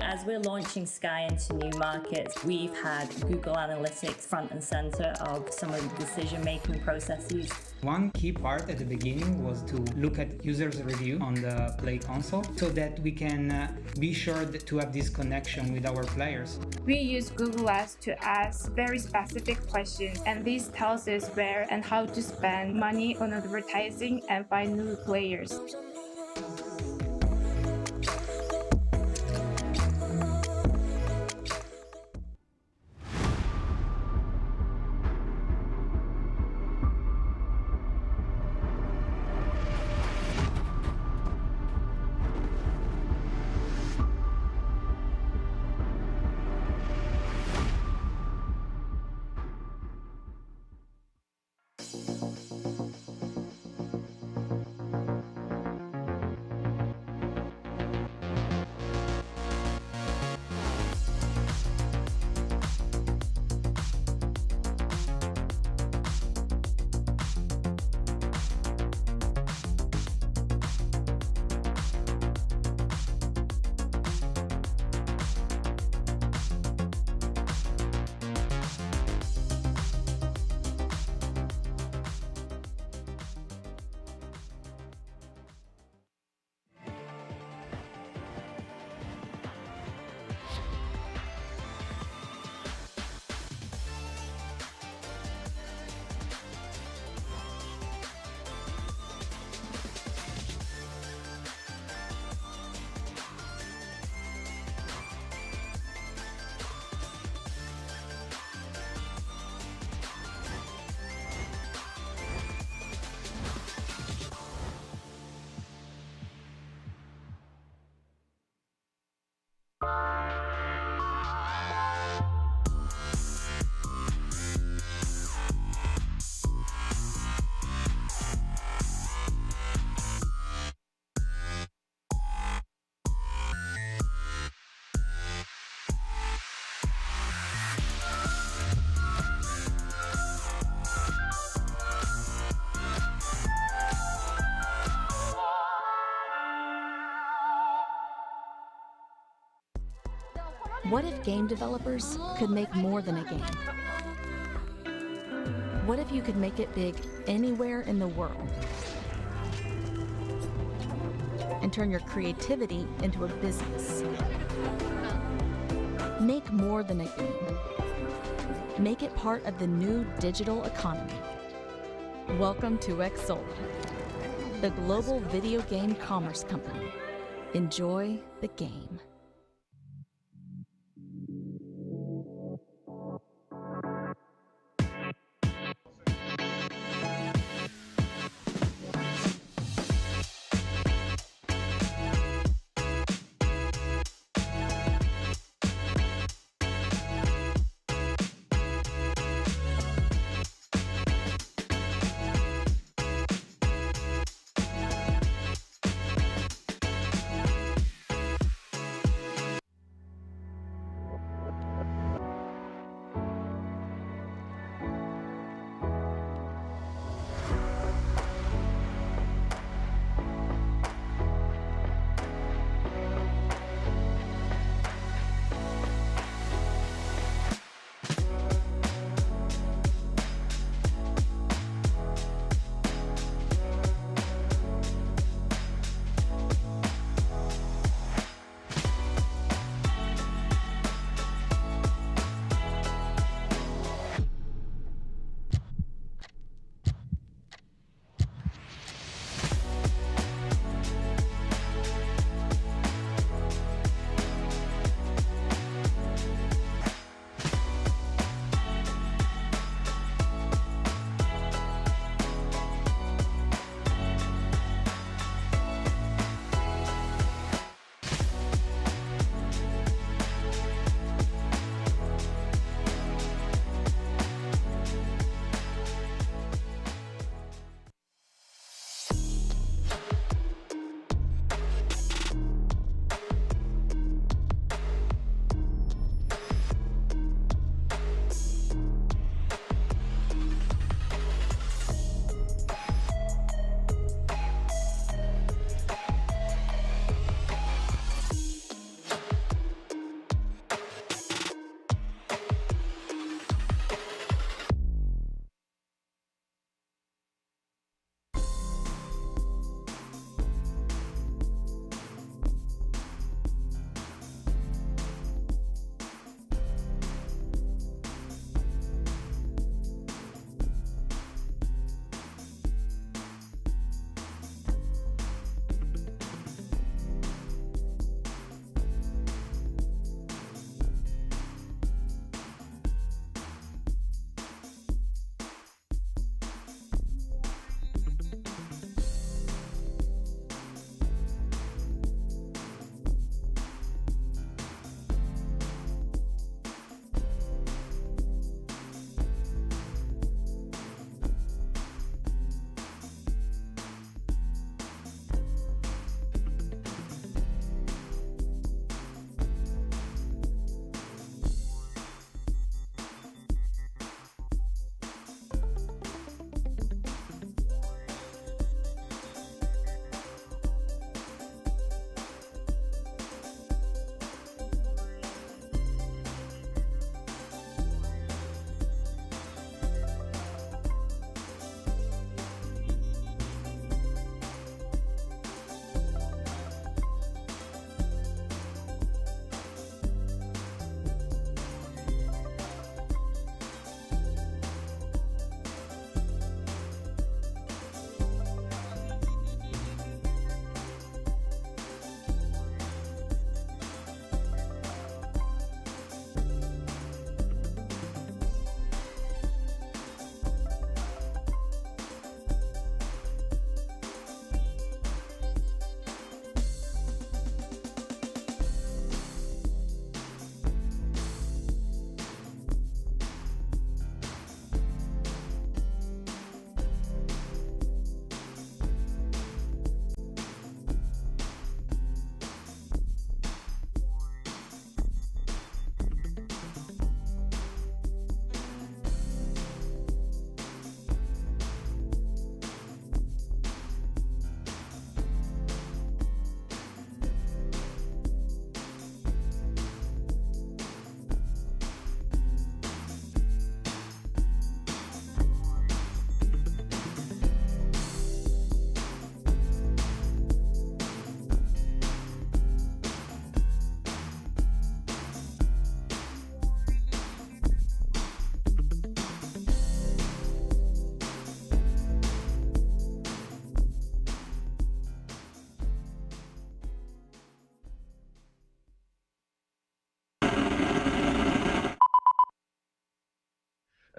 As we're launching Sky into new markets, we've had Google Analytics front and center of some of the decision-making processes. One key part at the beginning was to look at users' review on the Play console so that we can be sure to have this connection with our players. We use Google Ads to ask very specific questions, and this tells us where and how to spend money on advertising and find new players. What if game developers could make more than a game? What if you could make it big anywhere in the world and turn your creativity into a business? Make more than a game. Make it part of the new digital economy. Welcome to Xsolla, the global video game commerce company. Enjoy the game.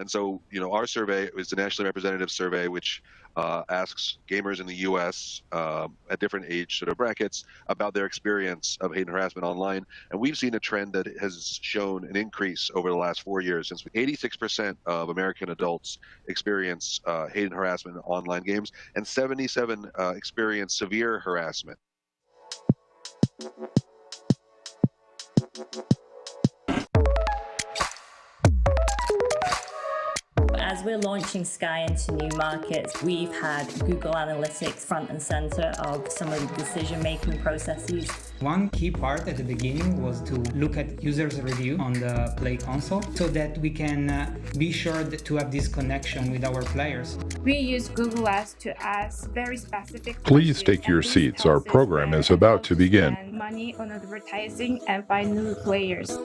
And so, our survey is the nationally representative survey, which asks gamers in the U.S. At different age sort of brackets about their experience of hate and harassment online. And we've seen a trend that has shown an increase over the last 4 years. Since 86% of American adults experience hate and harassment in online games, and 77 experience severe harassment. As we're launching Sky into new markets, we've had Google Analytics front and center of some of the decision-making processes. One key part at the beginning was to look at users' review on the Play console so that we can be sure to have this connection with our players. We use Google Ads to ask very specific Please questions, take your and this seats. Our tells us program where is and about how to begin. spend money on advertising and find new players.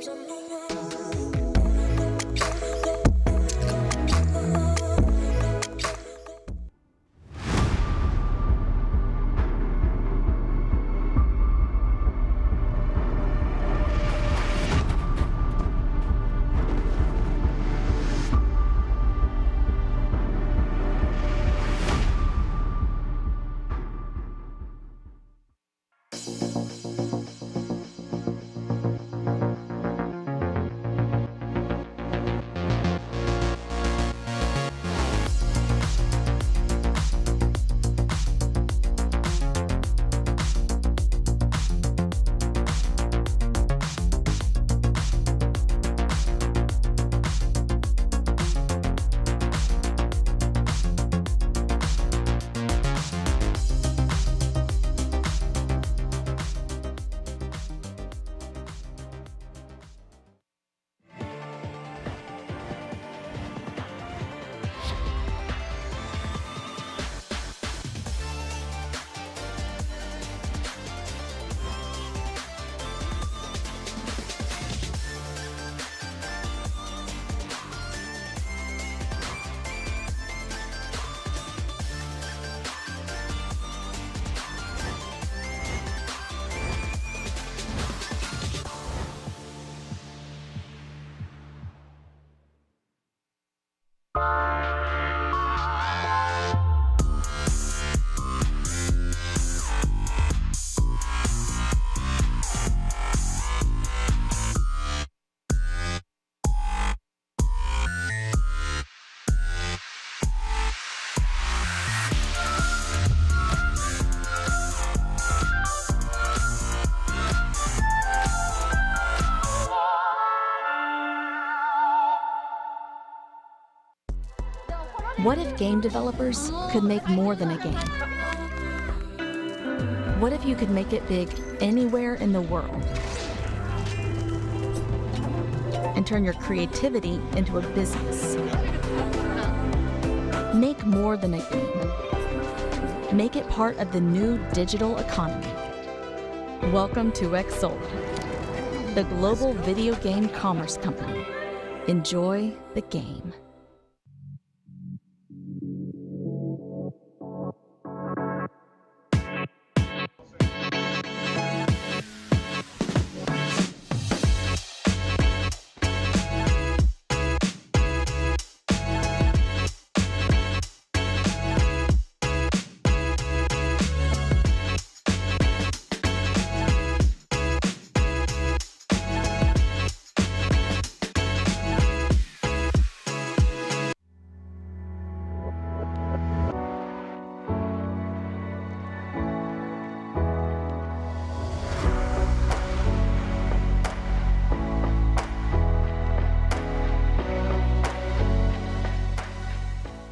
What if game developers could make more than a game? What if you could make it big anywhere in the world? And turn your creativity into a business. Make more than a game. Make it part of the new digital economy. Welcome to Xsolla, the global video game commerce company. Enjoy the game.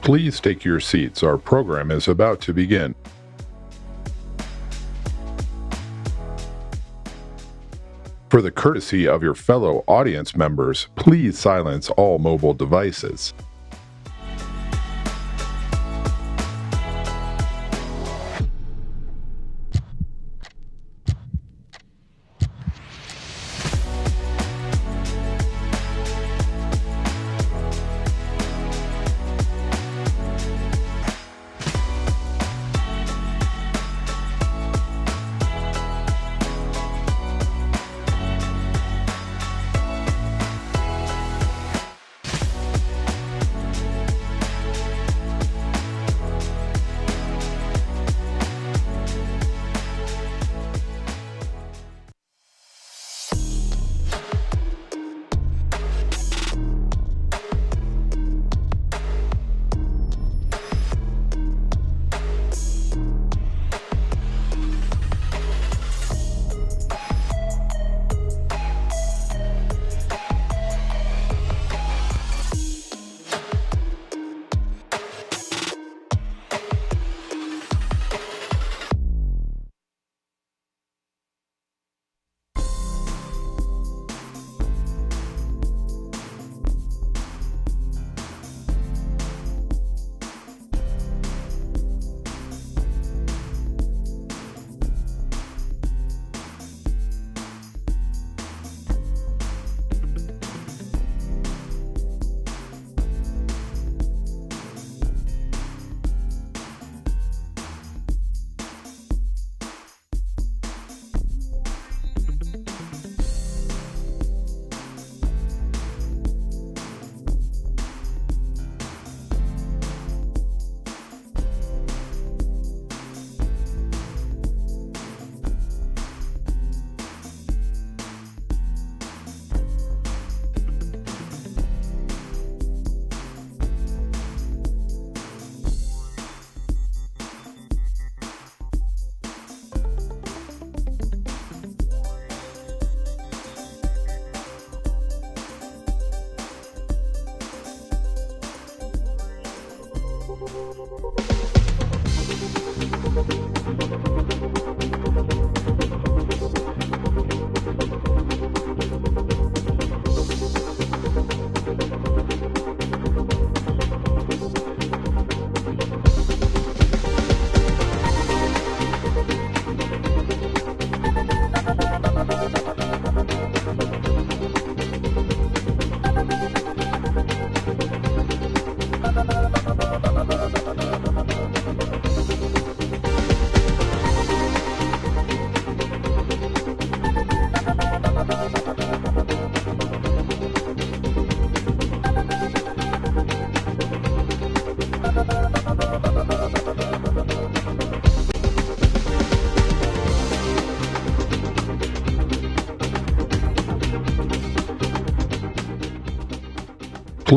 Please take your seats. Our program is about to begin. For the courtesy of your fellow audience members, please silence all mobile devices.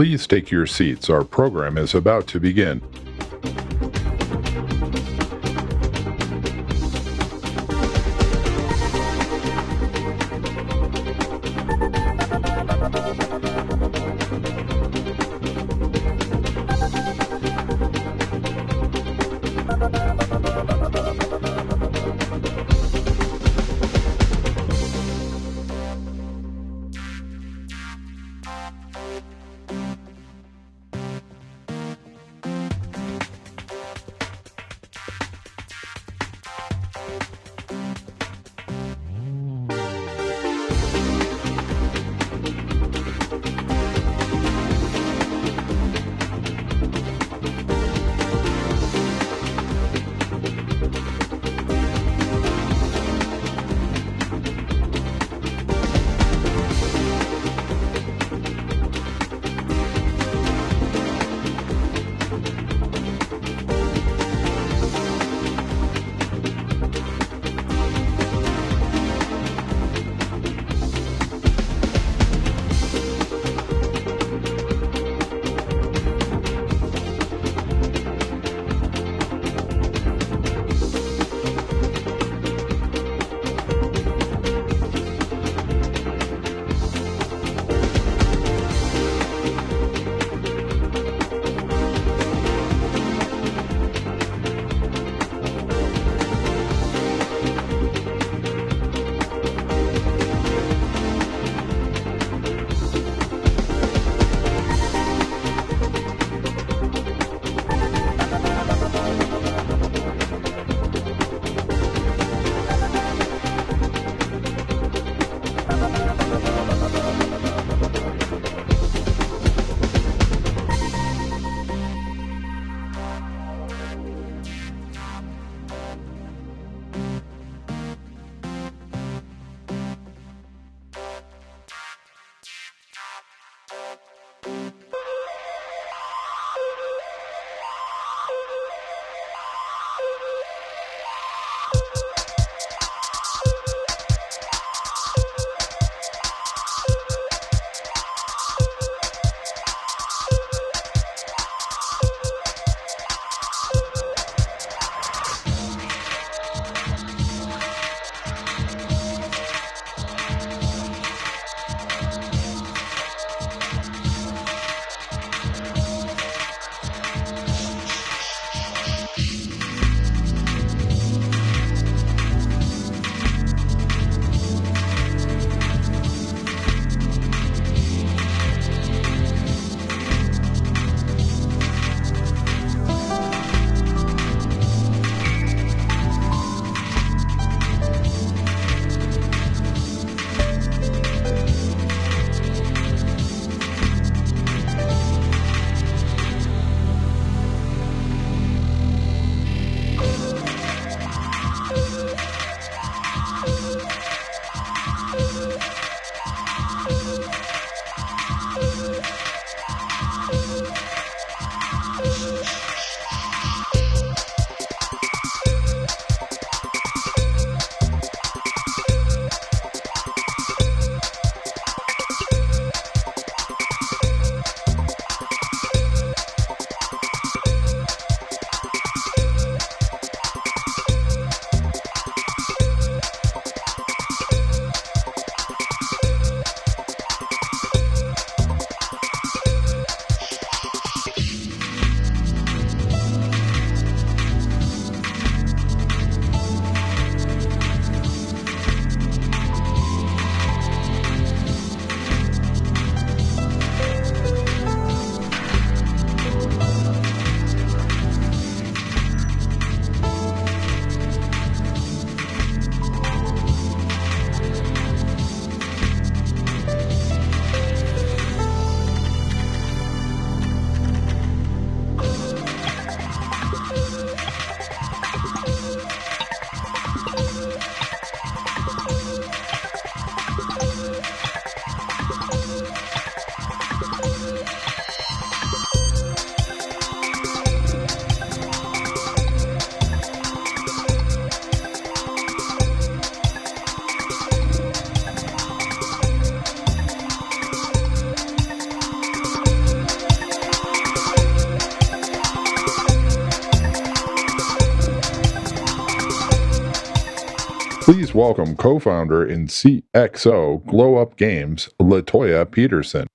Please take your seats. Our program is about to begin. Please welcome co-founder and CXO Glow Up Games, LaToya Peterson.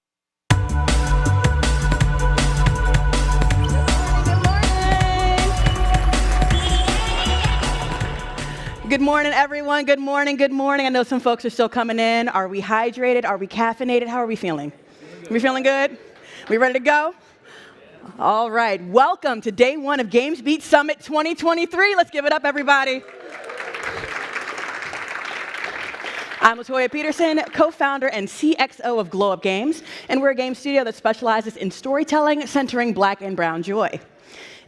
Good morning, everyone. Good morning, good morning. I know some folks are still coming in. Are we hydrated? Are we caffeinated? How are we feeling? We feeling good? We ready to go? All right. Welcome to day one of GamesBeat Summit 2023. Let's give it up, everybody. I'm LaToya Peterson, co-founder and CXO of Glow Up Games, and we're a game studio that specializes in storytelling centering Black and brown joy.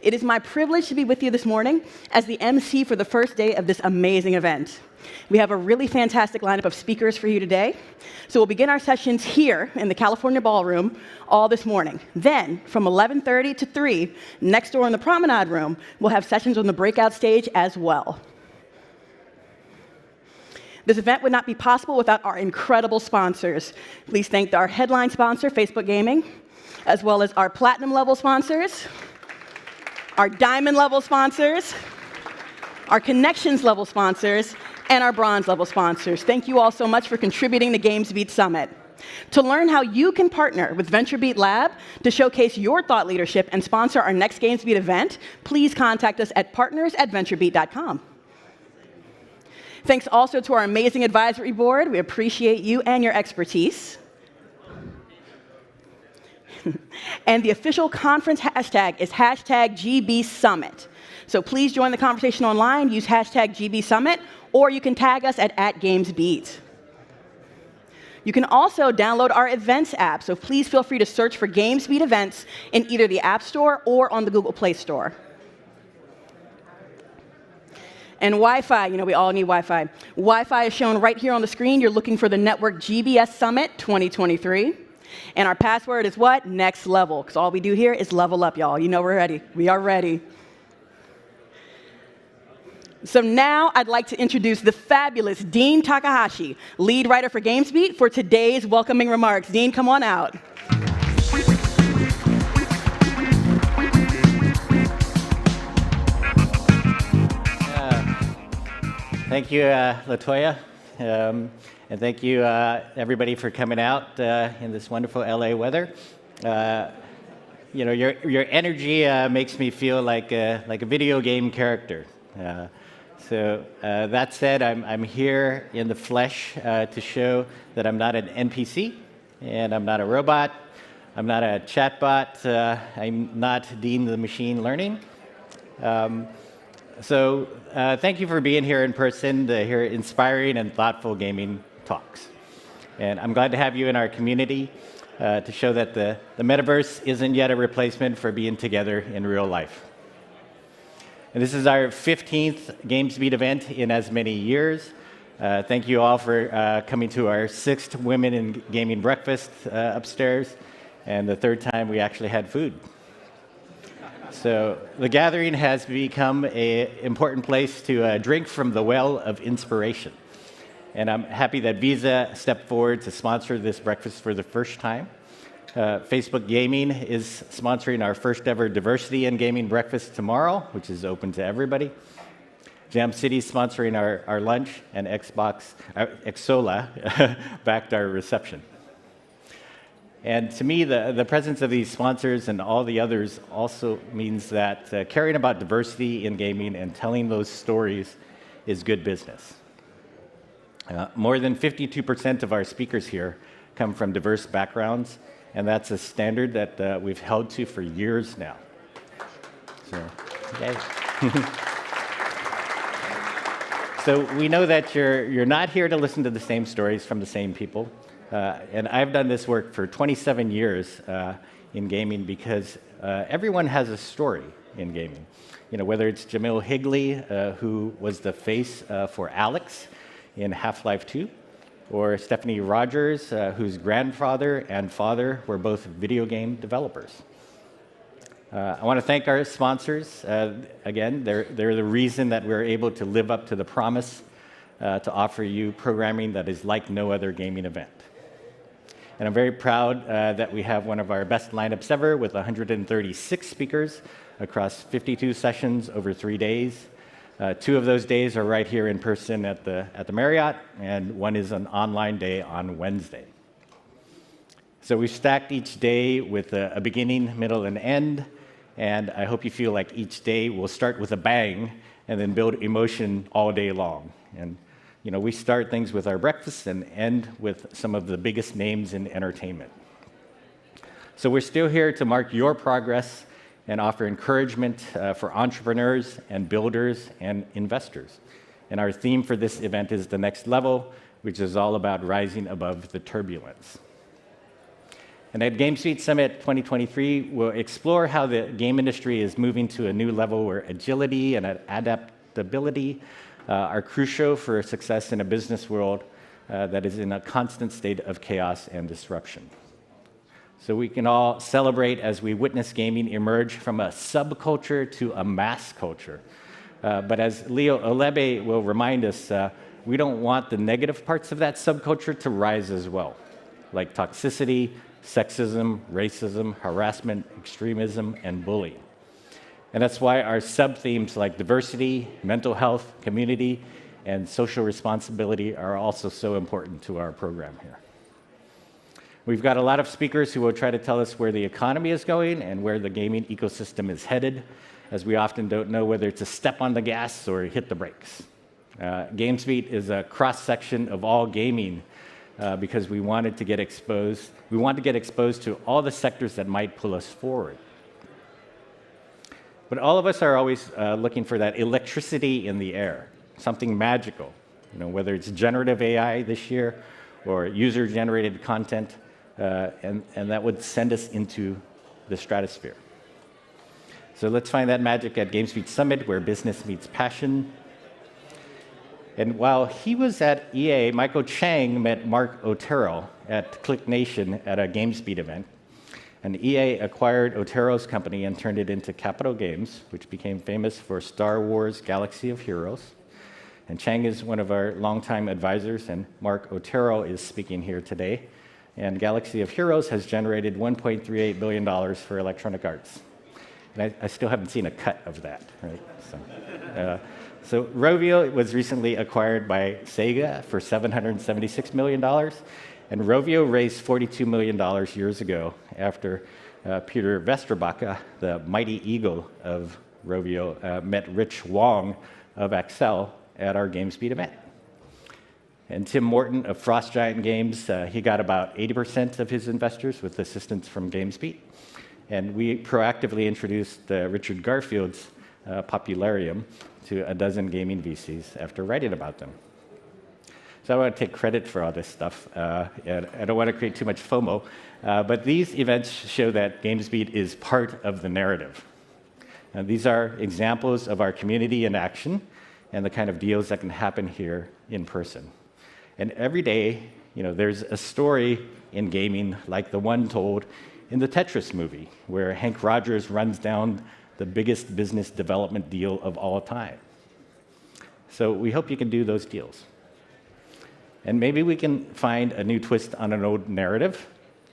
It is my privilege to be with you this morning as the MC for the first day of this amazing event. We have a really fantastic lineup of speakers for you today. So we'll begin our sessions here in the California Ballroom all this morning. Then, from 11:30 to 3, next door in the Promenade Room, we'll have sessions on the breakout stage as well. This event would not be possible without our incredible sponsors. Please thank our headline sponsor, Facebook Gaming, as well as our platinum level sponsors, our diamond level sponsors, our connections level sponsors, and our bronze level sponsors. Thank you all so much for contributing to GamesBeat Summit. To learn how you can partner with VentureBeat Lab to showcase your thought leadership and sponsor our next GamesBeat event, please contact us at partners@venturebeat.com. Thanks also to our amazing advisory board. We appreciate you and your expertise. And the official conference hashtag is #GBSummit. So please join the conversation online, use #GBSummit, or you can tag us at @GamesBeat. You can also download our events app, so please feel free to search for GamesBeat events in either the App Store or on the Google Play Store. And Wi-Fi, we all need Wi-Fi. Wi-Fi is shown right here on the screen. You're looking for the network GBS Summit 2023. And our password is what? Next level, because all we do here is level up, y'all. You know we're ready. We are ready. So now I'd like to introduce the fabulous Dean Takahashi, lead writer for GamesBeat, for today's welcoming remarks. Dean, come on out. Thank you, LaToya. And thank you, everybody, for coming out in this wonderful LA weather. Your energy makes me feel like a video game character. So that said, I'm here in the flesh to show that I'm not an NPC, and I'm not a robot. I'm not a chatbot. I'm not Dean the Machine Learning. So thank you for being here in person to hear inspiring and thoughtful gaming talks. And I'm glad to have you in our community to show that the metaverse isn't yet a replacement for being together in real life. And this is our 15th GamesBeat event in as many years. Thank you all for coming to our 6th Women in Gaming breakfast upstairs, and the 3rd time we actually had food. So the gathering has become an important place to drink from the well of inspiration. And I'm happy that Visa stepped forward to sponsor this breakfast for the first time. Facebook Gaming is sponsoring our first ever diversity in gaming breakfast tomorrow, which is open to everybody. Jam City is sponsoring our lunch, and Xsola backed our reception. And to me, the presence of these sponsors and all the others also means that caring about diversity in gaming and telling those stories is good business. More than 52% of our speakers here come from diverse backgrounds, and that's a standard that we've held to for years now. So, yay. So we know that you're not here to listen to the same stories from the same people. And I've done this work for 27 years in gaming because everyone has a story in gaming. Whether it's Jamil Higley, who was the face for Alex in Half-Life 2, or Stephanie Rogers, whose grandfather and father were both video game developers. I want to thank our sponsors. Again, they're the reason that we're able to live up to the promise to offer you programming that is like no other gaming event. And I'm very proud that we have one of our best lineups ever with 136 speakers across 52 sessions over 3 days. 2 of those days are right here in person at the Marriott, and 1 is an online day on Wednesday. So we've stacked each day with a beginning, middle, and end, and I hope you feel like each day will start with a bang and then build emotion all day long. And we start things with our breakfast and end with some of the biggest names in entertainment. So we're still here to mark your progress and offer encouragement for entrepreneurs and builders and investors. And our theme for this event is the next level, which is all about rising above the turbulence. And at GamesBeat Summit 2023, we'll explore how the game industry is moving to a new level where agility and adaptability are crucial for success in a business world that is in a constant state of chaos and disruption. So we can all celebrate as we witness gaming emerge from a subculture to a mass culture. But as Leo Olebe will remind us, we don't want the negative parts of that subculture to rise as well, like toxicity, sexism, racism, harassment, extremism, and bullying. And that's why our sub-themes like diversity, mental health, community, and social responsibility are also so important to our program here. We've got a lot of speakers who will try to tell us where the economy is going and where the gaming ecosystem is headed, as we often don't know whether to step on the gas or hit the brakes. GamesBeat is a cross-section of all gaming because we want to get exposed to all the sectors that might pull us forward. But all of us are always looking for that electricity in the air, something magical, whether it's generative AI this year or user-generated content, and that would send us into the stratosphere. So let's find that magic at GamesBeat Summit, where business meets passion. And while he was at EA, Michael Chang met Mark Otero at ClickNation at a GamesBeat event. And EA acquired Otero's company and turned it into Capital Games, which became famous for Star Wars Galaxy of Heroes. And Chang is one of our longtime advisors, and Mark Otero is speaking here today. And Galaxy of Heroes has generated $1.38 billion for Electronic Arts. And I still haven't seen a cut of that, right? So Rovio was recently acquired by Sega for $776 million. And Rovio raised $42 million years ago after Peter Vesterbacke, the mighty eagle of Rovio, met Rich Wong of Accel at our GamesBeat event. And Tim Morton of Frost Giant Games, he got about 80% of his investors with assistance from GamesBeat. And we proactively introduced Richard Garfield's Popularium to a dozen gaming VCs after writing about them. So I want to take credit for all this stuff, and I don't want to create too much FOMO, but these events show that GamesBeat is part of the narrative. And these are examples of our community in action and the kind of deals that can happen here in person. And every day, there's a story in gaming like the one told in the Tetris movie, where Hank Rogers runs down the biggest business development deal of all time. So we hope you can do those deals. And maybe we can find a new twist on an old narrative.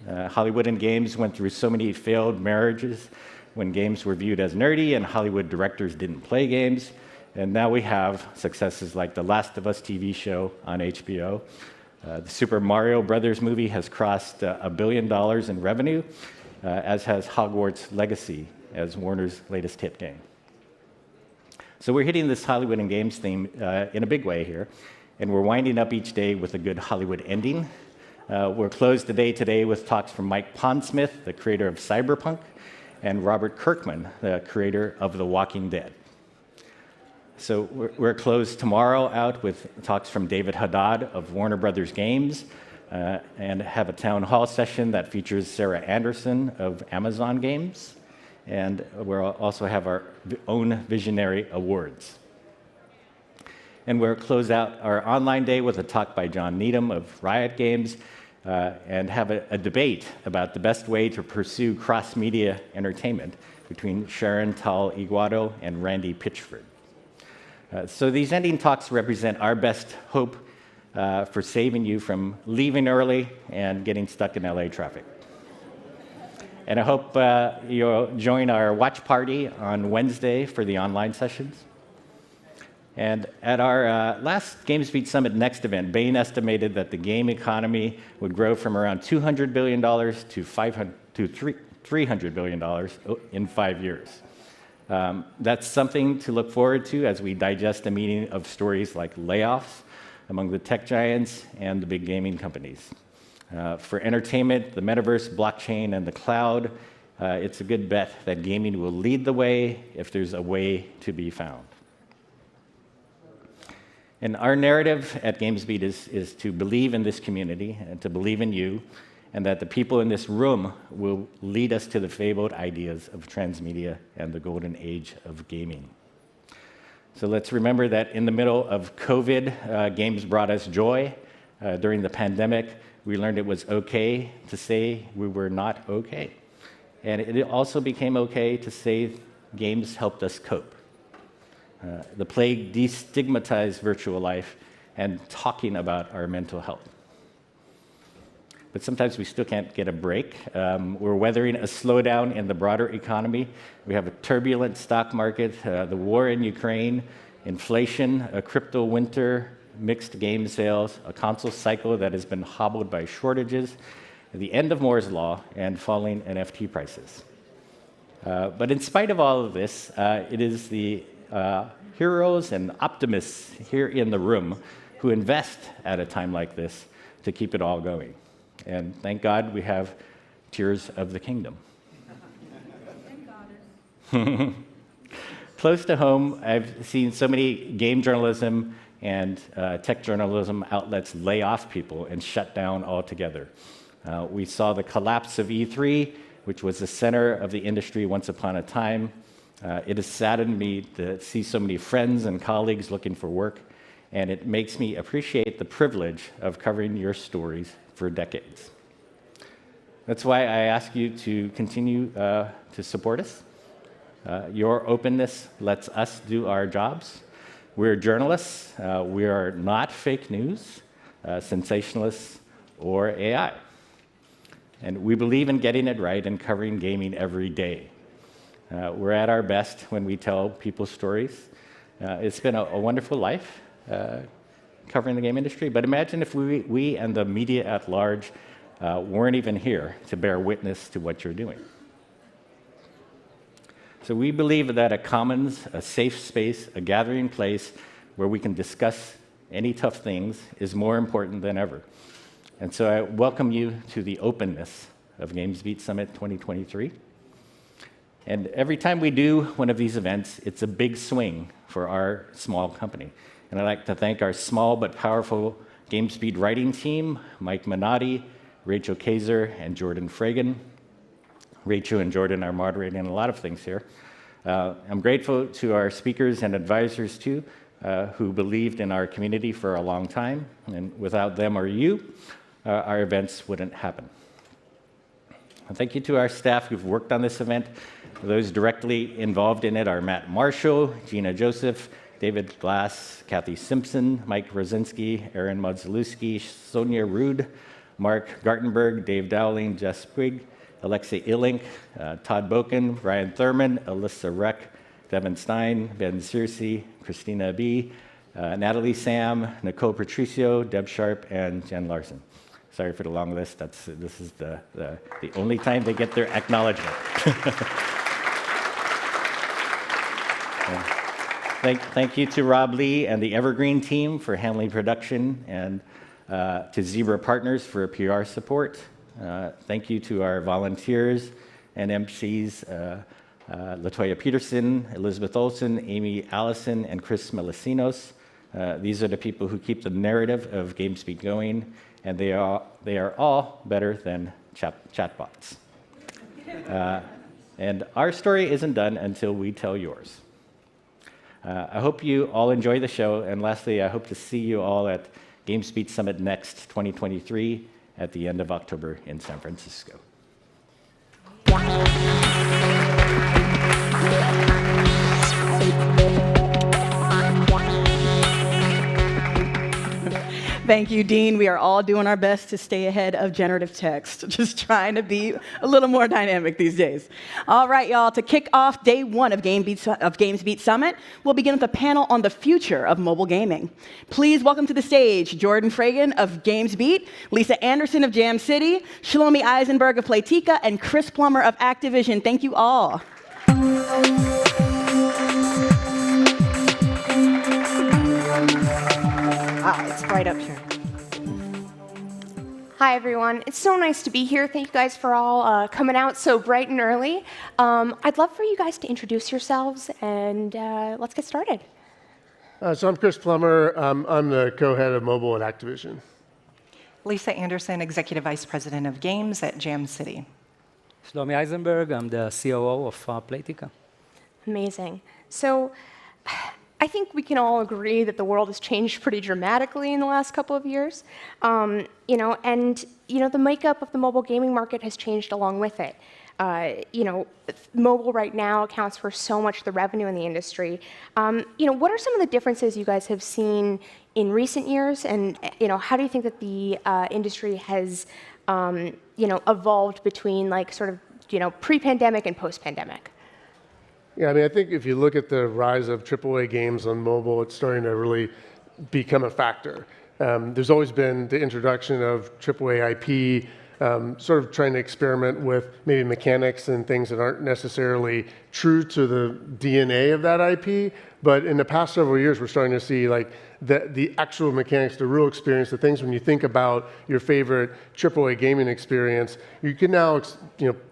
Hollywood and games went through so many failed marriages when games were viewed as nerdy and Hollywood directors didn't play games. And now we have successes like the Last of Us TV show on HBO. The Super Mario Brothers movie has crossed $1 billion in revenue, as has Hogwarts Legacy as Warner's latest hit game. So we're hitting this Hollywood and games theme in a big way here, and we're winding up each day with a good Hollywood ending. We're closed the day today with talks from Mike Pondsmith, the creator of Cyberpunk, and Robert Kirkman, the creator of The Walking Dead. So we're closed tomorrow out with talks from David Haddad of Warner Brothers Games, and have a town hall session that features Sarah Anderson of Amazon Games. And we'll also have our own Visionary Awards. And we'll close out our online day with a talk by John Needham of Riot Games, and have a debate about the best way to pursue cross-media entertainment between Sharon Tal-Iguado and Randy Pitchford. So these ending talks represent our best hope for saving you from leaving early and getting stuck in LA traffic. And I hope you'll join our watch party on Wednesday for the online sessions. And at our last GamesBeat Summit Next event, Bain estimated that the game economy would grow from around $200 billion to $300 billion in 5 years. That's something to look forward to as we digest the meaning of stories like layoffs among the tech giants and the big gaming companies. For entertainment, the metaverse, blockchain, and the cloud, it's a good bet that gaming will lead the way if there's a way to be found. And our narrative at GamesBeat is to believe in this community and to believe in you, and that the people in this room will lead us to the fabled ideas of transmedia and the golden age of gaming. So let's remember that in the middle of COVID, games brought us joy. During the pandemic, we learned it was okay to say we were not okay. And it also became okay to say games helped us cope. The plague destigmatized virtual life and talking about our mental health. But sometimes we still can't get a break. We're weathering a slowdown in the broader economy. We have a turbulent stock market, the war in Ukraine, inflation, a crypto winter, mixed game sales, a console cycle that has been hobbled by shortages, the end of Moore's Law, and falling NFT prices. But in spite of all of this, it is the heroes and optimists here in the room who invest at a time like this to keep it all going. And thank God we have Tears of the Kingdom. Close to home, I've seen so many game journalism and tech journalism outlets lay off people and shut down altogether. We saw the collapse of E3, which was the center of the industry once upon a time. It has saddened me to see so many friends and colleagues looking for work, and it makes me appreciate the privilege of covering your stories for decades. That's why I ask you to continue to support us. Your openness lets us do our jobs. We're journalists. We are not fake news, sensationalists, or AI. And we believe in getting it right and covering gaming every day. We're at our best when we tell people's stories. It's been a wonderful life covering the game industry, but imagine if we and the media at large weren't even here to bear witness to what you're doing. So we believe that a commons, a safe space, a gathering place where we can discuss any tough things is more important than ever. And so I welcome you to the openness of GamesBeat Summit 2023. And every time we do one of these events, it's a big swing for our small company. And I'd like to thank our small but powerful GamesBeat writing team, Mike Minotti, Rachel Kaiser, and Jordan Fragan. Rachel and Jordan are moderating a lot of things here. I'm grateful to our speakers and advisors, too, who believed in our community for a long time. And without them or you, our events wouldn't happen. And thank you to our staff who've worked on this event. Those directly involved in it are Matt Marshall, Gina Joseph, David Glass, Kathy Simpson, Mike Rosinski, Aaron Modzalewski, Sonia Rude, Mark Gartenberg, Dave Dowling, Jess Quigg, Alexei Illink, Todd Boken, Ryan Thurman, Alyssa Reck, Devin Stein, Ben Searcy, Christina B., Natalie Sam, Nicole Patricio, Deb Sharp, and Jen Larson. Sorry for the long list. This is the only time they get their acknowledgement. Thank you to Rob Lee and the Evergreen team for handling production, and to Zebra Partners for PR support. Thank you to our volunteers and MCs, Latoya Peterson, Elizabeth Olsen, Amy Allison, and Chris Melisinos. These are the people who keep the narrative of GamesBeat going, and they are all better than chatbots. And our story isn't done until we tell yours. I hope you all enjoy the show, and lastly, I hope to see you all at GamesBeat Summit Next 2023 at the end of October in San Francisco. Thank you, Dean. We are all doing our best to stay ahead of generative text, just trying to be a little more dynamic these days. All right, y'all, to kick off day one of GamesBeat Summit, we'll begin with a panel on the future of mobile gaming. Please welcome to the stage Jordan Fragan of GamesBeat, Lisa Anderson of Jam City, Shlomi Eisenberg of Playtika, and Chris Plummer of Activision. Thank you all. Wow, it's bright up here. Hi, everyone. It's so nice to be here. Thank you guys for all coming out so bright and early. I'd love for you guys to introduce yourselves, and let's get started. So I'm Chris Plummer. I'm the co-head of mobile at Activision. Lisa Anderson, Executive Vice President of Games at Jam City. Shlomi Eisenberg, I'm the COO of Playtika. Amazing. So I think we can all agree that the world has changed pretty dramatically in the last couple of years. The makeup of the mobile gaming market has changed along with it. Mobile right now accounts for so much of the revenue in the industry. What are some of the differences you guys have seen in recent years, and how do you think that the industry has evolved between pre-pandemic and post-pandemic? Yeah, I mean, I think if you look at the rise of AAA games on mobile, it's starting to really become a factor. There's always been the introduction of AAA IP, sort of trying to experiment with maybe mechanics and things that aren't necessarily true to the DNA of that IP. But in the past several years, we're starting to see the actual mechanics, the real experience, the things when you think about your favorite AAA gaming experience, you can now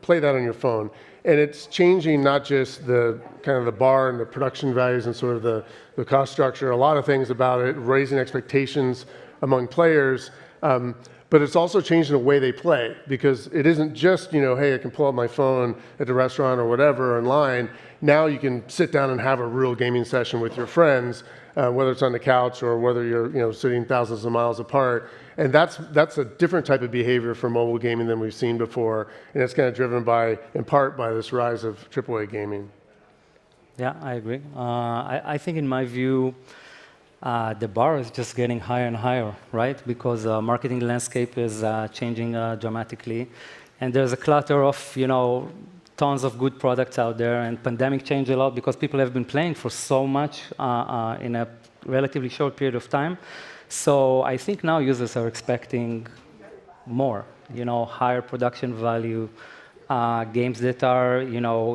play that on your phone. And it's changing not just the kind of the bar and the production values and sort of the cost structure, a lot of things about it, raising expectations among players, but it's also changing the way they play, because it isn't just, hey, I can pull up my phone at the restaurant or whatever online. Now you can sit down and have a real gaming session with your friends, whether it's on the couch or whether you're sitting thousands of miles apart. And that's a different type of behavior for mobile gaming than we've seen before, and it's kind of driven in part by this rise of AAA gaming. Yeah, I agree. I think in my view, the bar is just getting higher and higher, right? Because the marketing landscape is changing dramatically, and there's a clutter of tons of good products out there. And pandemic changed a lot because people have been playing for so much in a relatively short period of time. So I think now users are expecting more, higher production value, games that are,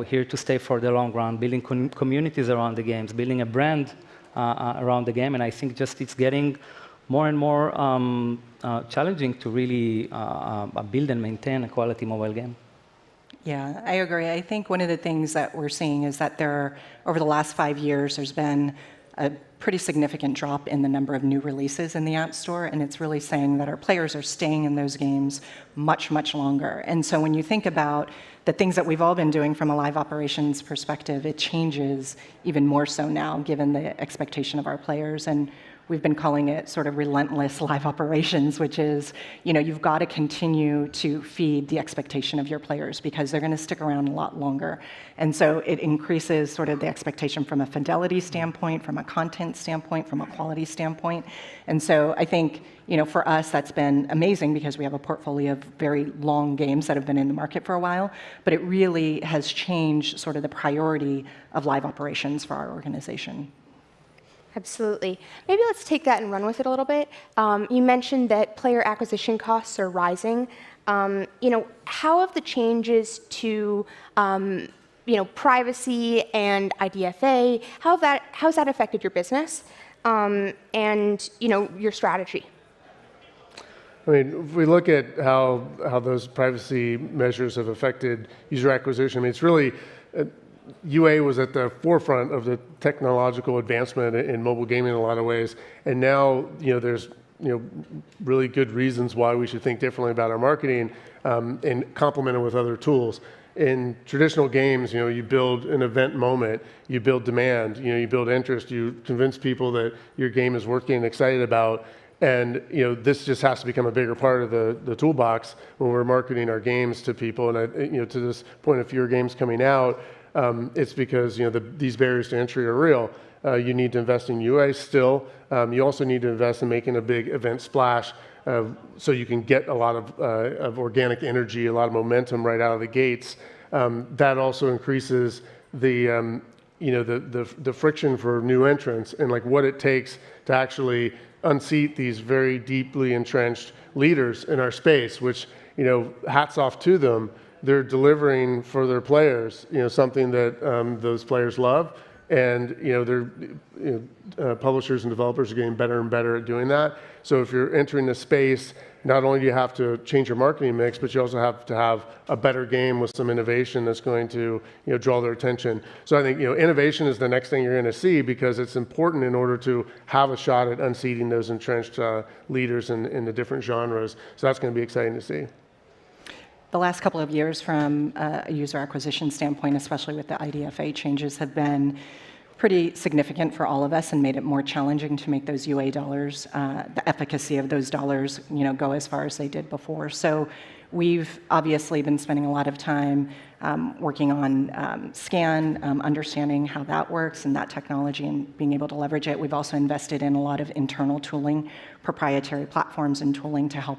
here to stay for the long run, building communities around the games, building a brand around the game. And I think just it's getting more and more challenging to really build and maintain a quality mobile game. Yeah, I agree. I think one of the things that we're seeing is that over the last 5 years, there's been a pretty significant drop in the number of new releases in the App Store, and it's really saying that our players are staying in those games much, much longer. And so when you think about the things that we've all been doing from a live operations perspective, it changes even more so now, given the expectation of our players. And we've been calling it sort of relentless live operations, which is, you've got to continue to feed the expectation of your players because they're going to stick around a lot longer. And so it increases sort of the expectation from a fidelity standpoint, from a content standpoint, from a quality standpoint. And so I think, for us, that's been amazing because we have a portfolio of very long games that have been in the market for a while, but it really has changed sort of the priority of live operations for our organization. Absolutely. Maybe let's take that and run with it a little bit. You mentioned that player acquisition costs are rising. How have the changes to privacy and IDFA, how's that affected your business and your strategy? I mean, if we look at how those privacy measures have affected user acquisition, I mean, it's really UA was at the forefront of the technological advancement in mobile gaming in a lot of ways, and now there's really good reasons why we should think differently about our marketing and complement it with other tools. In traditional games, you build an event moment, you build demand, you build interest, you convince people that your game is working and excited about, and this just has to become a bigger part of the toolbox when we're marketing our games to people. And to this point of fewer games coming out, it's because these barriers to entry are real. You need to invest in UA still. You also need to invest in making a big event splash so you can get a lot of organic energy, a lot of momentum right out of the gates. That also increases the the friction for new entrants and like what it takes to actually unseat these very deeply entrenched leaders in our space, which, hats off to them. They're delivering for their players, something that those players love. And, publishers and developers are getting better and better at doing that. So if you're entering the space, not only do you have to change your marketing mix, but you also have to have a better game with some innovation that's going to, draw their attention. So I think, innovation is the next thing you're going to see because it's important in order to have a shot at unseating those entrenched leaders in the different genres. So that's going to be exciting to see. The last couple of years from a user acquisition standpoint, especially with the IDFA changes, have been pretty significant for all of us and made it more challenging to make those UA dollars, the efficacy of those dollars, go as far as they did before. So we've obviously been spending a lot of time working on Scan, understanding how that works and that technology and being able to leverage it. We've also invested in a lot of internal tooling, proprietary platforms and tooling to help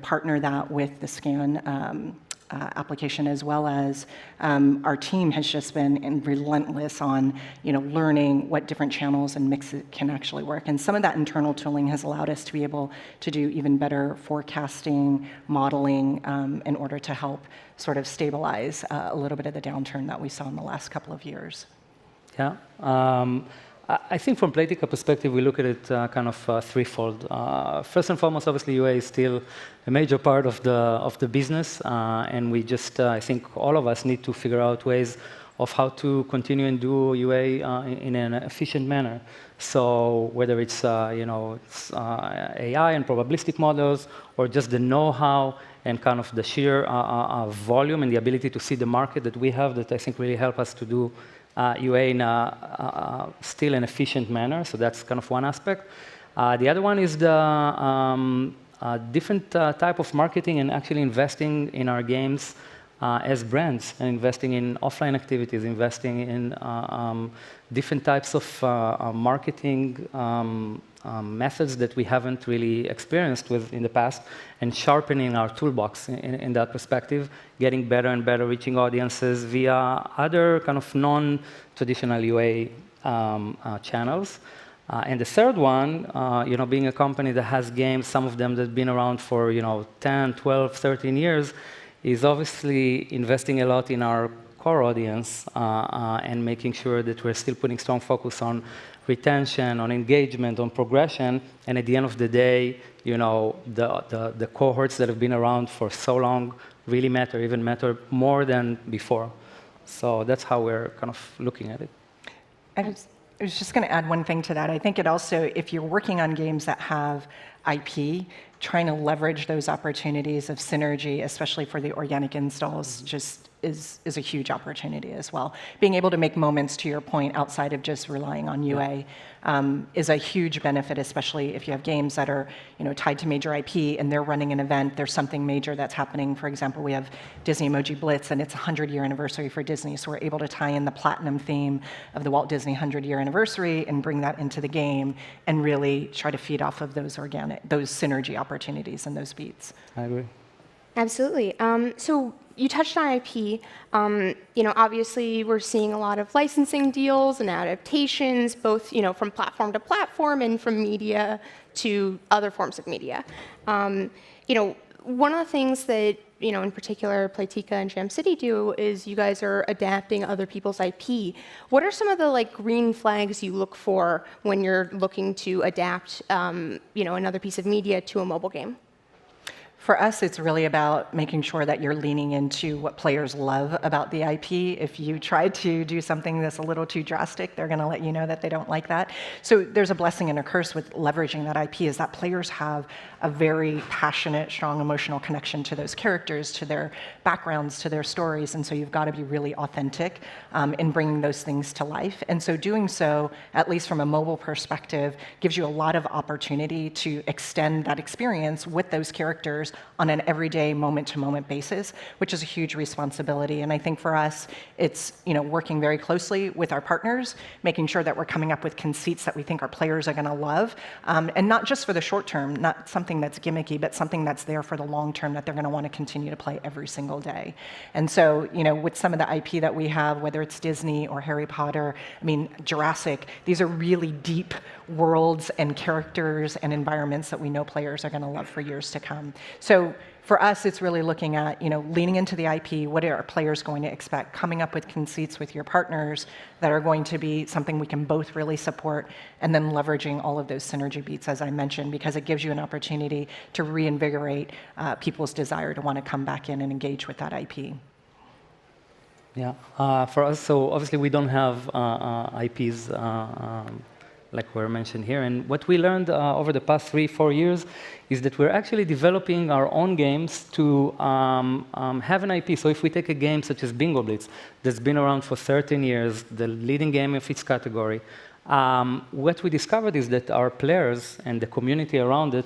partner that with the Scan application, as well as our team has just been relentless on learning what different channels and mixes can actually work. And some of that internal tooling has allowed us to be able to do even better forecasting, modeling, in order to help sort of stabilize a little bit of the downturn that we saw in the last couple of years. Yeah. I think from Playtika perspective, we look at it kind of threefold. First and foremost, obviously, UA is still a major part of the business, and we just, I think all of us need to figure out ways of how to continue and do UA in an efficient manner. So whether it's it's AI and probabilistic models, or just the know-how and kind of the sheer volume and the ability to see the market that we have, that I think really help us to do UA in still an efficient manner. So that's kind of one aspect. The other one is the different type of marketing and actually investing in our games as brands and investing in offline activities, investing in different types of marketing methods that we haven't really experienced with in the past, and sharpening our toolbox in that perspective, getting better and better, reaching audiences via other kind of non-traditional UA channels. And the third one, being a company that has games, some of them that have been around for 10, 12, 13 years, is obviously investing a lot in our core audience and making sure that we're still putting strong focus on retention, on engagement, on progression, and at the end of the day, the cohorts that have been around for so long really matter, even matter more than before. So that's how we're kind of looking at it. I was just going to add one thing to that. I think it also, if you're working on games that have IP, trying to leverage those opportunities of synergy, especially for the organic installs, just is a huge opportunity as well. Being able to make moments, to your point, outside of just relying on UA is a huge benefit, especially if you have games that are tied to major IP and they're running an event, there's something major that's happening. For example, we have Disney Emoji Blitz and it's a 100-year anniversary for Disney, so we're able to tie in the platinum theme of the Walt Disney 100-year anniversary and bring that into the game and really try to feed off of those synergy opportunities and those beats. I agree. Absolutely. So you touched on IP. Obviously we're seeing a lot of licensing deals and adaptations, both from platform to platform and from media to other forms of media. One of the things that in particular Playtika and Jam City do is you guys are adapting other people's IP. What are some of the green flags you look for when you're looking to adapt another piece of media to a mobile game? For us, it's really about making sure that you're leaning into what players love about the IP. If you try to do something that's a little too drastic, they're going to let you know that they don't like that. So there's a blessing and a curse with leveraging that IP, is that players have a very passionate, strong emotional connection to those characters, to their backgrounds, to their stories, and so you've got to be really authentic in bringing those things to life. And so doing so, at least from a mobile perspective, gives you a lot of opportunity to extend that experience with those characters on an everyday, moment-to-moment basis, which is a huge responsibility. And I think for us, it's working very closely with our partners, making sure that we're coming up with conceits that we think our players are going to love, and not just for the short term, not something that's gimmicky, but something that's there for the long term that they're going to want to continue to play every single day. And so, with some of the IP that we have, whether it's Disney or Harry Potter, Jurassic, these are really deep worlds and characters and environments that we know players are going to love for years to come. So for us, it's really looking at, leaning into the IP, what are our players going to expect, coming up with conceits with your partners that are going to be something we can both really support, and then leveraging all of those synergy beats, as I mentioned, because it gives you an opportunity to reinvigorate people's desire to want to come back in and engage with that IP. Yeah, for us, so obviously we don't have IPs like were mentioned here. And what we learned over the past 3-4 years is that we're actually developing our own games to have an IP. So if we take a game such as Bingo Blitz, that's been around for 13 years, the leading game of its category, what we discovered is that our players and the community around it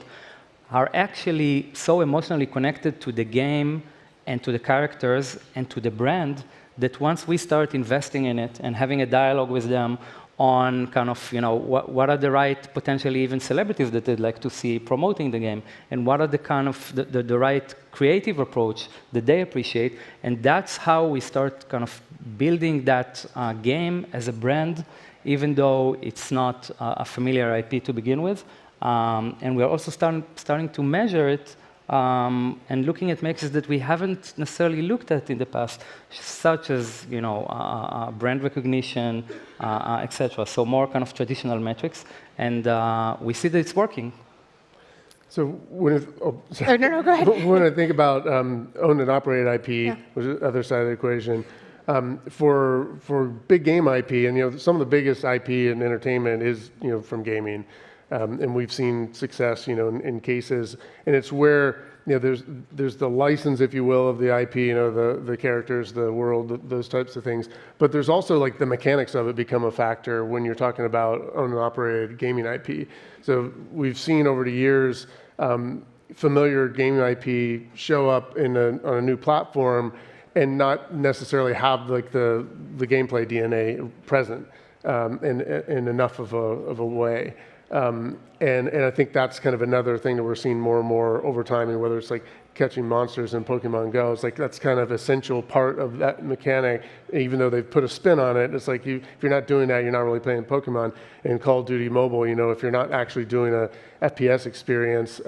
are actually so emotionally connected to the game and to the characters and to the brand that once we start investing in it and having a dialogue with them on kind of, what are the right, potentially even celebrities that they'd like to see promoting the game, and what are the kind of the right creative approach that they appreciate, and that's how we start kind of building that game as a brand, even though it's not a familiar IP to begin with. And we're also starting to measure it and looking at metrics that we haven't necessarily looked at in the past, such as brand recognition, etc. So more kind of traditional metrics, and we see that it's working. So when go ahead. When I think about owned and operated IP, which is the other side of the equation, for big game IP, and some of the biggest IP in entertainment is from gaming. And we've seen success, in cases, and it's where there's the license, if you will, of the IP, the characters, the world, those types of things. But there's also like the mechanics of it become a factor when you're talking about owned and operated gaming IP. So we've seen over the years familiar gaming IP show up on a new platform and not necessarily have like the gameplay DNA present in enough of a way. And I think that's kind of another thing that we're seeing more and more over time, and whether it's like catching monsters in Pokemon Go, it's like that's kind of essential part of that mechanic, even though they've put a spin on it. It's like if you're not doing that, you're not really playing Pokemon. And Call of Duty Mobile, if you're not actually doing a FPS experience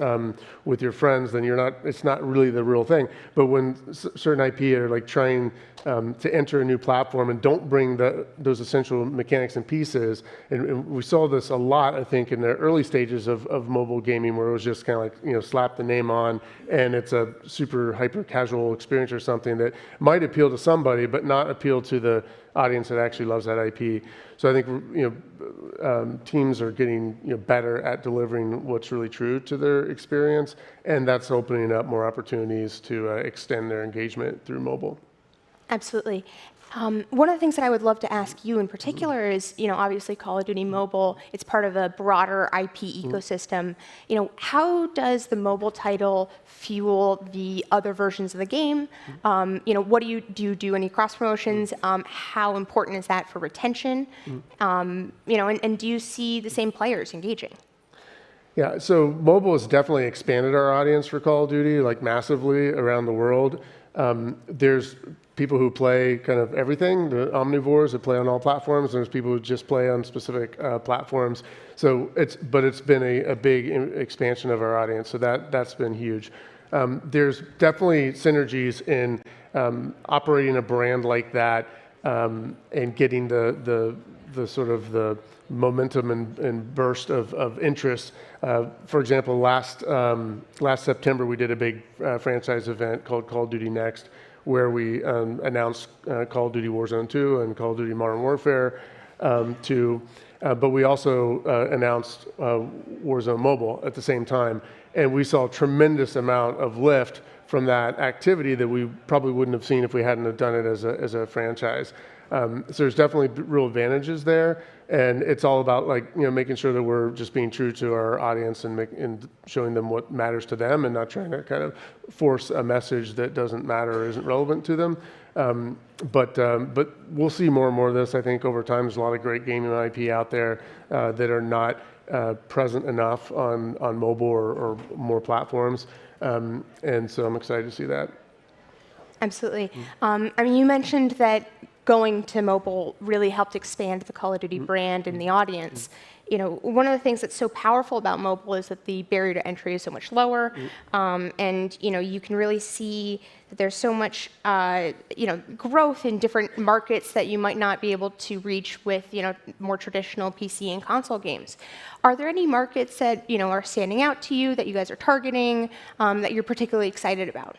with your friends, then it's not really the real thing. But when certain IP are like trying to enter a new platform and don't bring those essential mechanics and pieces, and we saw this a lot, I think, in the early stages of mobile gaming, where it was just kind of like, slap the name on, and it's a super hyper casual experience or something that might appeal to somebody, but not appeal to the audience that actually loves that IP. So I think teams are getting better at delivering what's really true to their experience, and that's opening up more opportunities to extend their engagement through mobile. Absolutely. One of the things that I would love to ask you in particular is, obviously Call of Duty Mobile, it's part of a broader IP ecosystem. How does the mobile title fuel the other versions of the game? What do you do any cross promotions? How important is that for retention? And do you see the same players engaging? Yeah, so mobile has definitely expanded our audience for Call of Duty, like massively around the world. There's people who play kind of everything, the omnivores that play on all platforms, and there's people who just play on specific platforms. So it's been a big expansion of our audience, so that's been huge. There's definitely synergies in operating a brand like that and getting the sort of the momentum and burst of interest. For example, last September we did a big franchise event called Call of Duty Next, where we announced Call of Duty Warzone 2 and Call of Duty Modern Warfare 2, but we also announced Warzone Mobile at the same time, and we saw a tremendous amount of lift from that activity that we probably wouldn't have seen if we hadn't have done it as a franchise. So there's definitely real advantages there, and it's all about making sure that we're just being true to our audience and showing them what matters to them, and not trying to kind of force a message that doesn't matter or isn't relevant to them. But we'll see more and more of this. I think over time, there's a lot of great gaming IP out there that are not present enough on mobile or more platforms, and so I'm excited to see that. Absolutely. I mean, you mentioned that going to mobile really helped expand the Call of Duty brand and the audience. One of the things that's so powerful about mobile is that the barrier to entry is so much lower, and you can really see that there's so much growth in different markets that you might not be able to reach with more traditional PC and console games. Are there any markets that are standing out to you that you guys are targeting that you're particularly excited about?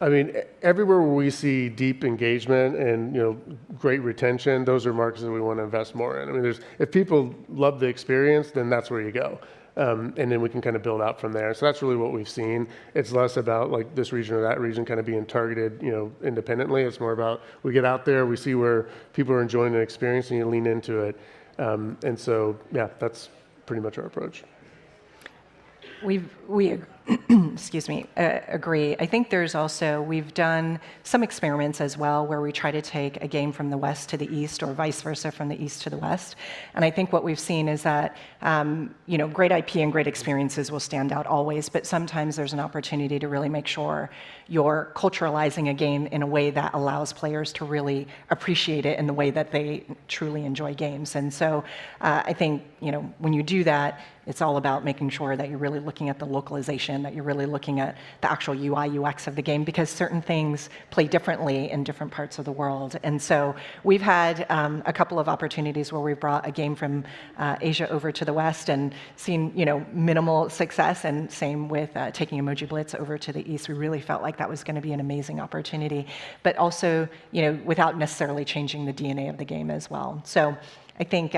I mean, everywhere where we see deep engagement and great retention, those are markets that we want to invest more in. I mean, if people love the experience, then that's where you go, and then we can kind of build out from there. So that's really what we've seen. It's less about this region or that region kind of being targeted, independently. It's more about we get out there, we see where people are enjoying the experience, and you lean into it. And so, yeah, that's pretty much our approach. We excuse me, agree. I think we've done some experiments as well where we try to take a game from the west to the east or vice versa from the east to the west. And I think what we've seen is that, great IP and great experiences will stand out always, but sometimes there's an opportunity to really make sure you're culturalizing a game in a way that allows players to really appreciate it in the way that they truly enjoy games. And so I think, when you do that, it's all about making sure that you're really looking at the localization, that you're really looking at the actual UI, UX of the game, because certain things play differently in different parts of the world. And so we've had a couple of opportunities where we've brought a game from Asia over to the West and seen, minimal success, and same with taking Emoji Blitz over to the East. We really felt like that was going to be an amazing opportunity, but also, without necessarily changing the DNA of the game as well. So I think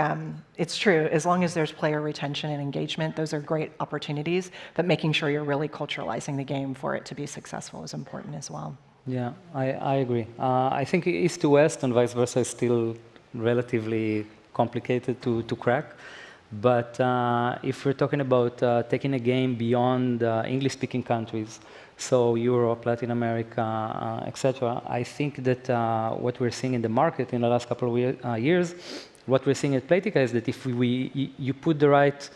it's true. As long as there's player retention and engagement, those are great opportunities, but making sure you're really culturalizing the game for it to be successful is important as well. Yeah, I agree. I think East to West and vice versa is still relatively complicated to crack. But if we're talking about taking a game beyond English-speaking countries, so Europe, Latin America, etc., I think that what we're seeing in the market in the last couple of years, what we're seeing at Playtika is that if you put the right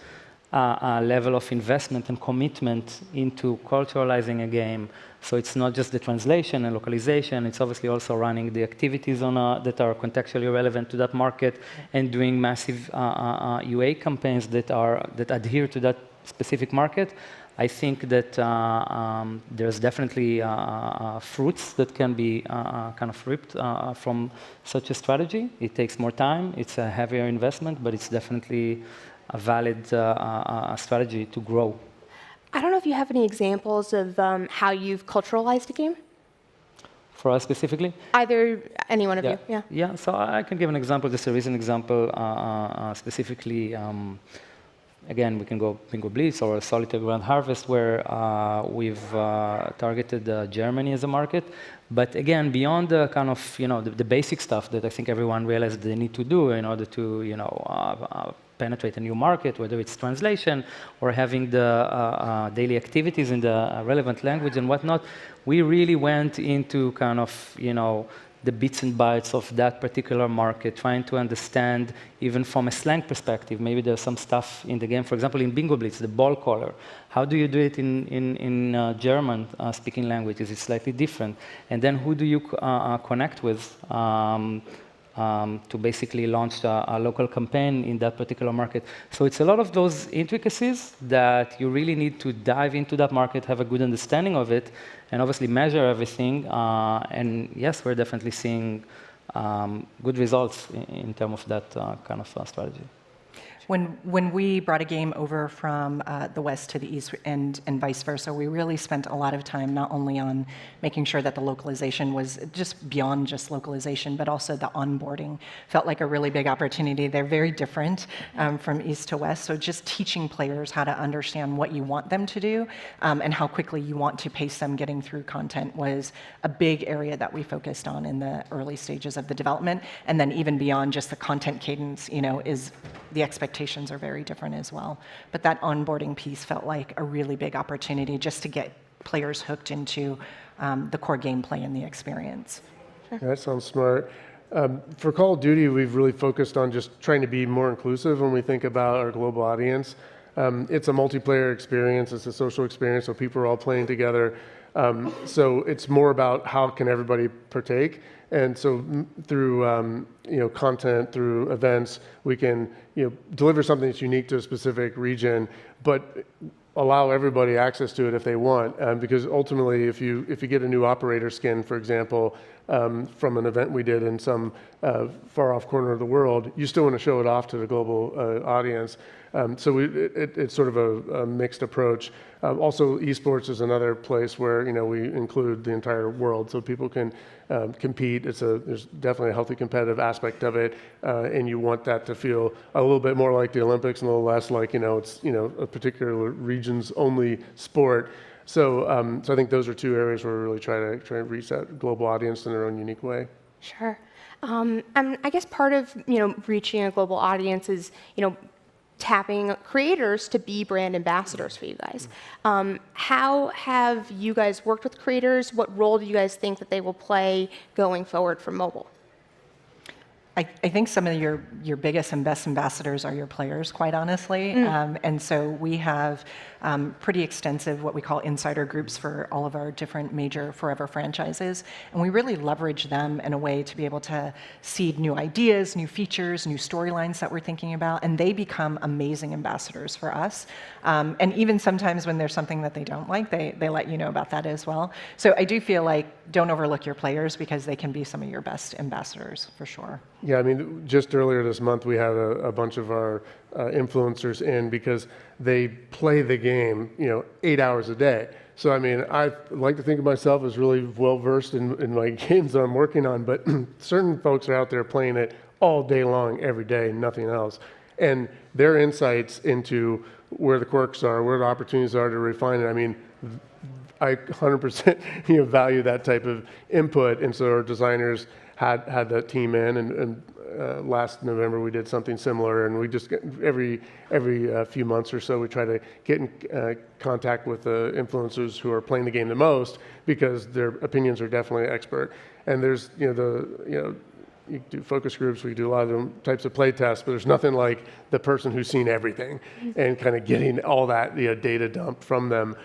level of investment and commitment into culturalizing a game, so it's not just the translation and localization, it's obviously also running the activities that are contextually relevant to that market and doing massive UA campaigns that adhere to that specific market. I think that there's definitely fruits that can be kind of reaped from such a strategy. It takes more time, it's a heavier investment, but it's definitely a valid strategy to grow. I don't know if you have any examples of how you've culturalized a game? For us specifically? Either any one of you, yeah. Yeah, so I can give an example, just a recent example, specifically. Again, we can go Bingo Blitz or Solitaire Grand Harvest, where we've targeted Germany as a market. But again, beyond the kind of the basic stuff that I think everyone realized they need to do in order to penetrate a new market, whether it's translation or having the daily activities in the relevant language and whatnot, we really went into kind of the bits and bytes of that particular market, trying to understand, even from a slang perspective, maybe there's some stuff in the game. For example, in Bingo Blitz, the ball color. How do you do it in German-speaking language? Is it slightly different? And then who do you connect with to basically launch a local campaign in that particular market? So it's a lot of those intricacies that you really need to dive into that market, have a good understanding of it, and obviously measure everything. And yes, we're definitely seeing good results in terms of that kind of strategy. When we brought a game over from the West to the East and vice versa, we really spent a lot of time not only on making sure that the localization was just beyond just localization, but also the onboarding felt like a really big opportunity. They're very different from East to West, so just teaching players how to understand what you want them to do and how quickly you want to pace them getting through content was a big area that we focused on in the early stages of the development. And then even beyond just the content cadence, is the expectations are very different as well. But that onboarding piece felt like a really big opportunity just to get players hooked into the core gameplay and the experience. Yeah, that sounds smart. For Call of Duty, we've really focused on just trying to be more inclusive when we think about our global audience. It's a multiplayer experience, it's a social experience, so people are all playing together. So it's more about how can everybody partake. And so through content, through events, we can deliver something that's unique to a specific region, but allow everybody access to it if they want. Because ultimately, if you get a new operator skin, for example, from an event we did in some far-off corner of the world, you still want to show it off to the global audience. So it's sort of a mixed approach. Also, esports is another place where we include the entire world, so people can compete. There's definitely a healthy competitive aspect of it, and you want that to feel a little bit more like the Olympics and a little less like it's a particular region's only sport. So I think those are two areas where we really try to reach that global audience in their own unique way. Sure. And I guess part of reaching a global audience is tapping creators to be brand ambassadors for you guys. How have you guys worked with creators? What role do you guys think that they will play going forward for mobile? I think some of your biggest and best ambassadors are your players, quite honestly. And so we have pretty extensive what we call insider groups for all of our different major forever franchises. And we really leverage them in a way to be able to seed new ideas, new features, new storylines that we're thinking about. And they become amazing ambassadors for us. And even sometimes when there's something that they don't like, they let you know about that as well. So I do feel like don't overlook your players because they can be some of your best ambassadors for sure. Yeah, I mean, just earlier this month, we had a bunch of our influencers in because they play the game, 8 hours a day. So, I mean, I like to think of myself as really well-versed in my games that I'm working on, but certain folks are out there playing it all day long, every day, nothing else. And their insights into where the quirks are, where the opportunities are to refine it, I mean, I 100% value that type of input. And so our designers had that team in, and last November we did something similar, and we just every few months or so we try to get in contact with the influencers who are playing the game the most because their opinions are definitely expert. And there's you do focus groups, we do a lot of them types of play tests, but there's nothing like the person who's seen everything and kind of getting all that data dumped from them.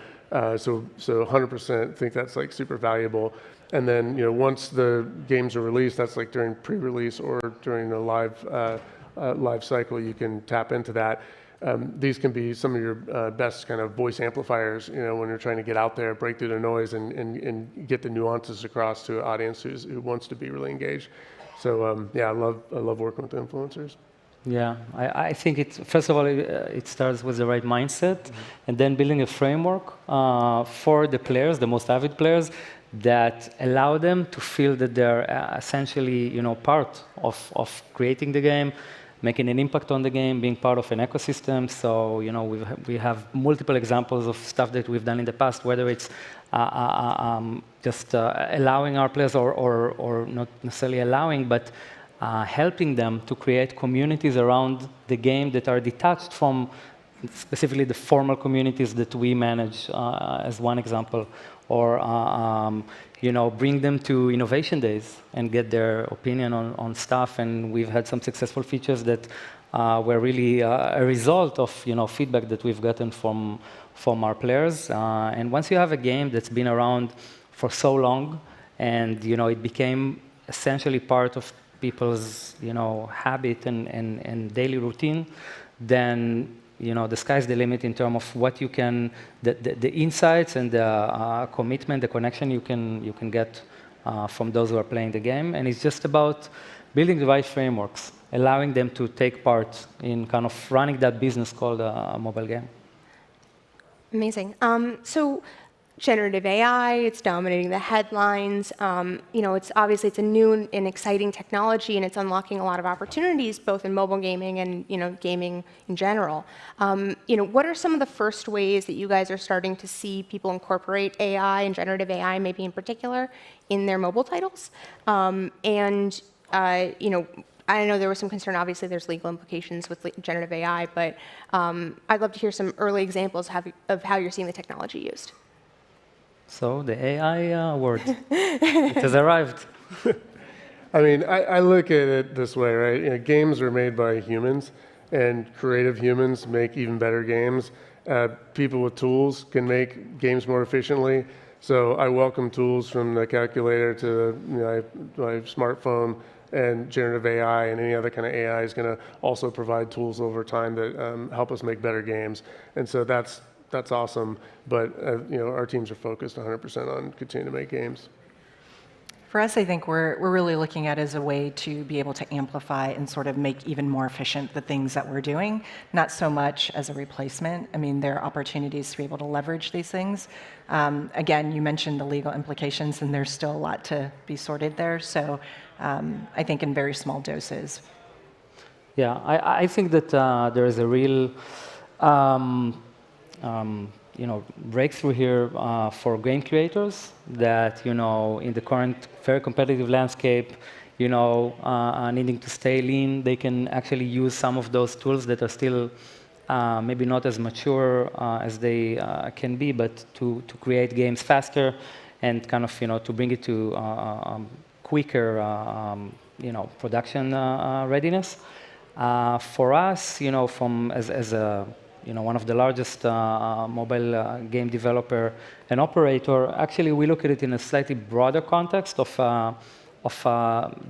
So 100% think that's like super valuable. And then once the games are released, that's like during pre-release or during a live cycle, you can tap into that. These can be some of your best kind of voice amplifiers, when you're trying to get out there, break through the noise, and get the nuances across to an audience who wants to be really engaged. So yeah, I love working with influencers. Yeah, I think first of all, it starts with the right mindset, and then building a framework for the players, the most avid players, that allow them to feel that they're essentially, part of creating the game, making an impact on the game, being part of an ecosystem. So, we have multiple examples of stuff that we've done in the past, whether it's just allowing our players or not necessarily allowing, but helping them to create communities around the game that are detached from specifically the formal communities that we manage, as one example, or bring them to innovation days and get their opinion on stuff. And we've had some successful features that were really a result of feedback that we've gotten from our players. And once you have a game that's been around for so long, and it became essentially part of people's habit and daily routine, then the sky's the limit in terms of what you can, the insights and the commitment, the connection you can get from those who are playing the game. And it's just about building the right frameworks allowing them to take part in kind of running that business called a mobile game. Amazing. So generative AI, it's dominating the headlines. It's obviously it's a new and exciting technology, and it's unlocking a lot of opportunities both in mobile gaming and gaming in general. What are some of the first ways that you guys are starting to see people incorporate AI and generative AI, maybe in particular, in their mobile titles? I know there was some concern, obviously there's legal implications with generative AI, but I'd love to hear some early examples of how you're seeing the technology used. So the AI word, it has arrived. I mean, I look at it this way, right? Games are made by humans, and creative humans make even better games. People with tools can make games more efficiently. So I welcome tools from the calculator to my smartphone, and generative AI and any other kind of AI is going to also provide tools over time that help us make better games. And so that's awesome. But our teams are focused 100% on continuing to make games. For us, I think we're really looking at it as a way to be able to amplify and sort of make even more efficient the things that we're doing, not so much as a replacement. I mean, there are opportunities to be able to leverage these things. Again, you mentioned the legal implications, and there's still a lot to be sorted there. So I think in very small doses. Yeah, I think that there is a real breakthrough here for game creators that, in the current very competitive landscape, needing to stay lean, they can actually use some of those tools that are still maybe not as mature as they can be, but to create games faster and kind of, to bring it to quicker, production readiness. For us, as a one of the largest mobile game developer and operator, actually we look at it in a slightly broader context of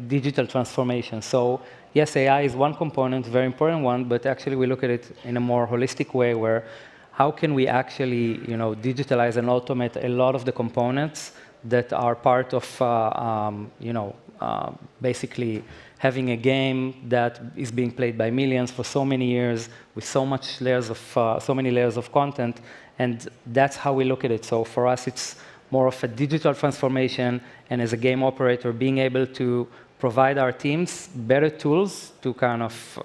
digital transformation. So yes, AI is one component, very important one, but actually we look at it in a more holistic way where how can we actually digitalize and automate a lot of the components that are part of basically having a game that is being played by millions for so many years with so many layers of content, and that's how we look at it. So for us, it's more of a digital transformation, and as a game operator, being able to provide our teams better tools to kind of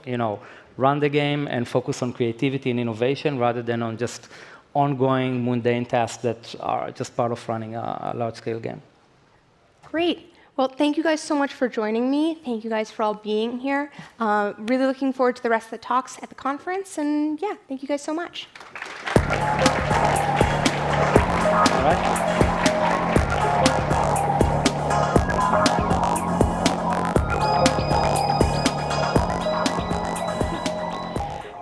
run the game and focus on creativity and innovation rather than on just ongoing mundane tasks that are just part of running a large-scale game. Great. Well, thank you guys so much for joining me. Thank you guys for all being here. Really looking forward to the rest of the talks at the conference. And yeah, thank you guys so much. All right.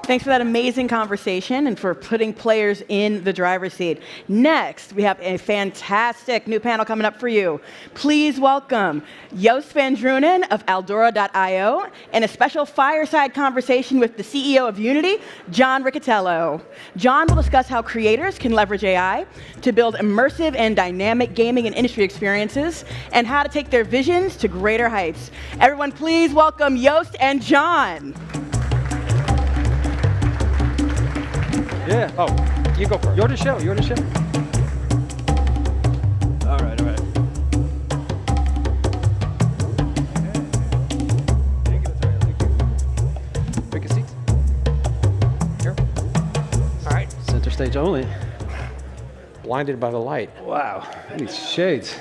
Thanks for that amazing conversation and for putting players in the driver's seat. Next, we have a fantastic new panel coming up for you. Please welcome Joost van Drunen of Aldora.io and a special fireside conversation with the CEO of Unity, John Riccitiello. John will discuss how creators can leverage AI to build immersive and dynamic gaming and industry experiences and how to take their visions to greater heights. Everyone, please welcome Joost and John. Yeah. Oh, you go first. You're the show. You're the show. All right. All right. Thank you. Pick a seat. Here. All right. Center stage only. Blinded by the light. Wow. These shades.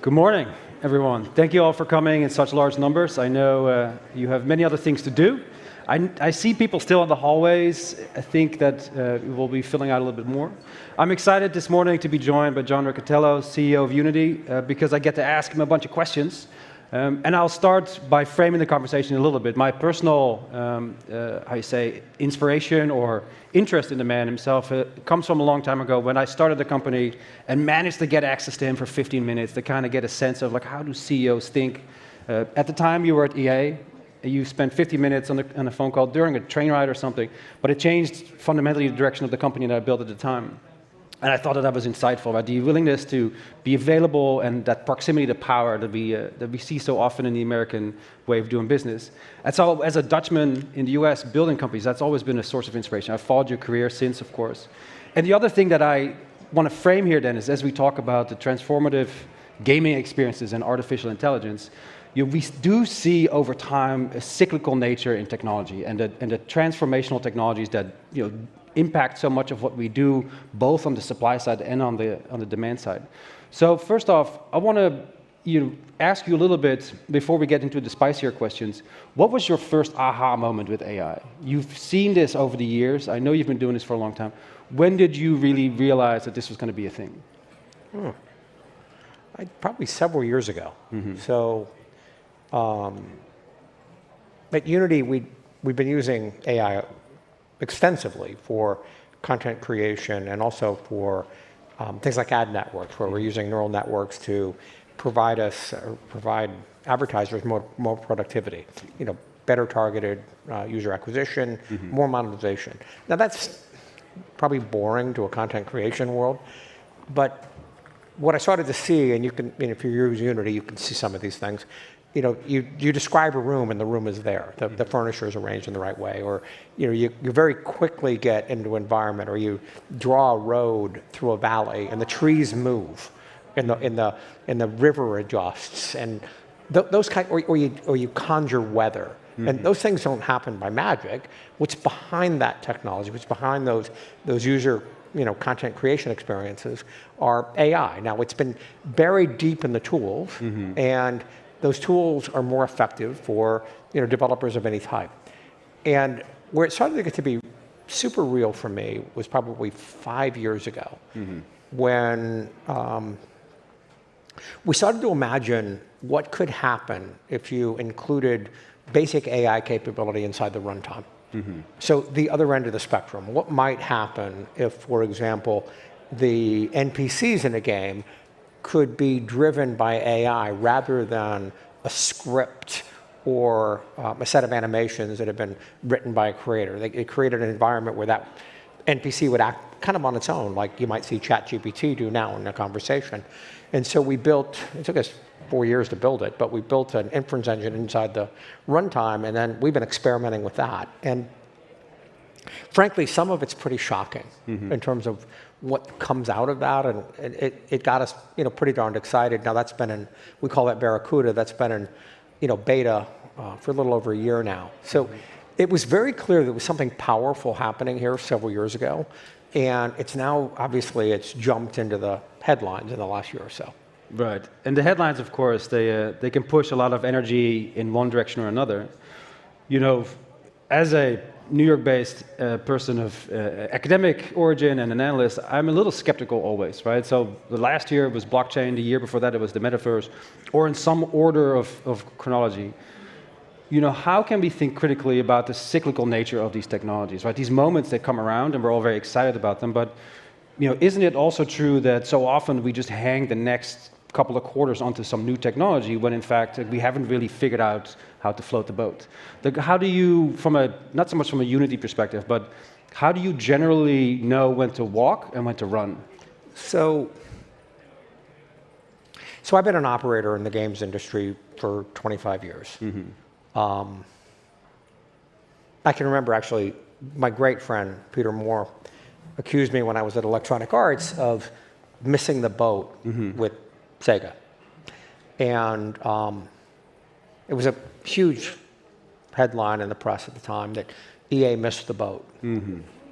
Good morning, everyone. Thank you all for coming in such large numbers. I know you have many other things to do. I see people still in the hallways. I think that we'll be filling out a little bit more. I'm excited this morning to be joined by John Riccitiello, CEO of Unity, because I get to ask him a bunch of questions. And I'll start by framing the conversation a little bit. My personal, inspiration or interest in the man himself comes from a long time ago when I started the company and managed to get access to him for 15 minutes to kind of get a sense of how do CEOs think. At the time you were at EA. You spent 50 minutes on a phone call during a train ride or something, but it changed fundamentally the direction of the company that I built at the time. And I thought that was insightful, right? The willingness to be available and that proximity to power that we see so often in the American way of doing business. And so as a Dutchman in the US building companies, that's always been a source of inspiration. I've followed your career since, of course. And the other thing that I want to frame here then is as we talk about the transformative gaming experiences and artificial intelligence, we do see over time a cyclical nature in technology and the transformational technologies that impact so much of what we do, both on the supply side and on the demand side. So first off, I want to ask you a little bit, before we get into the spicier questions, what was your first aha moment with AI? You've seen this over the years. I know you've been doing this for a long time. When did you really realize that this was going to be a thing? Probably several years ago. So at Unity, we've been using AI extensively for content creation and also for things like ad networks, where we're using neural networks to provide advertisers more productivity, better targeted user acquisition, more monetization. Now that's probably boring to a content creation world, but what I started to see, and you can, if you use Unity, you can see some of these things. You describe a room and the room is there. The furniture is arranged in the right way, or you very quickly get into an environment, or you draw a road through a valley and the trees move, and the river adjusts, and those kind, or you conjure weather, and those things don't happen by magic. What's behind that technology? What's behind those user content creation experiences are AI. Now it's been buried deep in the tools, and those tools are more effective for developers of any type. And where it started to get to be super real for me was probably 5 years ago, when we started to imagine what could happen if you included basic AI capability inside the runtime. So the other end of the spectrum, what might happen if, for example, the NPCs in a game could be driven by AI rather than a script or a set of animations that have been written by a creator. They created an environment where that NPC would act kind of on its own, like you might see ChatGPT do now in a conversation. And so we built, it took us 4 years to build it, but we built an inference engine inside the runtime, and then we've been experimenting with that. And frankly, some of it's pretty shocking in terms of what comes out of that, and it got us pretty darned excited. Now that's been in, we call that Barracuda, that's been in beta for a little over a year now. So it was very clear there was something powerful happening here several years ago, and it's now, obviously, it's jumped into the headlines in the last year or so. Right, and the headlines, of course, they can push a lot of energy in one direction or another. As a New York-based person of academic origin and an analyst, I'm a little skeptical always, right? So the last year was blockchain, the year before that it was the metaverse, or in some order of chronology. How can we think critically about the cyclical nature of these technologies, right? These moments that come around and we're all very excited about them, but isn't it also true that so often we just hang the next couple of quarters onto some new technology when in fact we haven't really figured out how to float the boat? How do you, not so much from a Unity perspective, but how do you generally know when to walk and when to run? So I've been an operator in the games industry for 25 years. I can remember actually my great friend Peter Moore accused me when I was at Electronic Arts of missing the boat with Sega. And it was a huge headline in the press at the time that EA missed the boat.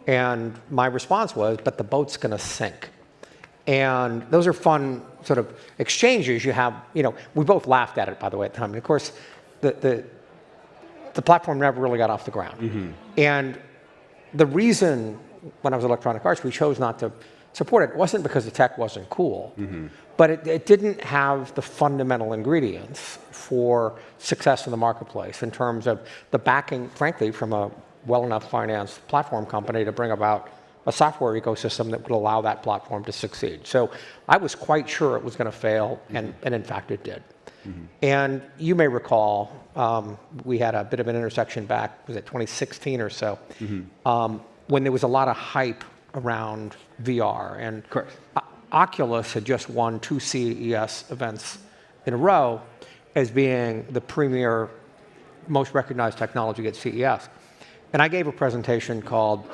And my response was, but the boat's going to sink. And those are fun sort of exchanges you have. We both laughed at it, by the way, at the time. And of course, the platform never really got off the ground. And the reason when I was at Electronic Arts we chose not to support it wasn't because the tech wasn't cool, but it didn't have the fundamental ingredients for success in the marketplace in terms of the backing, frankly, from a well-enough financed platform company to bring about a software ecosystem that would allow that platform to succeed. So I was quite sure it was going to fail, and in fact it did. And you may recall, we had a bit of an intersection back, was it 2016 or so, when there was a lot of hype around VR. And Oculus had just won 2 CES events in a row as being the premier, most recognized technology at CES. And I gave a presentation called,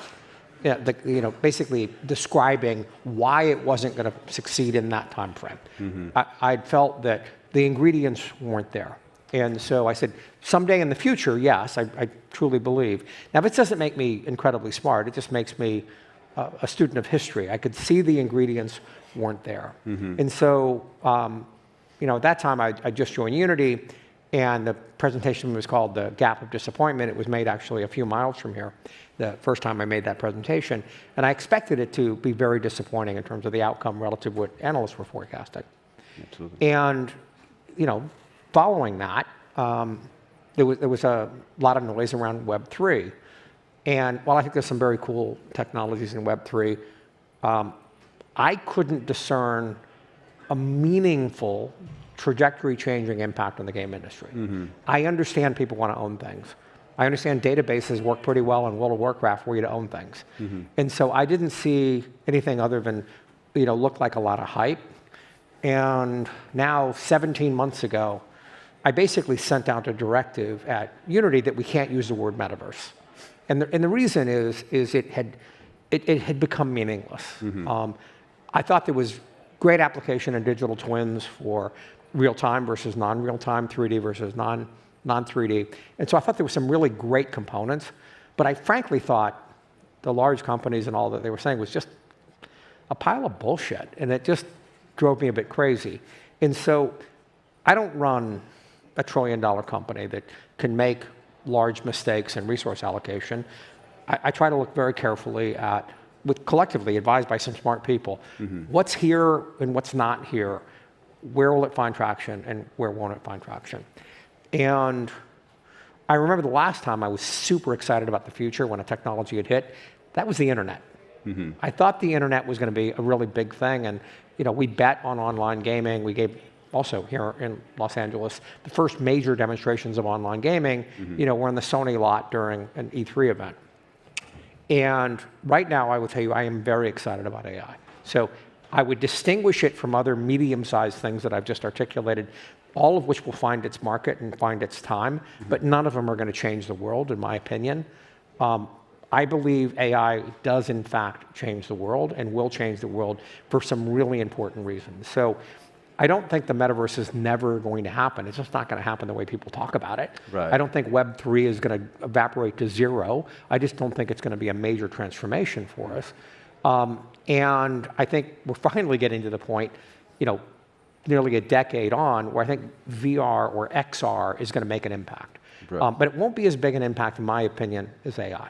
basically describing why it wasn't going to succeed in that time frame. I'd felt that the ingredients weren't there. And so I said, someday in the future, yes, I truly believe. Now, this doesn't make me incredibly smart. It just makes me a student of history. I could see the ingredients weren't there. And so, at that time, I just joined Unity, and the presentation was called The Gap of Disappointment. It was made actually a few miles from here, the first time I made that presentation. And I expected it to be very disappointing in terms of the outcome relative to what analysts were forecasting. Absolutely. And, following that, there was a lot of noise around Web3. And while I think there's some very cool technologies in Web3, I couldn't discern a meaningful trajectory-changing impact on the game industry. I understand people want to own things. I understand databases work pretty well in World of Warcraft for you to own things. And so I didn't see anything other than, looked like a lot of hype. And now, 17 months ago, I basically sent out a directive at Unity that we can't use the word metaverse. And the reason is it had become meaningless. I thought there was great application in digital twins for real-time versus non-real-time, 3D versus non-3D. And so I thought there were some really great components, but I frankly thought the large companies and all that they were saying was just a pile of bullshit, and it just drove me a bit crazy. And so I don't run a trillion-dollar company that can make large mistakes in resource allocation. I try to look very carefully at, collectively advised by some smart people, what's here and what's not here, where will it find traction and where won't it find traction. And I remember the last time I was super excited about the future when a technology had hit, that was the internet. I thought the internet was going to be a really big thing, and we bet on online gaming. We gave also here in Los Angeles the first major demonstrations of online gaming. Were in the Sony lot during an E3 event. And right now, I will tell you, I am very excited about AI. So I would distinguish it from other medium-sized things that I've just articulated, all of which will find its market and find its time, but none of them are going to change the world, in my opinion. I believe AI does, in fact, change the world and will change the world for some really important reasons. So I don't think the metaverse is never going to happen. It's just not going to happen the way people talk about it. I don't think Web3 is going to evaporate to zero. I just don't think it's going to be a major transformation for us. And I think we're finally getting to the point, nearly a decade on, where I think VR or XR is going to make an impact. But it won't be as big an impact, in my opinion, as AI.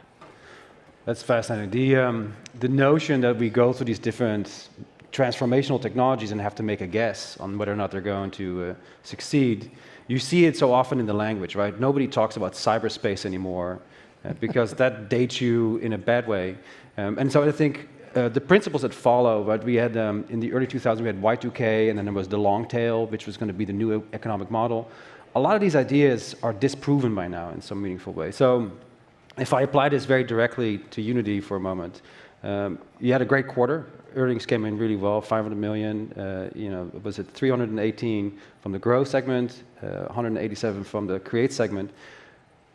That's fascinating. The notion that we go through these different transformational technologies and have to make a guess on whether or not they're going to succeed. You see it so often in the language, right? Nobody talks about cyberspace anymore because that dates you in a bad way. And so I think the principles that follow, right? We had in the early 2000s, we had Y2K, and then there was the long tail, which was going to be the new economic model. A lot of these ideas are disproven by now in some meaningful way. So if I apply this very directly to Unity for a moment, you had a great quarter. Earnings came in really well, 500 million. Was it 318 from the growth segment, 187 from the create segment.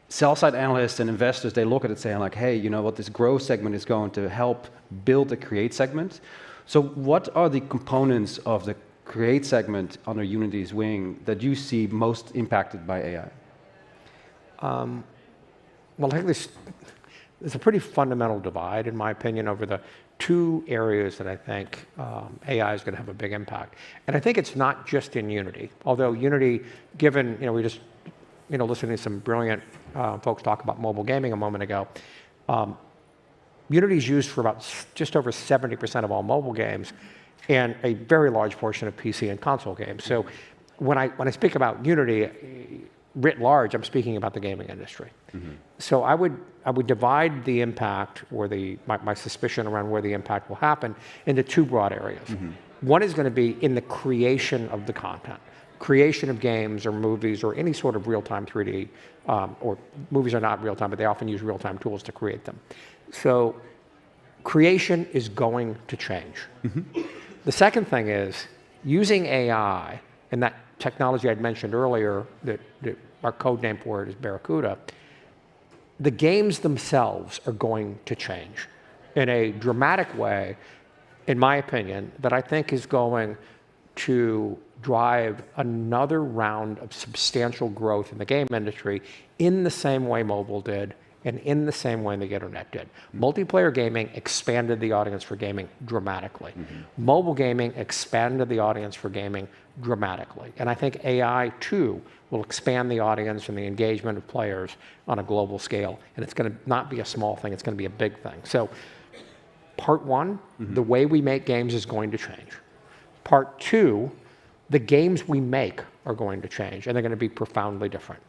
Sell-side analysts and investors, they look at it saying like, hey, you know what, this growth segment is going to help build the create segment. So what are the components of the create segment under Unity's wing that you see most impacted by AI? Well, I think there's a pretty fundamental divide, in my opinion, over the two areas that I think AI is going to have a big impact. And I think it's not just in Unity, although Unity, given, we just, listening to some brilliant folks talk about mobile gaming a moment ago, Unity is used for about just over 70% of all mobile games and a very large portion of PC and console games. So when I speak about Unity, writ large, I'm speaking about the gaming industry. So I would divide the impact, or my suspicion around where the impact will happen, into two broad areas. One is going to be in the creation of the content, creation of games or movies or any sort of real-time 3D, or movies are not real-time, but they often use real-time tools to create them. So creation is going to change. The second thing is using AI, and that technology I'd mentioned earlier, that our code name for it is Barracuda, the games themselves are going to change in a dramatic way, in my opinion, that I think is going to drive another round of substantial growth in the game industry in the same way mobile did and in the same way the internet did. Multiplayer gaming expanded the audience for gaming dramatically. Mobile gaming expanded the audience for gaming dramatically. And I think AI, too, will expand the audience and the engagement of players on a global scale. And it's going to not be a small thing, it's going to be a big thing. So part one, the way we make games is going to change. Part two, the games we make are going to change, and they're going to be profoundly different.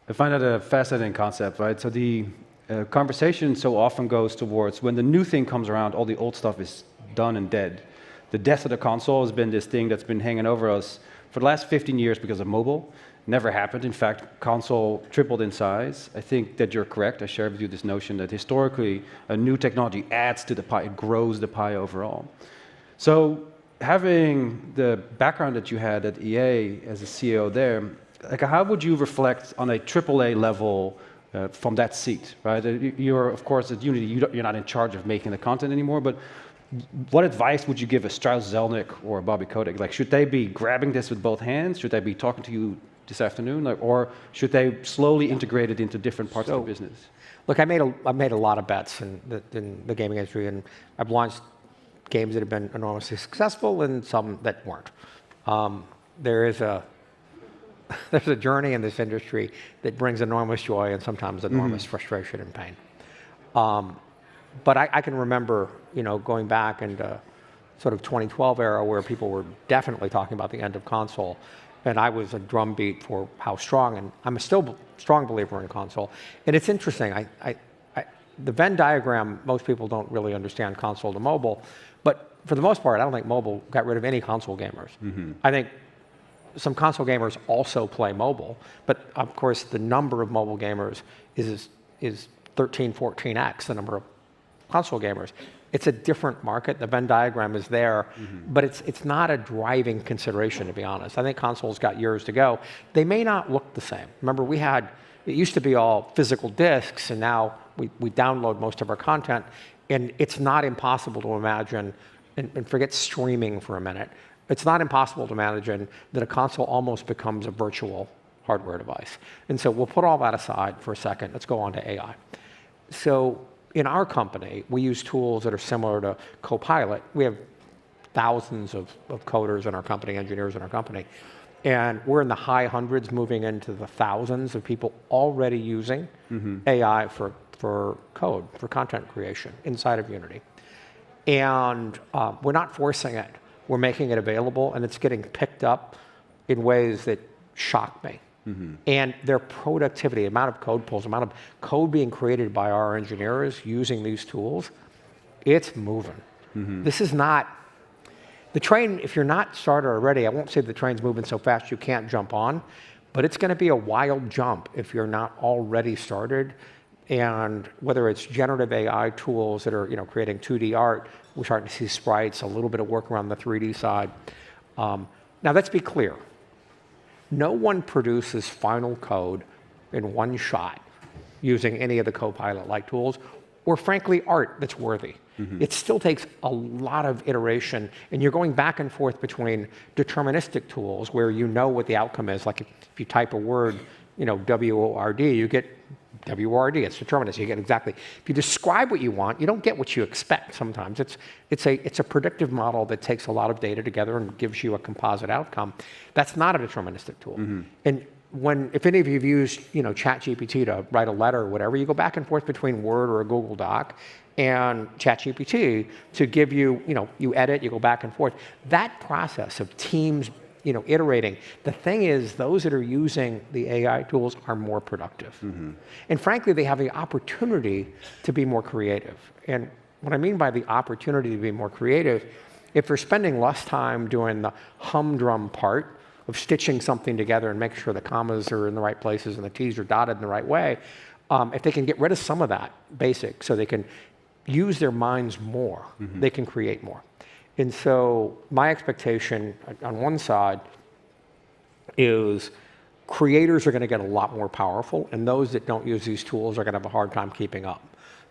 I find that a fascinating concept, right? So the conversation so often goes towards when the new thing comes around, all the old stuff is done and dead. The death of the console has been this thing that's been hanging over us for the last 15 years because of mobile. Never happened. In fact, console tripled in size. I think that you're correct. I share with you this notion that historically, a new technology adds to the pie. It grows the pie overall. So having the background that you had at EA as a CEO there, like how would you reflect on a AAA level from that seat, right? You're, of course, at Unity, you're not in charge of making the content anymore, but what advice would you give a Strauss Zelnick or a Bobby Kotick? Like, should they be grabbing this with both hands? Should they be talking to you this afternoon? Like, or should they slowly integrate it into different parts of the business? Look, I made a lot of bets in the gaming industry, and I've launched games that have been enormously successful and some that weren't. There's a journey in this industry that brings enormous joy and sometimes enormous frustration and pain. But I can remember, going back into sort of 2012 era where people were definitely talking about the end of console, and I was a drumbeat for how strong, and I'm still a strong believer in console. And it's interesting, the Venn diagram, most people don't really understand console to mobile, but for the most part, I don't think mobile got rid of any console gamers. I think some console gamers also play mobile, but of course the number of mobile gamers is 13, 14x the number of console gamers. It's a different market. The Venn diagram is there, but it's not a driving consideration, to be honest. I think consoles got years to go. They may not look the same. Remember, it used to be all physical discs, and now we download most of our content, and it's not impossible to imagine, and forget streaming for a minute, it's not impossible to imagine that a console almost becomes a virtual hardware device. And so we'll put all that aside for a second. Let's go on to AI. So in our company, we use tools that are similar to Copilot. We have thousands of coders in our company, engineers in our company. And we're in the high hundreds, moving into the thousands of people already using AI for code, for content creation inside of Unity. And we're not forcing it. We're making it available, and it's getting picked up in ways that shock me. And their productivity, amount of code pulls, amount of code being created by our engineers using these tools, it's moving. This is not, the train, if you're not started already, I won't say the train's moving so fast you can't jump on, but it's going to be a wild jump if you're not already started. And whether it's generative AI tools that are creating 2D art, we're starting to see sprites, a little bit of work around the 3D side. Now let's be clear. No one produces final code in one shot using any of the Copilot-like tools, or frankly, art that's worthy. It still takes a lot of iteration, and you're going back and forth between deterministic tools where you know what the outcome is. Like if you type a word, W-O-R-D, you get W-O-R-D, it's deterministic, you get exactly. If you describe what you want, you don't get what you expect sometimes. It's a predictive model that takes a lot of data together and gives you a composite outcome. That's not a deterministic tool. And if any of you have used ChatGPT to write a letter or whatever, you go back and forth between Word or a Google Doc and ChatGPT to give you, you edit, you go back and forth. That process of teams iterating. The thing is, those that are using the AI tools are more productive. And frankly, they have the opportunity to be more creative. And what I mean by the opportunity to be more creative, if they're spending less time doing the humdrum part of stitching something together and making sure the commas are in the right places and the T's are dotted in the right way, if they can get rid of some of that basic so they can use their minds more, they can create more. And so my expectation on one side is creators are going to get a lot more powerful, and those that don't use these tools are going to have a hard time keeping up.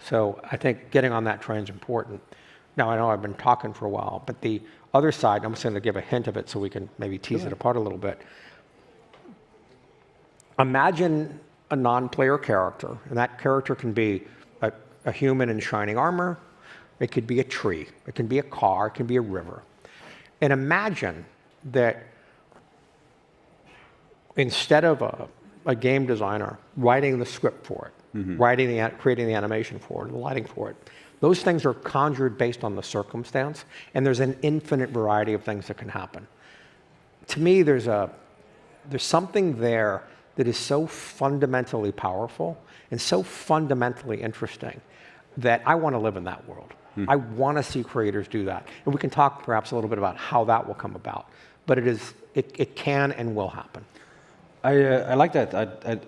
So I think getting on that train is important. Now, I know I've been talking for a while, but the other side, I'm just going to give a hint of it so we can maybe tease it apart a little bit. Imagine a non-player character, and that character can be a human in shining armor. It could be a tree. It can be a car. It can be a river. And imagine that instead of a game designer writing the script for it, creating the animation for it, the lighting for it, those things are conjured based on the circumstance, and there's an infinite variety of things that can happen. To me, there's something there that is so fundamentally powerful and so fundamentally interesting that I want to live in that world. I want to see creators do that. And we can talk perhaps a little bit about how that will come about. But it can and will happen. I like that.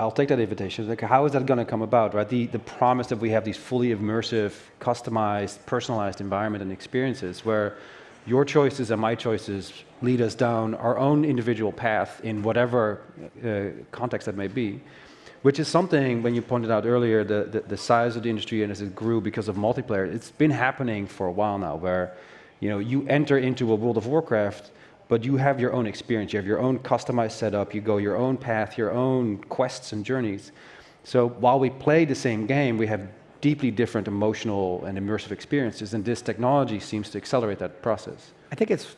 I'll take that invitation. Like, how is that going to come about, right? The promise that we have these fully immersive, customized, personalized environment and experiences where your choices and my choices lead us down our own individual path in whatever context that may be, which is something, when you pointed out earlier, the size of the industry and as it grew because of multiplayer, it's been happening for a while now where, you enter into a World of Warcraft, but you have your own experience, you have your own customized setup, you go your own path, your own quests and journeys. So while we play the same game, we have deeply different emotional and immersive experiences, and this technology seems to accelerate that process. I think it's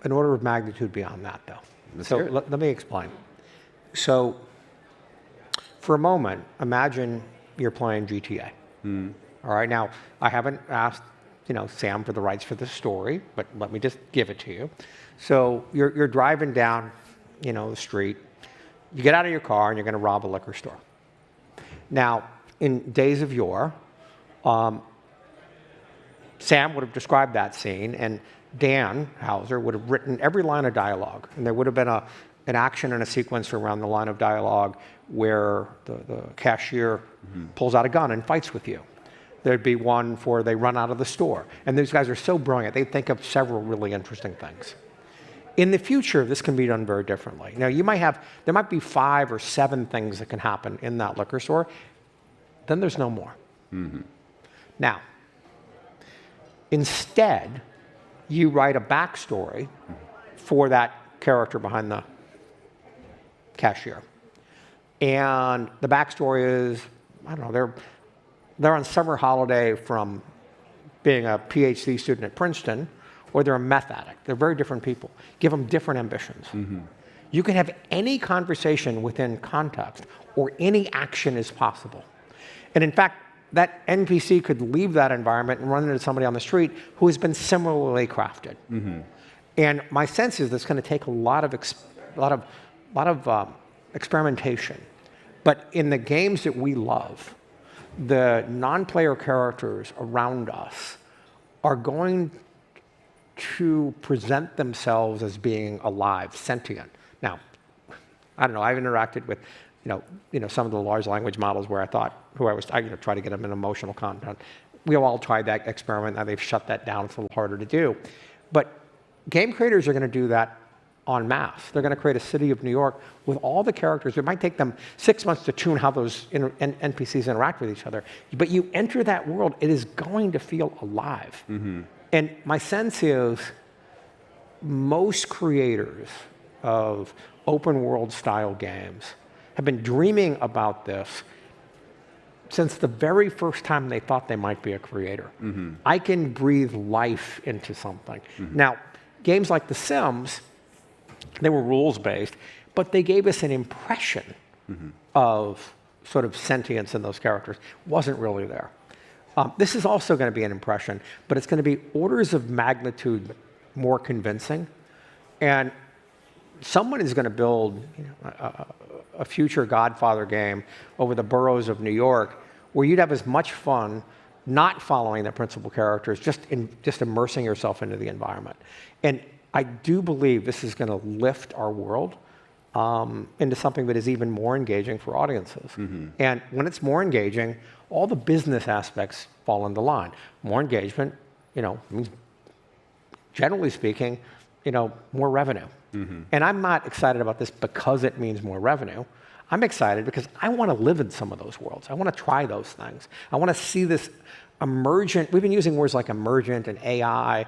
an order of magnitude beyond that, though. Let me explain. So for a moment, imagine you're playing GTA. All right, now, I haven't asked Sam for the rights for the story, but let me just give it to you. So you're driving down, the street. You get out of your car and you're going to rob a liquor store. Now, in days of yore, Sam would have described that scene, and Dan Hauser would have written every line of dialogue, and there would have been an action and a sequence around the line of dialogue where the cashier pulls out a gun and fights with you. There'd be one for they run out of the store. And these guys are so brilliant, they think of several really interesting things. In the future, this can be done very differently. Now, there might be 5 or 7 things that can happen in that liquor store. Then there's no more. Now, instead, you write a backstory for that character behind the cashier. And the backstory is, I don't know, they're on summer holiday from being a PhD student at Princeton, or they're a meth addict. They're very different people. Give them different ambitions. You can have any conversation within context, or any action is possible. And in fact, that NPC could leave that environment and run into somebody on the street who has been similarly crafted. And my sense is that's going to take a lot of experimentation. But in the games that we love, the non-player characters around us are going to present themselves as being alive, sentient. Now, I don't know, I've interacted with some of the large language models where I try to get them in emotional content. We all tried that experiment, and they've shut that down. It's a little harder to do. But game creators are going to do that en masse. They're going to create a city of New York with all the characters. It might take them 6 months to tune how those NPCs interact with each other. But you enter that world, it is going to feel alive. And my sense is most creators of open world style games have been dreaming about this since the very first time they thought they might be a creator. I can breathe life into something. Now, games like The Sims, they were rules-based, but they gave us an impression of sort of sentience in those characters. Wasn't really there. This is also going to be an impression, but it's going to be orders of magnitude more convincing. And someone is going to build a future Godfather game over the boroughs of New York where you'd have as much fun not following the principal characters, just immersing yourself into the environment. And I do believe this is going to lift our world into something that is even more engaging for audiences. And when it's more engaging, all the business aspects fall into line. More engagement, means, generally speaking, more revenue. And I'm not excited about this because it means more revenue. I'm excited because I want to live in some of those worlds. I want to try those things. I want to see this emergent. We've been using words like emergent and AI,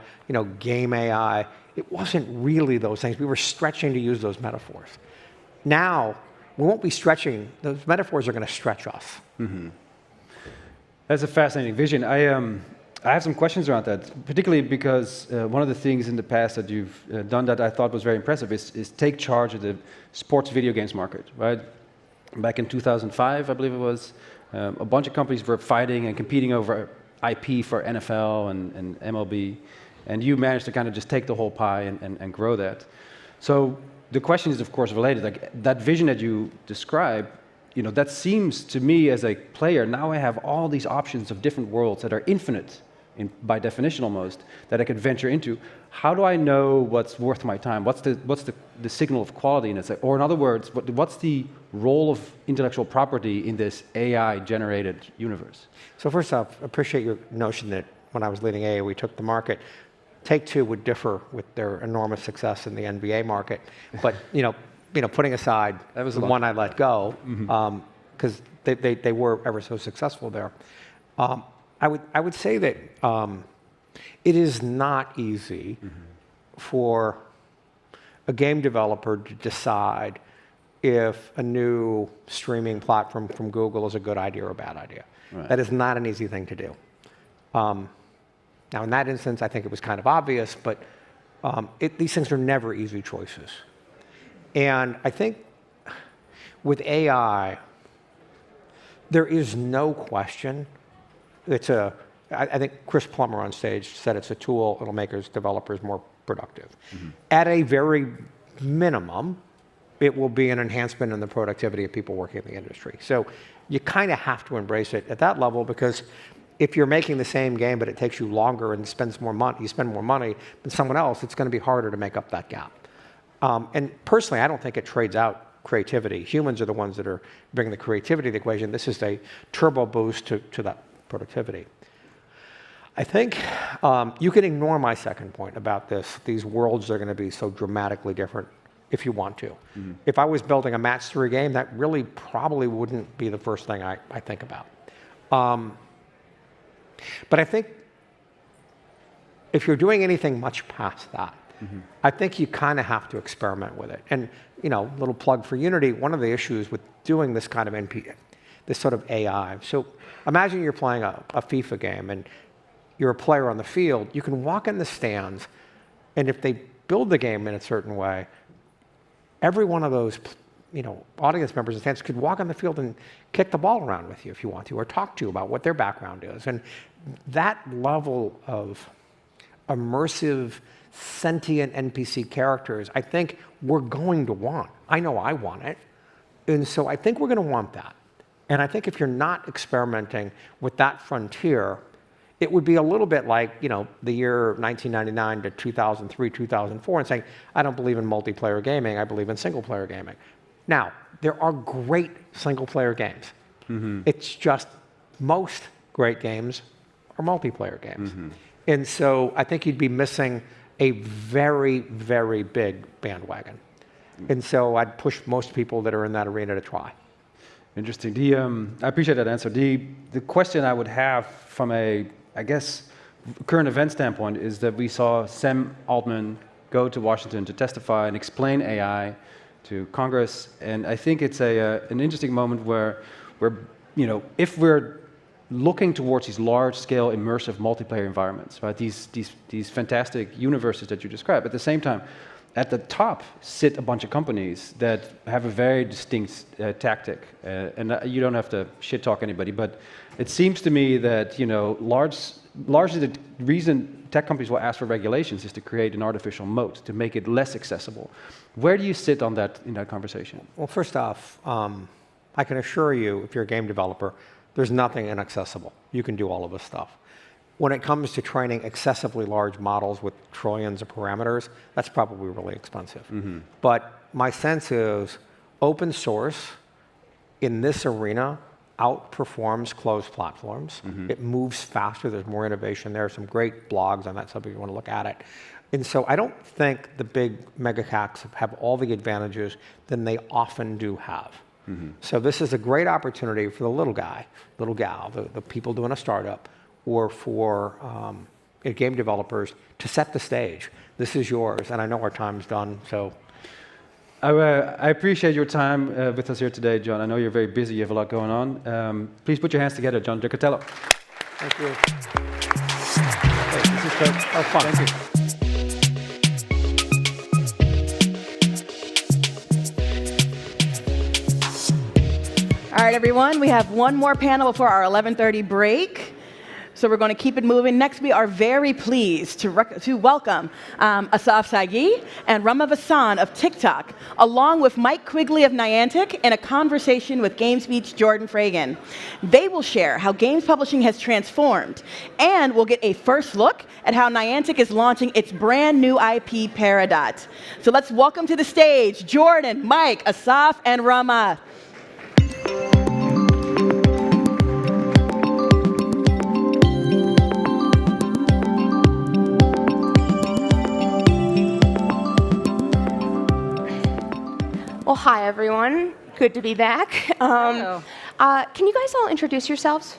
game AI. It wasn't really those things. We were stretching to use those metaphors. Now, we won't be stretching. Those metaphors are going to stretch us. That's a fascinating vision. I have some questions around that, particularly because one of the things in the past that you've done that I thought was very impressive is take charge of the sports video games market, right? Back in 2005, I believe it was, a bunch of companies were fighting and competing over IP for NFL and MLB, and you managed to kind of just take the whole pie and grow that. So the question is, of course, related. Like that vision that you describe, that seems to me as a player, now I have all these options of different worlds that are infinite, by definition almost, that I could venture into. How do I know what's worth my time? What's the signal of quality in it? Or in other words, what's the role of intellectual property in this AI-generated universe? So first off, appreciate your notion that when I was leading AA, we took the market. Take-Two would differ with their enormous success in the NBA market, but putting aside that was the one I let go because they were ever so successful there. I would say that it is not easy for a game developer to decide if a new streaming platform from Google is a good idea or a bad idea. Right. That is not an easy thing to do. Now, in that instance, I think it was kind of obvious, but these things are never easy choices. And I think with AI, there is no question. I think Chris Plummer on stage said it's a tool that'll make us developers more productive. At a very minimum, it will be an enhancement in the productivity of people working in the industry. So you kind of have to embrace it at that level, because if you're making the same game but it takes you longer and spends more money, you spend more money than someone else, it's going to be harder to make up that gap. And personally, I don't think it trades out creativity. Humans are the ones that are bringing the creativity to the equation. This is a turbo boost to that productivity. I think you can ignore my second point about this. These worlds are going to be so dramatically different if you want to. If I was building a match 3 game, that really probably wouldn't be the first thing I think about. But I think if you're doing anything much past that, I think you kind of have to experiment with it. And, little plug for Unity, one of the issues with doing this kind of this sort of AI. So imagine you're playing a FIFA game and you're a player on the field. You can walk in the stands, and if they build the game in a certain way, every one of those audience members in stands could walk on the field and kick the ball around with you if you want to, or talk to you about what their background is. And that level of immersive, sentient NPC characters, I think we're going to want. I know I want it. And so I think we're going to want that. And I think if you're not experimenting with that frontier, it would be a little bit like, the year 1999 to 2003, 2004, and saying, I don't believe in multiplayer gaming, I believe in single-player gaming. Now, there are great single-player games. It's just most great games are multiplayer games. And so I think you'd be missing a very, very big bandwagon. And so I'd push most people that are in that arena to try. Interesting. I appreciate that answer. The question I would have from a, current event standpoint is that we saw Sam Altman go to Washington to testify and explain AI to Congress. And I think it's an interesting moment where if we're looking towards these large-scale immersive multiplayer environments, right? These fantastic universes that you describe. At the same time, at the top sit a bunch of companies that have a very distinct tactic, and you don't have to shit-talk anybody, but it seems to me that largely the reason tech companies will ask for regulations is to create an artificial moat, to make it less accessible. Where do you sit on that in that conversation? Well, first off, I can assure you, if you're a game developer, there's nothing inaccessible. You can do all of this stuff. When it comes to training excessively large models with trillions of parameters, that's probably really expensive. But my sense is open source in this arena outperforms closed platforms. It moves faster. There's more innovation there. Some great blogs on that subject if you want to look at it. And so I don't think the big mega hacks have all the advantages than they often do have. So this is a great opportunity for the little guy, little gal, the people doing a startup, or for game developers to set the stage. This is yours, and I know our time's done, so. I appreciate your time with us here today, John. I know you're very busy, you have a lot going on. Please put your hands together, John Dricatello. Thank you. Hey, this is great. Oh, fun. Thank you. All right, everyone, we have one more panel before our 11:30 break. So we're going to keep it moving. Next, we are very pleased to welcome Asaf Sagi and Rama Vassan of TikTok, along with Mike Quigley of Niantic, in a conversation with GamesBeat's Jordan Fragan. They will share how games publishing has transformed, and we'll get a first look at how Niantic is launching its brand new IP, Peridot. So let's welcome to the stage Jordan, Mike, Asaf, and Rama. Well, hi, everyone. Good to be back. Can you guys all introduce yourselves?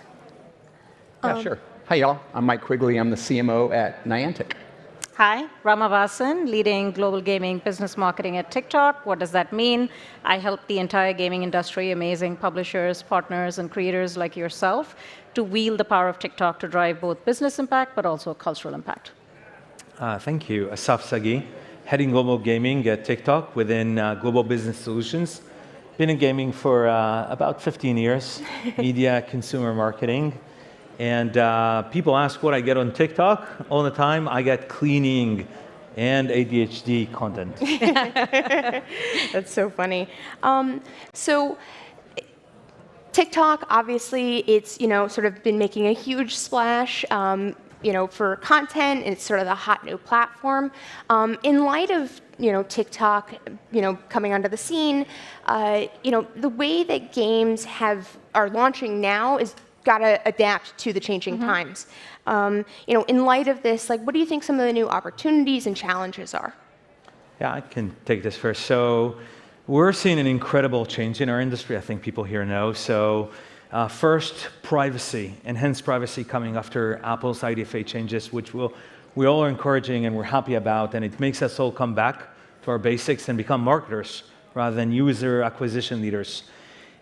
Yeah, sure. Hi, y'all. I'm Mike Quigley. I'm the CMO at Niantic. Hi, Rama Vassan, leading global gaming business marketing at TikTok. What does that mean? I help the entire gaming industry, amazing publishers, partners, and creators like yourself, to wield the power of TikTok to drive both business impact but also cultural impact. Thank you. Asaf Sagi, heading global gaming at TikTok within Global Business Solutions. Been in gaming for about 15 years, media, consumer marketing. And people ask what I get on TikTok all the time. I get cleaning and ADHD content. That's so funny. So TikTok, obviously, it's sort of been making a huge splash. For content, it's sort of the hot new platform. In light of TikTok, coming onto the scene, the way that games are launching now is got to adapt to the changing times. In light of this, what do you think some of the new opportunities and challenges are? Yeah, I can take this first. So we're seeing an incredible change in our industry. I think people here know. So. First, privacy, enhanced privacy coming after Apple's IDFA changes, which we all are encouraging and we're happy about, and it makes us all come back to our basics and become marketers rather than user acquisition leaders.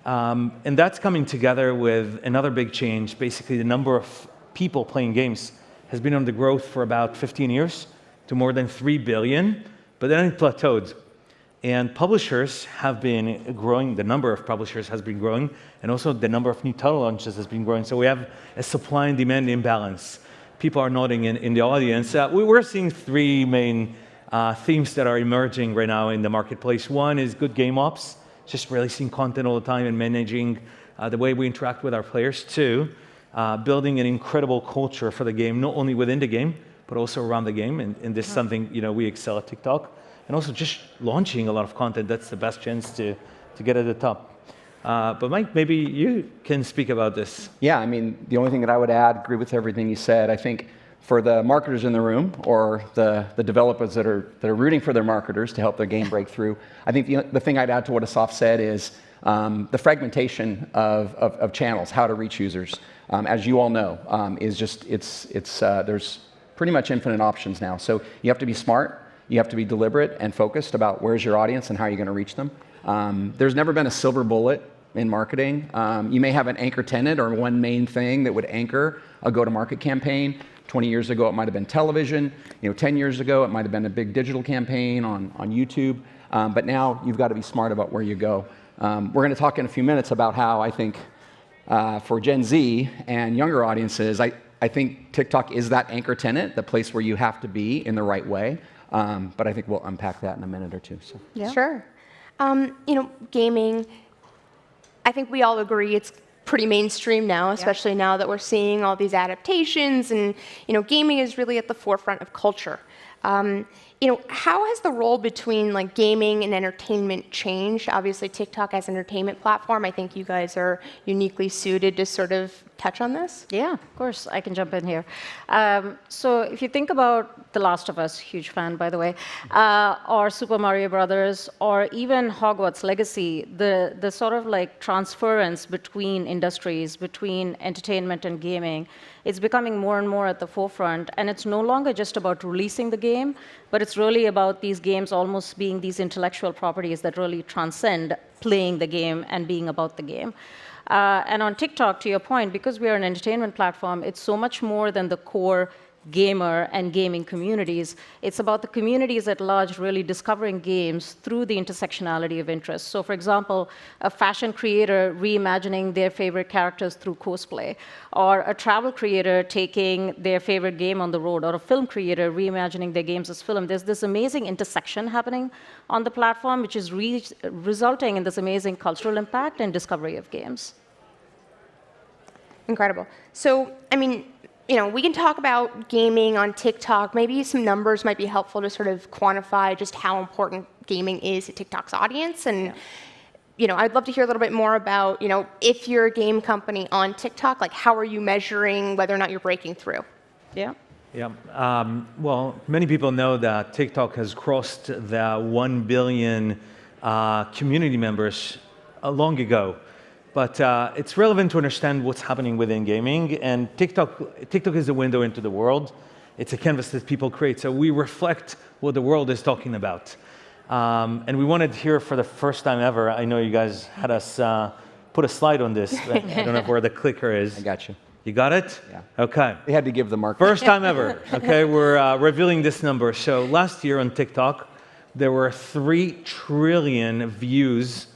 And that's coming together with another big change. Basically, the number of people playing games has been on the growth for about 15 years to more than 3 billion, but then it plateaued. And publishers have been growing, the number of publishers has been growing, and also the number of new title launches has been growing. So we have a supply and demand imbalance. People are nodding in the audience. We're seeing three main themes that are emerging right now in the marketplace. One is good game ops, just releasing content all the time and managing the way we interact with our players. Two, building an incredible culture for the game, not only within the game, but also around the game. And this is something we excel at TikTok. And also just launching a lot of content. That's the best chance to get at the top. But Mike, maybe you can speak about this. Yeah, I mean, the only thing that I would add, agree with everything you said. I think for the marketers in the room or the developers that are rooting for their marketers to help their game break through, I think the thing I'd add to what Asaf said is the fragmentation of channels, how to reach users. As you all know, is just there's pretty much infinite options now. So you have to be smart. You have to be deliberate and focused about where's your audience and how you're going to reach them. There's never been a silver bullet in marketing. You may have an anchor tenant or one main thing that would anchor a go-to-market campaign. 20 years ago, it might have been television. 10 years ago, it might have been a big digital campaign on YouTube. But now you've got to be smart about where you go. We're going to talk in a few minutes about how I think for Gen Z and younger audiences, I think TikTok is that anchor tenant, the place where you have to be in the right way. But I think we'll unpack that in a minute or two. So. Yeah. Sure. Gaming, I think we all agree it's pretty mainstream now, especially now that we're seeing all these adaptations, and gaming is really at the forefront of culture. How has the role between like gaming and entertainment changed? Obviously, TikTok as an entertainment platform, I think you guys are uniquely suited to sort of touch on this. Yeah, of course, I can jump in here. So if you think about The Last of Us, huge fan, by the way, or Super Mario Brothers, or even Hogwarts Legacy, the sort of like transference between industries, between entertainment and gaming, it's becoming more and more at the forefront. And it's no longer just about releasing the game, but it's really about these games almost being these intellectual properties that really transcend playing the game and being about the game. And on TikTok, to your point, because we are an entertainment platform, it's so much more than the core gamer and gaming communities. It's about the communities at large really discovering games through the intersectionality of interests. So for example, a fashion creator reimagining their favorite characters through cosplay, or a travel creator taking their favorite game on the road, or a film creator reimagining their games as film. There's this amazing intersection happening on the platform, which is resulting in this amazing cultural impact and discovery of games. Incredible. So, I mean, we can talk about gaming on TikTok. Maybe some numbers might be helpful to sort of quantify just how important gaming is to TikTok's audience. And, I'd love to hear a little bit more about, if you're a game company on TikTok, like how are you measuring whether or not you're breaking through? Yeah. Yeah. Well, many people know that TikTok has crossed the 1 billion community members long ago. But it's relevant to understand what's happening within gaming. And TikTok is a window into the world. It's a canvas that people create. So we reflect what the world is talking about. And we wanted here for the first time ever, I know you guys had us put a slide on this. But I don't know where the clicker is. I got you. You got it? Yeah. OK. They had to give the mark. First time ever. OK, we're revealing this number. So last year on TikTok, there were 3 trillion views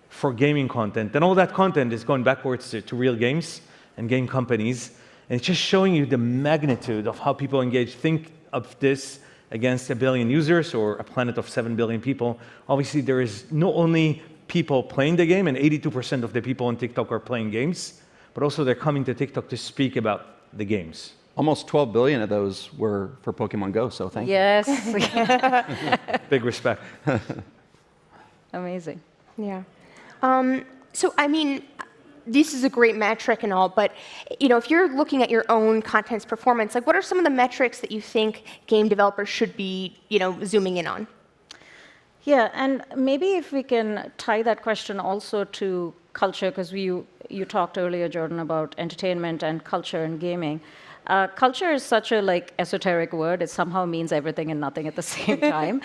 for gaming content. And all that content is going backwards to real games and game companies. And it's just showing you the magnitude of how people engage. Think of this against 1 billion users or a planet of 7 billion people. Obviously, there is not only people playing the game, and 82% of the people on TikTok are playing games, but also they're coming to TikTok to speak about the games. Almost 12 billion of those were for Pokemon Go, so thank you. Yes. Big respect. Amazing. Yeah. So, I mean, this is a great metric and all, but, if you're looking at your own content's performance, like what are some of the metrics that you think game developers should be, zooming in on? Yeah, and maybe if we can tie that question also to culture, because you talked earlier, Jordan, about entertainment and culture and gaming. Culture is such a esoteric word. It somehow means everything and nothing at the same time.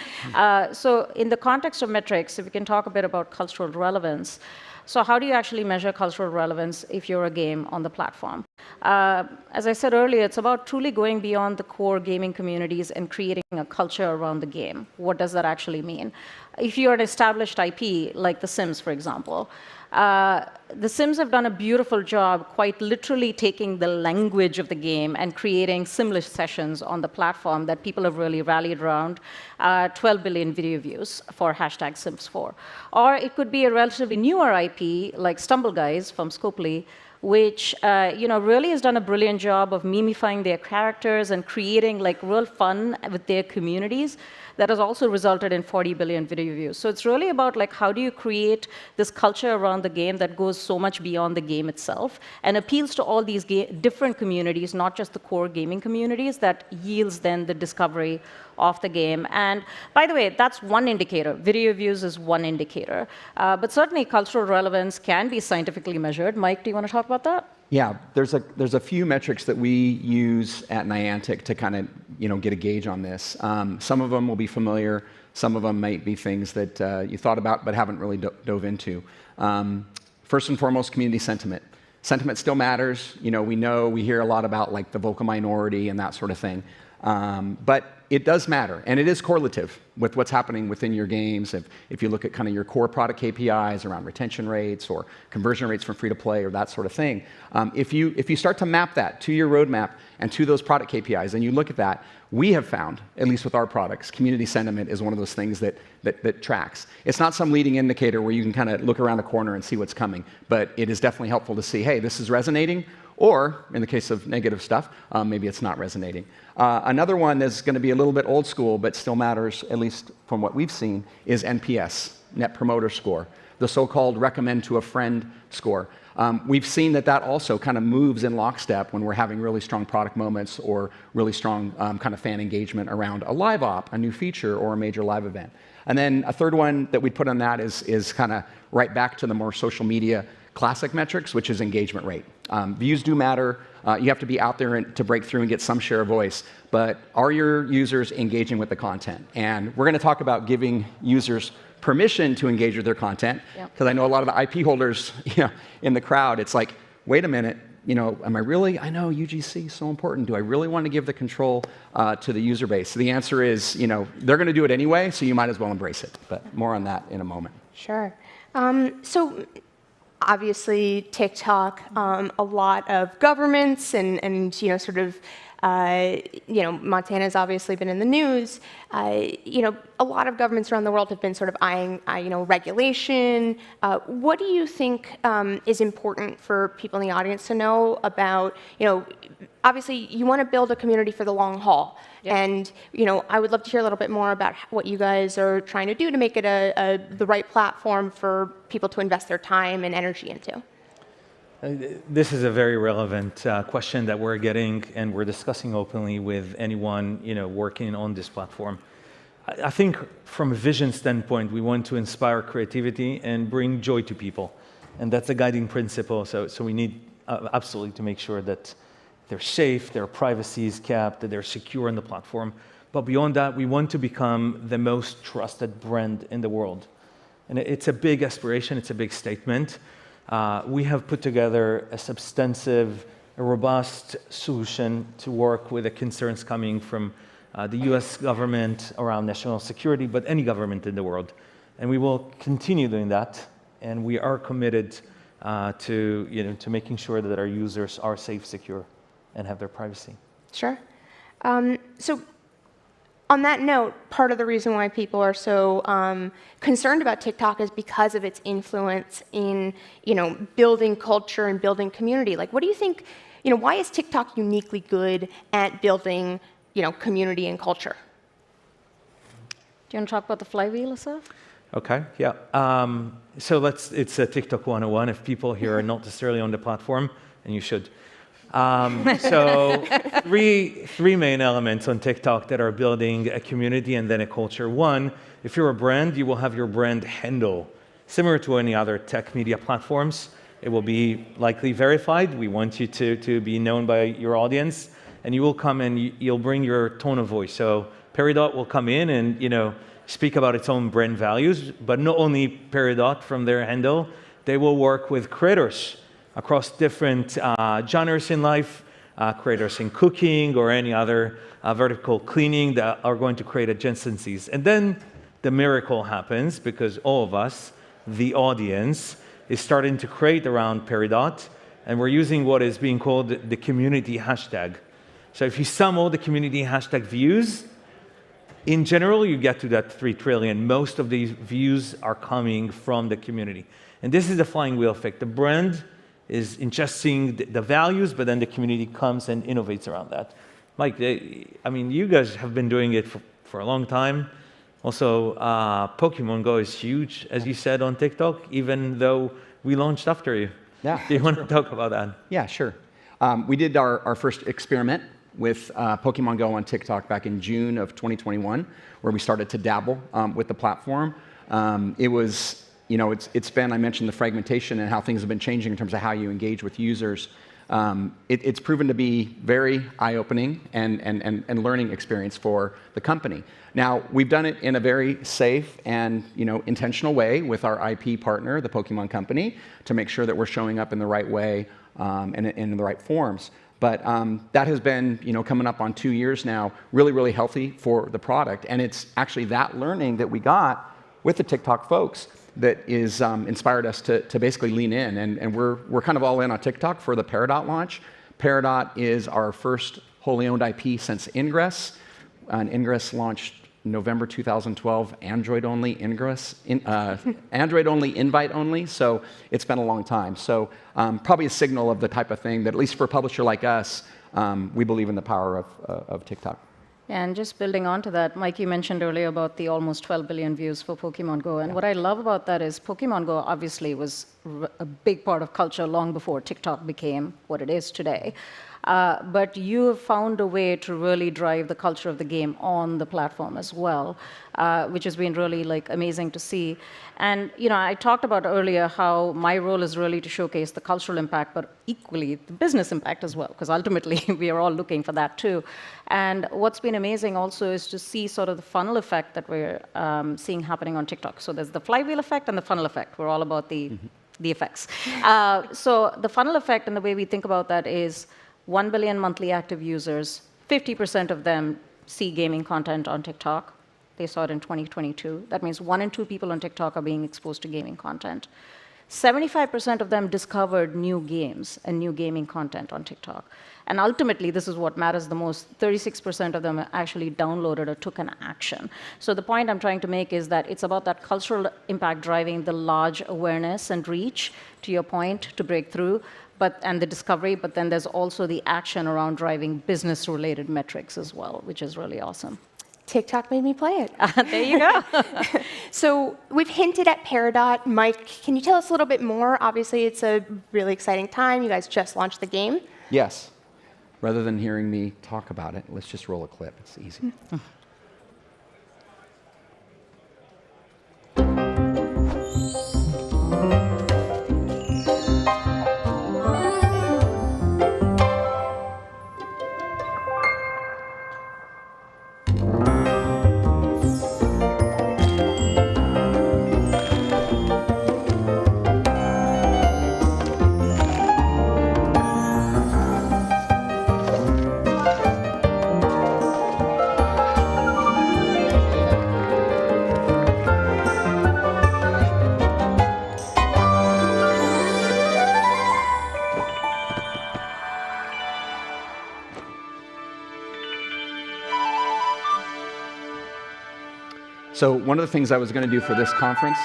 So in the context of metrics, if we can talk a bit about cultural relevance. So how do you actually measure cultural relevance if you're a game on the platform? As I said earlier, it's about truly going beyond the core gaming communities and creating a culture around the game. What does that actually mean? If you're an established IP, like The Sims, for example, The Sims have done a beautiful job quite literally taking the language of the game and creating Simlish sessions on the platform that people have really rallied around. 12 billion video views for #Sims4. Or it could be a relatively newer IP like Stumble Guys from Scopely, which really has done a brilliant job of memifying their characters and creating real fun with their communities. That has also resulted in 40 billion video views. So it's really about how do you create this culture around the game that goes so much beyond the game itself and appeals to all these different communities, not just the core gaming communities, that yields then the discovery of the game. And by the way, that's one indicator. Video views is one indicator. But certainly cultural relevance can be scientifically measured. Mike, do you want to talk about that? Yeah, there's a few metrics that we use at Niantic to kind of get a gauge on this. Some of them will be familiar. Some of them might be things that you thought about but haven't really dove into. First and foremost, community sentiment. Sentiment still matters. We hear a lot about the vocal minority and that sort of thing. But it does matter, and it is correlative with what's happening within your games. If you look at kind of your core product KPIs around retention rates or conversion rates from free to play or that sort of thing, if you start to map that to your roadmap and to those product KPIs, and you look at that, we have found, at least with our products, community sentiment is one of those things that tracks. It's not some leading indicator where you can kind of look around the corner and see what's coming, but it is definitely helpful to see, hey, this is resonating, Or, in the case of negative stuff, maybe it's not resonating. Another one that's going to be a little bit old school, but still matters, at least from what we've seen, is NPS, Net Promoter Score, the so-called recommend to a friend score. We've seen that also kind of moves in lockstep when we're having really strong product moments or really strong kind of fan engagement around a live op, a new feature, or a major live event. And then a third one that we'd put on that is kind of right back to the more social media classic metrics, which is engagement rate. Views do matter. You have to be out there to break through and get some share of voice. But are your users engaging with the content? And we're going to talk about giving users permission to engage with their content, because I know a lot of the IP holders in the crowd, it's like, wait a minute, am I really, I know UGC is so important. Do I really want to give the control to the user base? So the answer is, they're going to do it anyway, so you might as well embrace it. But more on that in a moment. Sure. So obviously TikTok, a lot of governments and sort of Montana's obviously been in the news. A lot of governments around the world have been sort of eyeing, regulation. What do you think is important for people in the audience to know about, obviously you want to build a community for the long haul. Yep. And, I would love to hear a little bit more about what you guys are trying to do to make it the right platform for people to invest their time and energy into. This is a very relevant question that we're getting and we're discussing openly with anyone working on this platform. I think from a vision standpoint, we want to inspire creativity and bring joy to people. And that's a guiding principle. So we need absolutely to make sure that they're safe, their privacy is kept, that they're secure on the platform. But beyond that, we want to become the most trusted brand in the world. And it's a big aspiration, it's a big statement. We have put together a substantive, robust solution to work with the concerns coming from the US government around national security, but any government in the world. And we will continue doing that. And we are committed to making sure that our users are safe, secure, and have their privacy. Sure. So on that note, part of the reason why people are so concerned about TikTok is because of its influence in, building culture and building community. Like, what do you think, why is TikTok uniquely good at building, community and culture? Do you want to talk about the flywheel, Asaf? Okay, yeah. So it's a TikTok 101 if people here are not necessarily on the platform, and you should. So three main elements on TikTok that are building a community and then a culture. One, if you're a brand, you will have your brand handle. Similar to any other tech media platforms, it will be likely verified. We want you to be known by your audience, and you will come and you'll bring your tone of voice. So Peridot will come in and speak about its own brand values, but not only Peridot from their handle, they will work with creators across different genres in life, creators in cooking or any other vertical cleaning that are going to create adjacencies. And then the miracle happens because all of us, the audience, is starting to create around Peridot, and we're using what is being called the community hashtag. So if you sum all the community hashtag views, in general, you get to that 3 trillion. Most of these views are coming from the community. And this is the flying wheel effect. The brand is ingesting the values, but then the community comes and innovates around that. Mike, you guys have been doing it for a long time. Also, Pokemon Go is huge, as you said, on TikTok, even though we launched after you. Yeah. Do you want to talk about that? Yeah, sure. We did our first experiment with Pokemon Go on TikTok back in June of 2021, where we started to dabble with the platform. It was it's been, I mentioned the fragmentation and how things have been changing in terms of how you engage with users. It's proven to be very eye-opening and learning experience for the company. Now, we've done it in a very safe and intentional way with our IP partner, the Pokemon Company, to make sure that we're showing up in the right way and in the right forms. But that has been, coming up on 2 years now, really, really healthy for the product. And it's actually that learning that we got with the TikTok folks that is inspired us to basically lean in. And we're kind of all in on TikTok for the Peridot launch. Peridot is our first wholly owned IP since Ingress. And Ingress launched November 2012, Android-only ingress, Android-only invite-only, so it's been a long time. So probably a signal of the type of thing that, at least for a publisher like us, we believe in the power of TikTok. And just building on to that, Mike, you mentioned earlier about the almost 12 billion views for Pokemon Go. And what I love about that is Pokemon Go obviously was a big part of culture long before TikTok became what it is today. But you have found a way to really drive the culture of the game on the platform as well, which has been really amazing to see. And I talked about earlier how my role is really to showcase the cultural impact, but equally the business impact as well, because ultimately we are all looking for that too. And what's been amazing also is to see sort of the funnel effect that we're seeing happening on TikTok. So there's the flywheel effect and the funnel effect. We're all about the effects. So the funnel effect and the way we think about that is 1 billion monthly active users, 50% of them see gaming content on TikTok. They saw it in 2022. That means 1 in 2 people on TikTok are being exposed to gaming content. 75% of them discovered new games and new gaming content on TikTok. And ultimately, this is what matters the most. 36% of them actually downloaded or took an action. So the point I'm trying to make is that it's about that cultural impact driving the large awareness and reach, to your point, to break through, and the discovery, but then there's also the action around driving business-related metrics as well, which is really awesome. TikTok made me play it. There you go. So we've hinted at Peridot. Mike, can you tell us a little bit more? Obviously, it's a really exciting time. You guys just launched the game. Yes. Rather than hearing me talk about it, let's just roll a clip. It's easy. So one of the things I was going to do for this conference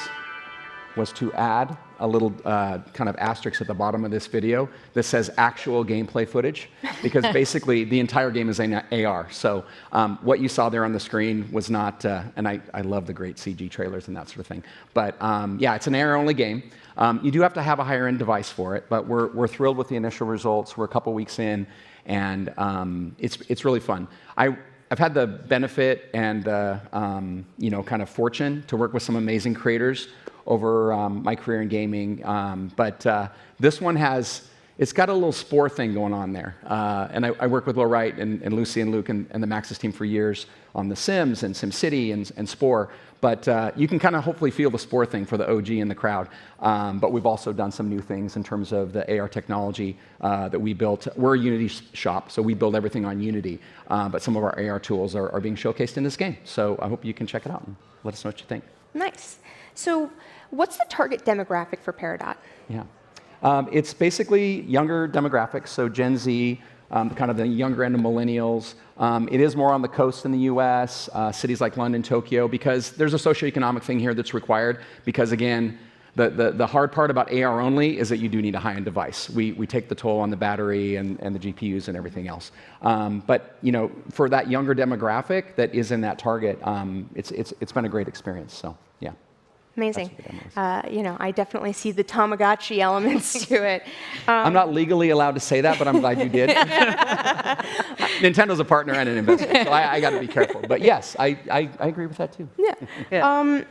was to add a little kind of asterisk at the bottom of this video that says actual gameplay footage, because basically the entire game is in AR. So what you saw there on the screen was not, and I love the great CG trailers and that sort of thing. But yeah, it's an AR-only game. You do have to have a higher-end device for it, but we're thrilled with the initial results. We're a couple weeks in, and it's really fun. I've had the benefit and kind of fortune to work with some amazing creators over my career in gaming, but this one it's got a little Spore thing going on there. And I worked with Will Wright and Lucy and Luke and the Maxis team for years on The Sims and SimCity and Spore. But you can kind of hopefully feel the Spore thing for the OG in the crowd. But we've also done some new things in terms of the AR technology that we built. We're a Unity shop, so we build everything on Unity. But some of our AR tools are being showcased in this game. So I hope you can check it out and let us know what you think. Nice. So what's the target demographic for Peridot? Yeah. It's basically younger demographics, so Gen Z, kind of the younger end of millennials. It is more on the coast in the US, cities like London, Tokyo, because there's a socioeconomic thing here that's required, because again, the hard part about AR only is that you do need a high-end device. We take the toll on the battery and the GPUs and everything else. But for that younger demographic that is in that target, it's been a great experience, so yeah. Amazing. I definitely see the Tamagotchi elements to it. I'm not legally allowed to say that, but I'm glad you did. Nintendo's a partner and an investor, so I got to be careful. But yes, I agree with that too. Yeah.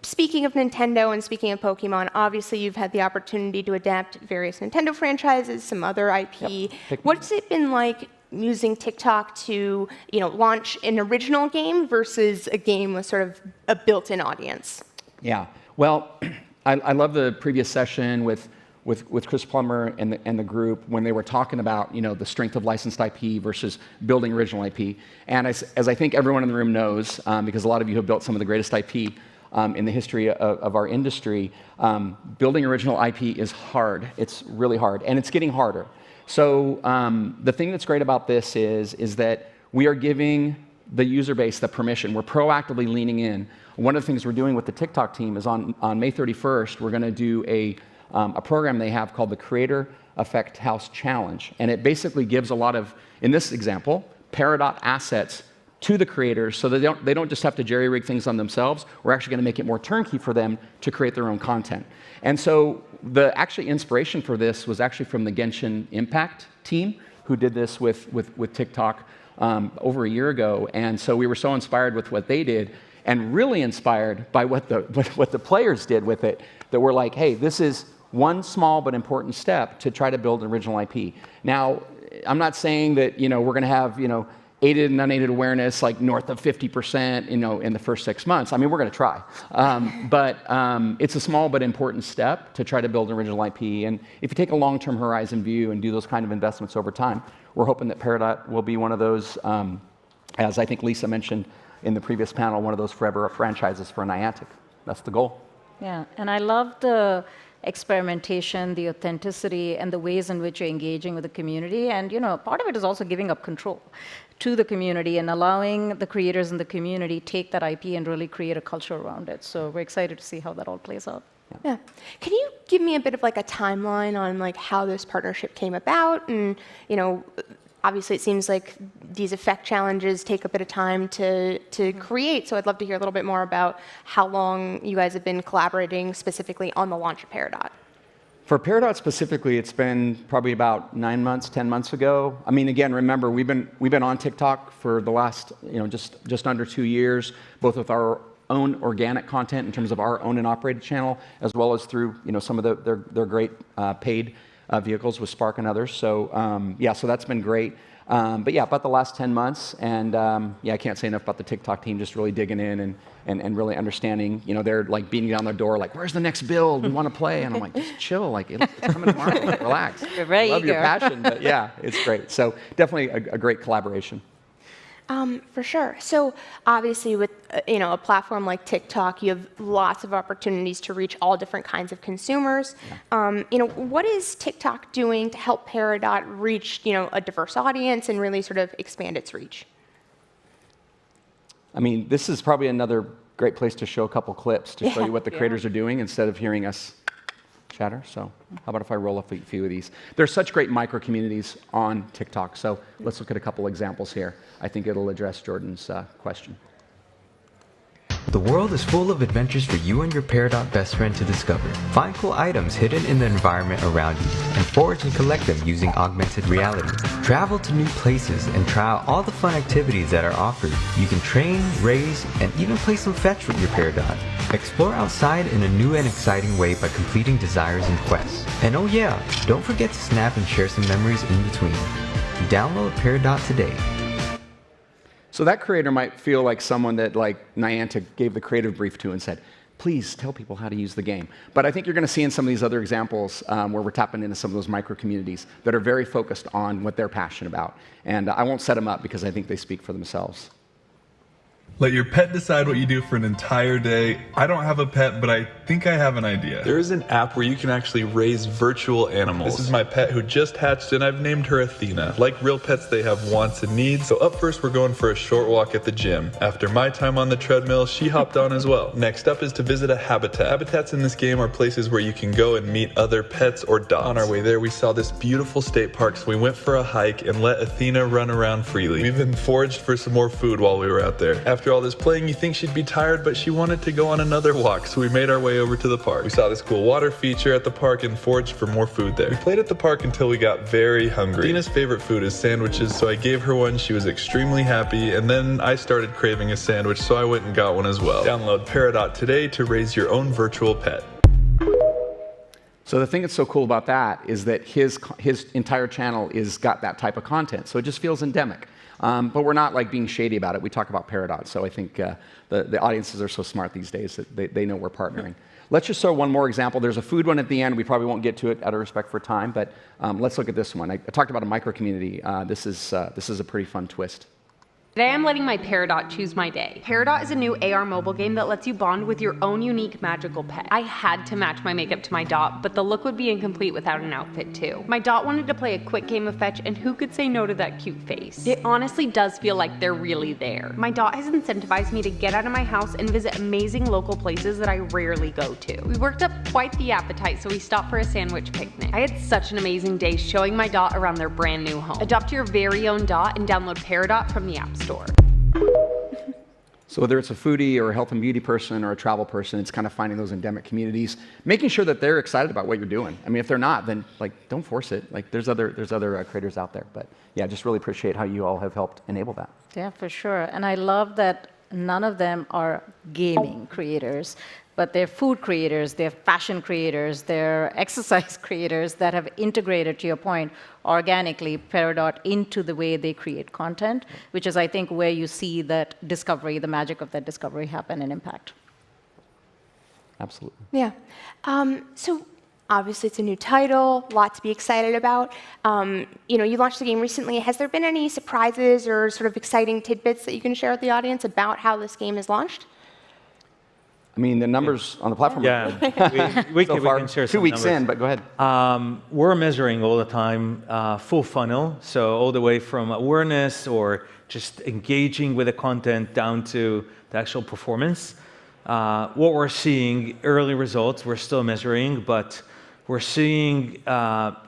Speaking of Nintendo and speaking of Pokemon, obviously you've had the opportunity to adapt various Nintendo franchises, some other IP. Yep. What's it been like using TikTok to launch an original game versus a game with sort of a built-in audience? Yeah, well, I love the previous session with Chris Plummer and the group when they were talking about the strength of licensed IP versus building original IP. And as I think everyone in the room knows, because a lot of you have built some of the greatest IP in the history of our industry, building original IP is hard. It's really hard, and it's getting harder. So the thing that's great about this is that we are giving the user base the permission. We're proactively leaning in. One of the things we're doing with the TikTok team is on May 31st, we're going to do a program they have called the Creator Effect House Challenge. And it basically gives a lot of, in this example, Peridot assets to the creators so that they don't just have to jerry-rig things on themselves. We're actually going to make it more turnkey for them to create their own content. And so the actually inspiration for this was actually from the Genshin Impact team, who did this with TikTok over a year ago. And so we were so inspired with what they did and really inspired by what the players did with it that we're like, hey, this is one small but important step to try to build an original IP. Now, I'm not saying that we're going to have aided and unaided awareness like north of 50% in the first 6 months. I mean, we're going to try, but it's a small but important step to try to build an original IP. And if you take a long-term horizon view and do those kind of investments over time, we're hoping that Peridot will be one of those, as I think Lisa mentioned in the previous panel, one of those forever franchises for Niantic. That's the goal. Yeah, and I love the experimentation, the authenticity, and the ways in which you're engaging with the community. And part of it is also giving up control to the community and allowing the creators in the community take that IP and really create a culture around it. So we're excited to see how that all plays out. Yeah. Can you give me a bit of like a timeline on like how this partnership came about? And obviously it seems like these effect challenges take a bit of time to create. So I'd love to hear a little bit more about how long you guys have been collaborating specifically on the launch of Peridot. For Peridot specifically, it's been probably about 9 months, 10 months ago. I mean, again, remember we've been on TikTok for the last just under 2 years, both with our own organic content in terms of our owned and operated channel, as well as through some of their great paid vehicles with Spark and others. So yeah, so that's been great. But yeah, about the last 10 months, and yeah, I can't say enough about the TikTok team just really digging in and really understanding. They're like beating down their door, like, "Where's the next build? We want to play." And I'm like, "Just chill, like it's coming tomorrow. Like, relax. You're very Love eager. your passion, but yeah, it's great." So definitely a great collaboration. For sure. So obviously with a platform like TikTok, you have lots of opportunities to reach all different kinds of consumers. What is TikTok doing to help Peridot reach a diverse audience and really sort of expand its reach? I mean, this is probably another great place to show a couple clips to show you what the creators are doing instead of hearing us chatter. So how about if I roll up a few of these? There's such great micro communities on TikTok. So let's look at a couple examples here. I think it'll address Jordan's question. The world is full of adventures for you and your Peridot best friend to discover. Find cool items hidden in the environment around you and forage and collect them using augmented reality. Travel to new places and try out all the fun activities that are offered. You can train, raise, and even play some fetch with your Peridot. Explore outside in a new and exciting way by completing desires and quests. And oh yeah, don't forget to snap and share some memories in between. Download Peridot today. So that creator might feel like someone that Niantic gave the creative brief to and said, please tell people how to use the game. But I think you're going to see in some of these other examples where we're tapping into some of those micro communities that are very focused on what they're passionate about. And I won't set them up because I think they speak for themselves. Let your pet decide what you do for an entire day. I don't have a pet, but I think I have an idea. There is an app where you can actually raise virtual animals. This is my pet who just hatched, and I've named her Athena. Like real pets, they have wants and needs. So up first, we're going for a short walk at the gym. After my time on the treadmill, she hopped on as well. Next up is to visit a habitat. Habitats in this game are places where you can go and meet other pets or dogs. On our way there, we saw this beautiful state park, so we went for a hike and let Athena run around freely. We even foraged for some more food while we were out there. After all this playing, you think she'd be tired, but she wanted to go on another walk, so we made our way over to the park. We saw this cool water feature at the park and foraged for more food there. We played at the park until we got very hungry. Dina's favorite food is sandwiches, so I gave her one. She was extremely happy, and then I started craving a sandwich, so I went and got one as well. Download Peridot today to raise your own virtual pet. So the thing that's so cool about that is that his entire channel is got that type of content, so it just feels endemic. But we're not being shady about it. We talk about Peridot, so I think the audiences are so smart these days that they know we're partnering. Let's just show one more example. There's a food one at the end. We probably won't get to it out of respect for time, but let's look at this one. I talked about a micro community. This is a pretty fun twist. Today I'm letting my Peridot choose my day. Peridot is a new AR mobile game that lets you bond with your own unique magical pet. I had to match my makeup to my dot, but the look would be incomplete without an outfit too. My dot wanted to play a quick game of fetch, and who could say no to that cute face? It honestly does feel like they're really there. My dot has incentivized me to get out of my house and visit amazing local places that I rarely go to. We worked up quite the appetite, so we stopped for a sandwich picnic. I had such an amazing day showing my dot around their brand new home. Adopt your very own dot and download Peridot from the App Store. So whether it's a foodie or a health and beauty person or a travel person, it's kind of finding those endemic communities, making sure that they're excited about what you're doing. I mean, if they're not, then like don't force it. Like there's other creators out there. But yeah, just really appreciate how you all have helped enable that. Yeah, for sure. And I love that none of them are gaming creators, but they're food creators, they're fashion creators, they're exercise creators that have integrated, to your point, organically Peridot into the way they create content, which is, I think, where you see that discovery, the magic of that discovery happen and impact. Absolutely. Yeah. So obviously it's a new title, a lot to be excited about. You launched the game recently. Has there been any surprises or sort of exciting tidbits that you can share with the audience about how this game is launched? I mean, the numbers on the platform. Yeah, we can share some 2 weeks numbers. in, but go ahead. We're measuring all the time, full funnel, so all the way from awareness or just engaging with the content down to the actual performance. What we're seeing, early results, we're still measuring, but we're seeing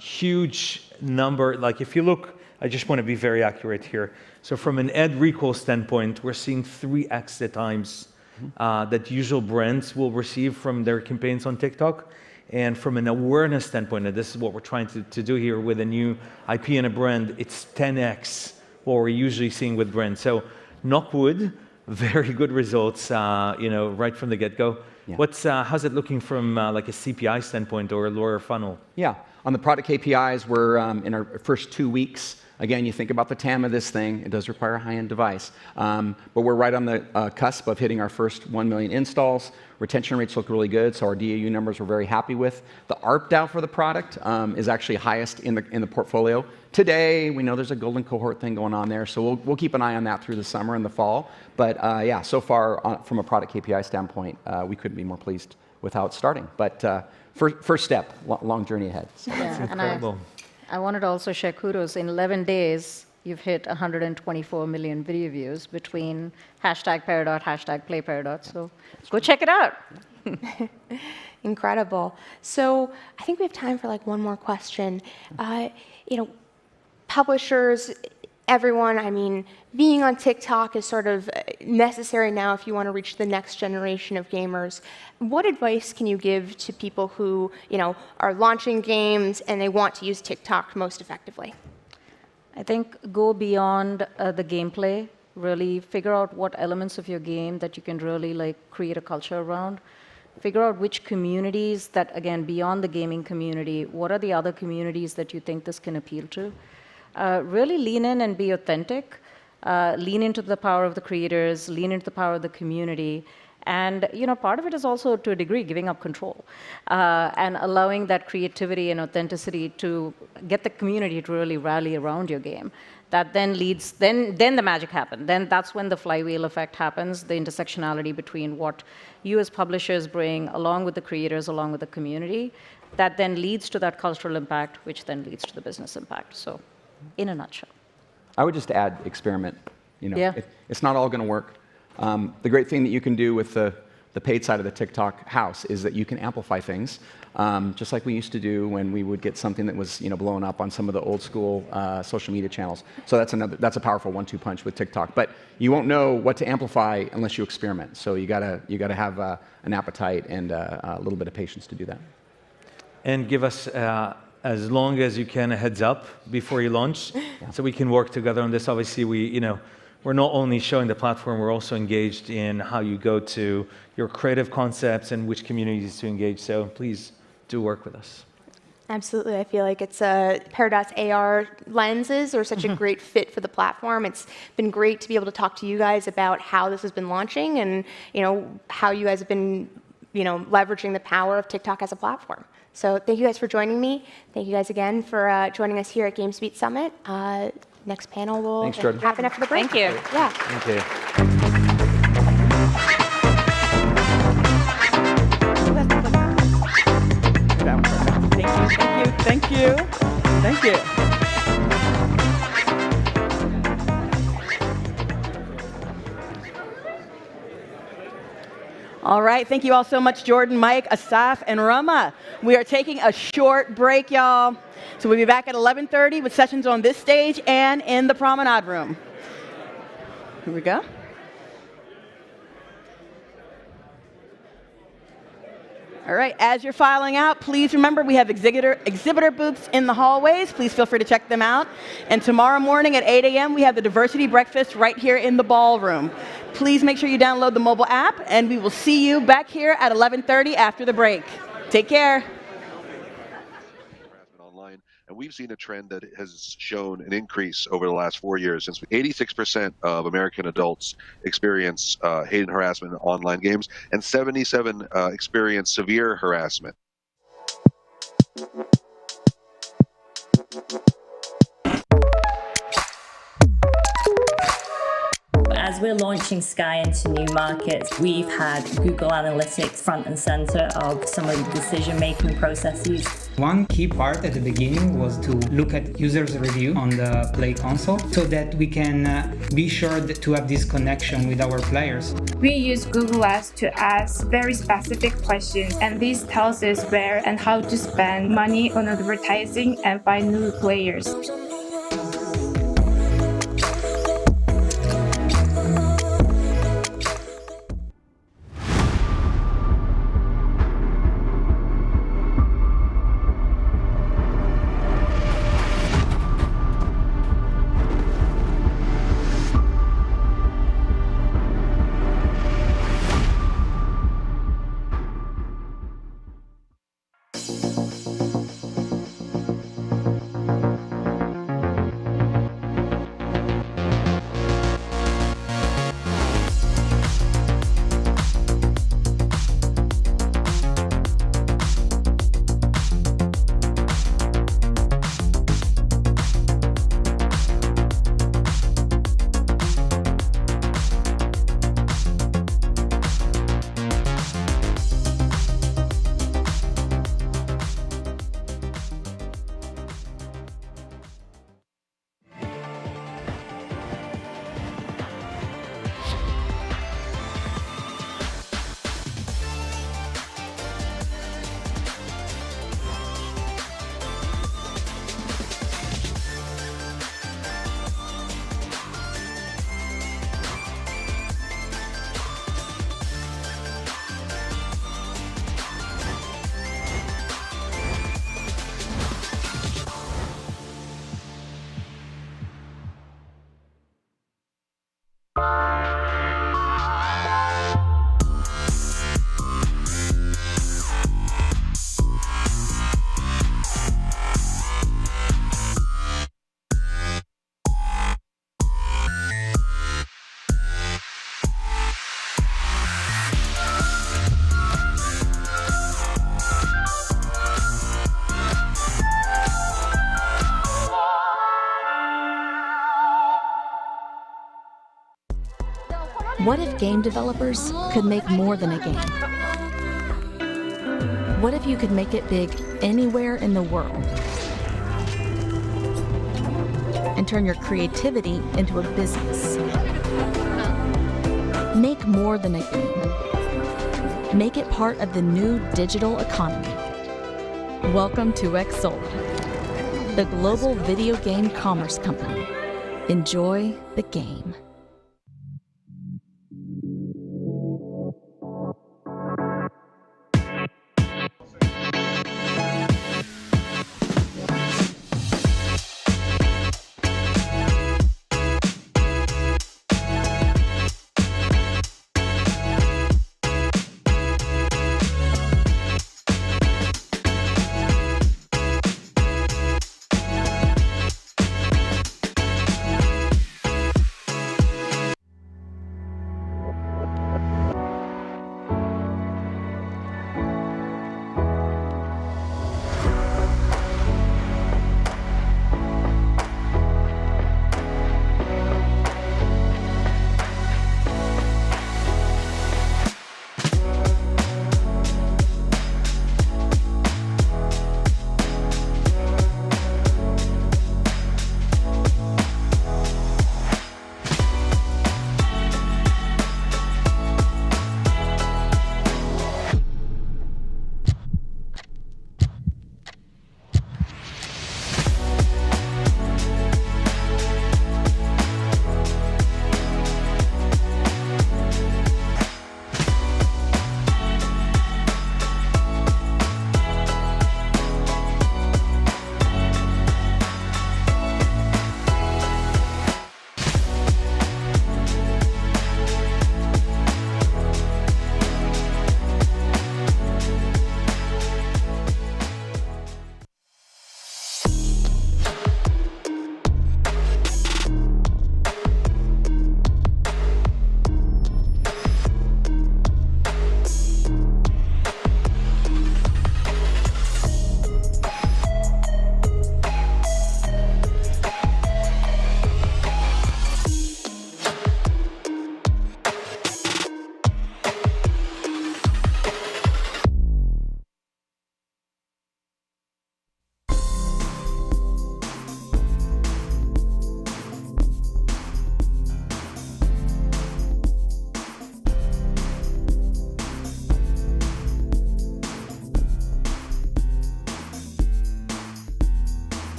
huge number. Like if you look, I just want to be very accurate here. So from an ad recall standpoint, we're seeing 3x the times that usual brands will receive from their campaigns on TikTok. And from an awareness standpoint, and this is what we're trying to do here with a new IP and a brand, it's 10x what we're usually seeing with brands. So knock wood, very good results, right from the get-go. Yeah. How's it looking from like a CPI standpoint or a lower funnel? Yeah, on the product KPIs, we're in our first 2 weeks. Again, you think about the TAM of this thing, it does require a high-end device. But we're right on the cusp of hitting our first 1 million installs. Retention rates look really good, so our DAU numbers we're very happy with. The ARPDAU for the product is actually highest in the portfolio. Today, we know there's a golden cohort thing going on there, so we'll keep an eye on that through the summer and the fall. But yeah, so far, from a product KPI standpoint, we couldn't be more pleased with how it's starting. But first step, long journey ahead. So. Yeah, and I wanted to also share kudos. In 11 days, you've hit 124 million video views between #Peridot, #PlayPeridot. So go check it out. Incredible. So I think we have time for like one more question. Publishers, everyone, I mean, being on TikTok is sort of necessary now if you want to reach the next generation of gamers. What advice can you give to people who, are launching games and they want to use TikTok most effectively? I think go beyond the gameplay. Really figure out what elements of your game that you can really create a culture around. Figure out which communities that, again, beyond the gaming community, what are the other communities that you think this can appeal to? Really lean in and be authentic. Lean into the power of the creators, lean into the power of the community. And part of it is also, to a degree, giving up control and allowing that creativity and authenticity to get the community to really rally around your game. That then leads, then the magic happens. Then that's when the flywheel effect happens, the intersectionality between what you as publishers bring along with the creators, along with the community. That then leads to that cultural impact, which then leads to the business impact. So, in a nutshell. I would just add experiment. Yeah. It's not all going to work. The great thing that you can do with the paid side of the TikTok house is that you can amplify things, just like we used to do when we would get something that was blowing up on some of the old school social media channels. So that's a powerful 1-2 punch with TikTok. But you won't know what to amplify unless you experiment. So you gotta have an appetite and a little bit of patience to do that. And give us as long as you can a heads up before you launch, so we can work together on this. Obviously, we're not only showing the platform, we're also engaged in how you go to your creative concepts and which communities to engage. So please do work with us. Absolutely. I feel like it's Peridot's AR lenses are such a great fit for the platform. It's been great to be able to talk to you guys about how this has been launching and how you guys have been leveraging the power of TikTok as a platform. So thank you guys for joining me. Thank you guys again for joining us here at GamesBeat Summit. next panel will Thanks, Jordan. happen after the break. Thank you. Yeah. Thank you. Thank you. Thank you. All right, thank you all so much, Jordan, Mike, Asaf, and Rama. We are taking a short break, y'all. So we'll be back at 11:30 with sessions on this stage and in the promenade room. Here we go. All right, as you're filing out, please remember we have exhibitor booths in the hallways. Please feel free to check them out. And tomorrow morning at 8 a.m., we have the diversity breakfast right here in the ballroom. Please make sure you download the mobile app, and we will see you back here at 11:30 after the break. Take care. Online, and we've seen a trend that has shown an increase over the last 4 years. Since 86% of American adults experience hate and harassment in online games, and 77 experience severe harassment. As we're launching Sky into new markets, we've had Google Analytics front and center of some of the decision-making processes. One key part at the beginning was to look at users' review on the Play console so that we can be sure to have this connection with our players. We use Google Ads to ask very specific questions, and this tells us where and how to spend money on advertising and find new players. What if game developers could make more than a game? What if you could make it big anywhere in the world? And turn your creativity into a business. Make more than a game. Make it part of the new digital economy. Welcome to Xsolla, the global video game commerce company. Enjoy the game.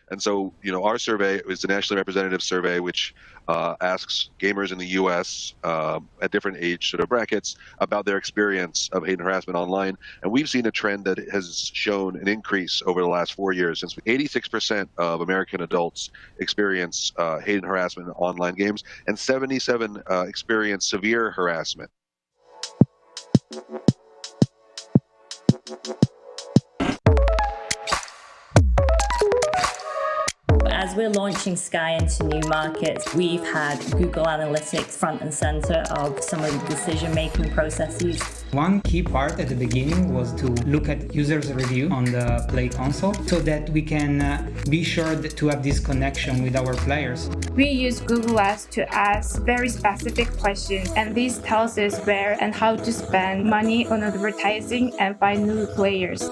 And so, our survey is the nationally representative survey, which asks gamers in the U.S. At different age sort of brackets about their experience of hate and harassment online. And we've seen a trend that has shown an increase over the last 4 years. Since 86% of American adults experience hate and harassment in online games, and 77 experience severe harassment. As we're launching Sky into new markets, we've had Google Analytics front and center of some of the decision-making processes. One key part at the beginning was to look at users' review on the Play console so that we can be sure to have this connection with our players. We use Google Ads to ask very specific questions, and this tells us where and how to spend money on advertising and find new players.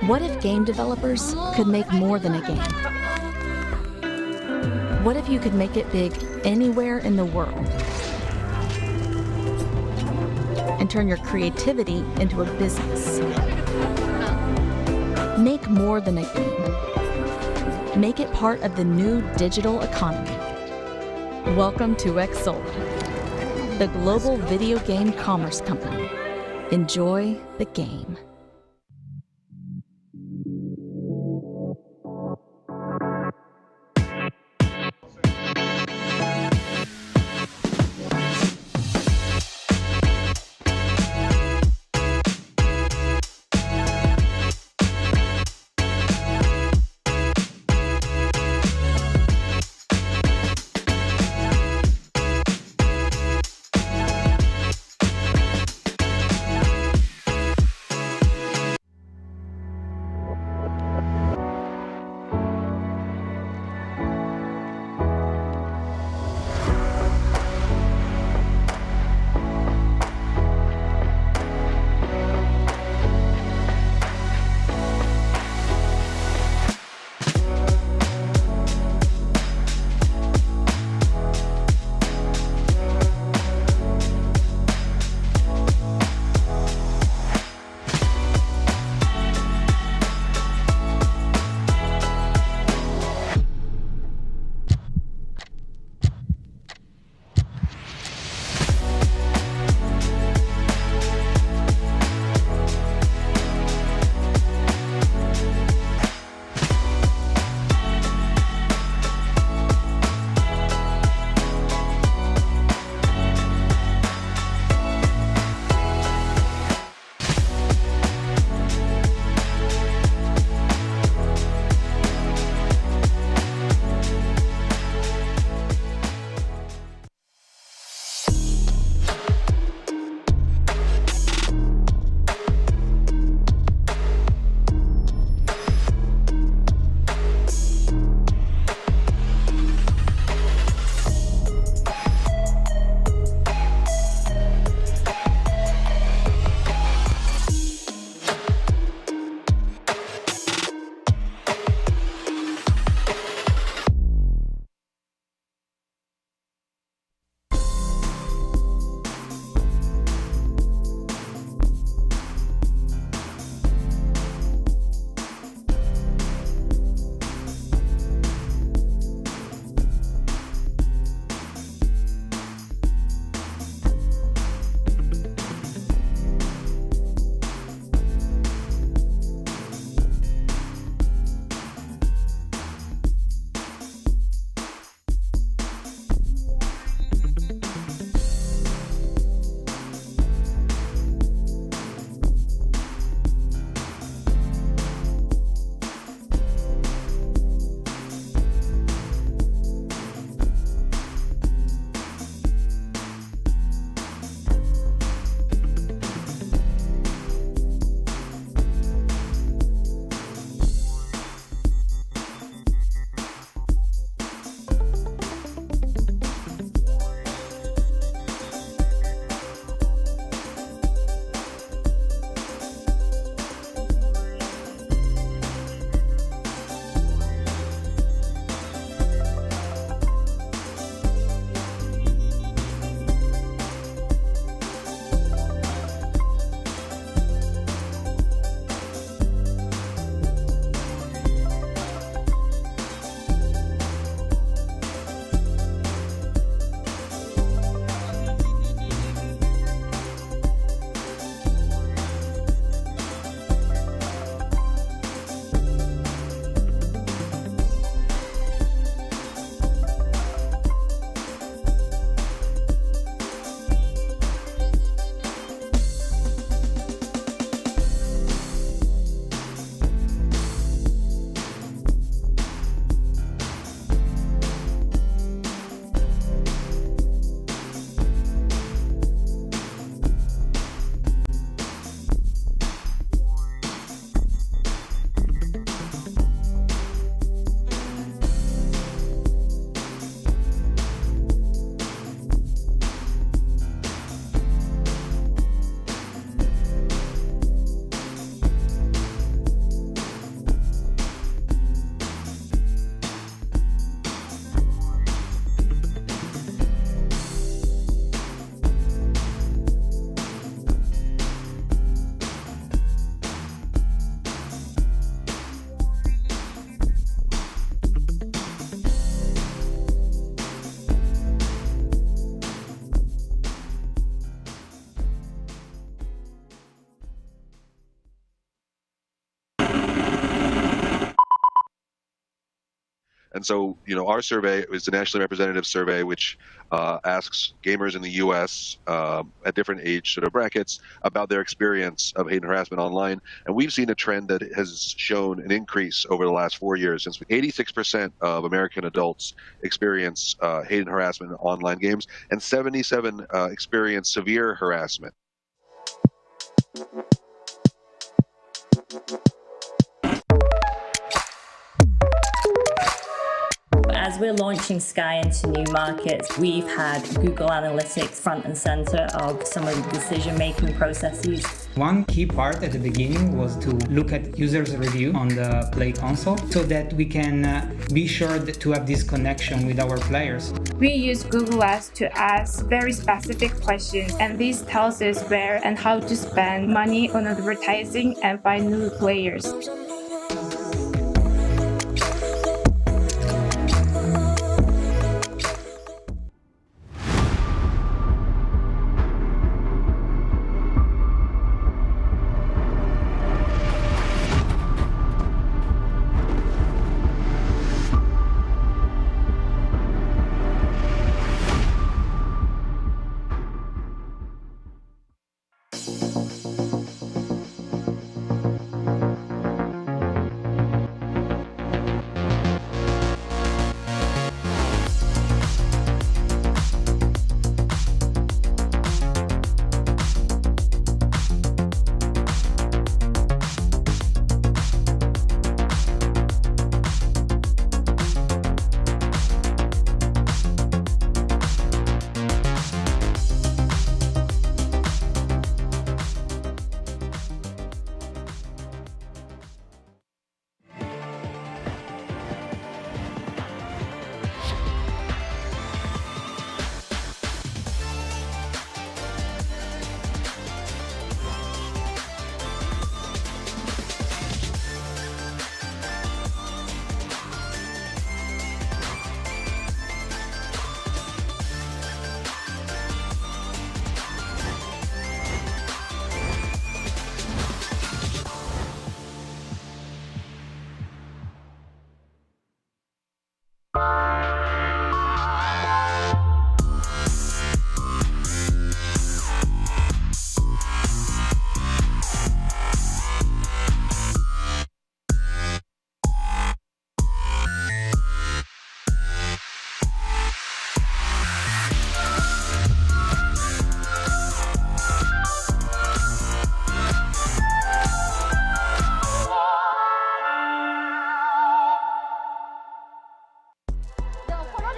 What if game developers could make more than a game? What if you could make it big anywhere in the world and turn your creativity into a business? Make more than a game. Make it part of the new digital economy. Welcome to Xsolla, the global video game commerce company. Enjoy the game. And so, our survey is the nationally representative survey, which asks gamers in the U.S. At different age sort of brackets about their experience of hate and harassment online. And we've seen a trend that has shown an increase over the last 4 years. Since 86% of American adults experience hate and harassment in online games, and 77 experience severe harassment. As we're launching Sky into new markets, we've had Google Analytics front and center of some of the decision-making processes. One key part at the beginning was to look at users' review on the Play console so that we can be sure to have this connection with our players. We use Google Ads to ask very specific questions, and this tells us where and how to spend money on advertising and find new players.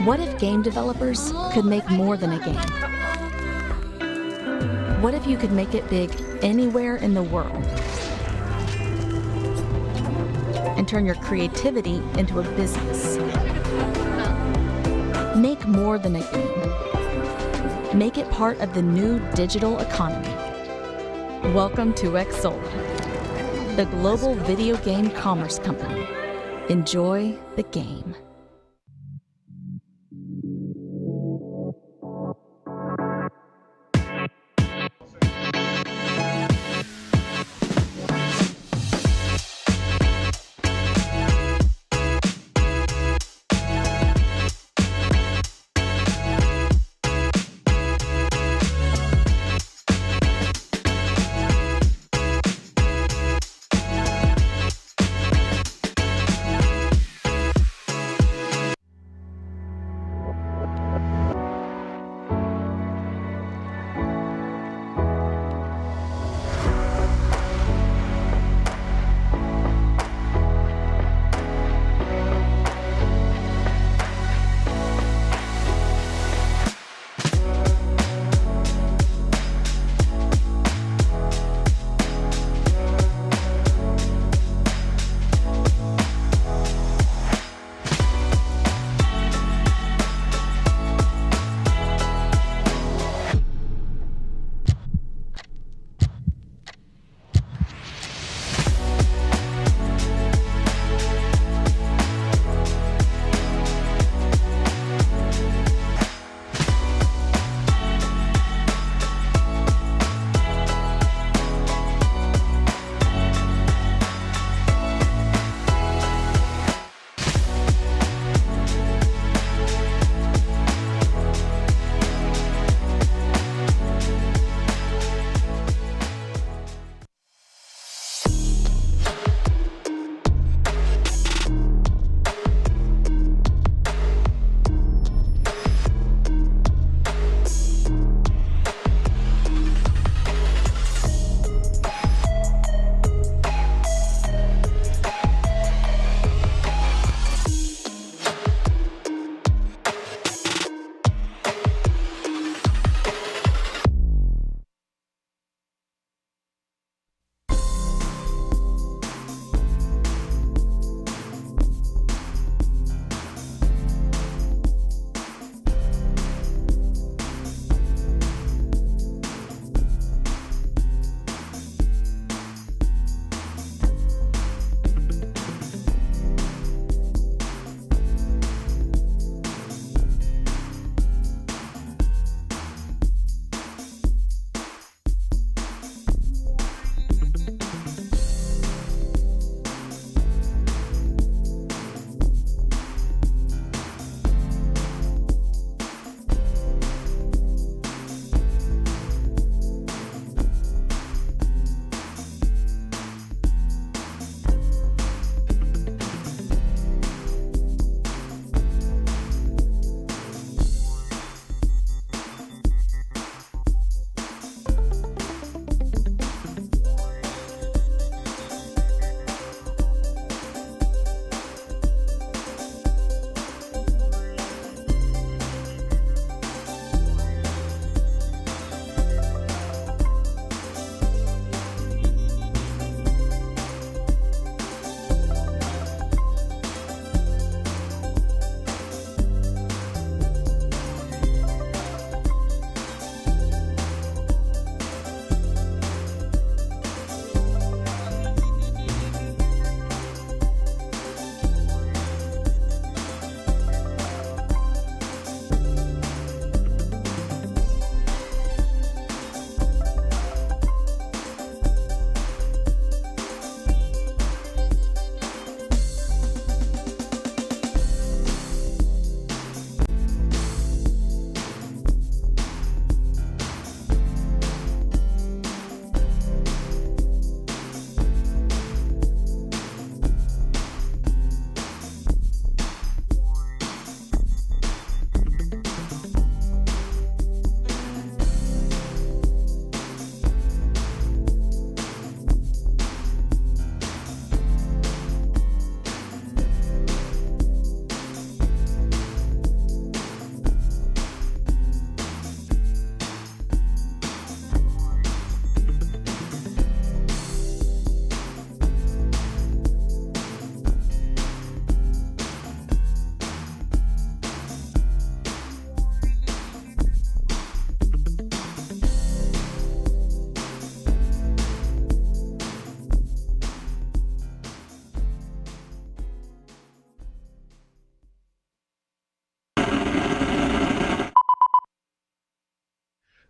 What if game developers could make more than a game? What if you could make it big anywhere in the world? And turn your creativity into a business. Make more than a game. Make it part of the new digital economy. Welcome to Xsolla, the global video game commerce company. Enjoy the game.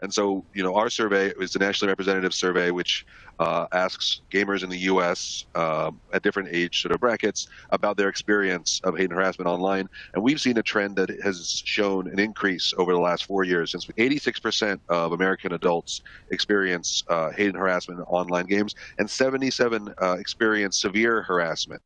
And so, our survey is the nationally representative survey, which asks gamers in the U.S. At different age sort of brackets about their experience of hate and harassment online. And we've seen a trend that has shown an increase over the last 4 years. Since 86% of American adults experience hate and harassment in online games, and 77 experience severe harassment.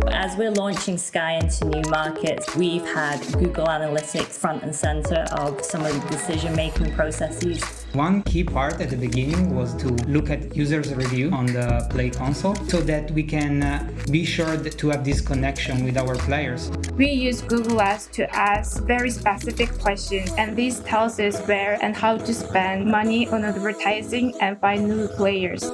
As we're launching Sky into new markets, we've had Google Analytics front and center of some of the decision-making processes. One key part at the beginning was to look at users' review on the Play console so that we can be sure to have this connection with our players. We use Google Ads to ask very specific questions, and this tells us where and how to spend money on advertising and find new players.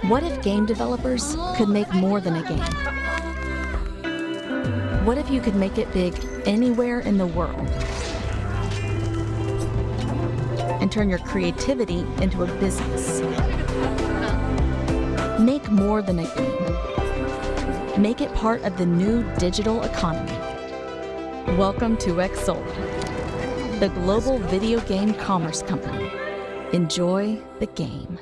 What if game developers could make more than a game? What if you could make it big anywhere in the world? And turn your creativity into a business. Make more than a game. Make it part of the new digital economy. Welcome to Xsolla, the global video game commerce company. Enjoy the game.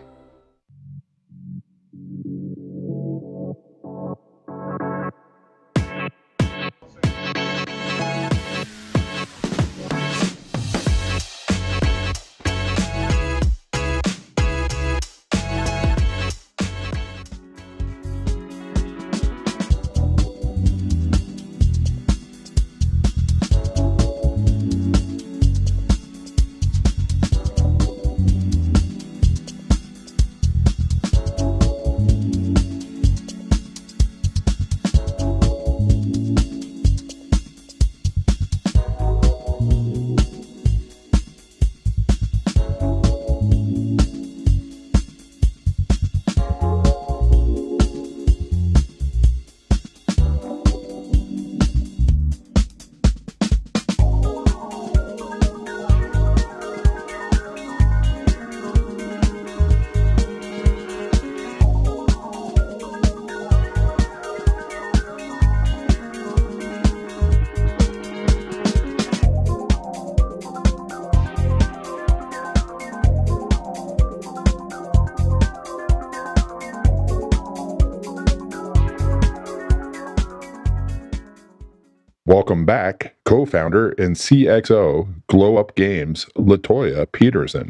Welcome back, co-founder and CXO, Glow Up Games, Latoya Peterson.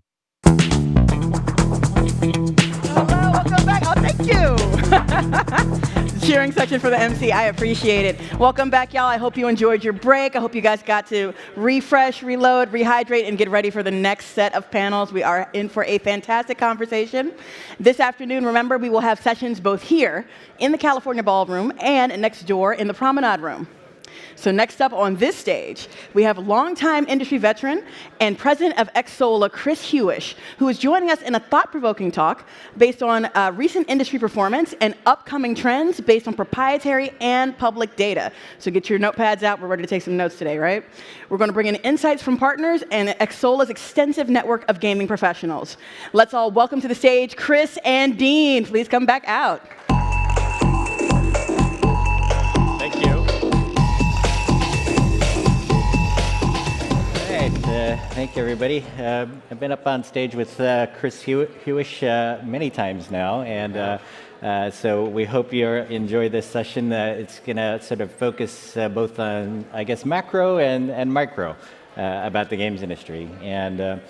you. Cheering section for the MC, I appreciate it. Welcome back, y'all. I hope you enjoyed your break. I hope you guys got to refresh, reload, rehydrate, and get ready for the next set of panels. We are in for a fantastic conversation. This afternoon, remember, we will have sessions both here in the California Ballroom and next door in the Promenade Room. So next up on this stage, we have longtime industry veteran and president of Xsolla, Chris Hewish, who is joining us in a thought-provoking talk based on recent industry performance and upcoming trends based on proprietary and public data. So get your notepads out. We're ready to take some notes today, right? We're going to bring in insights from partners and Xsolla's extensive network of gaming professionals. Let's all welcome to the stage Chris and Dean. Please come back out. Thank you. Thank you, everybody. I've been up on stage with Chris Hewish many times now, and so we hope you enjoy this session. It's going to sort of focus both on, I guess, macro and micro about the games industry. And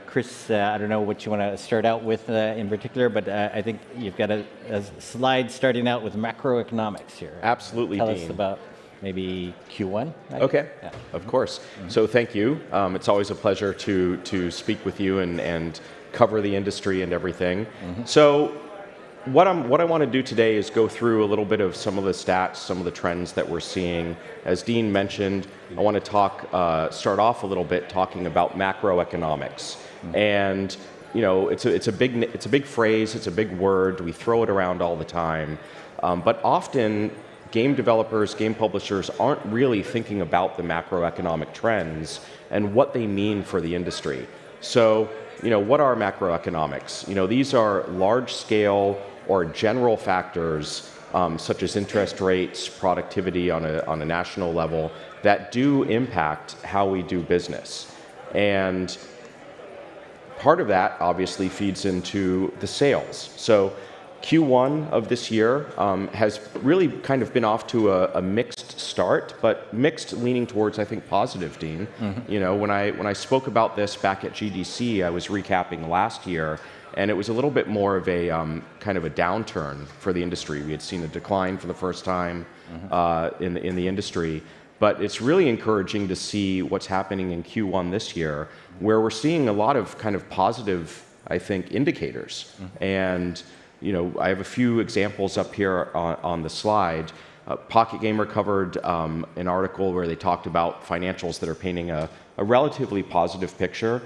Chris, I don't know what you want to start out with in particular, but I think you've got a slide starting out with macroeconomics here. Absolutely, Tell Dean. us about maybe Q1? Okay, yeah. Of course. So thank you. It's always a pleasure to speak with you and cover the industry and everything. So what I want to do today is go through a little bit of some of the stats, some of the trends that we're seeing. As Dean mentioned, I want to start off a little bit talking about macroeconomics. And you know, it's a big phrase, it's a big word. We throw it around all the time, but often game developers, game publishers aren't really thinking about the macroeconomic trends and what they mean for the industry. So, you know, what are macroeconomics? You know, these are large-scale or general factors such as interest rates, productivity on a national level that do impact how we do business. And part of that obviously feeds into the sales. So Q1 of this year has really kind of been off to a mixed start, but mixed leaning towards, I think, positive, Dean. You know, when I spoke about this back at GDC, I was recapping last year, and it was a little bit more of a kind of a downturn for the industry. We had seen a decline for the first time in the industry, but it's really encouraging to see what's happening in Q1 this year, where we're seeing a lot of kind of positive, I think, indicators. And you know, I have a few examples up here on the slide. Pocket Gamer covered an article where they talked about financials that are painting a relatively positive picture.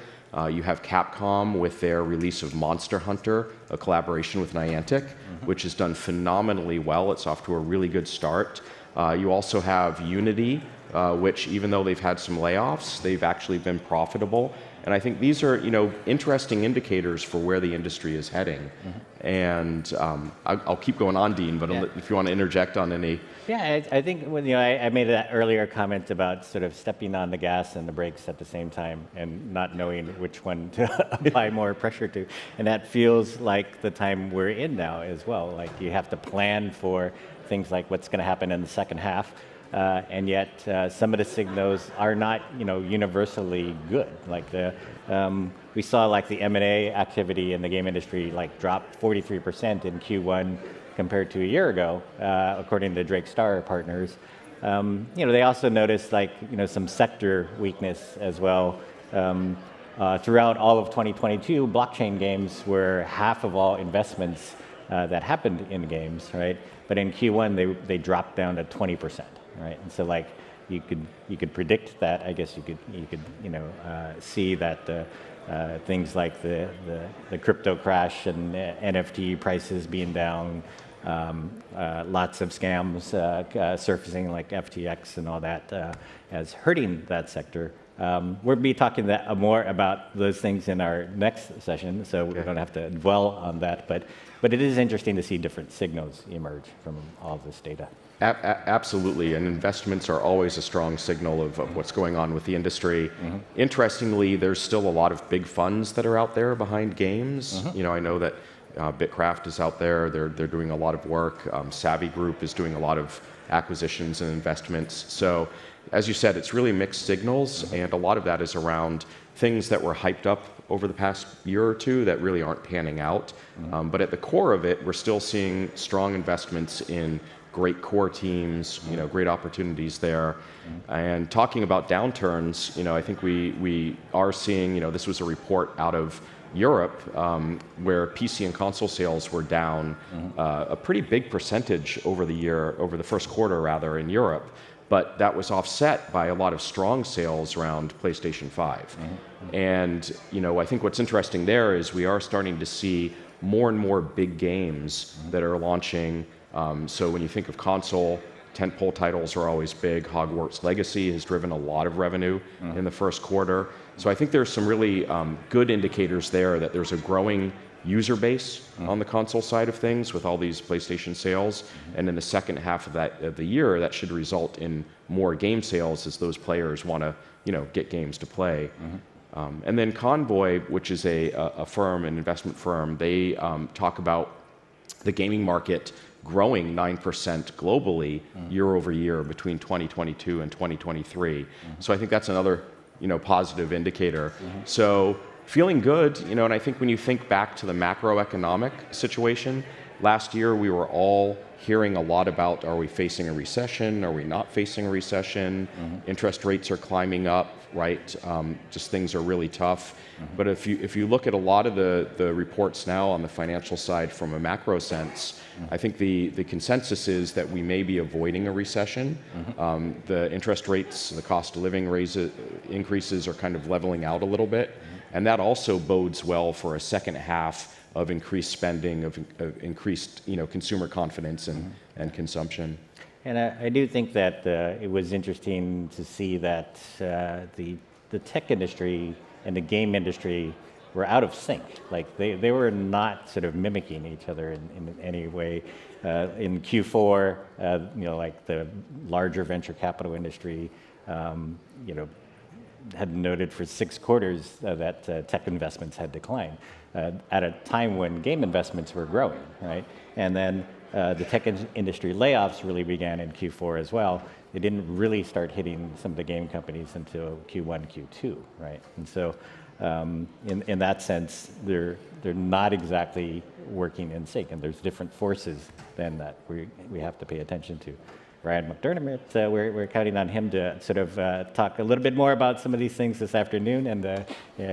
You have Capcom with their release of Monster Hunter, a collaboration with Niantic, which has done phenomenally well. It's off to a really good start. You also have Unity, which even though they've had some layoffs, they've actually been profitable. And I think these are, you know, interesting indicators for where the industry is heading. And I'll keep going on, Dean, but if you want to interject on any. Yeah, I think when I made that earlier comment about sort of stepping on the gas and the brakes at the same time and not knowing which one to apply more pressure to. And that feels like the time we're in now as well. Like you have to plan for things like what's going to happen in the second half. And yet some of the signals are not, you know, universally good. Like we saw like the M&A activity in the game industry like drop 43% in Q1 compared to a year ago, according to Drake Star Partners. You know, they also noticed like, you know, some sector weakness as well. Throughout all of 2022, blockchain games were half of all investments that happened in games, right? But in Q1, they dropped down to 20%. Right, and so like you could predict that. I guess you could you know see that things like the crypto crash and NFT prices being down, lots of scams surfacing like FTX and all that as hurting that sector. We'll be talking more about those things in our next session, so we don't have to dwell on that. But it is interesting to see different signals emerge from all of this data. Absolutely, and investments are always a strong signal of what's going on with the industry. Interestingly, there's still a lot of big funds that are out there behind games. You know, I know that Bitcraft is out there. They're doing a lot of work. Savvy Group is doing a lot of acquisitions and investments. So, as you said, it's really mixed signals, and a lot of that is around things that were hyped up over the past year or two that really aren't panning out. But at the core of it, we're still seeing strong investments in great core teams, great opportunities there. And talking about downturns, I think we are seeing, this was a report out of Europe, where PC and console sales were down a pretty big percentage over the first quarter rather, in Europe. But that was offset by a lot of strong sales around PlayStation 5. And I think what's interesting there is we are starting to see more and more big games that are launching. So when you think of console, tentpole titles are always big. Hogwarts Legacy has driven a lot of revenue in the first quarter. So I think there's some really good indicators there that there's a growing user base on the console side of things with all these PlayStation sales. And in the second half of the year, that should result in more game sales as those players want to get games to play. And then Convoy, which is a firm, an investment firm, they talk about the gaming market growing 9% globally year over year between 2022 and 2023. So I think that's another positive indicator. So feeling good, and I think when you think back to the macroeconomic situation, last year we were all hearing a lot about, are we facing a recession? Are we not facing a recession? Interest rates are climbing up, right? Just things are really tough. But if you look at a lot of the reports now on the financial side from a macro sense, I think the consensus is that we may be avoiding a recession. The interest rates, the cost of living increases are kind of leveling out a little bit. And that also bodes well for a second half of increased spending, of increased consumer confidence and consumption. And I do think that it was interesting to see that the tech industry and the game industry were out of sync. Like they were not sort of mimicking each other in any way. In Q4, like the larger venture capital industry, had noted for 6 quarters that tech investments had declined at a time when game investments were growing, right? And then the tech industry layoffs really began in Q4 as well. They didn't really start hitting some of the game companies until Q1, Q2, right? And so in that sense, they're not exactly working in sync, and there's different forces then that we have to pay attention to. Ryan McDermott, we're counting on him to sort of talk a little bit more about some of these things this afternoon, and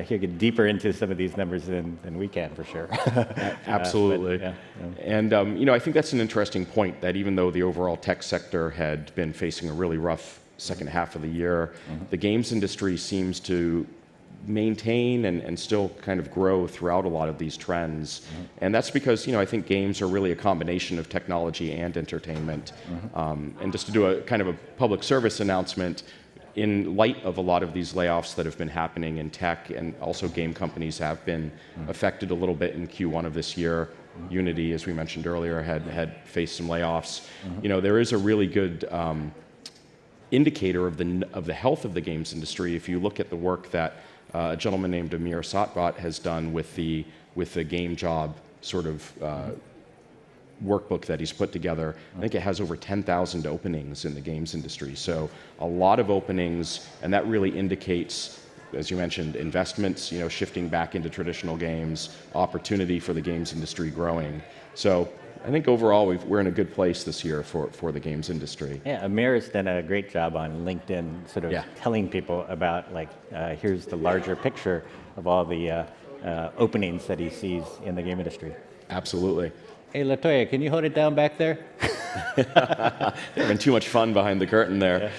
he'll get deeper into some of these numbers than we can, for sure. Absolutely. And I think that's an interesting point, that even though the overall tech sector had been facing a really rough second half of the year, the games industry seems to maintain and still kind of grow throughout a lot of these trends. And that's because, I think games are really a combination of technology and entertainment. And just to do a kind of a public service announcement, in light of a lot of these layoffs that have been happening in tech, and also game companies have been affected a little bit in Q1 of this year. Unity, as we mentioned earlier, had faced some layoffs. There is a really good indicator of the health of the games industry if you look at the work that a gentleman named Amir Satvat has done with the Game Job sort of workbook that he's put together. I think it has over 10,000 openings in the games industry. So a lot of openings, and that really indicates, as you mentioned, investments, shifting back into traditional games, opportunity for the games industry growing. So I think overall we're in a good place this year for the games industry. Yeah, Amir has done a great job on LinkedIn, sort of telling people about here's the larger picture of all the openings that he sees in the game industry. Absolutely. Hey, Latoya, can you hold it down back there? Having too much fun behind the curtain there.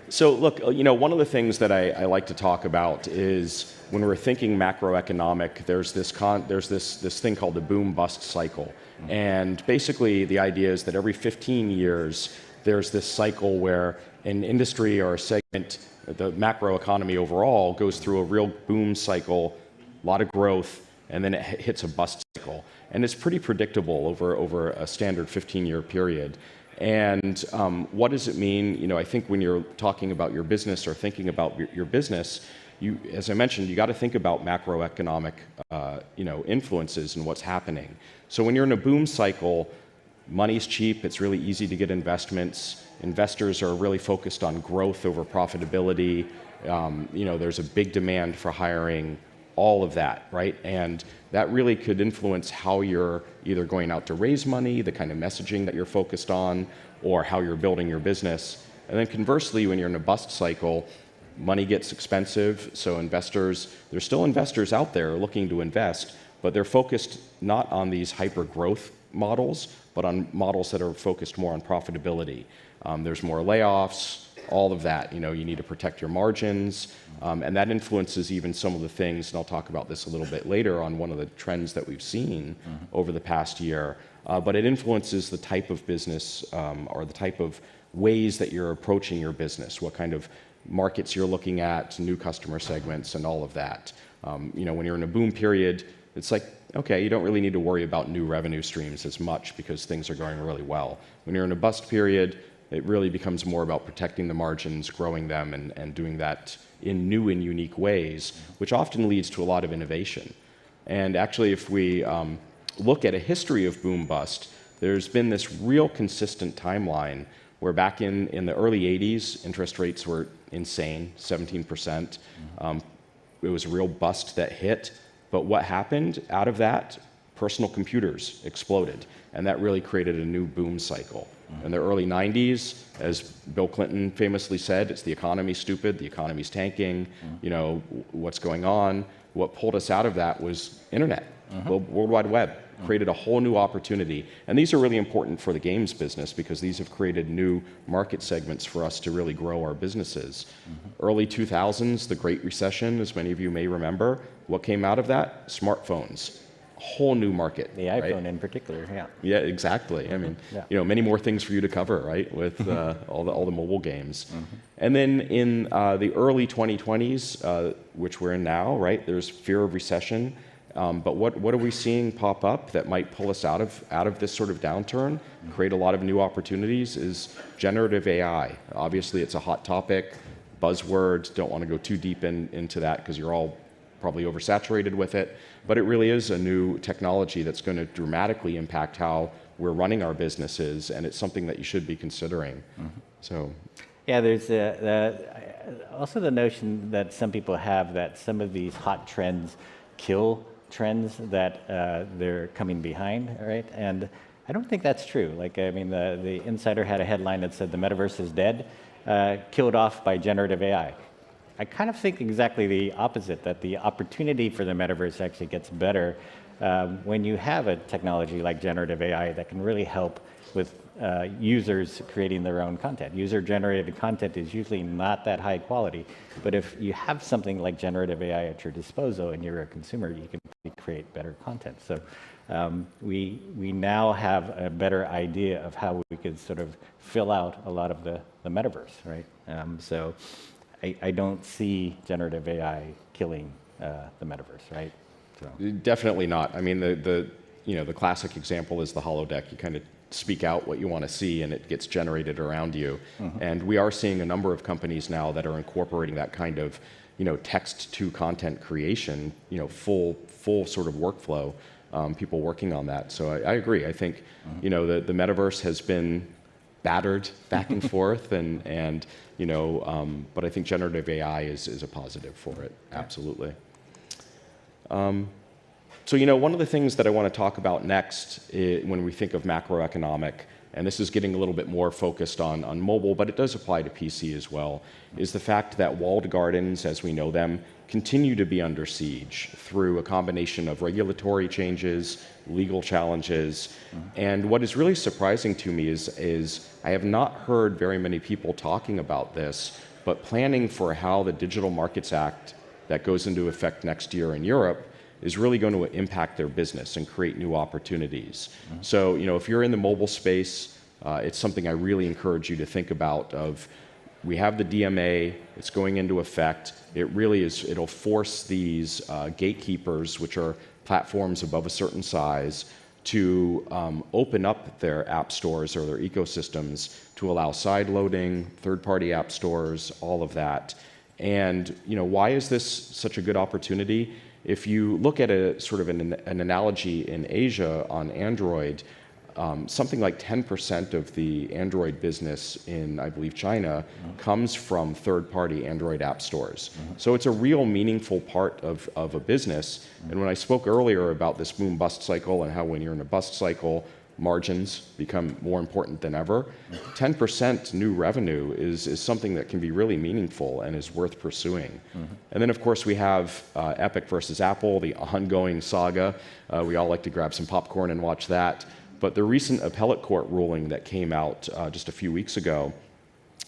So look, one of the things that I like to talk about is when we're thinking macroeconomic, there's this thing called the boom-bust cycle. And basically the idea is that every 15 years, there's this cycle where an industry or a segment, the macroeconomy overall, goes through a real boom cycle, a lot of growth, and then it hits a bust cycle. And it's pretty predictable over a standard 15-year period. And what does it mean? I think when you're talking about your business or thinking about your business, as I mentioned, you got to think about macroeconomic influences and what's happening. So when you're in a boom cycle, money's cheap, it's really easy to get investments. Investors are really focused on growth over profitability. There's a big demand for hiring, all of that, right? And that really could influence how you're either going out to raise money, the kind of messaging that you're focused on, or how you're building your business. And then conversely, when you're in a bust cycle, money gets expensive, so there's still investors out there looking to invest, but they're focused not on these hyper-growth models, but on models that are focused more on profitability. There's more layoffs, all of that. You need to protect your margins, and that influences even some of the things, and I'll talk about this a little bit later on one of the trends that we've seen over the past year, but it influences the type of business or the type of ways that you're approaching your business, what kind of markets you're looking at, new customer segments, and all of that. When you're in a boom period, it's like, okay, you don't really need to worry about new revenue streams as much because things are going really well. When you're in a bust period, it really becomes more about protecting the margins, growing them, and doing that in new and unique ways, which often leads to a lot of innovation. And actually, if we look at a history of boom bust, there's been this real consistent timeline where back in the early 80s, interest rates were insane, 17%. It was a real bust that hit. But what happened out of that? Personal computers exploded, and that really created a new boom cycle. In the early 90s, as Bill Clinton famously said, it's the economy's stupid, the economy's tanking, what's going on? What pulled us out of that was internet, World Wide Web, created a whole new opportunity. And these are really important for the games business because these have created new market segments for us to really grow our businesses. Early 2000s, the Great Recession, as many of you may remember, what came out of that? Smartphones. A whole new market. The iPhone in particular, yeah. Yeah, exactly. I mean, many more things for you to cover, right, with all the mobile games. And then in the early 2020s, which we're in now, right, there's fear of recession. But what are we seeing pop up that might pull us out of this sort of downturn, create a lot of new opportunities is generative AI. Obviously, it's a hot topic, buzzword. Don't want to go too deep into that because you're all probably oversaturated with it. But it really is a new technology that's going to dramatically impact how we're running our businesses, and it's something that you should be considering. So, yeah, there's also the notion that some people have that some of these hot trends kill trends that they're coming behind, right? And I don't think that's true. The Insider had a headline that said the metaverse is dead, killed off by generative AI. I kind of think exactly the opposite, that the opportunity for the metaverse actually gets better when you have a technology like generative AI that can really help with users creating their own content. User-generated content is usually not that high quality, but if you have something like generative AI at your disposal and you're a consumer, you can create better content. So we now have a better idea of how we could sort of fill out a lot of the metaverse, right? So I don't see generative AI killing the metaverse, right? So. Definitely not. I mean, the classic example is the holodeck. You kind of speak out what you want to see, and it gets generated around you. And we are seeing a number of companies now that are incorporating that kind of, text to content creation, full sort of workflow. People working on that. So I agree. I think, the metaverse has been battered back and forth, and but I think generative AI is a positive for it. Absolutely. So, one of the things that I want to talk about next when we think of macroeconomic, and this is getting a little bit more focused on mobile, but it does apply to PC as well, is the fact that walled gardens, as we know them, continue to be under siege through a combination of regulatory changes, legal challenges. And what is really surprising to me is I have not heard very many people talking about this, but planning for how the Digital Markets Act that goes into effect next year in Europe is really going to impact their business and create new opportunities. So, if you're in the mobile space, it's something I really encourage you to think about. We have the DMA, it's going into effect. It really is, it'll force these gatekeepers, which are platforms above a certain size, to open up their app stores or their ecosystems to allow side loading, third-party app stores, all of that. And why is this such a good opportunity? If you look at a sort of an analogy in Asia on Android, something like 10% of the Android business in, I believe, China comes from third-party Android app stores. So it's a real meaningful part of a business. And when I spoke earlier about this boom-bust cycle and how when you're in a bust cycle, margins become more important than ever, 10% new revenue is something that can be really meaningful and is worth pursuing. And then, of course, we have Epic versus Apple, the ongoing saga. We all like to grab some popcorn and watch that. But the recent appellate court ruling that came out just a few weeks ago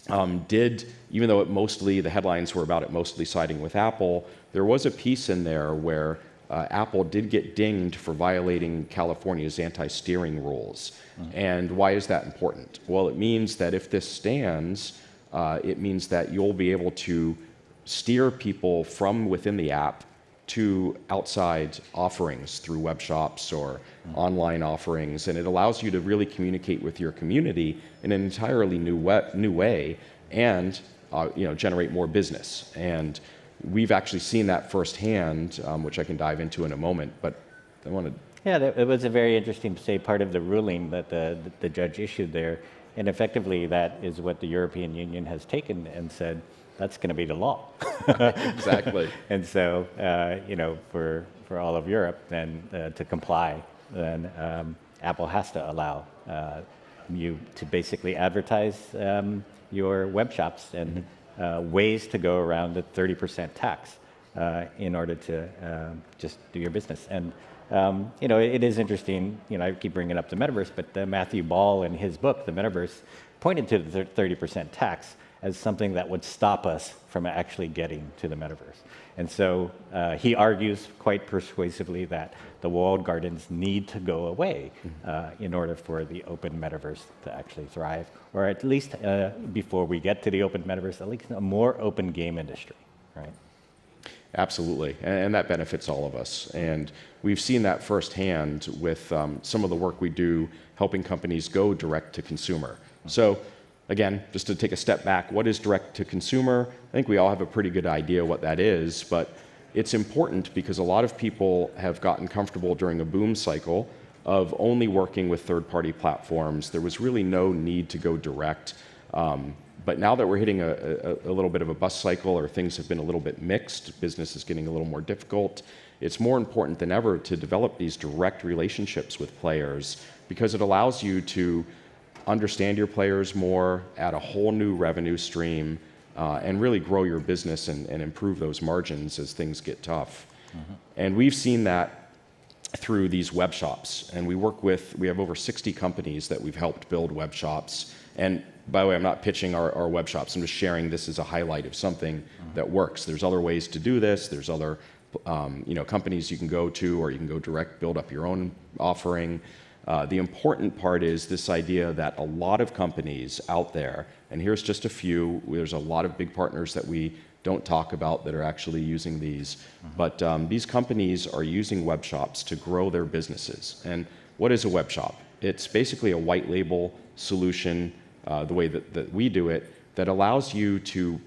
even though the headlines were about it mostly siding with Apple, there was a piece in there where Apple did get dinged for violating California's anti-steering rules. And why is that important? Well, it means that if this stands, it means that you'll be able to steer people from within the app to outside offerings through web shops or online offerings, and it allows you to really communicate with your community in an entirely new way and generate more business. And we've actually seen that firsthand, which I can dive into in a moment, but I wanted... Yeah, it was a very interesting to say part of the ruling that the judge issued there, and effectively that is what the European Union has taken and said, that's going to be the law. Exactly. And so, for all of Europe, then to comply, then Apple has to allow you to basically advertise your web shops and ways to go around the 30% tax in order to just do your business. And it is interesting. I keep bringing up the metaverse, but Matthew Ball in his book, The Metaverse, pointed to the 30% tax as something that would stop us from actually getting to the metaverse. And so he argues quite persuasively that the walled gardens need to go away in order for the open metaverse to actually thrive, or at least before we get to the open metaverse, at least a more open game industry, right? Absolutely, and that benefits all of us. And we've seen that firsthand with some of the work we do helping companies go direct to consumer. So again, just to take a step back, what is direct to consumer? I think we all have a pretty good idea what that is, but it's important because a lot of people have gotten comfortable during a boom cycle of only working with third-party platforms. There was really no need to go direct. But now that we're hitting a little bit of a bust cycle, or things have been a little bit mixed, business is getting a little more difficult, it's more important than ever to develop these direct relationships with players, because it allows you to understand your players more, add a whole new revenue stream, and really grow your business and improve those margins as things get tough. And we've seen that through these web shops. And we have over 60 companies that we've helped build web shops. And by the way, I'm not pitching our web shops. I'm just sharing this as a highlight of something that works. There's other ways to do this. There's other companies you can go to, or you can go direct, build up your own offering. The important part is this idea that a lot of companies out there, and here's just a few, there's a lot of big partners that we don't talk about that are actually using these, but these companies are using web shops to grow their businesses. And what is a web shop? It's basically a white label solution, the way that we do it, that allows you to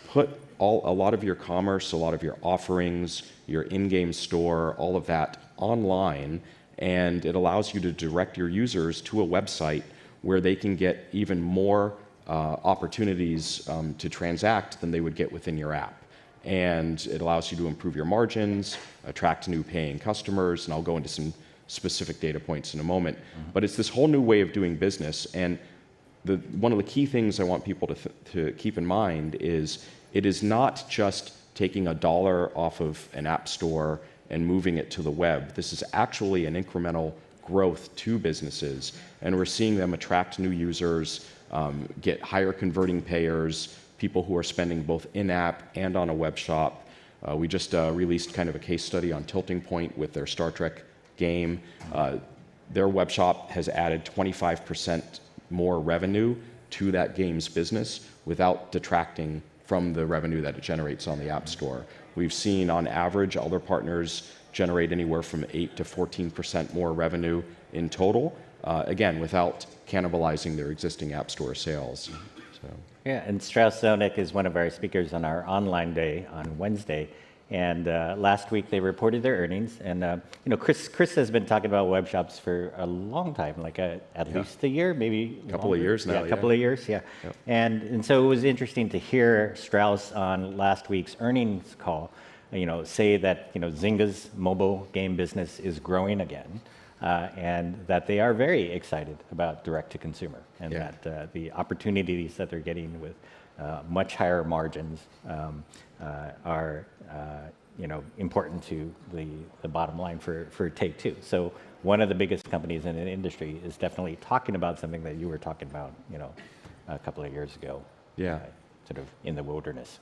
put a lot of your commerce, a lot of your offerings, your in-game store, all of that online, and it allows you to direct your users to a website where they can get even more opportunities to transact than they would get within your app. And it allows you to improve your margins, attract new paying customers, and I'll go into some specific data points in a moment. But it's this whole new way of doing business, and one of the key things I want people to keep in mind is it is not just taking $1 off of an app store and moving it to the web. This is actually an incremental growth to businesses, and we're seeing them attract new users, get higher converting payers, people who are spending both in-app and on a web shop. We just released kind of a case study on Tilting Point with their Star Trek game. Their web shop has added 25% more revenue to that game's business without detracting from the revenue that it generates on the App Store. We've seen, on average, other partners generate anywhere from 8 to 14% more revenue in total, again, without cannibalizing their existing App Store sales. So. Yeah, and Strauss Zelnick is one of our speakers on our online day on Wednesday. And last week they reported their earnings, and Chris has been talking about web shops for a long time, like at least a year, maybe a couple of years now. Yeah, a couple of years, yeah. Yep. And so it was interesting to hear Strauss on last week's earnings call, say that Zynga's mobile game business is growing again, and that they are very excited about direct to consumer, and that the opportunities that they're getting with much higher margins are important to the bottom line for Take-Two. So one of the biggest companies in the industry is definitely talking about something that you were talking about, a couple of years ago. Yeah. Sort of in the wilderness.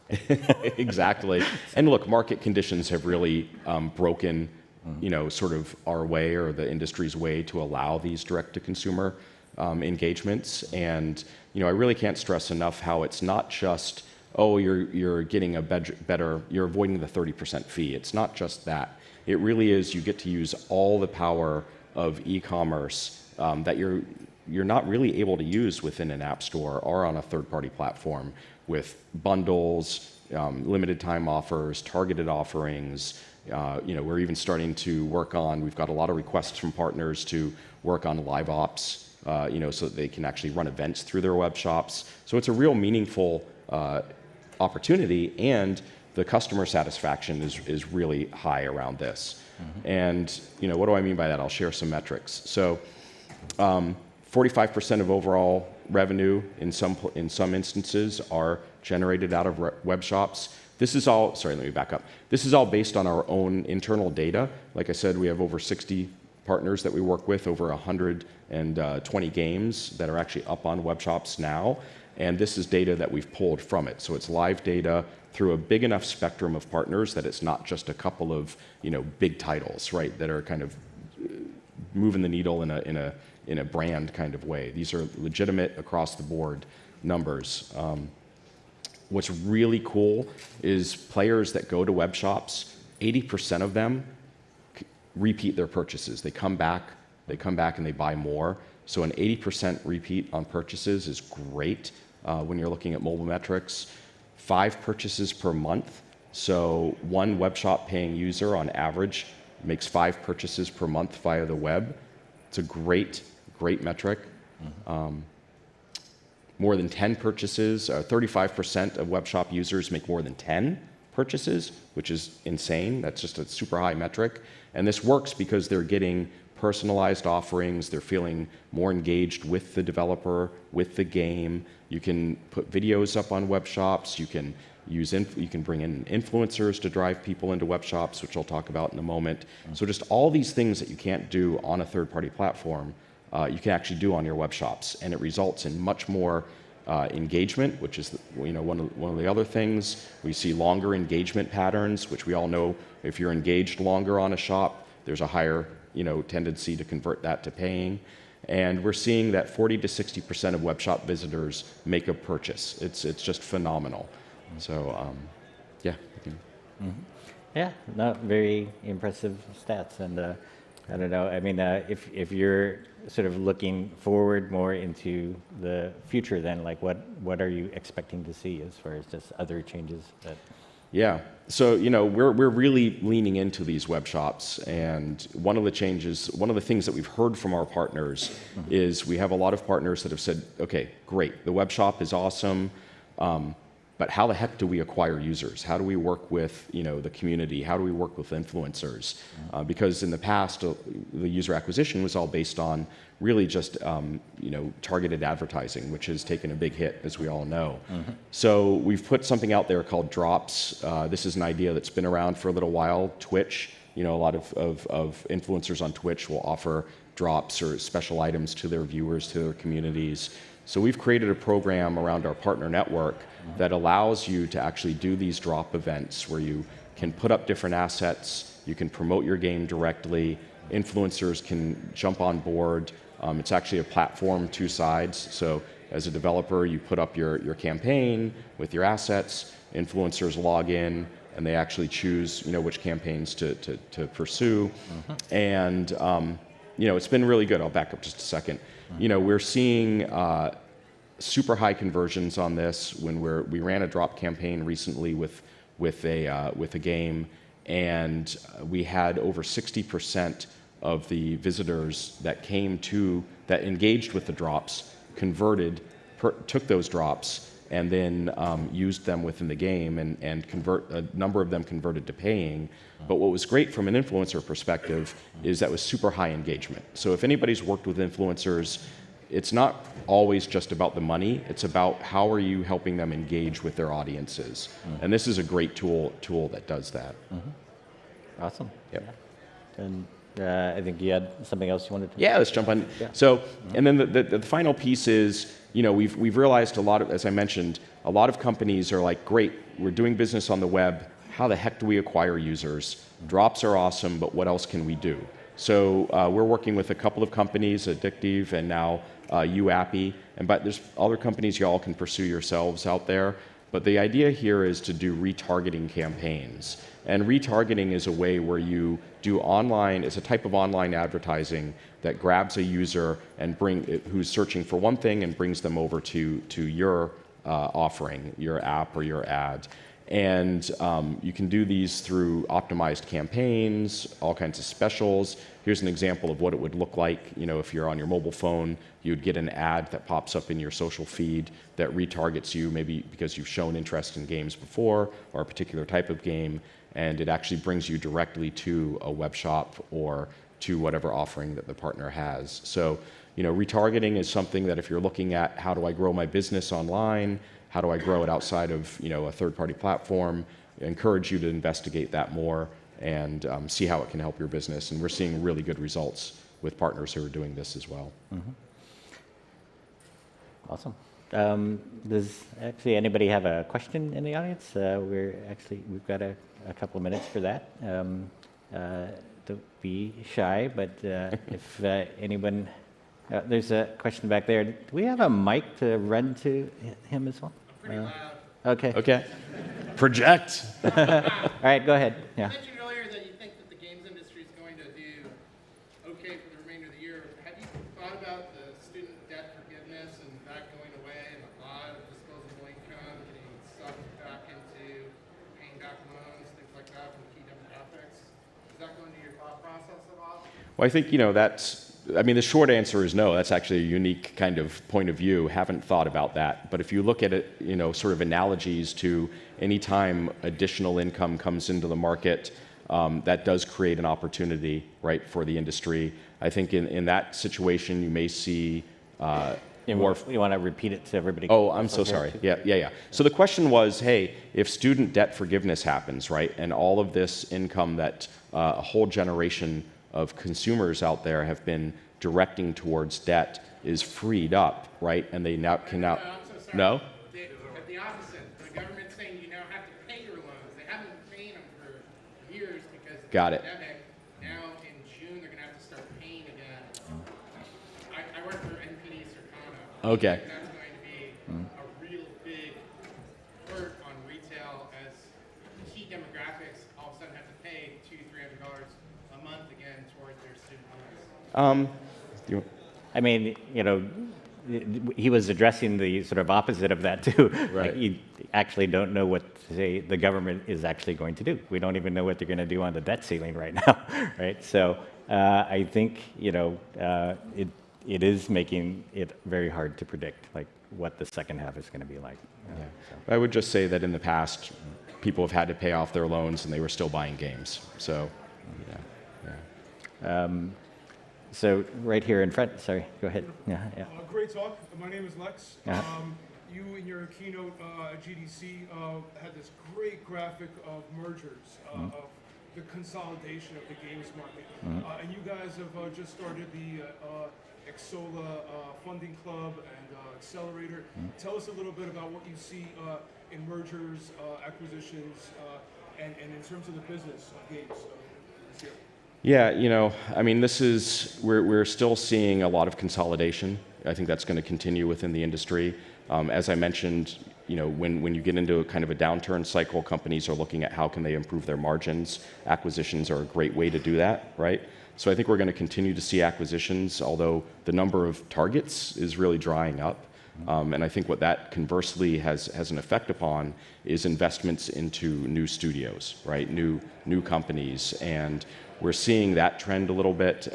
Exactly. And look, market conditions have really broken, sort of our way or the industry's way to allow these direct-to-consumer engagements. And I really can't stress enough how it's not just, oh, you're getting a better, you're avoiding the 30% fee. It's not just that. It really is, you get to use all the power of e-commerce that you're not really able to use within an app store or on a third-party platform, with bundles, limited time offers, targeted offerings. We're even starting to work on, we've got a lot of requests from partners to work on live ops, so that they can actually run events through their web shops. So it's a real meaningful opportunity, and the customer satisfaction is really high around this. Mm-hmm. And what do I mean by that? I'll share some metrics. So 45% of overall revenue in some instances are generated out of web shops. This is all, sorry, let me back up. This is all based on our own internal data. Like I said, we have over 60 partners that we work with, over 120 games that are actually up on web shops now. And this is data that we've pulled from it. So it's live data through a big enough spectrum of partners that it's not just a couple of big titles, right, that are kind of moving the needle in a brand kind of way. These are legitimate across the board numbers. What's really cool is players that go to web shops, 80% of them repeat their purchases. They come back and they buy more. So an 80% repeat on purchases is great when you're looking at mobile metrics. 5 purchases per month. So one web shop paying user on average makes 5 purchases per month via the web. It's a great metric. Mm-hmm. More than 10 purchases, 35% of web shop users make more than 10 purchases, which is insane. That's just a super high metric. And this works because they're getting personalized offerings. They're feeling more engaged with the developer, with the game. You can put videos up on web shops. You can bring in influencers to drive people into web shops, which I'll talk about in a moment. Mm-hmm. So just all these things that you can't do on a third-party platform, you can actually do on your web shops, and it results in much more engagement, which is one of the other things. We see longer engagement patterns, which we all know if you're engaged longer on a shop, there's a higher tendency to convert that to paying. And we're seeing that 40 to 60% of web shop visitors make a purchase. It's just phenomenal. So yeah. Mm-hmm. Yeah, not very impressive stats. And I don't know, I mean, if you're sort of looking forward more into the future, then like what are you expecting to see as far as just other changes that? Yeah, so we're really leaning into these web shops, and one of the things that we've heard from our partners mm-hmm. is we have a lot of partners that have said, okay, great, the web shop is awesome, but how the heck do we acquire users? How do we work with the community? How do we work with influencers? Because in the past, the user acquisition was all based on really just targeted advertising, which has taken a big hit, as we all know. Mm-hmm. So we've put something out there called Drops. This is an idea that's been around for a little while. Twitch, a lot of influencers on Twitch will offer drops or special items to their viewers, to their communities. So we've created a program around our partner network that allows you to actually do these drop events where you can put up different assets, you can promote your game directly, influencers can jump on board. It's actually a platform, 2 sides. So as a developer, you put up your campaign with your assets, influencers log in, and they actually choose which campaigns to pursue. Mm-hmm. And it's been really good. I'll back up just a second. Mm-hmm. We're seeing super high conversions on this. When we ran a drop campaign recently with a game, and we had over 60% of the visitors that engaged with the drops took those drops and then used them within the game, and a number of them converted to paying. But what was great from an influencer perspective is that was super high engagement. So if anybody's worked with influencers, it's not always just about the money. It's about how are you helping them engage with their audiences. And this is a great tool that does that. Awesome. Yep. Yeah. And I think you had something else you wanted to. Yeah, let's jump on. Yeah. So, and then the final piece is, we've realized as I mentioned, a lot of companies are like, great, we're doing business on the web. How the heck do we acquire users? Drops are awesome, but what else can we do? So we're working with a couple of companies, Addictive and now YouAppy, but there's other companies y'all can pursue yourselves out there. But the idea here is to do retargeting campaigns. And retargeting is a way where you do it's a type of online advertising that grabs a user and who's searching for one thing and brings them over to your offering, your app or your ad. And you can do these through optimized campaigns, all kinds of specials. Here's an example of what it would look like. If you're on your mobile phone, you'd get an ad that pops up in your social feed that retargets you, maybe because you've shown interest in games before or a particular type of game, and it actually brings you directly to a web shop or to whatever offering that the partner has. So, retargeting is something that if you're looking at how do I grow my business online, how do I grow it outside of a third-party platform, I encourage you to investigate that more and see how it can help your business. And we're seeing really good results with partners who are doing this as well. Awesome. Does actually anybody have a question in the audience? We've got a couple of minutes for that. Don't be shy, but if anyone, there's a question back there. Do we have a mic to run to him as well? Okay. Okay. Project. All right, go ahead. Yeah. You mentioned earlier that you think that the games industry is going to do okay for the remainder of the year. Have you thought about the student debt forgiveness and that going away and a lot of disposable income getting sucked back into paying back loans, things like that from key demographics? Is that going to your thought process at all? Well, I think, the short answer is no. That's actually a unique kind of point of view. Haven't thought about that. But if you look at it, sort of analogies to any time additional income comes into the market, that does create an opportunity, right, for the industry. I think in that situation, you may see more. You want to repeat it to everybody? Oh, I'm so sorry. Yeah. So the question was, hey, if student debt forgiveness happens, right, and all of this income that a whole generation of consumers out there have been directing towards debt is freed up, right? And they now can now. No? The opposite. The government's saying you now have to pay your loans. They haven't been paying them for years because of the pandemic. Now in June they're going to have to start paying again. I work for NPD Circana. Okay. That's going to be a real big hurt on retail as key demographics all of a sudden have to pay $200-300 a month again toward their student loans. He was addressing the sort of opposite of that too. Right. Like, you actually don't know what the government is actually going to do. We don't even know what they're going to do on the debt ceiling right now, right? So I think it is making it very hard to predict like what the second half is going to be like. I would just say that in the past, people have had to pay off their loans and they were still buying games. So, So right here in front, sorry, go ahead. Yeah. Great talk. My name is Lex. Yeah. You in your keynote at GDC had this great graphic of mergers, of the consolidation of the games market. And you guys have just started the Exola Funding Club and Accelerator. Tell us a little bit about what you see in mergers, acquisitions, and in terms of the business of games this year. Yeah, we're still seeing a lot of consolidation. I think that's going to continue within the industry. As I mentioned, when you get into a kind of a downturn cycle, companies are looking at how can they improve their margins. Acquisitions are a great way to do that, right? So I think we're going to continue to see acquisitions, although the number of targets is really drying up. And I think what that conversely has an effect upon is investments into new studios, right? New companies. And we're seeing that trend a little bit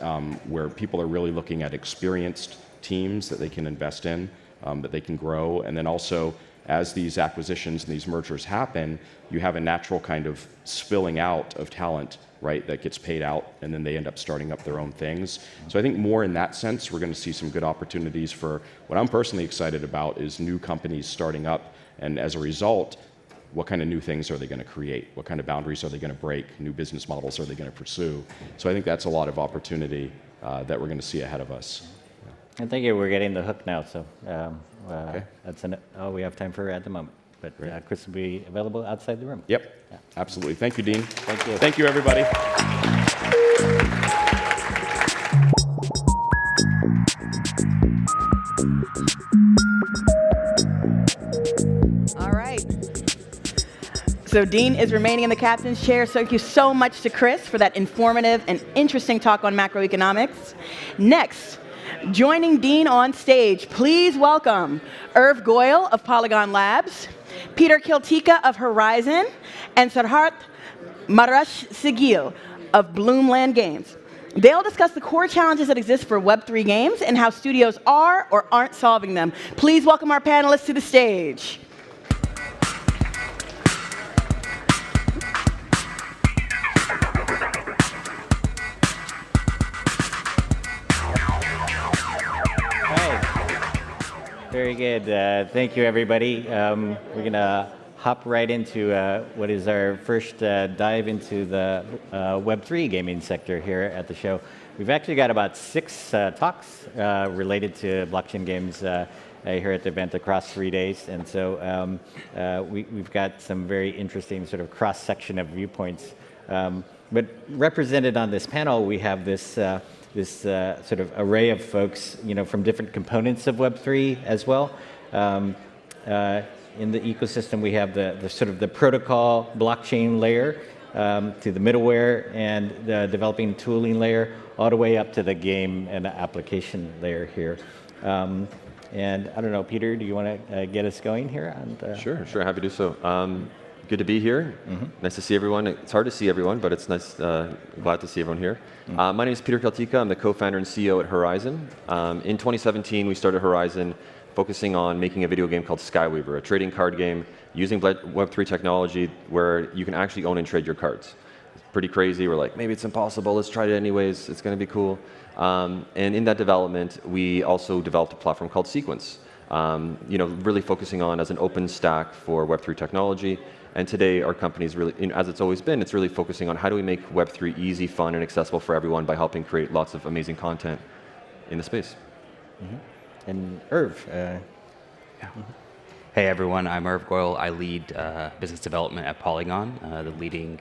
where people are really looking at experienced teams that they can invest in, that they can grow. And then also, as these acquisitions and these mergers happen, you have a natural kind of spilling out of talent, right, that gets paid out, and then they end up starting up their own things. So I think more in that sense, we're going to see some good opportunities for what I'm personally excited about is new companies starting up, and as a result, what kind of new things are they going to create? What kind of boundaries are they going to break? New business models are they going to pursue? So I think that's a lot of opportunity that we're going to see ahead of us. I think we're getting the hook now, so Okay. that's all we have time for at the moment. But Chris will be available outside the room. Yep, Yeah. absolutely. Thank you, Dean. Thank you. Thank you, everybody. All right. So Dean is remaining in the captain's chair. So thank you so much to Chris for that informative and interesting talk on macroeconomics. Next, joining Dean on stage, please welcome Irv Goyle of Polygon Labs, Peter Kiltika of Horizon, and Sarhat Marash Sigil of Bloomland Games. They'll discuss the core challenges that exist for Web3 games and how studios are or aren't solving them. Please welcome our panelists to the stage. Very good. Thank you, everybody. We're going to hop right into what is our first dive into the Web3 gaming sector here at the show. We've actually got about 6 talks related to blockchain games here at the event across 3 days. And so we've got some very interesting sort of cross-section of viewpoints. But represented on this panel, we have this sort of array of folks, from different components of Web3 as well. In the ecosystem, we have the sort of the protocol blockchain layer to the middleware and the developing tooling layer, all the way up to the game and the application layer here. And I don't know, Peter, do you want to get us going here? Sure, happy to do so. Good to be here. Nice to see everyone. It's hard to see everyone, but it's nice, glad to see everyone here. My name is Peter Kiltika. I'm the co-founder and CEO at Horizon. In 2017, we started Horizon focusing on making a video game called Skyweaver, a trading card game using Web3 technology where you can actually own and trade your cards. It's pretty crazy. We're like, maybe it's impossible. Let's try it anyways. It's going to be cool. And in that development, we also developed a platform called Sequence, really focusing on as an open stack for Web3 technology. And today, our company is really, as it's always been, it's really focusing on how do we make Web3 easy, fun, and accessible for everyone by helping create lots of amazing content in the space. And Irv. Hey, everyone. I'm Irv Goyle. I lead business development at Polygon, the leading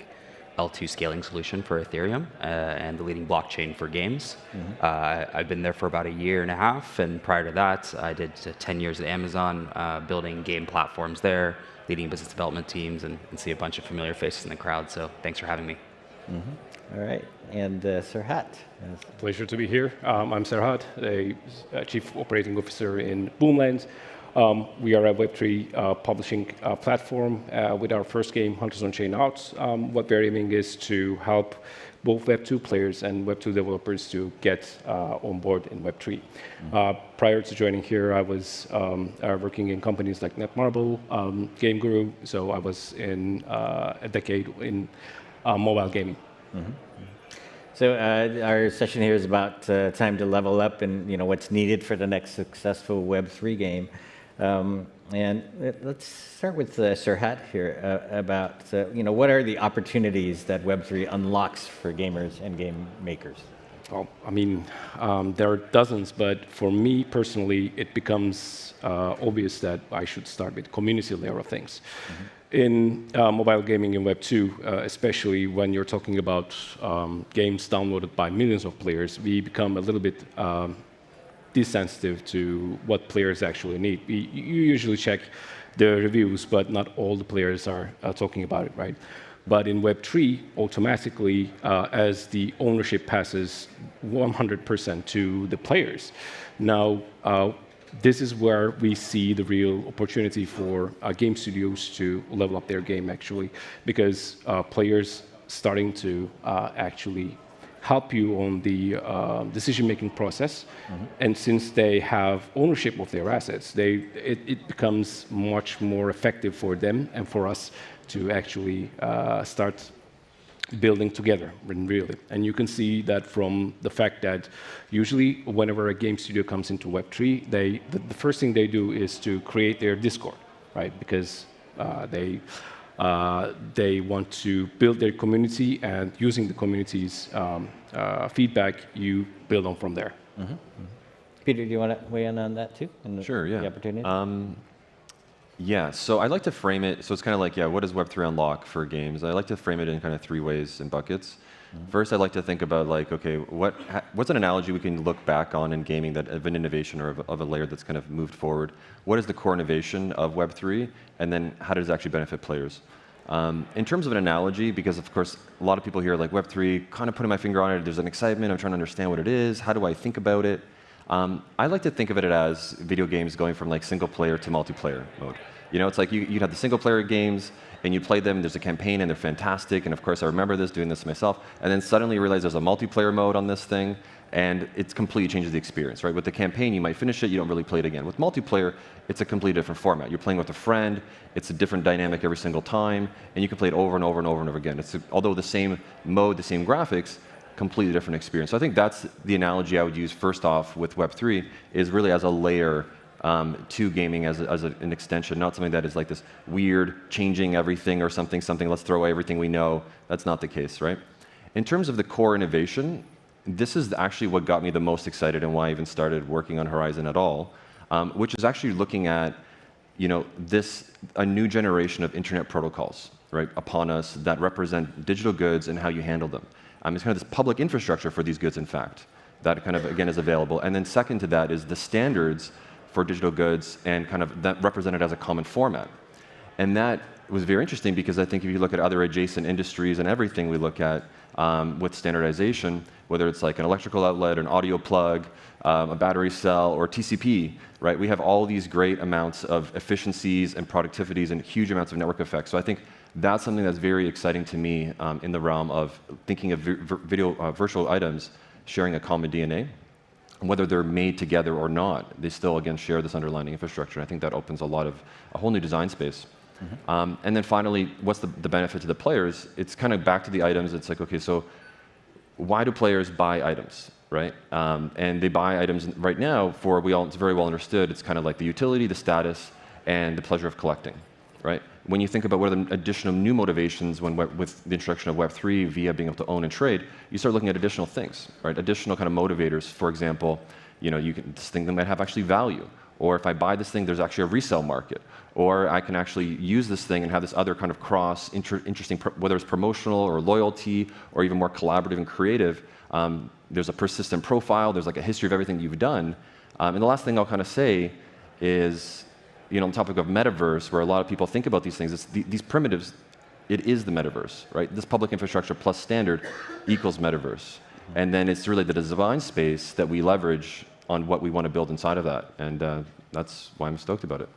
L2 scaling solution for Ethereum and the leading blockchain for games. I've been there for about 1.5 years, and prior to that, I did 10 years at Amazon building game platforms there, leading business development teams, and see a bunch of familiar faces in the crowd. So thanks for having me. All right, and Sarhat. Pleasure to be here. I'm Sarhat, a Chief Operating Officer in Bloomland. We are a Web3 publishing platform with our first game, Hunters on Chain Out. What we're aiming is to help both Web2 players and Web2 developers to get on board in Web3. Prior to joining here, I was working in companies like Netmarble, Game Guru, so I was in a decade in mobile gaming. So our session here is about time to level up and what's needed for the next successful Web3 game. And let's start with Sarhat here about what are the opportunities that Web3 unlocks for gamers and game makers? Well, I mean, there are dozens, but for me personally, it becomes obvious that I should start with community layer of things. In mobile gaming in Web2, especially when you're talking about games downloaded by millions of players, we become a little bit desensitive to what players actually need. You usually check the reviews, but not all the players are talking about it, right? But in Web3, automatically, as the ownership passes 100% to the players, now this is where we see the real opportunity for game studios to level up their game, actually, because players starting to actually help you on the decision-making process. And since they have ownership of their assets, it becomes much more effective for them and for us to actually start building together, really. And you can see that from the fact that usually whenever a game studio comes into Web3, the first thing they do is to create their Discord, right? Because they want to build their community, and using the community's feedback, you build on from there. Peter, do you want to weigh in on that too? Sure, yeah. The opportunity? Yeah, so I like to frame it, so it's kind of like, what does Web3 unlock for games? I like to frame it in kind of 3 ways and buckets. First, I like to think about like, okay, what's an analogy we can look back on in gaming that of an innovation or of a layer that's kind of moved forward? What is the core innovation of Web3, and then how does it actually benefit players? In terms of an analogy, because of course a lot of people here like Web3, kind of putting my finger on it, there's an excitement, I'm trying to understand what it is, how do I think about it? I like to think of it as video games going from like single player to multiplayer mode. You know, it's like you'd have the single player games and you play them, there's a campaign and they're fantastic, and of course I remember this, doing this myself, and then suddenly you realize there's a multiplayer mode on this thing, and it completely changes the experience, right? With the campaign, you might finish it, you don't really play it again. With multiplayer, it's a completely different format. You're playing with a friend, it's a different dynamic every single time, and you can play it over and over and over and over again. Although the same mode, the same graphics, completely different experience. So I think that's the analogy I would use first off with Web3, is really as a layer to gaming as an extension, not something that is like this weird changing everything or something, let's throw away everything we know. That's not the case, right? In terms of the core innovation, this is actually what got me the most excited and why I even started working on Horizon at all, which is actually looking at, a new generation of internet protocols, right, upon us that represent digital goods and how you handle them. It's kind of this public infrastructure for these goods, in fact, that kind of, again, is available. And then second to that is the standards for digital goods and kind of that represented as a common format. And that was very interesting because I think if you look at other adjacent industries and everything we look at with standardization, whether it's like an electrical outlet, an audio plug, a battery cell, or TCP, right? We have all these great amounts of efficiencies and productivities and huge amounts of network effects. So I think that's something that's very exciting to me in the realm of thinking of virtual items sharing a common DNA. Whether they're made together or not, they still, again, share this underlying infrastructure. I think that opens a whole new design space. And then finally, what's the benefit to the players? It's kind of back to the items. It's like, okay, so why do players buy items, right? And they buy items right now it's very well understood. It's kind of like the utility, the status, and the pleasure of collecting, right? When you think about what are the additional new motivations with the introduction of Web3 via being able to own and trade, you start looking at additional things, right? Additional kind of motivators. For example, this thing that might have actually value. Or if I buy this thing, there's actually a resale market. Or I can actually use this thing and have this other kind of interesting, whether it's promotional or loyalty or even more collaborative and creative. There's a persistent profile. There's like a history of everything you've done. And the last thing I'll kind of say is, on the topic of metaverse, where a lot of people think about these things, these primitives, it is the metaverse, right? This public infrastructure plus standard equals metaverse. And then it's really the design space that we leverage on what we want to build inside of that. And that's why I'm stoked about it.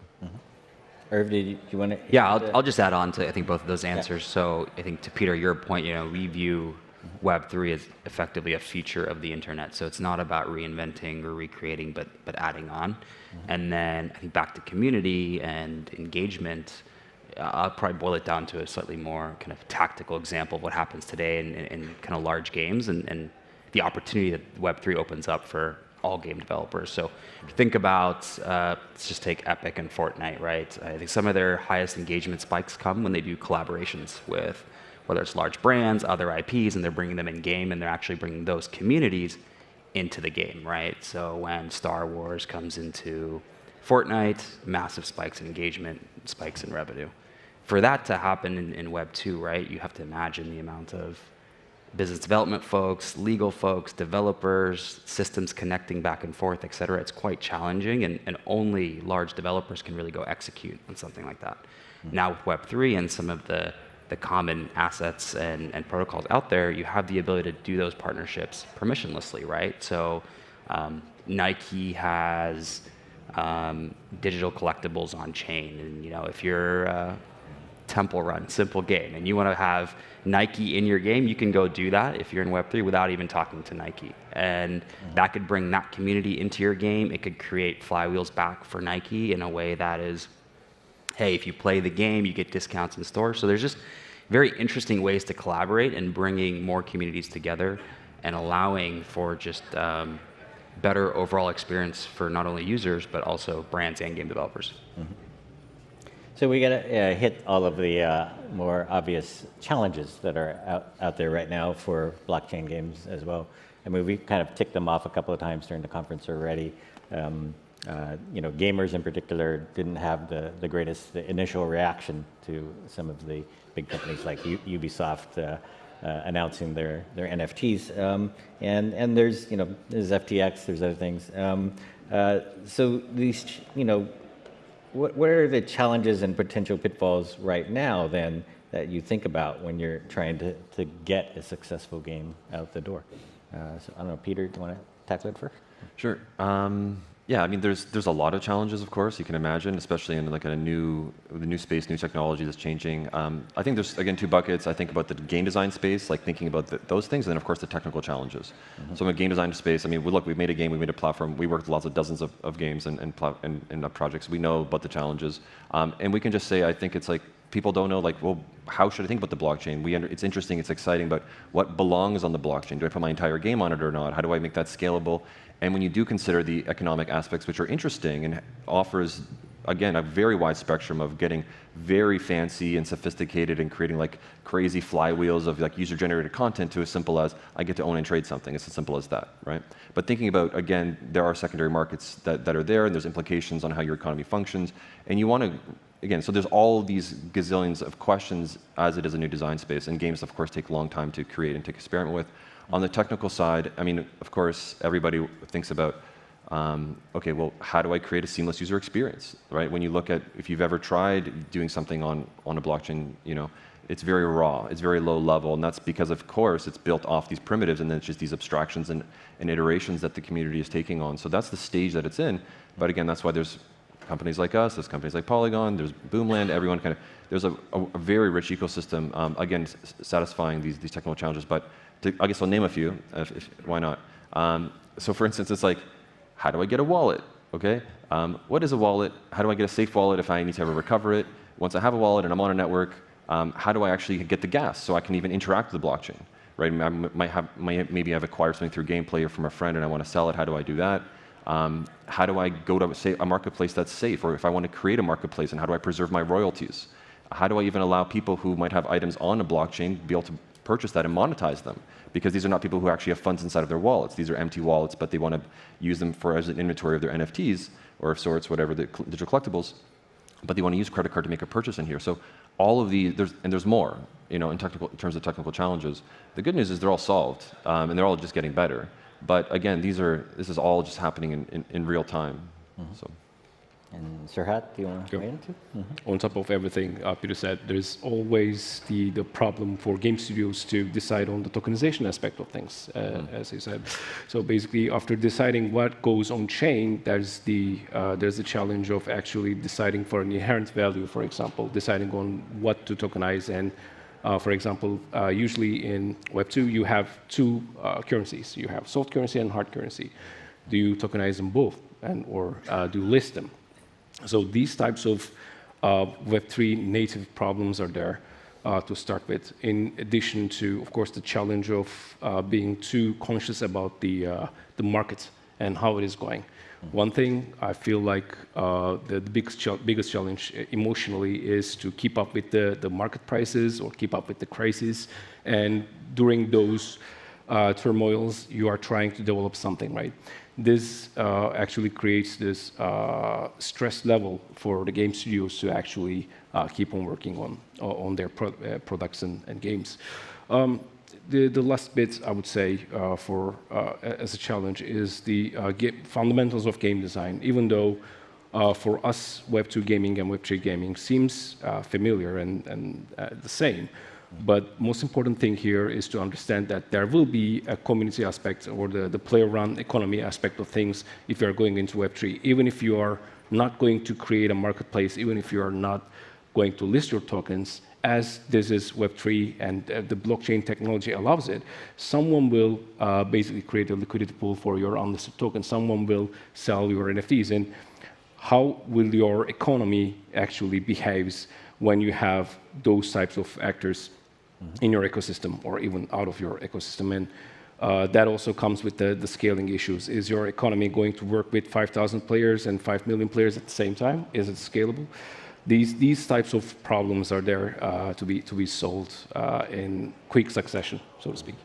Irv, do you want to? Yeah, I'll just add on to, I think, both of those answers. Yeah. So I think to Peter, your point, we view Web3 as effectively a feature of the internet. So it's not about reinventing or recreating, but adding on. And then I think back to community and engagement, I'll probably boil it down to a slightly more kind of tactical example of what happens today in kind of large games and the opportunity that Web3 opens up for all game developers. So if you think about, let's just take Epic and Fortnite, right? I think some of their highest engagement spikes come when they do collaborations with, whether it's large brands, other IPs, and they're bringing them in game, and they're actually bringing those communities into the game, right? So when Star Wars comes into Fortnite, massive spikes in engagement, spikes in revenue. For that to happen in Web 2, right, you have to imagine the amount of business development folks, legal folks, developers, systems connecting back and forth, et cetera. It's quite challenging, and only large developers can really go execute on something like that. Now with Web 3 and some of the common assets and protocols out there, you have the ability to do those partnerships permissionlessly, right? So Nike has digital collectibles on chain. And if you're Temple Run, simple game, and you want to have Nike in your game, you can go do that if you're in Web3 without even talking to Nike. And that could bring that community into your game. It could create flywheels back for Nike in a way that is, hey, if you play the game, you get discounts in stores. So there's just very interesting ways to collaborate and bringing more communities together and allowing for just better overall experience for not only users, but also brands and game developers. So we got to hit all of the more obvious challenges that are out there right now for blockchain games as well. I mean, we've kind of ticked them off a couple of times during the conference already. Gamers in particular didn't have the greatest initial reaction to some of the big companies like Ubisoft announcing their NFTs. And there's FTX, there's other things. So these, what are the challenges and potential pitfalls right now then that you think about when you're trying to get a successful game out the door? So I don't know, Peter, do you want to tackle it first? Sure. Yeah, I mean, there's a lot of challenges, of course, you can imagine, especially in like a new space, new technology that's changing. I think there's, again, two buckets. I think about the game design space, like thinking about those things, and then, of course, the technical challenges. So in a game design space, I mean, we've made a game, we made a platform, we worked with dozens of games and projects. We know about the challenges. And we can just say, I think it's like, people don't know, like, well, how should I think about the blockchain? It's interesting, it's exciting, but what belongs on the blockchain? Do I put my entire game on it or not? How do I make that scalable? And when you do consider the economic aspects, which are interesting and offers, again, a very wide spectrum of getting very fancy and sophisticated and creating like crazy flywheels of like user-generated content to as simple as I get to own and trade something. It's as simple as that, right? But thinking about, again, there are secondary markets that are there, and there's implications on how your economy functions. And you want to, again, so there's all these gazillions of questions as it is a new design space. And games, of course, take a long time to create and to experiment with. On the technical side, I mean, of course, everybody thinks about, okay, well, how do I create a seamless user experience, right? When you look at, if you've ever tried doing something on a blockchain, it's very raw, it's very low level, and that's because, of course, it's built off these primitives, and then it's just these abstractions and iterations that the community is taking on. So that's the stage that it's in. But again, that's why there's companies like us, there's companies like Polygon, there's Boomland, everyone kind of, there's a very rich ecosystem, again, satisfying these technical challenges. But I guess I'll name a few, why not? So for instance, it's like, how do I get a wallet, okay? What is a wallet? How do I get a safe wallet if I need to ever recover it? Once I have a wallet and I'm on a network, how do I actually get the gas so I can even interact with the blockchain, right? Maybe I've acquired something through gameplay or from a friend and I want to sell it, how do I do that? How do I go to, say, a marketplace that's safe? Or if I want to create a marketplace, and how do I preserve my royalties? How do I even allow people who might have items on a blockchain be able to purchase that and monetize them? Because these are not people who actually have funds inside of their wallets. These are empty wallets, but they want to use them as an inventory of their NFTs or of sorts, whatever, the digital collectibles. But they want to use credit card to make a purchase in here. So all of these, there's more, in terms of technical challenges. The good news is they're all solved, and they're all just getting better. But again, this is all just happening in real time. So. And Serhat, do you want to weigh in too? On top of everything Peter said, there's always the problem for game studios to decide on the tokenization aspect of things, as he said. So basically, after deciding what goes on chain, there's the challenge of actually deciding for an inherent value, for example, deciding on what to tokenize. And for example, usually in Web2, you have two currencies. You have soft currency and hard currency. Do you tokenize them both, or do you list them? So these types of Web3 native problems are there to start with, in addition to, of course, the challenge of being too conscious about the market and how it is going. One thing I feel like the biggest challenge emotionally is to keep up with the market prices or keep up with the crisis. And during those turmoils, you are trying to develop something, right? This actually creates this stress level for the game studios to actually keep on working on their products and games. The last bit I would say as a challenge is the fundamentals of game design. Even though for us Web2 gaming and Web3 gaming seems familiar and the same, But most important thing here is to understand that there will be a community aspect or the player-run economy aspect of things if you are going into Web3. Even if you are not going to create a marketplace, even if you are not going to list your tokens, as this is Web3 and the blockchain technology allows it, someone will basically create a liquidity pool for your unlisted tokens. Someone will sell your NFTs. And how will your economy actually behaves when you have those types of actors in your ecosystem or even out of your ecosystem? And that also comes with the scaling issues. Is your economy going to work with 5,000 players and 5 million players at the same time? Is it scalable? These types of problems are there to be solved in quick succession, so to speak.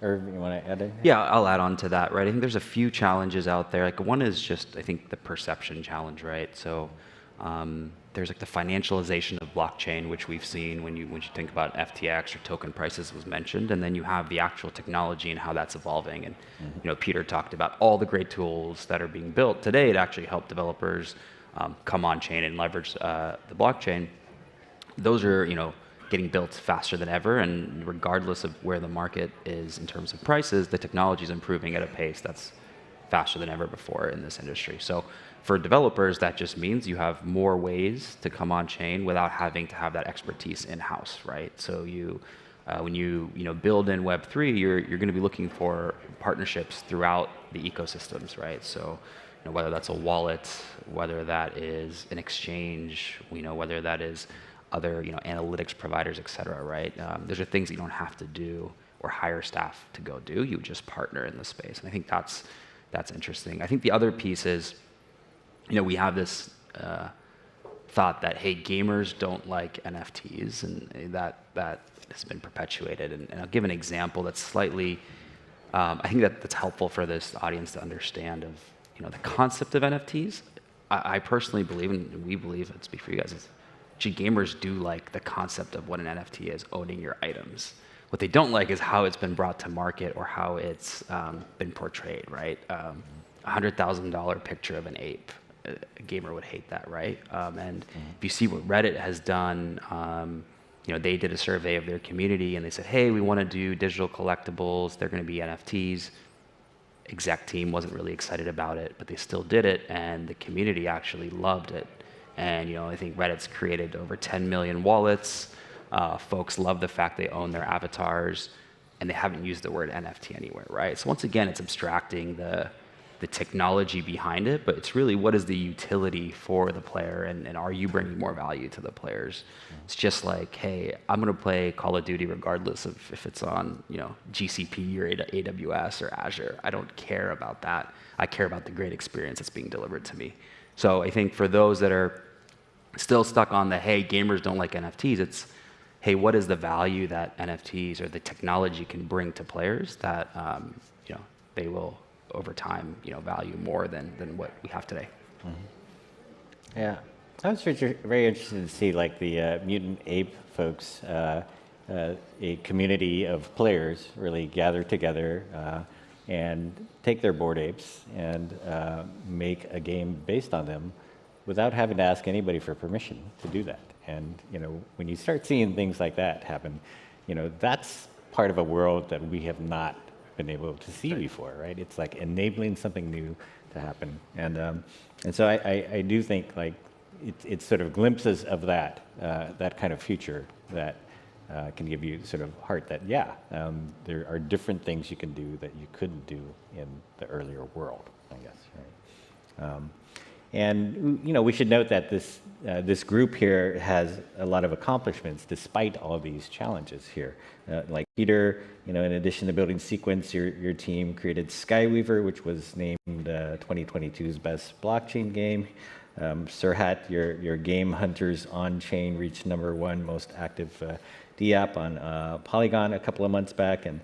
Irv, you want to add anything? Yeah, I'll add on to that, right? I think there's a few challenges out there. Like one is just, I think, the perception challenge, right? So there's like the financialization of blockchain, which we've seen when you think about FTX or token prices was mentioned, and then you have the actual technology and how that's evolving. And Peter talked about all the great tools that are being built today to actually help developers come on chain and leverage the blockchain. Those are getting built faster than ever, and regardless of where the market is in terms of prices, the technology is improving at a pace that's faster than ever before in this industry. So for developers, that just means you have more ways to come on chain without having to have that expertise in-house, right? So when you build in Web3, you're going to be looking for partnerships throughout the ecosystems, right? So whether that's a wallet, whether that is an exchange, whether that is other analytics providers, et cetera, right? Those are things that you don't have to do or hire staff to go do. You just partner in the space. And I think that's interesting. I think the other piece is, we have this thought that, hey, gamers don't like NFTs, and that has been perpetuated. And I'll give an example that's slightly, I think that's helpful for this audience to understand of, the concept of NFTs. I personally believe, and we believe, I'd speak for you guys, is gamers do like the concept of what an NFT is, owning your items. What they don't like is how it's been brought to market or how it's been portrayed, right? $100,000 picture of an ape. A gamer would hate that, right? And if you see what Reddit has done, they did a survey of their community and they said, hey, we want to do digital collectibles. They're going to be NFTs. Exec team wasn't really excited about it, but they still did it, and the community actually loved it. And I think Reddit's created over 10 million wallets. Folks love the fact they own their avatars, and they haven't used the word NFT anywhere, right? So once again, it's abstracting the technology behind it, but it's really what is the utility for the player, and are you bringing more value to the players? It's just like, hey, I'm going to play Call of Duty regardless of if it's on GCP or AWS or Azure. I don't care about that. I care about the great experience that's being delivered to me. So I think for those that are still stuck on the, hey, gamers don't like NFTs, it's, hey, what is the value that NFTs or the technology can bring to players that they will over time value more than what we have today. Yeah, I was very interested to see like the Mutant Ape folks, a community of players really gather together and take their bored apes and make a game based on them without having to ask anybody for permission to do that. And when you start seeing things like that happen, that's part of a world that we have not been able to see before, right? It's like enabling something new to happen. And so I do think like it's sort of glimpses of that kind of future that can give you sort of heart that, there are different things you can do that you couldn't do in the earlier world, I guess, right? And we should note that this group here has a lot of accomplishments despite all of these challenges here. Like Peter, in addition to building Sequence, your team created Skyweaver, which was named 2022's best blockchain game. Serhat, your Game Hunters on-chain reached #1 most active DApp on Polygon a couple of months back, and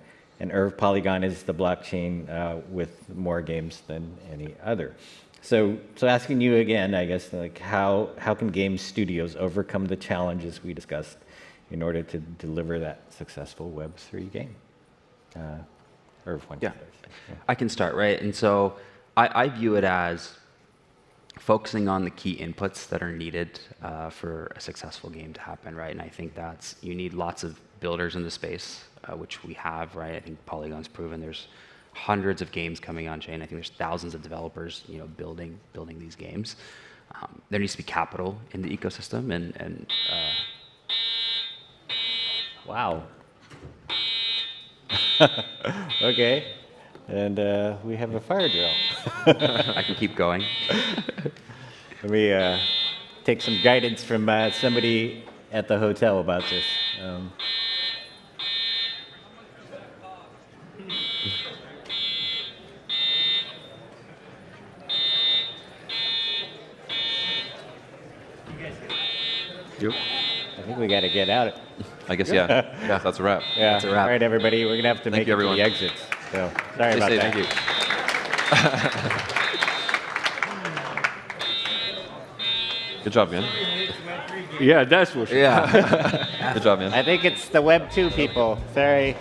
Irv, Polygon is the blockchain with more games than any other. So asking you again, I guess, like how can game studios overcome the challenges we discussed in order to deliver that successful Web3 game? Irv, I can start, right? And so I view it as focusing on the key inputs that are needed for a successful game to happen, right? And I think you need lots of builders in the space, which we have, right? I think Polygon's proven there's hundreds of games coming on chain. I think there's thousands of developers, building these games. There needs to be capital in the ecosystem, and wow. Okay, and we have a fire drill. I can keep going. Let me take some guidance from somebody at the hotel about this. I think we got to get out. I guess, yeah. Yeah, that's a wrap. Yeah, that's a wrap. All right, everybody, we're going to have to make it to the exits. So, sorry about that. Thank you. Good job, man. Yeah, that's for sure. Yeah. Good job, man. I think it's the Web 2 people. Sorry.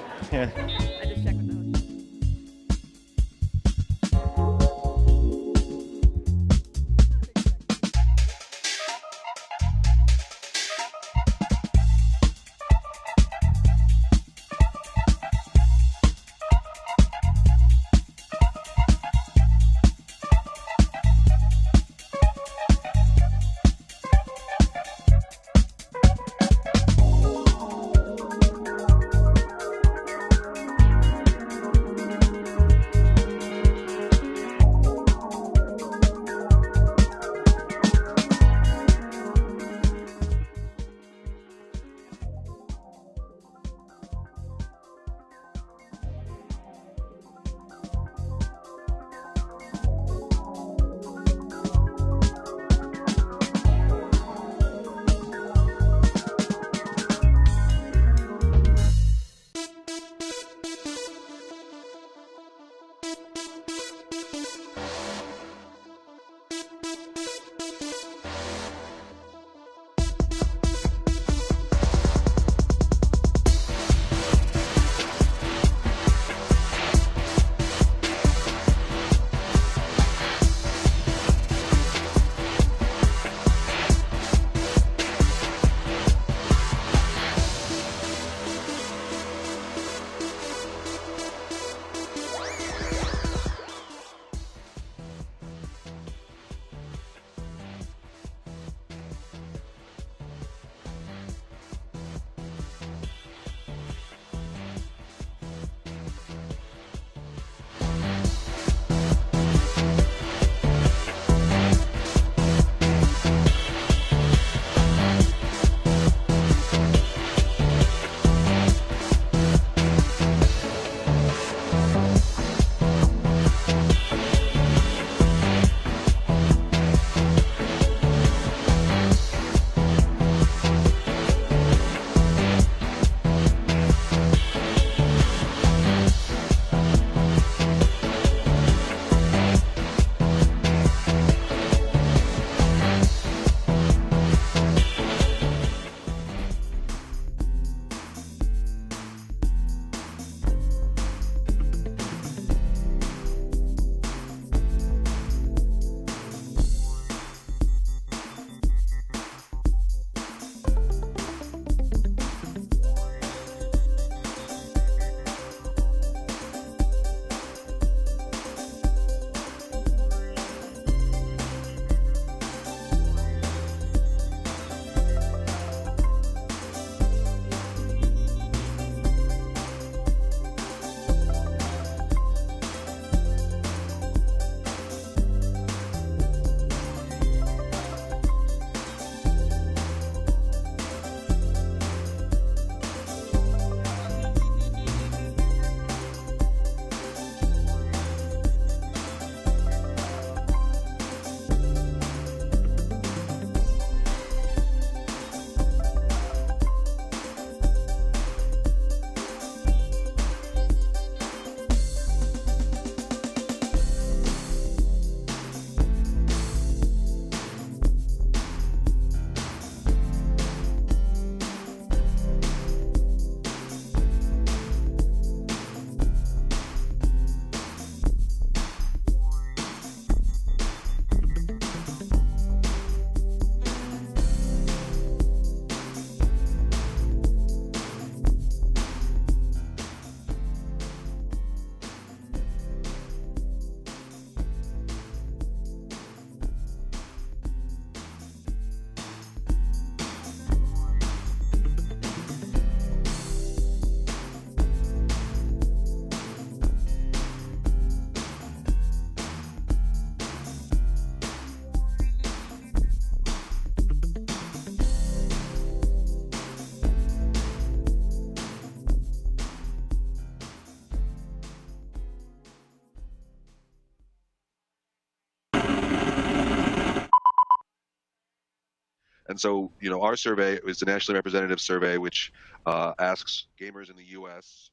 And so, our survey is a nationally representative survey, which asks gamers in the U.S.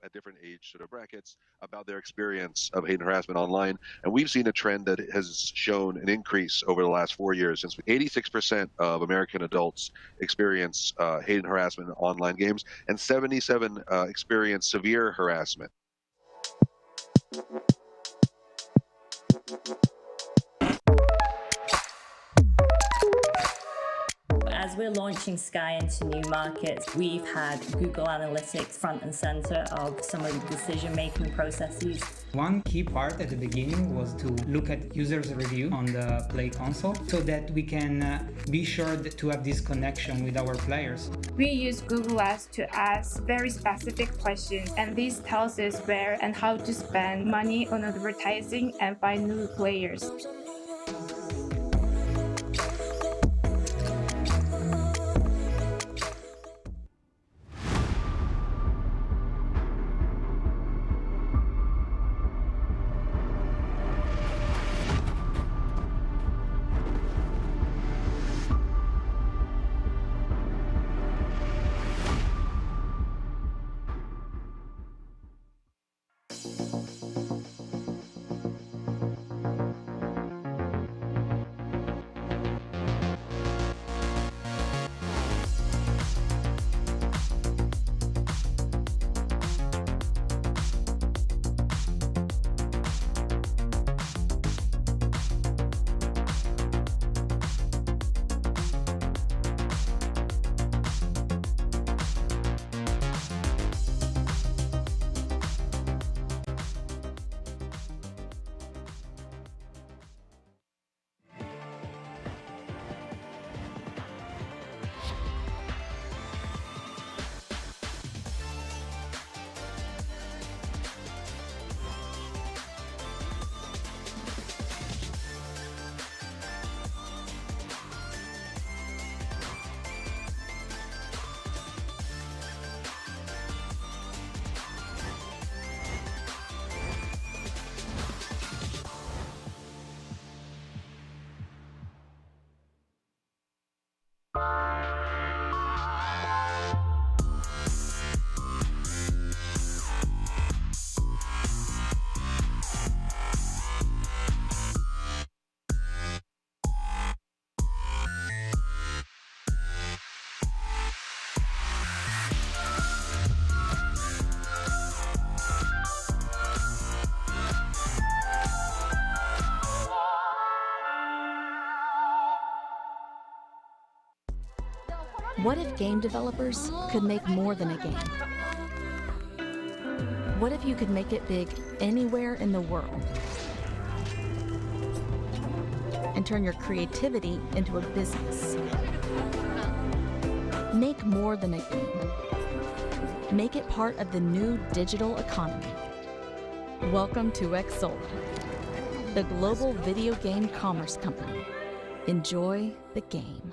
At different age sort of brackets about their experience of hate and harassment online. And we've seen a trend that has shown an increase over the last 4 years. Since 86% of American adults experience hate and harassment in online games, and 77 experience severe harassment. As we're launching Sky into new markets, we've had Google Analytics front and center of some of the decision-making processes. One key part at the beginning was to look at users' review on the Play console so that we can be sure to have this connection with our players. We use Google Ads to ask very specific questions, and this tells us where and how to spend money on advertising and find new players. What if game developers could make more than a game? What if you could make it big anywhere in the world? And turn your creativity into a business. Make more than a game. Make it part of the new digital economy. Welcome to Xsolla, the global video game commerce company. Enjoy the game.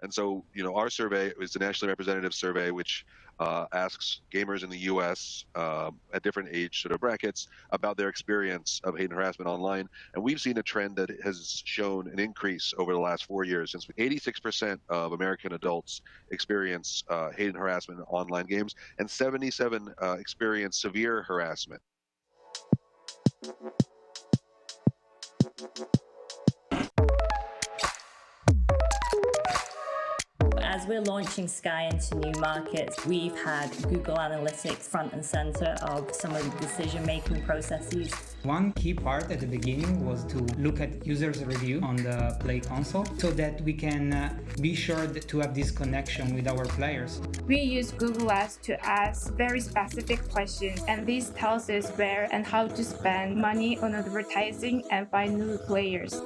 And so, our survey is the nationally representative survey, which asks gamers in the U.S. At different age sort of brackets about their experience of hate and harassment online. And we've seen a trend that has shown an increase over the last 4 years. Since 86% of American adults experience hate and harassment in online games, and 77 experience severe harassment. As we're launching Sky into new markets, we've had Google Analytics front and center of some of the decision-making processes. One key part at the beginning was to look at users' review on the Play console so that we can be sure to have this connection with our players. We use Google Ads to ask very specific questions, and this tells us where and how to spend money on advertising and find new players.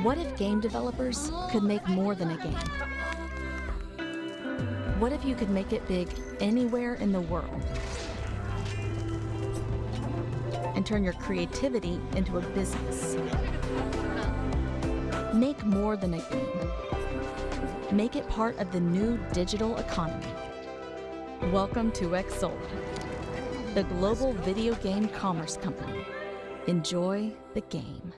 What if game developers could make more than a game? What if you could make it big anywhere in the world? And turn your creativity into a business. Make more than a game. Make it part of the new digital economy. Welcome to Xsolla, the global video game commerce company. Enjoy the game.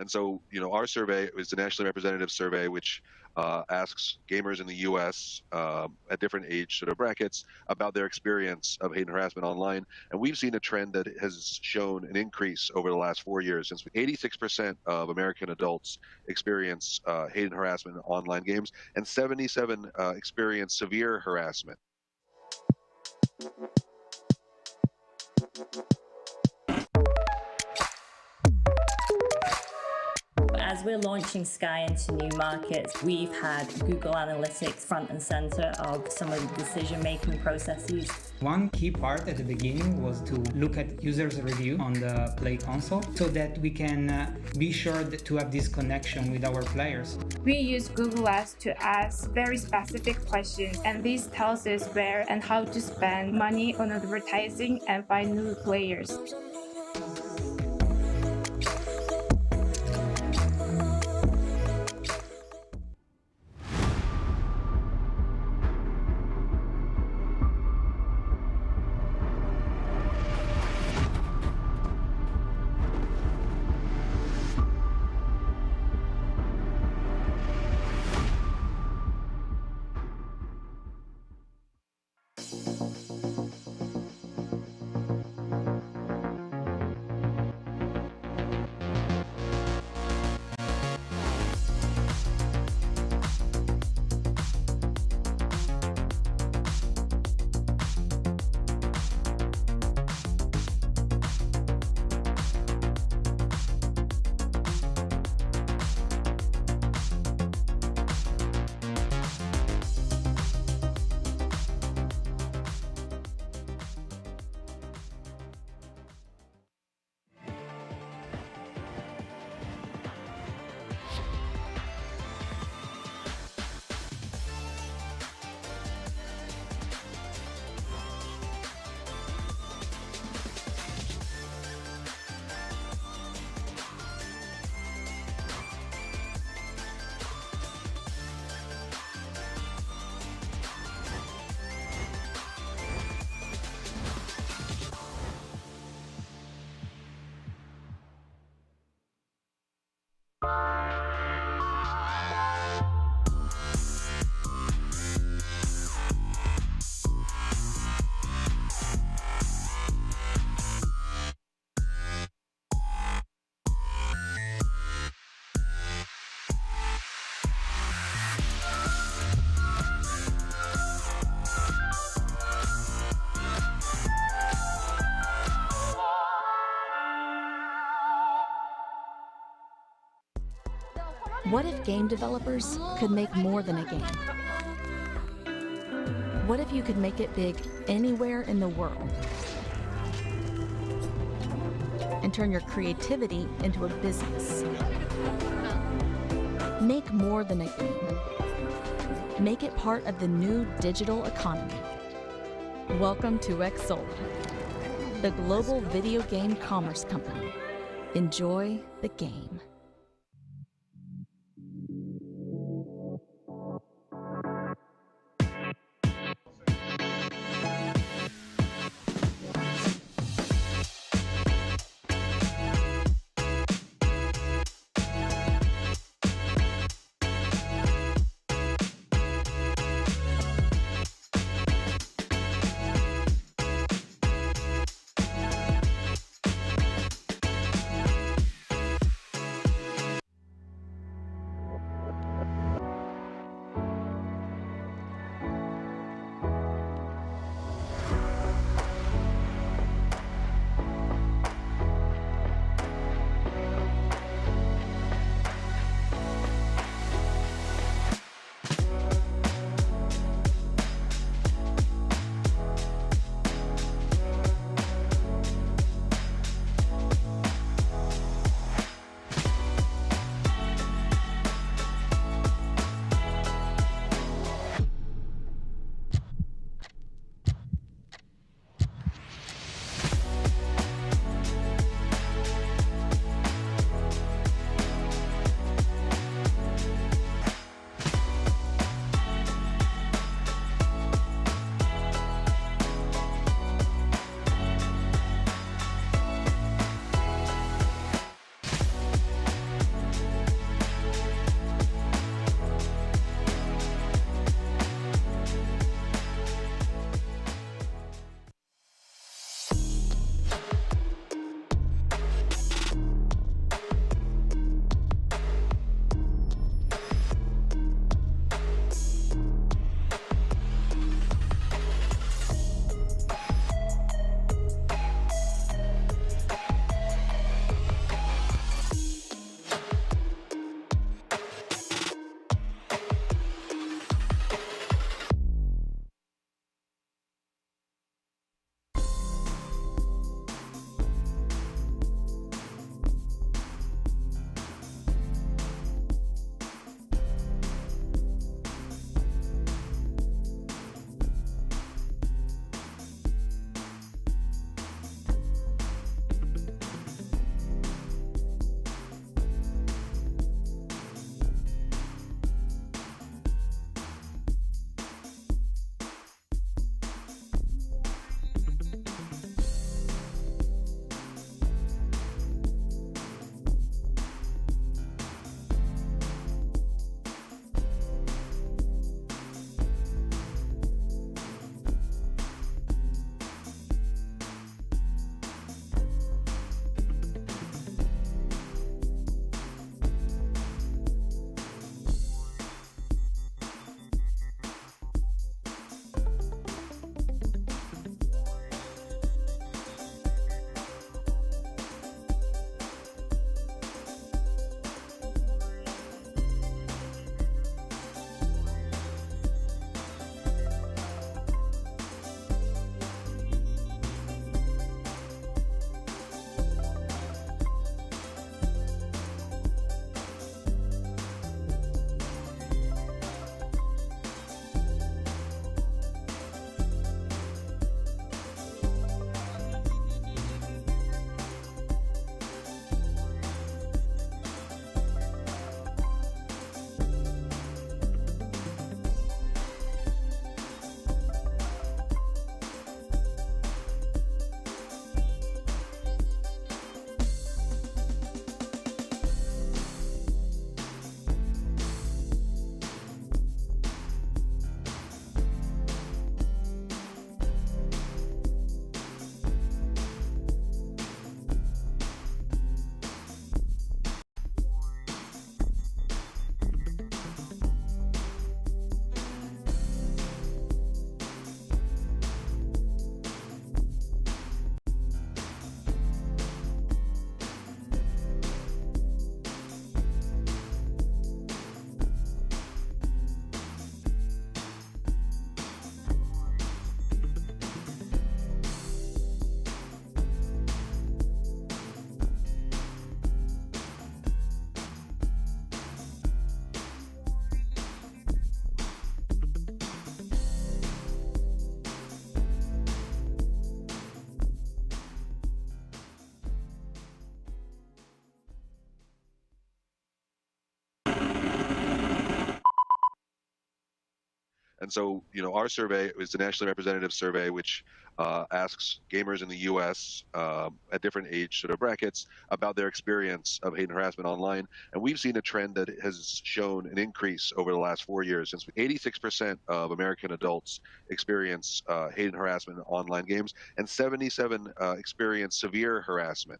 And so, our survey is the nationally representative survey, which asks gamers in the U.S. At different age sort of brackets about their experience of hate and harassment online. And we've seen a trend that has shown an increase over the last 4 years. Since 86% of American adults experience hate and harassment in online games, and 77 experience severe harassment. As we're launching Sky into new markets, we've had Google Analytics front and center of some of the decision-making processes. One key part at the beginning was to look at users' review on the Play console so that we can be sure to have this connection with our players. We use Google Ads to ask very specific questions, and this tells us where and how to spend money on advertising and find new players. What if game developers could make more than a game? What if you could make it big anywhere in the world and turn your creativity into a business? Make more than a game. Make it part of the new digital economy. Welcome to Xsolla, the global video game commerce company. Enjoy the game. And so, our survey is the nationally representative survey, which asks gamers in the U.S. At different age sort of brackets about their experience of hate and harassment online. And we've seen a trend that has shown an increase over the last 4 years. Since 86% of American adults experience hate and harassment in online games, and 77 experience severe harassment.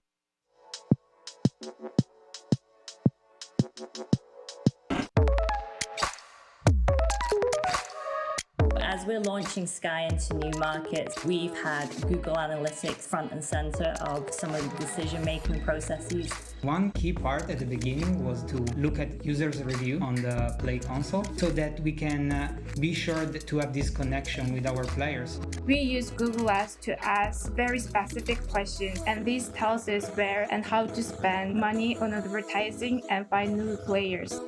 As we're launching Sky into new markets, we've had Google Analytics front and center of some of the decision-making processes. One key part at the beginning was to look at users' review on the Play console so that we can be sure to have this connection with our players. We use Google Ads to ask very specific questions, and this tells us where and how to spend money on advertising and find new players.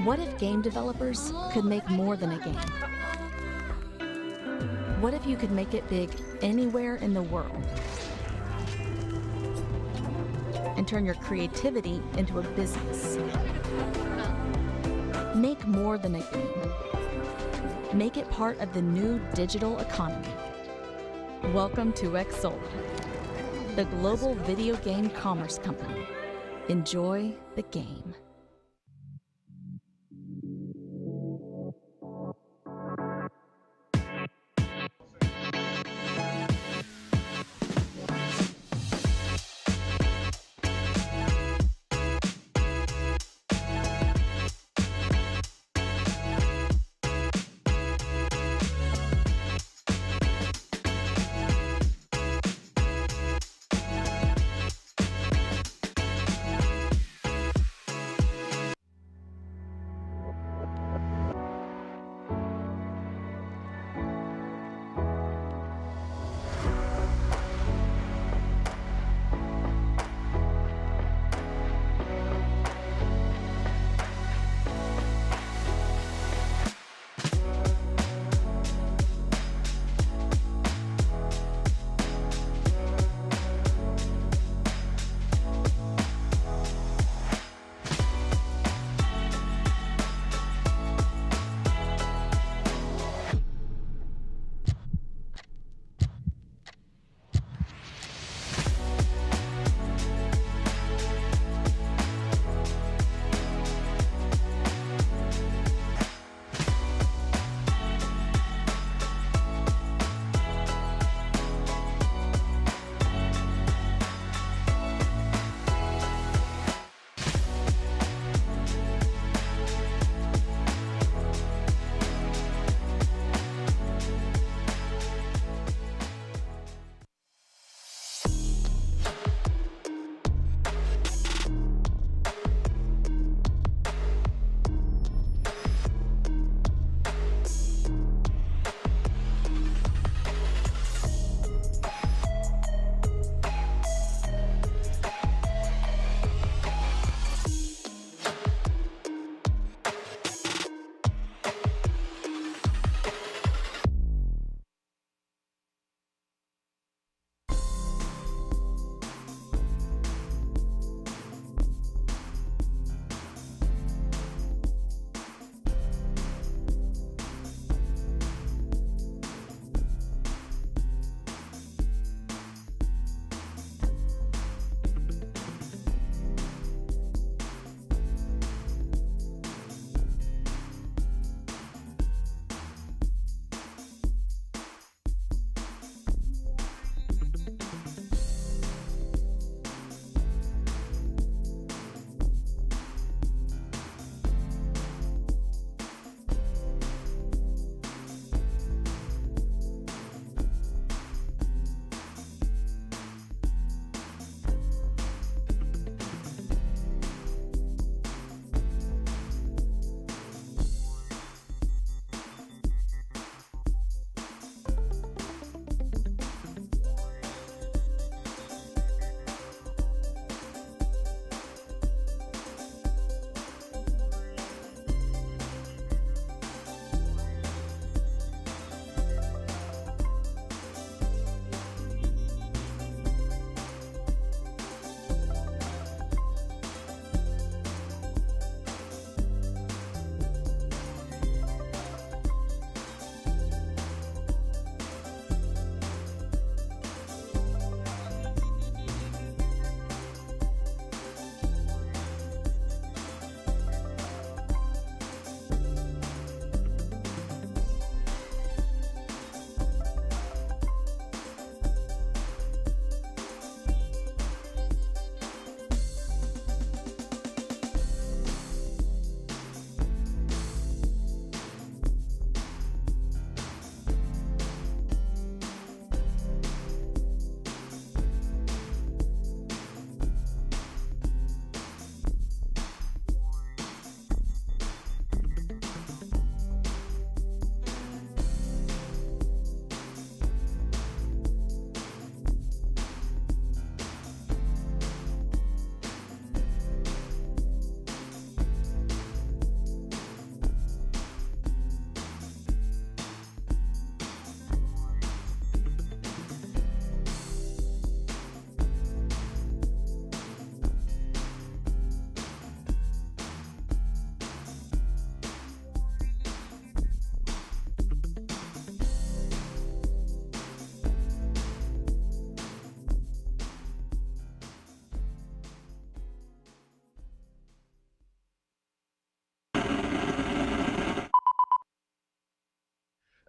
What if game developers could make more than a game? What if you could make it big anywhere in the world? And turn your creativity into a business. Make more than a game. Make it part of the new digital economy. Welcome to Xsolla, the global video game commerce company. Enjoy the game.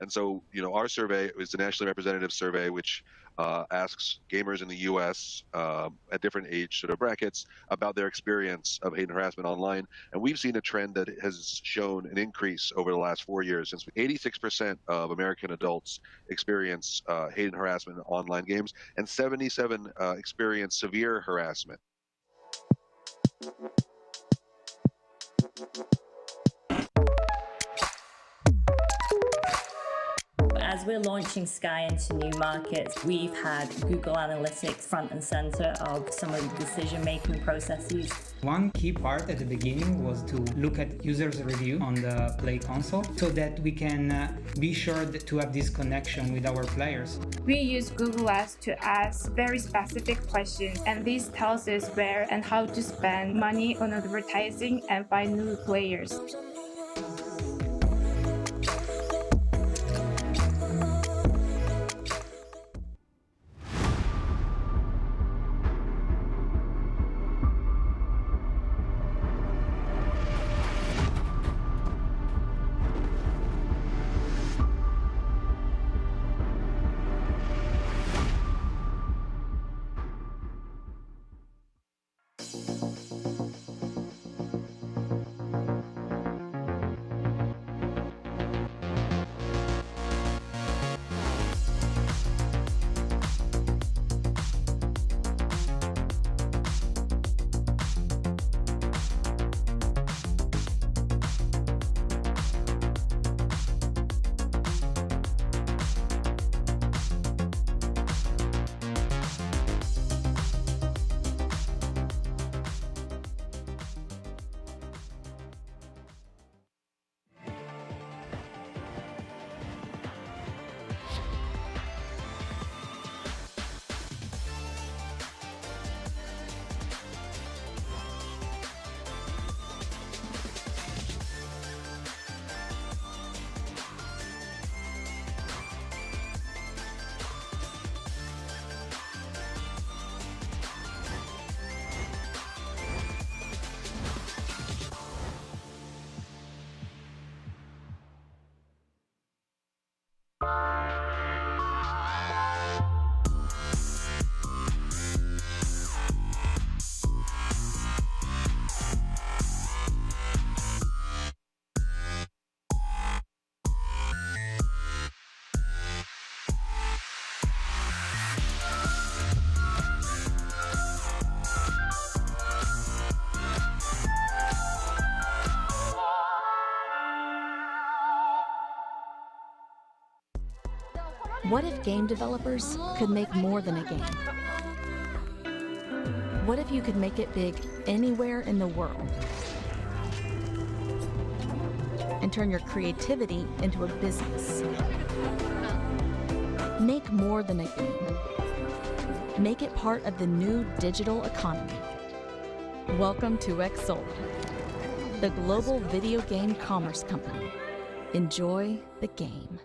And so, our survey is the nationally representative survey, which asks gamers in the U.S. At different age sort of brackets about their experience of hate and harassment online. And we've seen a trend that has shown an increase over the last 4 years. Since 86% of American adults experience hate and harassment in online games, and 77 experience severe harassment. As we're launching Sky into new markets, we've had Google Analytics front and center of some of the decision-making processes. One key part at the beginning was to look at users' review on the Play console so that we can be sure to have this connection with our players. We use Google Ads to ask very specific questions, and this tells us where and how to spend money on advertising and find new players. What if game developers could make more than a game? What if you could make it big anywhere in the world? And turn your creativity into a business. Make more than a game. Make it part of the new digital economy. Welcome to Xsolla, the global video game commerce company. Enjoy the game.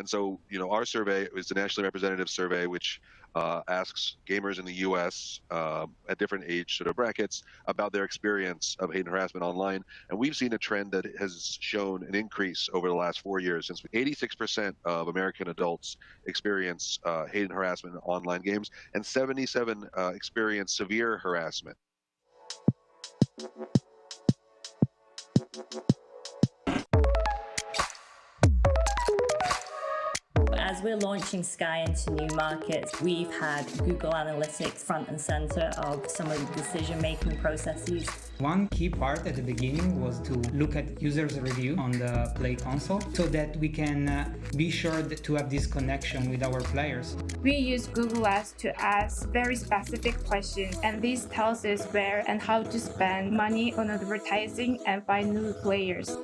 And so, our survey is the nationally representative survey, which asks gamers in the U.S. At different age sort of brackets about their experience of hate and harassment online. And we've seen a trend that has shown an increase over the last 4 years. Since 86% of American adults experience hate and harassment in online games, and 77 experience severe harassment. As we're launching Sky into new markets, we've had Google Analytics front and center of some of the decision-making processes. One key part at the beginning was to look at users' review on the Play console so that we can be sure to have this connection with our players. We use Google Ads to ask very specific questions, and this tells us where and how to spend money on advertising and find new players.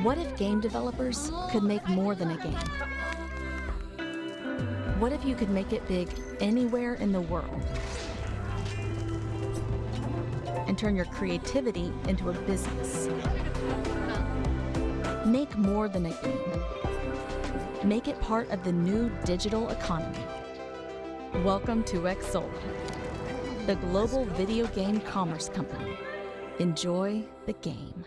What if game developers could make more than a game? What if you could make it big anywhere in the world and turn your creativity into a business? Make more than a game. Make it part of the new digital economy. Welcome to Xsolla, the global video game commerce company. Enjoy the game.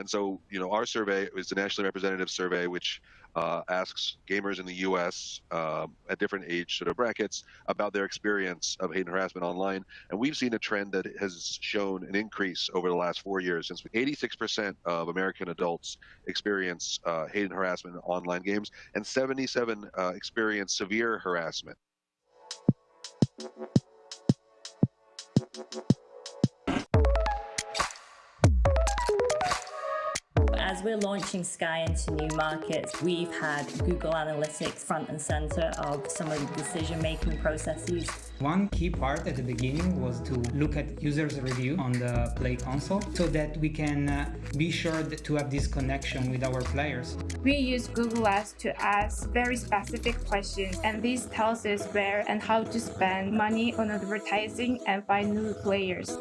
And so, our survey is a nationally representative survey, which asks gamers in the U.S. At different age sort of brackets about their experience of hate and harassment online. And we've seen a trend that has shown an increase over the last 4 years. Since 86% of American adults experience hate and harassment in online games, and 77 experience severe harassment. As we're launching Sky into new markets, we've had Google Analytics front and center of some of the decision-making processes. One key part at the beginning was to look at users' review on the Play console so that we can be sure to have this connection with our players. We use Google Ads to ask very specific questions, and this tells us where and how to spend money on advertising and find new players.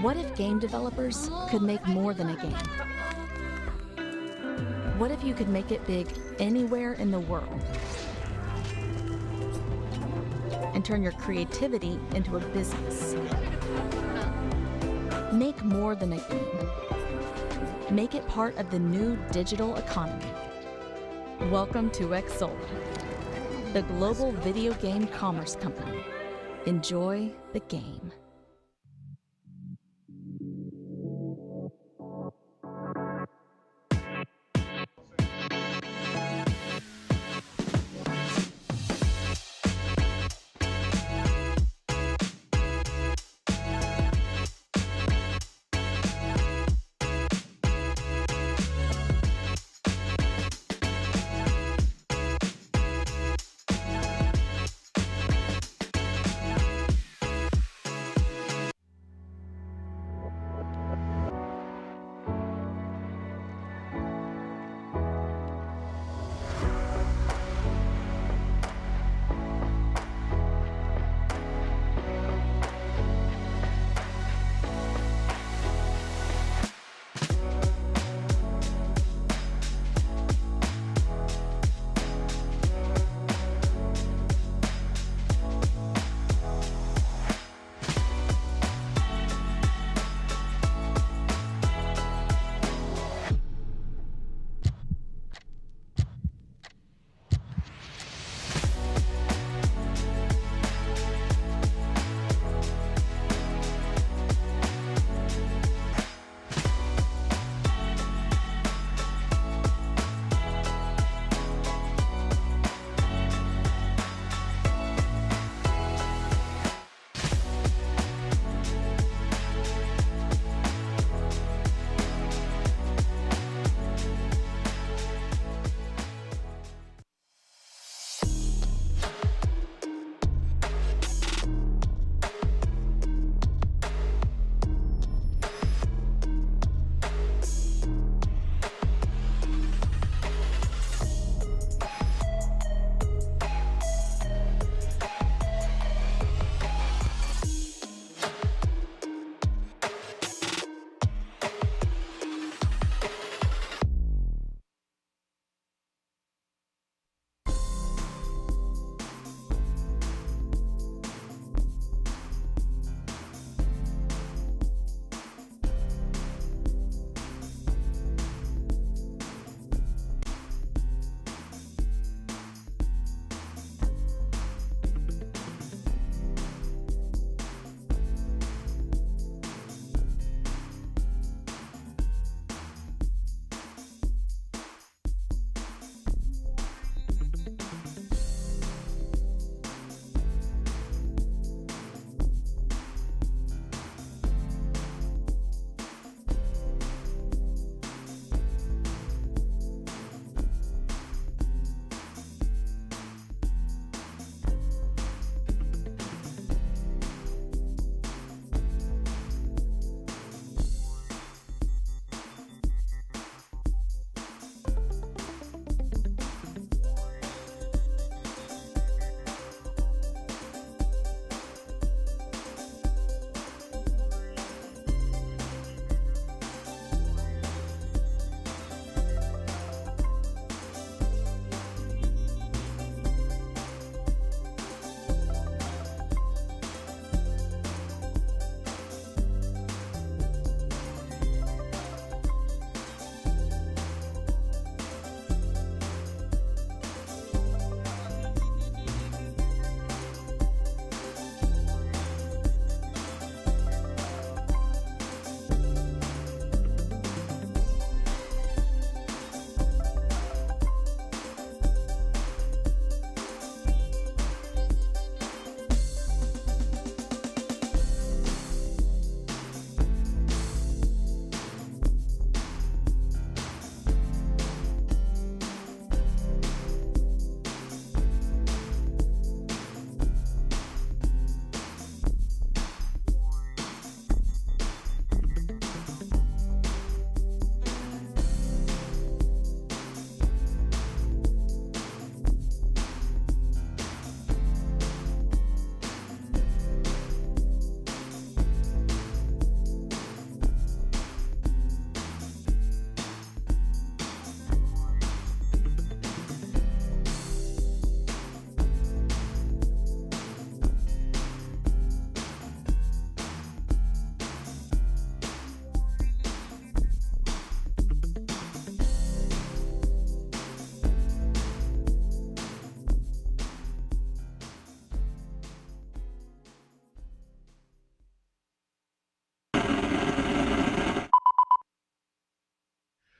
What if game developers could make more than a game? What if you could make it big anywhere in the world? And turn your creativity into a business. Make more than a game. Make it part of the new digital economy. Welcome to Xsolla, the global video game commerce company. Enjoy the game.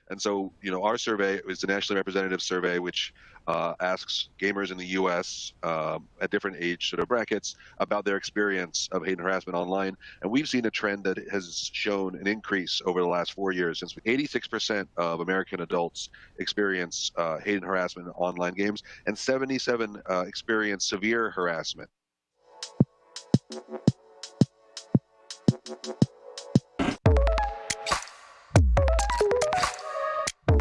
And so, our survey is the nationally representative survey, which asks gamers in the U.S. At different age sort of brackets about their experience of hate and harassment online. And we've seen a trend that has shown an increase over the last 4 years. Since 86% of American adults experience hate and harassment in online games, and 77 experience severe harassment.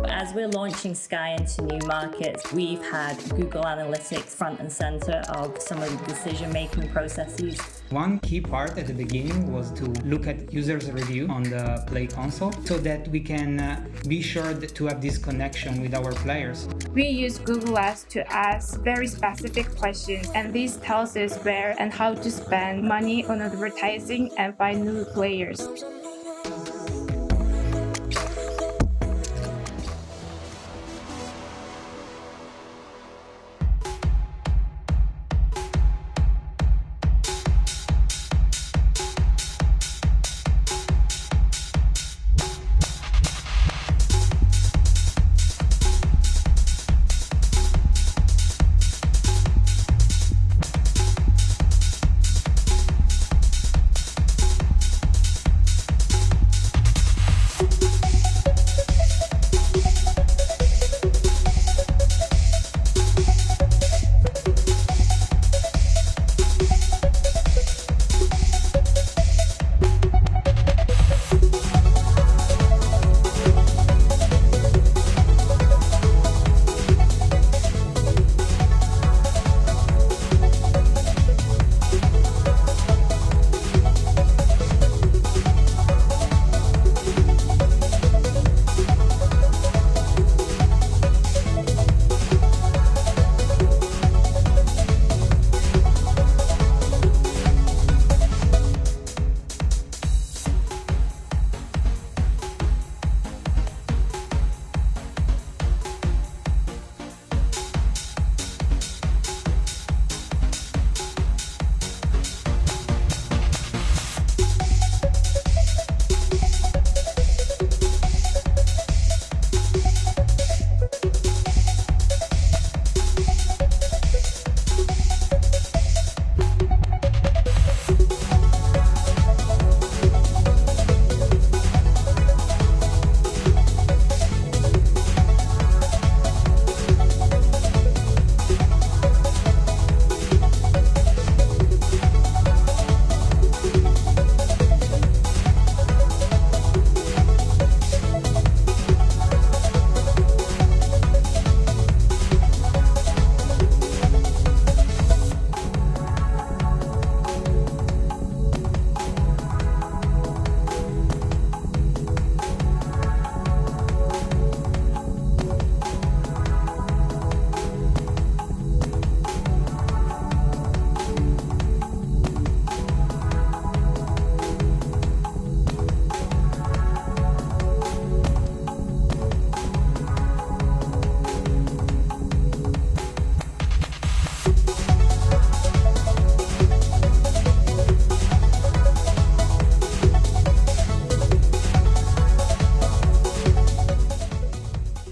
As we're launching Sky into new markets, we've had Google Analytics front and center of some of the decision-making processes. One key part at the beginning was to look at users' review on the Play console so that we can be sure to have this connection with our players. We use Google Ads to ask very specific questions, and this tells us where and how to spend money on advertising and find new players.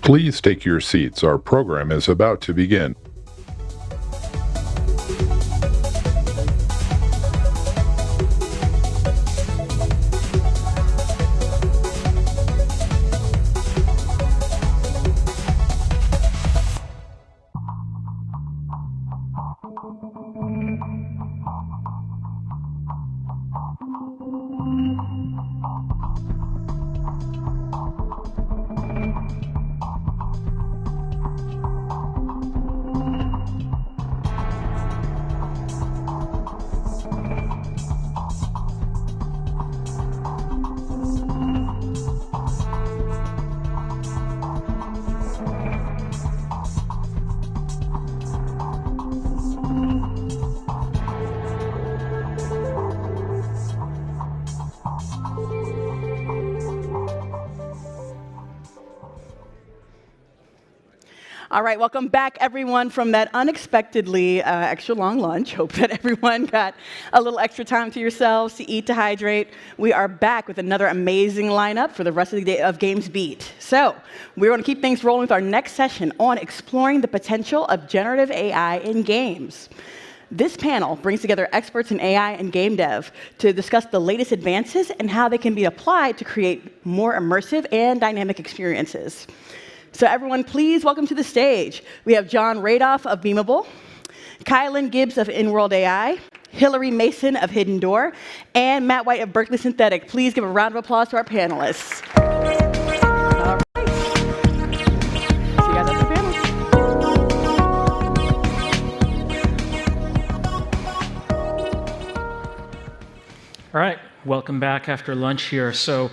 Please take your seats. Our program is about to begin. All right, welcome back, everyone, from that unexpectedly extra long lunch. Hope that everyone got a little extra time to yourselves to eat, to hydrate. We are back with another amazing lineup for the rest of the day of GamesBeat. So we're going to keep things rolling with our next session on exploring the potential of generative AI in games. This panel brings together experts in AI and game dev to discuss the latest advances and how they can be applied to create more immersive and dynamic experiences. So everyone, please welcome to the stage. We have John Radoff of Beamable, Kylan Gibbs of InWorld AI, Hillary Mason of Hidden Door, and Matt White of Berkeley Synthetic. Please give a round of applause to our panelists. All right. See you guys at the panel. All right, welcome back after lunch here. So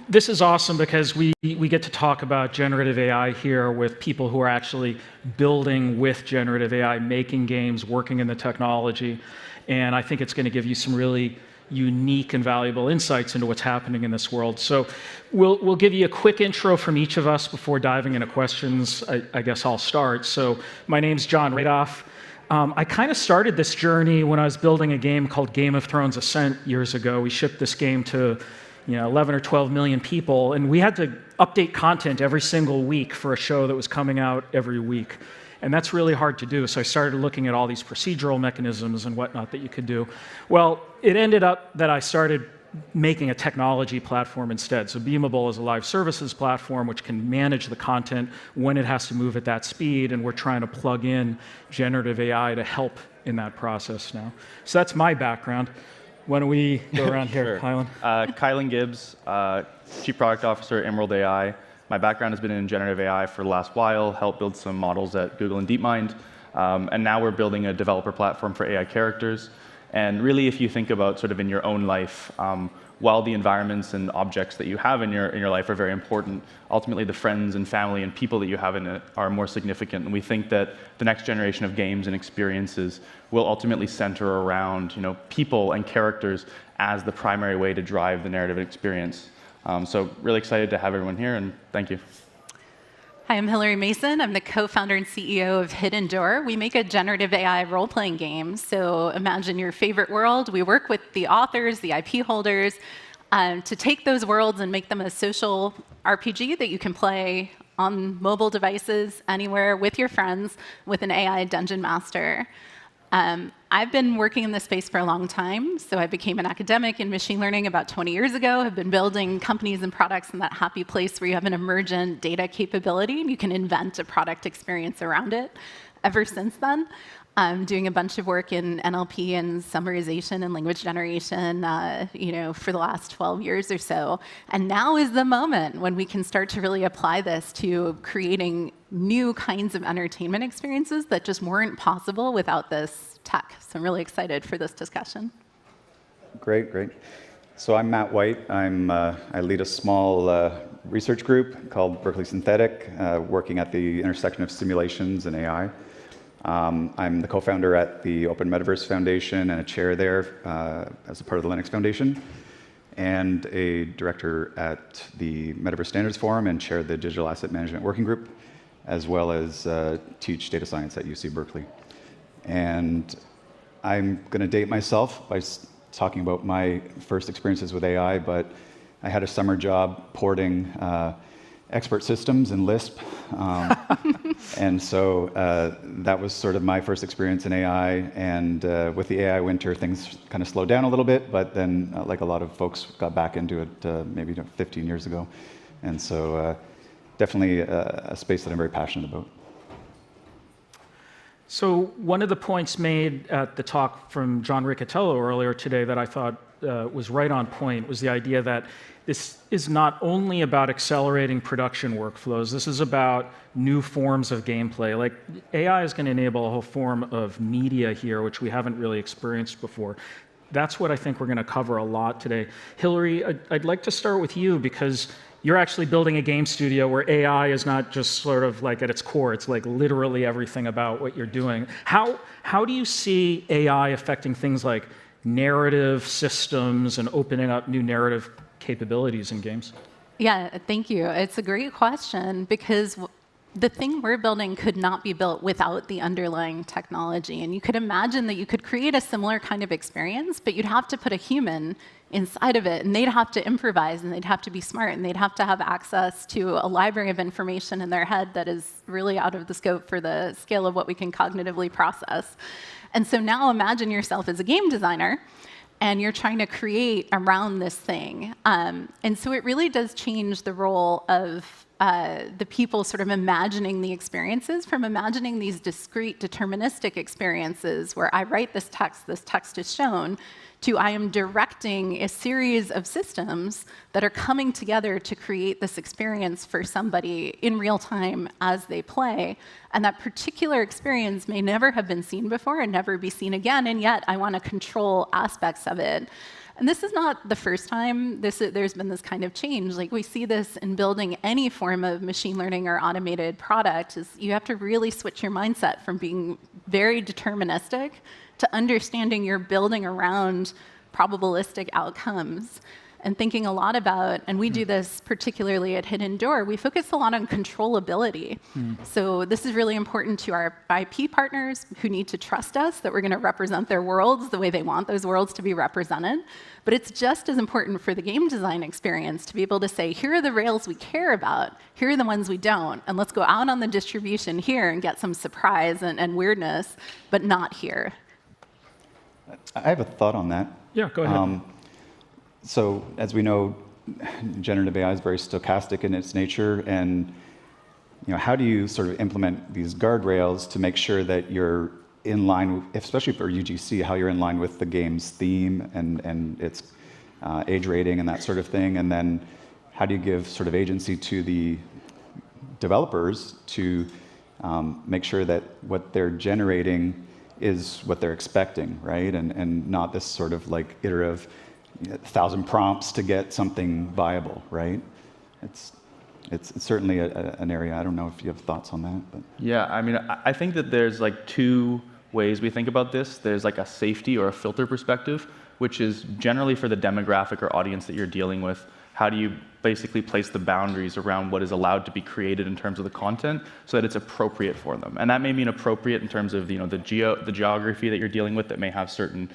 this is awesome because we get to talk about generative AI here with people who are actually building with generative AI, making games, working in the technology. And I think it's going to give you some really unique and valuable insights into what's happening in this world. So we'll give you a quick intro from each of us before diving into questions. I guess I'll start. So my name's John Radoff. I kind of started this journey when I was building a game called Game of Thrones Ascent years ago. We shipped this game to 11 or 12 million people, and we had to update content every single week for a show that was coming out every week. And that's really hard to do, so I started looking at all these procedural mechanisms and whatnot that you could do. Well, it ended up that I started making a technology platform instead. So Beamable is a live services platform which can manage the content when it has to move at that speed, and we're trying to plug in generative AI to help in that process now. So that's my background. Why don't we go around here, Kylan? Kylan Gibbs, Chief Product Officer at InWorld AI. My background has been in generative AI for the last while, helped build some models at Google and DeepMind, and now we're building a developer platform for AI characters. And really, if you think about sort of in your own life, while the environments and objects that you have in your life are very important, ultimately the friends and family and people that you have in it are more significant. And we think that the next generation of games and experiences will ultimately center around people and characters as the primary way to drive the narrative experience. So really excited to have everyone here, and thank you. Hi, I'm Hillary Mason. I'm the co-founder and CEO of Hidden Door. We make a generative AI role-playing game. So imagine your favorite world. We work with the authors, the IP holders, to take those worlds and make them a social RPG that you can play on mobile devices anywhere with your friends with an AI dungeon master. I've been working in this space for a long time, so I became an academic in machine learning about 20 years ago. I've been building companies and products in that happy place where you have an emergent data capability and you can invent a product experience around it. Ever since then, I'm doing a bunch of work in NLP and summarization and language generation, for the last 12 years or so. And now is the moment when we can start to really apply this to creating new kinds of entertainment experiences that just weren't possible without this tech. So I'm really excited for this discussion. Great. So I'm Matt White. I lead a small research group called Berkeley Synthetic, working at the intersection of simulations and AI. I'm the co-founder at the Open Metaverse Foundation and a chair there as a part of the Linux Foundation, and a director at the Metaverse Standards Forum and chair the Digital Asset Management Working Group, as well as teach data science at UC Berkeley. And I'm going to date myself by talking about my first experiences with AI, but I had a summer job porting expert systems in Lisp. And so that was sort of my first experience in AI. And with the AI winter, things kind of slowed down a little bit, but then like a lot of folks got back into it maybe 15 years ago. And so definitely a space that I'm very passionate about. So one of the points made at the talk from John Riccatello earlier today that I thought was right on point was the idea that this is not only about accelerating production workflows, this is about new forms of gameplay. Like AI is going to enable a whole form of media here, which we haven't really experienced before. That's what I think we're going to cover a lot today. Hillary, I'd like to start with you because you're actually building a game studio where AI is not just sort of like at its core, it's like literally everything about what you're doing. How do you see AI affecting things like narrative systems and opening up new narrative capabilities in games? Yeah, thank you. It's a great question because the thing we're building could not be built without the underlying technology. And you could imagine that you could create a similar kind of experience, but you'd have to put a human inside of it, and they'd have to improvise, and they'd have to be smart, and they'd have to have access to a library of information in their head that is really out of the scope for the scale of what we can cognitively process. And so now imagine yourself as a game designer, and you're trying to create around this thing. And so it really does change the role of the people sort of imagining the experiences from imagining these discrete deterministic experiences where I write this text is shown, to I am directing a series of systems that are coming together to create this experience for somebody in real time as they play. And that particular experience may never have been seen before and never be seen again, and yet I want to control aspects of it. And this is not the first time there's been this kind of change. Like, we see this in building any form of machine learning or automated product, is you have to really switch your mindset from being very deterministic to understanding you're building around probabilistic outcomes and thinking a lot about, and we do this particularly at Hidden Door, we focus a lot on controllability. So this is really important to our IP partners who need to trust us that we're going to represent their worlds the way they want those worlds to be represented. But it's just as important for the game design experience to be able to say, here are the rails we care about, here are the ones we don't, and let's go out on the distribution here and get some surprise and weirdness, but not here. I have a thought on that. Yeah, go ahead. So as we know, generative AI is very stochastic in its nature, and how do you sort of implement these guardrails to make sure that you're in line, especially for UGC, how you're in line with the game's theme and its age rating and that sort of thing, and then how do you give sort of agency to the developers to make sure that what they're generating is what they're expecting, right? And not this sort of like iterative 1,000 prompts to get something viable, right? It's certainly an area. I don't know if you have thoughts on that. But. Yeah, I mean, I think that there's like two ways we think about this. There's like a safety or a filter perspective, which is generally for the demographic or audience that you're dealing with. How do you basically place the boundaries around what is allowed to be created in terms of the content so that it's appropriate for them? And that may mean appropriate in terms of the geography that you're dealing with that may have certain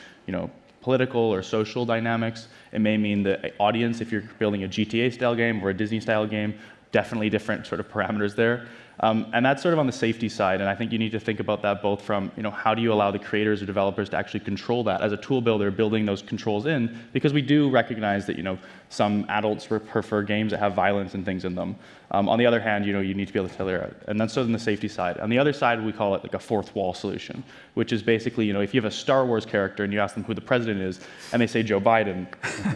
political or social dynamics. It may mean the audience, if you're building a GTA-style game or a Disney-style game, definitely different sort of parameters there. And that's sort of on the safety side, and I think you need to think about that both from, how do you allow the creators or developers to actually control that as a tool builder, building those controls in, because we do recognize that, some adults prefer games that have violence and things in them. On the other hand, you need to be able to tailor it, and that's sort of on the safety side. On the other side, we call it like a fourth wall solution, which is basically, if you have a Star Wars character and you ask them who the president is, and they say Joe Biden,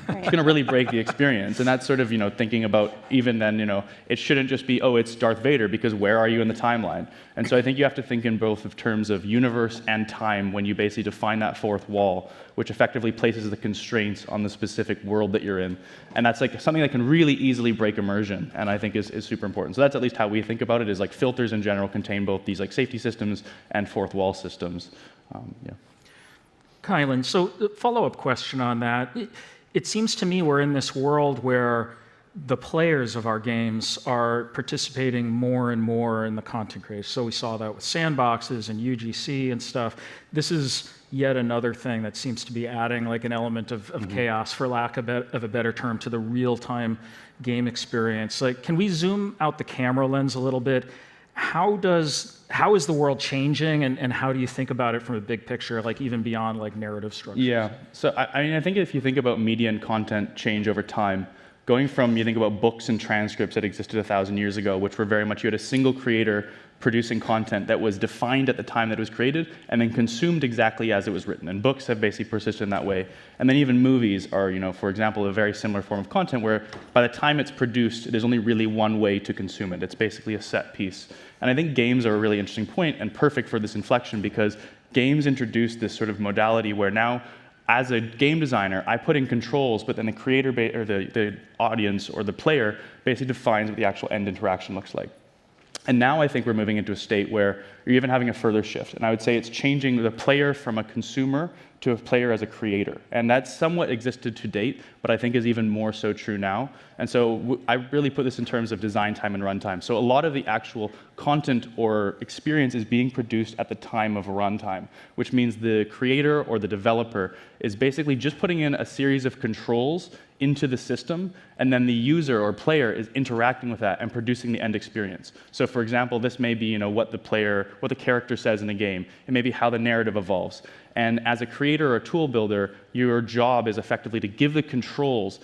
it's going to really break the experience. And that's sort of, thinking about even then, it shouldn't just be, oh, it's Darth Vader, because where are you in the timeline? And so I think you have to think in both of terms of universe and time when you basically define that fourth wall, which effectively places the constraints on the specific world that you're in. And that's like something that can really easily break immersion, and I think is super important. So that's at least how we think about it, is like filters in general contain both these like safety systems and fourth wall systems. Yeah. Kylan, so follow-up question on that. It seems to me we're in this world where the players of our games are participating more and more in the content creation. So we saw that with sandboxes and UGC and stuff. This is yet another thing that seems to be adding like an element of chaos, for lack of a better term, to the real-time game experience. Like, can we zoom out the camera lens a little bit? How is the world changing, and how do you think about it from a big picture, like even beyond like narrative structures? Yeah, so I think if you think about media and content change over time, going from, you think about books and transcripts that existed 1,000 years ago, which were very much, you had a single creator producing content that was defined at the time that it was created and then consumed exactly as it was written. And books have basically persisted in that way. And then even movies are, for example, a very similar form of content where by the time it's produced, there's only really one way to consume it. It's basically a set piece. And I think games are a really interesting point and perfect for this inflection, because games introduce this sort of modality where now, as a game designer, I put in controls, but then the creator or the audience or the player basically defines what the actual end interaction looks like. And now I think we're moving into a state where you're even having a further shift. And I would say it's changing the player from a consumer to a player as a creator. And that's somewhat existed to date, but I think is even more so true now. And so I really put this in terms of design time and runtime. So a lot of the actual content or experience is being produced at the time of runtime, which means the creator or the developer is basically just putting in a series of controls into the system, and then the user or player is interacting with that and producing the end experience. So for example, this may be what the character says in a game. It may be how the narrative evolves. And as a creator or tool builder, your job is effectively to give the controls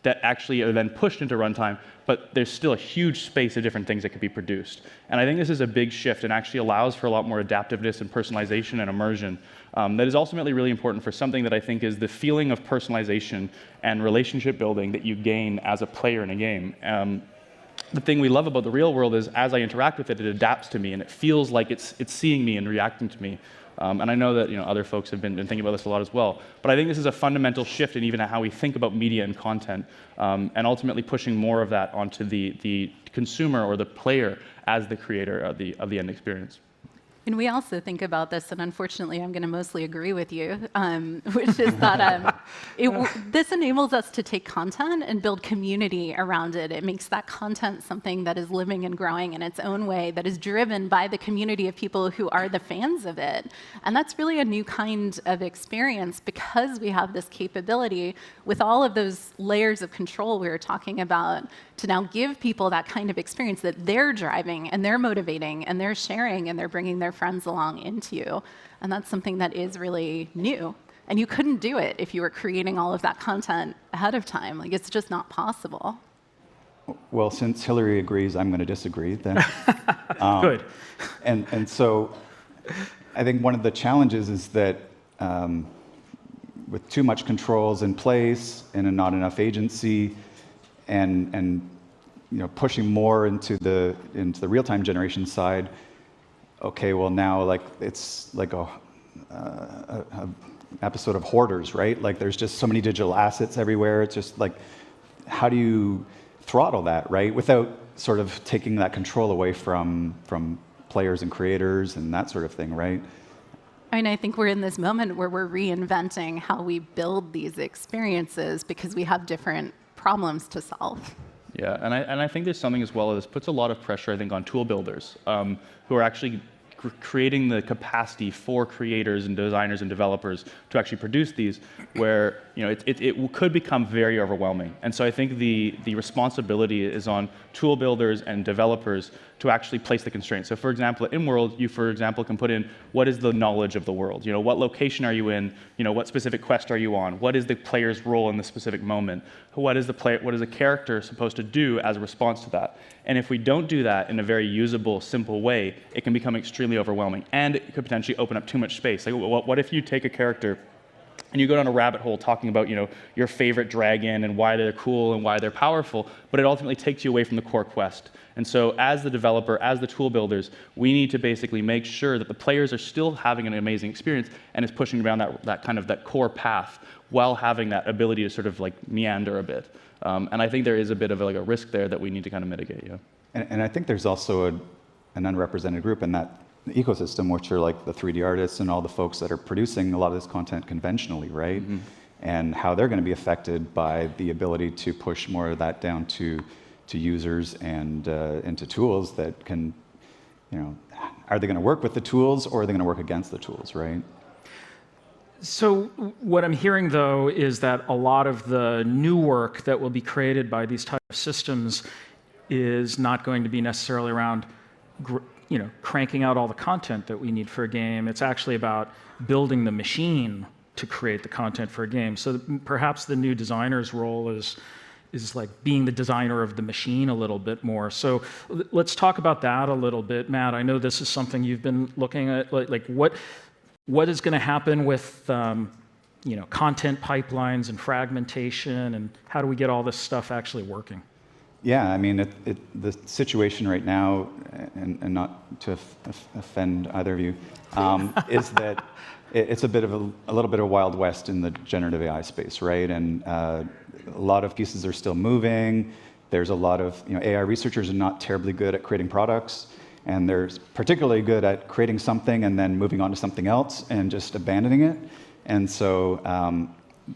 that actually are then pushed into runtime, but there's still a huge space of different things that could be produced. And I think this is a big shift and actually allows for a lot more adaptiveness and personalization and immersion that is ultimately really important for something that I think is the feeling of personalization and relationship building that you gain as a player in a game. The thing we love about the real world is as I interact with it, it adapts to me and it feels like it's seeing me and reacting to me. And I know that other folks have been thinking about this a lot as well. But I think this is a fundamental shift in even how we think about media and content, and ultimately pushing more of that onto the consumer or the player as the creator of the end experience. And we also think about this, and unfortunately I'm going to mostly agree with you, which is that this enables us to take content and build community around it. It makes that content something that is living and growing in its own way, that is driven by the community of people who are the fans of it. And that's really a new kind of experience because we have this capability with all of those layers of control we were talking about to now give people that kind of experience that they're driving and they're motivating and they're sharing and they're bringing their friends along into you. And that's something that is really new. And you couldn't do it if you were creating all of that content ahead of time. Like, it's just not possible. Well, since Hillary agrees, I'm going to disagree then. Good. And so I think one of the challenges is that with too much controls in place and not enough agency, and pushing more into the real-time generation side. Okay, well now it's like a episode of Hoarders, right? Like there's just so many digital assets everywhere. It's just like, how do you throttle that, right? Without sort of taking that control away from players and creators and that sort of thing, right? I mean, I think we're in this moment where we're reinventing how we build these experiences because we have different problems to solve. Yeah, and I think there's something as well. This puts a lot of pressure, I think, on tool builders who are actually creating the capacity for creators and designers and developers to actually produce these, where it could become very overwhelming. And so I think the responsibility is on tool builders and developers to actually place the constraints. So for example, in World, you, for example, can put in what is the knowledge of the world? What location are you in? What specific quest are you on? What is the player's role in the specific moment? What is the character supposed to do as a response to that? And if we don't do that in a very usable, simple way, it can become extremely overwhelming. And it could potentially open up too much space. Like, what if you take a character and you go down a rabbit hole talking about your favorite dragon and why they're cool and why they're powerful, but it ultimately takes you away from the core quest. And so as the developer, as the tool builders, we need to basically make sure that the players are still having an amazing experience and is pushing around that core path while having that ability to sort of like meander a bit. And I think there is a bit of a risk there that we need to kind of mitigate. Yeah. And I think there's also an unrepresented group in that ecosystem, which are like the 3D artists and all the folks that are producing a lot of this content conventionally, right? Mm-hmm. And how they're going to be affected by the ability to push more of that down to users and into tools that can, are they going to work with the tools or are they going to work against the tools, right? So what I'm hearing, though, is that a lot of the new work that will be created by these type of systems is not going to be necessarily around cranking out all the content that we need for a game. It's actually about building the machine to create the content for a game. So perhaps the new designer's role is like being the designer of the machine a little bit more. So let's talk about that a little bit. Matt, I know this is something you've been looking at. Like what is going to happen with content pipelines and fragmentation, and how do we get all this stuff actually working? Yeah, I mean, the situation right now, and not to offend either of you, is that it's a little bit of Wild West in the generative AI space, right? And a lot of pieces are still moving. There's a lot of AI researchers are not terribly good at creating products, and they're particularly good at creating something and then moving on to something else and just abandoning it. And so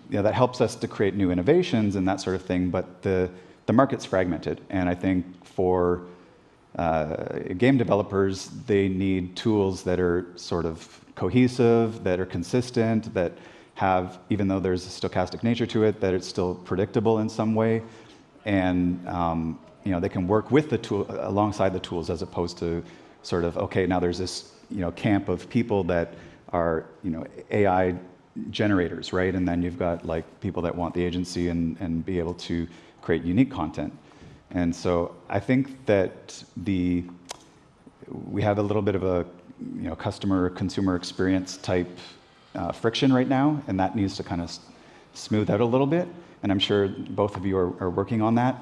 that helps us to create new innovations and that sort of thing, but the market's fragmented. And I think for game developers, they need tools that are sort of cohesive, that are consistent, that have, even though there's a stochastic nature to it, that it's still predictable in some way. And they can work with the tool alongside the tools, as opposed to sort of, okay, now there's this camp of people that are AI generators, right? And then you've got like people that want the agency and be able to create unique content. And so I think that we have a little bit of a consumer experience type friction right now, and that needs to kind of smooth out a little bit. And I'm sure both of you are working on that.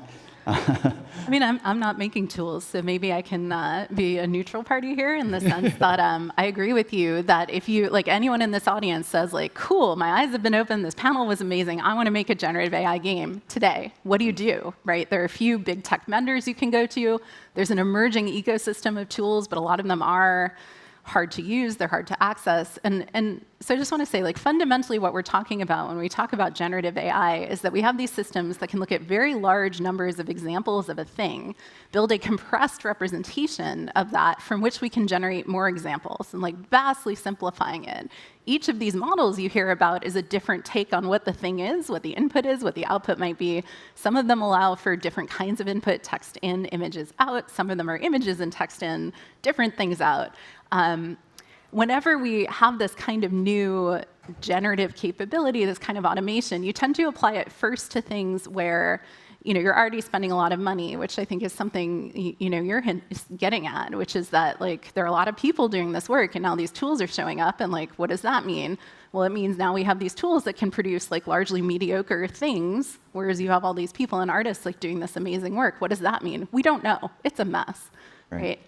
I mean, I'm not making tools, so maybe I can be a neutral party here in the sense that I agree with you that if you, like anyone in this audience says like, cool, my eyes have been opened, this panel was amazing, I want to make a generative AI game today. What do? Right? There are a few big tech vendors you can go to. There's an emerging ecosystem of tools, but a lot of them are hard to use, they're hard to access. And so I just want to say, like, fundamentally what we're talking about when we talk about generative AI is that we have these systems that can look at very large numbers of examples of a thing, build a compressed representation of that from which we can generate more examples, and like vastly simplifying it. Each of these models you hear about is a different take on what the thing is, what the input is, what the output might be. Some of them allow for different kinds of input, text in, images out. Some of them are images and text in, different things out. Whenever we have this kind of new generative capability, this kind of automation, you tend to apply it first to things where you're already spending a lot of money, which I think is something you're getting at, which is that like there are a lot of people doing this work, and now these tools are showing up, and like what does that mean? Well, it means now we have these tools that can produce like largely mediocre things, whereas you have all these people and artists like doing this amazing work. What does that mean? We don't know. It's a mess, right?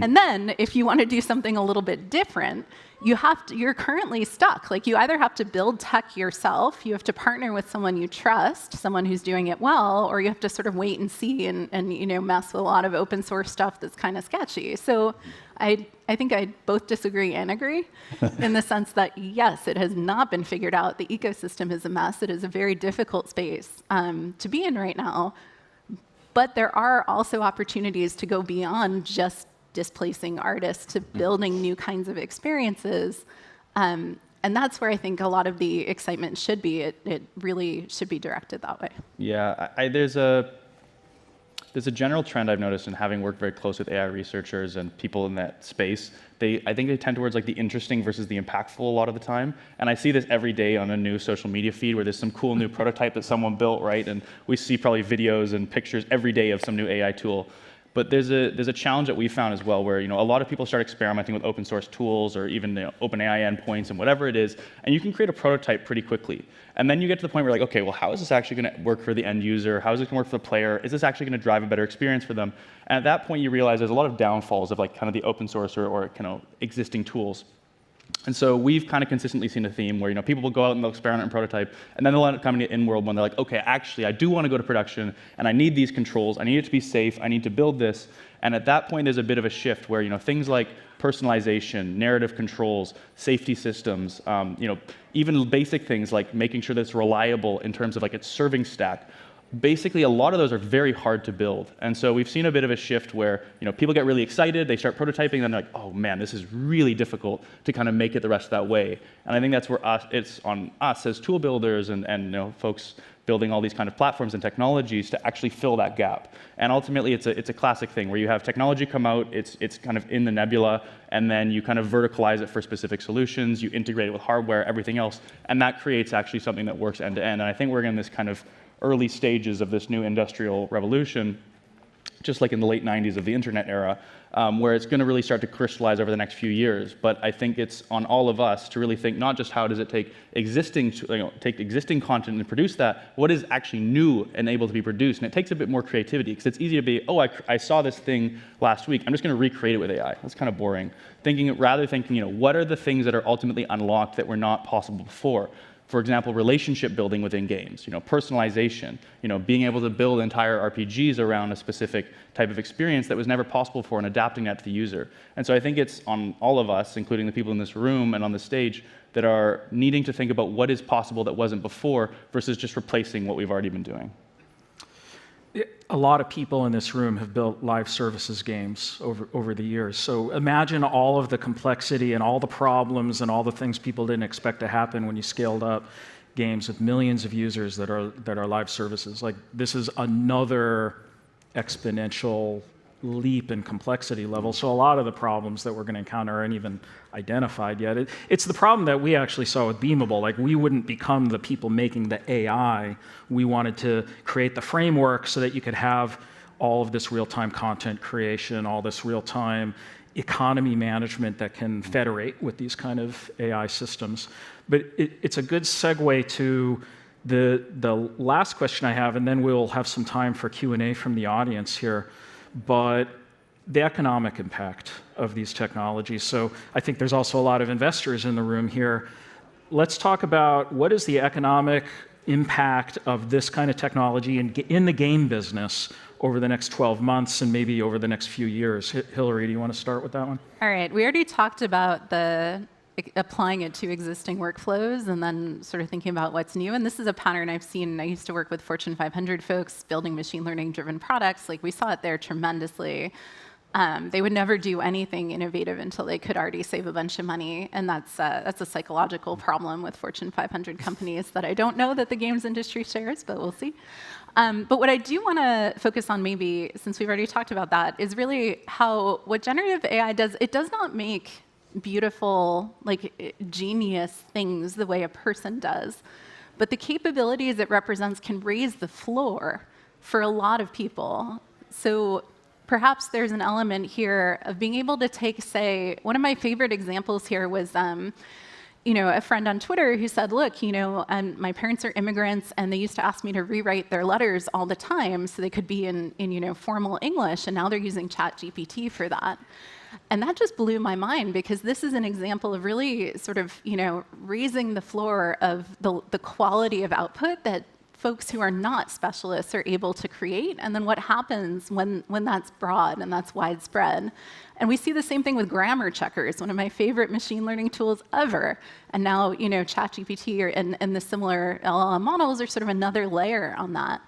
And then if you want to do something a little bit different, you're currently stuck. Like you either have to build tech yourself, you have to partner with someone you trust, someone who's doing it well, or you have to sort of wait and see and mess with a lot of open source stuff that's kind of sketchy. So I think I both disagree and agree in the sense that, yes, it has not been figured out. The ecosystem is a mess. It is a very difficult space to be in right now. But there are also opportunities to go beyond just displacing artists to building new kinds of experiences. And that's where I think a lot of the excitement should be. It really should be directed that way. Yeah, there's a general trend I've noticed in having worked very close with AI researchers and people in that space. I think they tend towards like the interesting versus the impactful a lot of the time. And I see this every day on a new social media feed where there's some cool new prototype that someone built, right? And we see probably videos and pictures every day of some new AI tool. But there's a challenge that we found as well where a lot of people start experimenting with open source tools or even OpenAI endpoints and whatever it is, and you can create a prototype pretty quickly. And then you get to the point where you're like, okay, well, how is this actually going to work for the end user? How is it going to work for the player? Is this actually going to drive a better experience for them? And at that point, you realize there's a lot of downfalls of like kind of the open source or kind of existing tools. And so we've kind of consistently seen a theme where people will go out and they'll experiment and prototype, and then they'll end up coming to in-world when they're like, okay, actually, I do want to go to production, and I need these controls. I need it to be safe. I need to build this. And at that point, there's a bit of a shift where things like personalization, narrative controls, safety systems, even basic things like making sure that it's reliable in terms of like its serving stack. Basically, a lot of those are very hard to build. And so we've seen a bit of a shift where people get really excited, they start prototyping, and then they're like, oh man, this is really difficult to kind of make it the rest of that way. And I think that's where it's on us as tool builders and folks building all these kind of platforms and technologies to actually fill that gap. And ultimately, it's a classic thing where you have technology come out, it's kind of in the nebula, and then you kind of verticalize it for specific solutions, you integrate it with hardware, everything else, and that creates actually something that works end to end. And I think we're in this kind of early stages of this new industrial revolution, just like in the late 90s of the internet era, where it's going to really start to crystallize over the next few years. But I think it's on all of us to really think not just how does it take existing content and produce that, what is actually new and able to be produced. And it takes a bit more creativity because it's easy to be, oh, I saw this thing last week, I'm just going to recreate it with AI. That's kind of boring. Rather thinking, what are the things that are ultimately unlocked that were not possible before? For example, relationship building within games, personalization, being able to build entire RPGs around a specific type of experience that was never possible before and adapting that to the user. And so I think it's on all of us, including the people in this room and on the stage, that are needing to think about what is possible that wasn't before versus just replacing what we've already been doing. A lot of people in this room have built live services games over the years. So imagine all of the complexity and all the problems and all the things people didn't expect to happen when you scaled up games with millions of users that are live services. Like, this is another exponential leap in complexity level. So a lot of the problems that we're going to encounter aren't even identified yet. It's the problem that we actually saw with Beamable. Like, we wouldn't become the people making the AI. We wanted to create the framework so that you could have all of this real-time content creation, all this real-time economy management that can federate with these kind of AI systems. But it's a good segue to the last question I have, and then we'll have some time for Q&A from the audience here. But the economic impact of these technologies. So I think there's also a lot of investors in the room here. Let's talk about what is the economic impact of this kind of technology in the game business over the next 12 months and maybe over the next few years. Hillary, do you want to start with that one? All right. We already talked about applying it to existing workflows and then sort of thinking about what's new. And this is a pattern I've seen. I used to work with Fortune 500 folks building machine learning driven products. Like, we saw it there tremendously. They would never do anything innovative until they could already save a bunch of money. And that's a psychological problem with Fortune 500 companies that I don't know that the games industry shares, but we'll see. But what I do want to focus on, maybe, since we've already talked about that, is really what generative AI does. It does not make beautiful, like, genius things the way a person does. But the capabilities it represents can raise the floor for a lot of people. So perhaps there's an element here of being able to take, say, one of my favorite examples here was a friend on Twitter who said, look, my parents are immigrants and they used to ask me to rewrite their letters all the time so they could be in formal English, and now they're using ChatGPT for that. And that just blew my mind, because this is an example of really sort of, raising the floor of the quality of output that folks who are not specialists are able to create, and then what happens when that's broad and that's widespread. And we see the same thing with grammar checkers, one of my favorite machine learning tools ever. And now, ChatGPT and the similar LLM models are sort of another layer on that.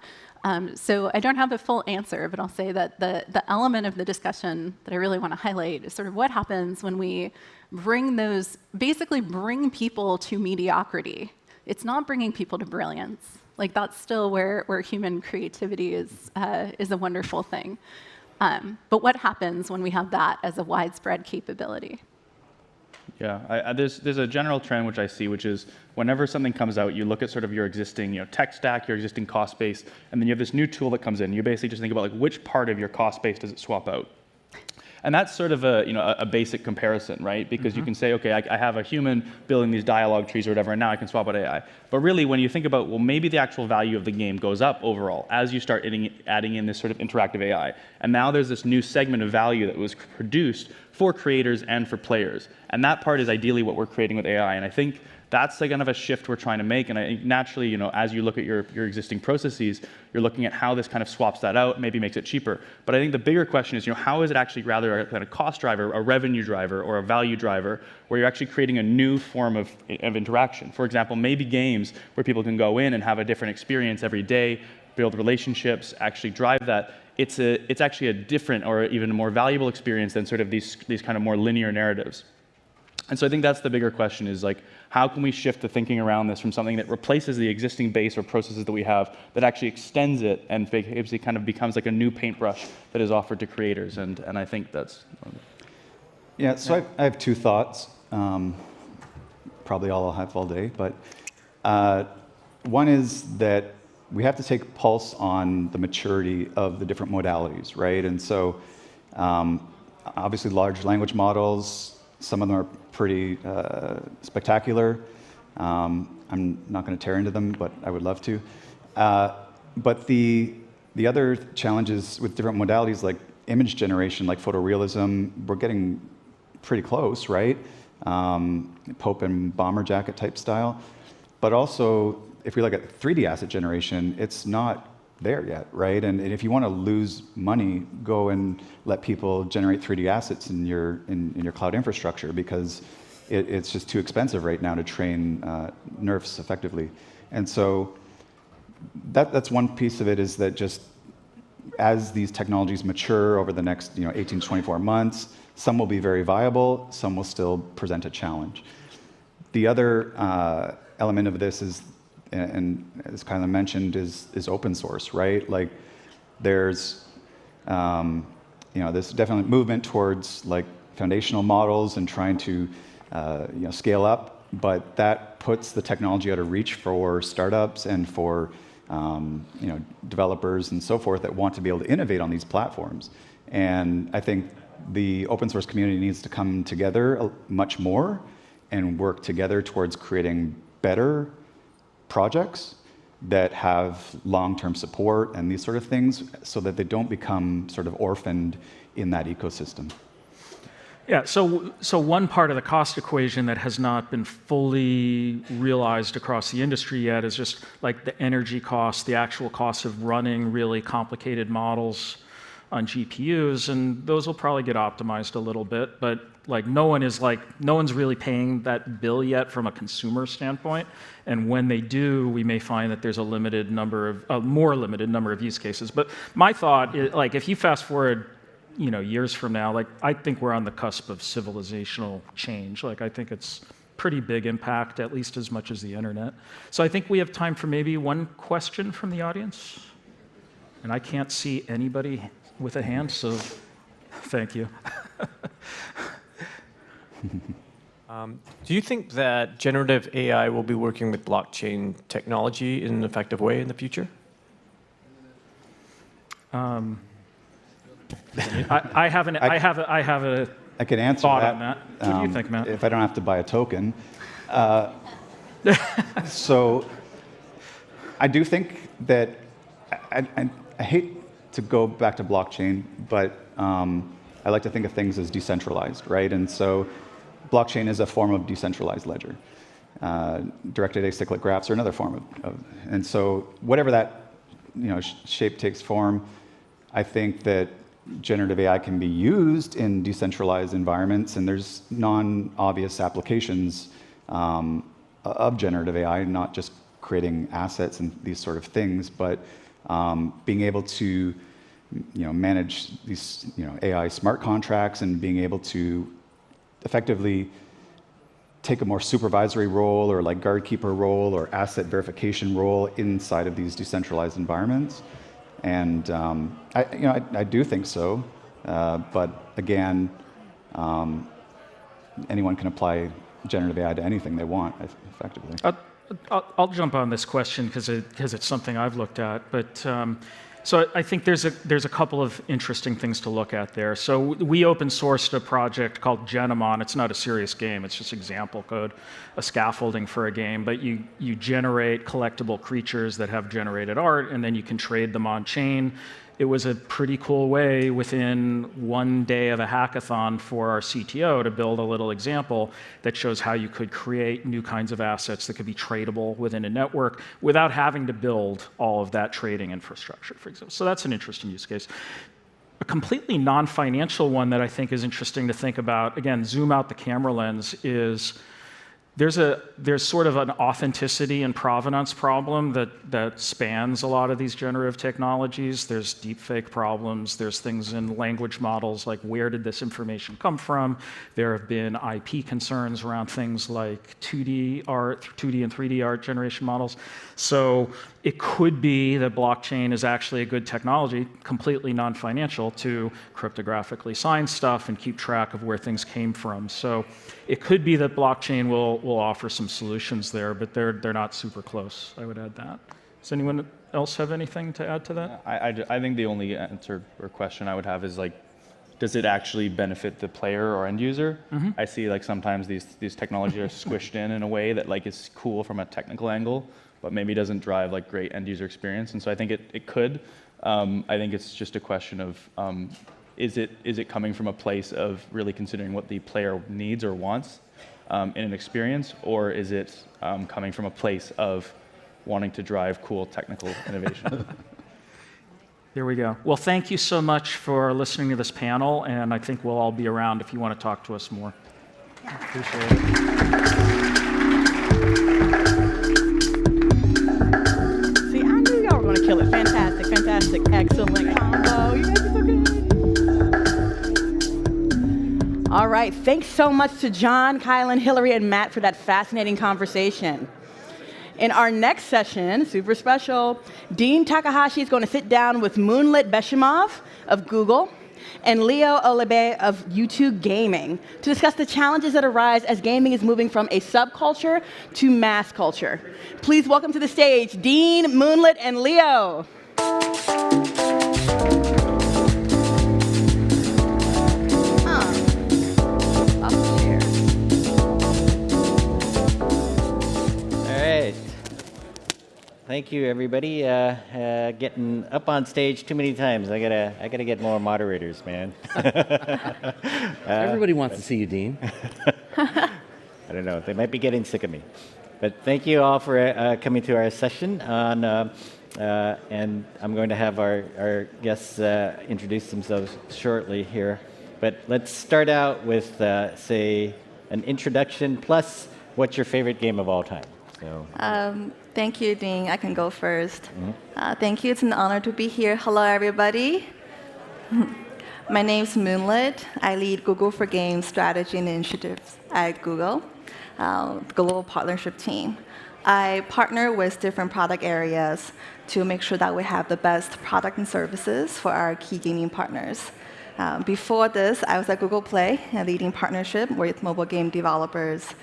So I don't have a full answer, but I'll say that the element of the discussion that I really want to highlight is sort of what happens when we basically bring people to mediocrity. It's not bringing people to brilliance. Like, that's still where human creativity is a wonderful thing. But what happens when we have that as a widespread capability? Yeah, there's a general trend which I see, which is whenever something comes out, you look at sort of your existing tech stack, your existing cost base, and then you have this new tool that comes in. You basically just think about, like, which part of your cost base does it swap out? And that's sort of a basic comparison, right? Because you can say, okay, I have a human building these dialogue trees or whatever, and now I can swap out AI. But really, when you think about, well, maybe the actual value of the game goes up overall as you start adding in this sort of interactive AI. And now there's this new segment of value that was produced for creators and for players. And that part is ideally what we're creating with AI. And I think that's the kind of a shift we're trying to make. And I think naturally, as you look at your existing processes, you're looking at how this kind of swaps that out, maybe makes it cheaper. But I think the bigger question is, how is it actually rather a kind of cost driver, a revenue driver, or a value driver, where you're actually creating a new form of interaction? For example, maybe games where people can go in and have a different experience every day, build relationships, actually drive that. It's actually a different or even a more valuable experience than sort of these kind of more linear narratives. And so I think that's the bigger question, is like, how can we shift the thinking around this from something that replaces the existing base or processes that we have, that actually extends it and basically kind of becomes like a new paintbrush that is offered to creators? And I think that's... Yeah, so I have two thoughts. Probably all I'll have all day. But one is that we have to take a pulse on the maturity of the different modalities, right? And so obviously large language models, some of them are pretty spectacular. I'm not going to tear into them, but I would love to. But the other challenges with different modalities, like image generation, like photorealism, we're getting pretty close, right? Pope and bomber jacket type style. But also, if we look at 3D asset generation, it's not there yet, right? And if you want to lose money, go and let people generate 3D assets in your cloud infrastructure, because it's just too expensive right now to train nerfs effectively. And so that's one piece of it, is that just as these technologies mature over the next 18 to 24 months, some will be very viable, some will still present a challenge. The other element of this is, and as Kyla mentioned, is open source, right? Like there's this definite movement towards like foundational models and trying to scale up, but that puts the technology out of reach for startups and for developers and so forth that want to be able to innovate on these platforms. And I think the open source community needs to come together much more and work together towards creating better projects that have long-term support and these sort of things, so that they don't become sort of orphaned in that ecosystem. Yeah, so one part of the cost equation that has not been fully realized across the industry yet is just like the energy cost, the actual cost of running really complicated models on GPUs, and those will probably get optimized a little bit, but no one's really paying that bill yet from a consumer standpoint. And when they do, we may find that there's a more limited number of use cases. But my thought is, if you fast forward, years from now, I think we're on the cusp of civilizational change. I think it's pretty big impact, at least as much as the internet. So I think we have time for maybe one question from the audience. And I can't see anybody with a hand, so thank you. Do you think that generative AI will be working with blockchain technology in an effective way in the future? I have a I can answer thought that. on that. What do you think, Matt? If I don't have to buy a token. So I do think that I hate to go back to blockchain, but I like to think of things as decentralized, right? And so blockchain is a form of decentralized ledger. Directed acyclic graphs are another form of, and so whatever that shape takes form, I think that generative AI can be used in decentralized environments, and there's non-obvious applications of generative AI, not just creating assets and these sort of things, but being able to manage these AI smart contracts and being able to effectively take a more supervisory role or like guard-keeper role or asset verification role inside of these decentralized environments. And I do think so, but again, anyone can apply generative AI to anything they want, effectively. I'll jump on this question because it's something I've looked at. But so I think there's a couple of interesting things to look at there. So we open sourced a project called Genomon. It's not a serious game. It's just example code, a scaffolding for a game. But you generate collectible creatures that have generated art, and then you can trade them on chain. It was a pretty cool way within one day of a hackathon for our CTO to build a little example that shows how you could create new kinds of assets that could be tradable within a network without having to build all of that trading infrastructure, for example. So that's an interesting use case. A completely non-financial one that I think is interesting to think about, again, zoom out the camera lens, is there's sort of an authenticity and provenance problem that spans a lot of these generative technologies. There's deepfake problems. There's things in language models like where did this information come from? There have been IP concerns around things like 2D and 3D art generation models. So it could be that blockchain is actually a good technology, completely non-financial, to cryptographically sign stuff and keep track of where things came from. So it could be that blockchain will offer some solutions there, but they're not super close. I would add that. Does anyone else have anything to add to that? I think the only answer or question I would have is does it actually benefit the player or end user? Mm-hmm. I see sometimes these technologies are squished in a way that is cool from a technical angle, but maybe doesn't drive great end user experience. And so I think it could. I think it's just a question of is it coming from a place of really considering what the player needs or wants, in an experience, or is it coming from a place of wanting to drive cool technical innovation? There we go. Well, thank you so much for listening to this panel, and I think we'll all be around if you want to talk to us more. Appreciate it. See, I knew y'all were going to kill it. Fantastic, fantastic, excellent combo. You guys are so good. All right, thanks so much to John, Kylan, Hillary, and Matt for that fascinating conversation. In our next session, super special, Dean Takahashi is going to sit down with Moonlit Beshimov of Google and Leo Olebe of YouTube Gaming to discuss the challenges that arise as gaming is moving from a subculture to mass culture. Please welcome to the stage Dean, Moonlit, and Leo. Thank you, everybody. Getting up on stage too many times. I gotta get more moderators, man. Everybody wants to see you, Dean. I don't know. They might be getting sick of me. But thank you all for coming to our session on, and I'm going to have our guests introduce themselves shortly here. But let's start out with, say, an introduction plus what's your favorite game of all time? So. Thank you, Dean. I can go first. Thank you. It's an honor to be here. Hello, everybody. My name is Moonlit. I lead Google for Games strategy and initiatives at Google, the global partnership team. I partner with different product areas to make sure that we have the best product and services for our key gaming partners. Before this, I was at Google Play, leading partnership with mobile game developers.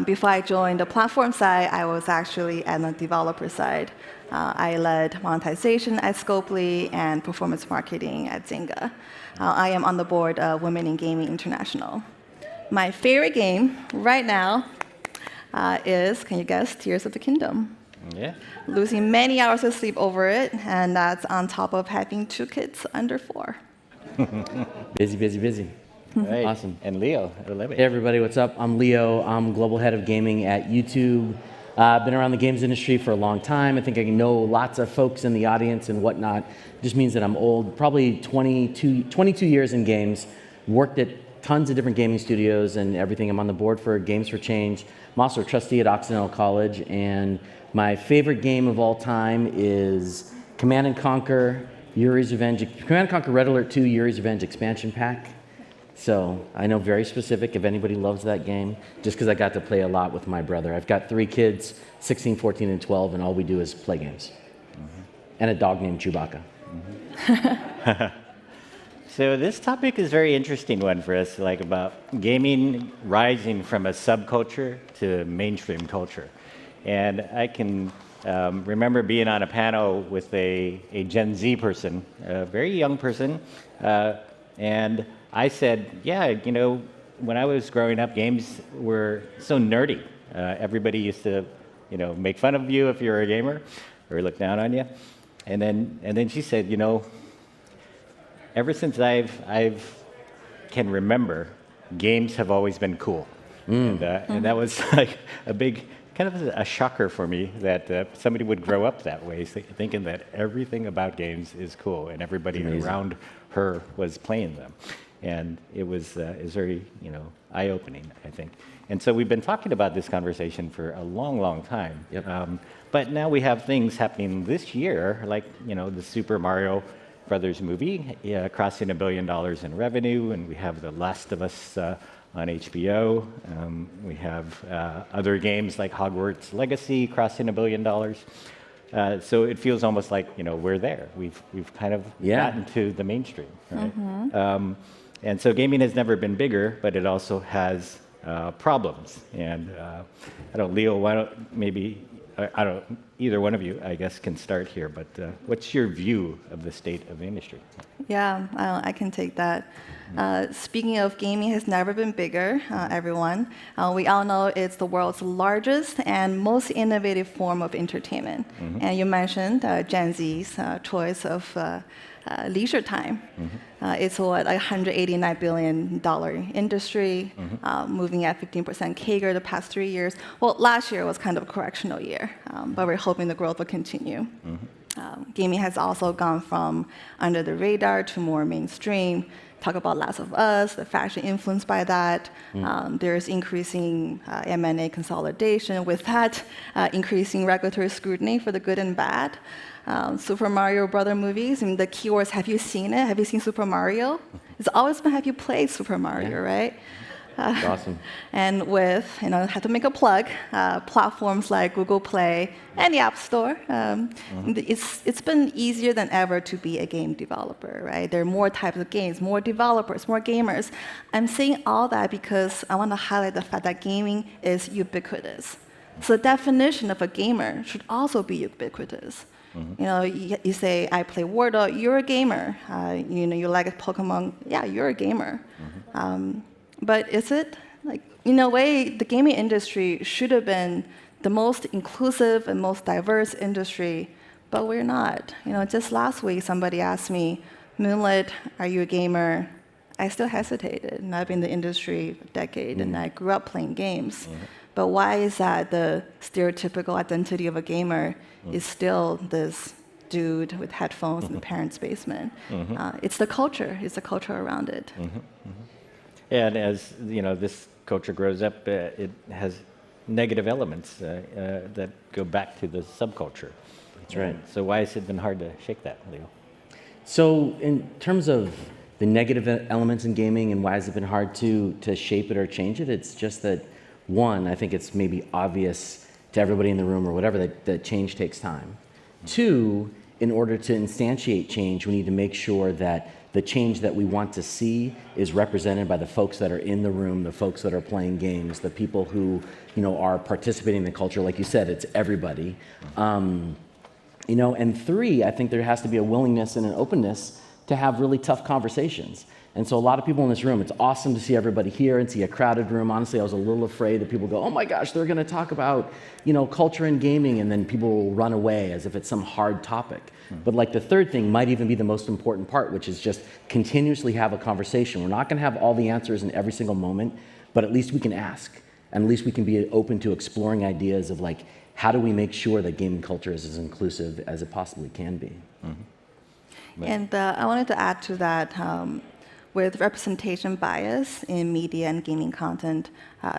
Before I joined the platform side, I was actually at the developer side. I led monetization at Scopely and performance marketing at Zynga. I am on the board of Women in Gaming International. My favorite game right now is, can you guess, Tears of the Kingdom. Yeah. Losing many hours of sleep over it, and that's on top of having 2 kids under 4. Busy, busy, busy. Right. Awesome. And Leo. Hey, everybody, what's up? I'm Leo. I'm global head of gaming at YouTube. I've been around the games industry for a long time. I think I know lots of folks in the audience and whatnot. It just means that I'm old. Probably 22 years in games. Worked at tons of different gaming studios and everything. I'm on the board for Games for Change. I'm also a trustee at Occidental College. And my favorite game of all time is Command & Conquer, Yuri's Revenge, Command & Conquer Red Alert 2, Yuri's Revenge expansion pack. So I know very specific if anybody loves that game, just because I got to play a lot with my brother. I've got 3 kids, 16, 14, and 12, and all we do is play games. And a dog named Chewbacca. So this topic is a very interesting one for us, like about gaming rising from a subculture to mainstream culture. And I can remember being on a panel with a Gen Z person, a very young person, and I said, yeah, you know, when I was growing up, games were so nerdy. Everybody used to, you know, make fun of you if you were a gamer or look down on you. And then she said, you know, ever since I've can remember, games have always been cool. And that was like a big, kind of a shocker for me that somebody would grow up that way, thinking that everything about games is cool and everybody around her was playing them. And it was very, you know, eye-opening, I think. And so we've been talking about this conversation for a long, long time. Yep. But now we have things happening this year, like, you know, the Super Mario Brothers movie crossing $1 billion in revenue, and we have The Last of Us on HBO. We have other games like Hogwarts Legacy crossing $1 billion. So it feels almost like, you know, we're there. We've kind of gotten to the mainstream, right? And so gaming has never been bigger, but it also has problems. And I don't, Leo, why don't maybe, I don't, either one of you, I guess, can start here. But what's your view of the state of the industry? Yeah, I can take that. Speaking of gaming has never been bigger, everyone. We all know it's the world's largest and most innovative form of entertainment. And you mentioned Gen Z's choice of leisure time. It's what, a $189 billion industry, moving at 15% CAGR the past 3 years. Well, last year was kind of a correctional year, but we're hoping the growth will continue. Gaming has also gone from under the radar to more mainstream. Talk about Last of Us, the fashion influenced by that. There's increasing M&A consolidation. With that, increasing regulatory scrutiny for the good and bad. Super Mario Brother movies, I mean, the keywords, have you seen it? Have you seen Super Mario? It's always been, have you played Super Mario, right? That's awesome. And with, I have to make a plug, platforms like Google Play and the App Store, it's been easier than ever to be a game developer, right? There are more types of games, more developers, more gamers. I'm saying all that because I want to highlight the fact that gaming is ubiquitous. So the definition of a gamer should also be ubiquitous. You say, I play Wordle, you're a gamer. You like Pokemon, yeah, you're a gamer. But is it? Like, in a way, the gaming industry should have been the most inclusive and most diverse industry, but we're not. Just last week, somebody asked me, Moonlit, are you a gamer? I still hesitated, and I've been in the industry a decade, and I grew up playing games. But why is that the stereotypical identity of a gamer is still this dude with headphones in the parents' basement? It's the culture. It's the culture around it. And as this culture grows up, it has negative elements that go back to the subculture. That's right. So why has it been hard to shake that, Leo? So in terms of the negative elements in gaming and why has it been hard to shape it or change it, it's just that, one, I think it's maybe obvious to everybody in the room or whatever that change takes time. Two, in order to instantiate change, we need to make sure that the change that we want to see is represented by the folks that are in the room, the folks that are playing games, the people who are participating in the culture. Like you said, it's everybody. And three, I think there has to be a willingness and an openness to have really tough conversations. And so a lot of people in this room, it's awesome to see everybody here and see a crowded room. Honestly, I was a little afraid that people go, oh my gosh, they're gonna talk about culture and gaming, and then people will run away as if it's some hard topic. But like the third thing might even be the most important part, which is just continuously have a conversation. We're not gonna have all the answers in every single moment, but at least we can ask. And at least we can be open to exploring ideas of like, how do we make sure that gaming culture is as inclusive as it possibly can be? And I wanted to add to that, with representation bias in media and gaming content,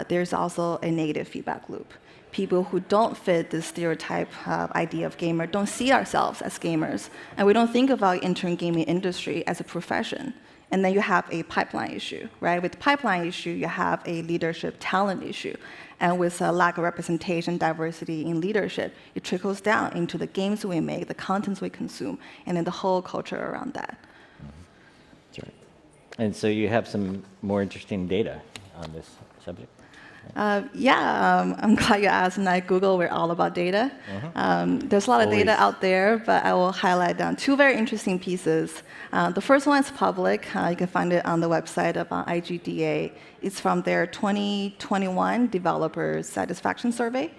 there's also a negative feedback loop. People who don't fit the stereotype idea of gamer don't see ourselves as gamers, and we don't think about entering gaming industry as a profession. And then you have a pipeline issue, right? With the pipeline issue, you have a leadership talent issue. And with a lack of representation, diversity in leadership, it trickles down into the games we make, the contents we consume, and then the whole culture around that. That's right. And so you have some more interesting data on this subject? I'm glad you asked. And at Google, we're all about data. There's a lot of data out there, but I will highlight down two very interesting pieces. The first one is public. You can find it on the website of IGDA. It's from their 2021 Developer Satisfaction Survey.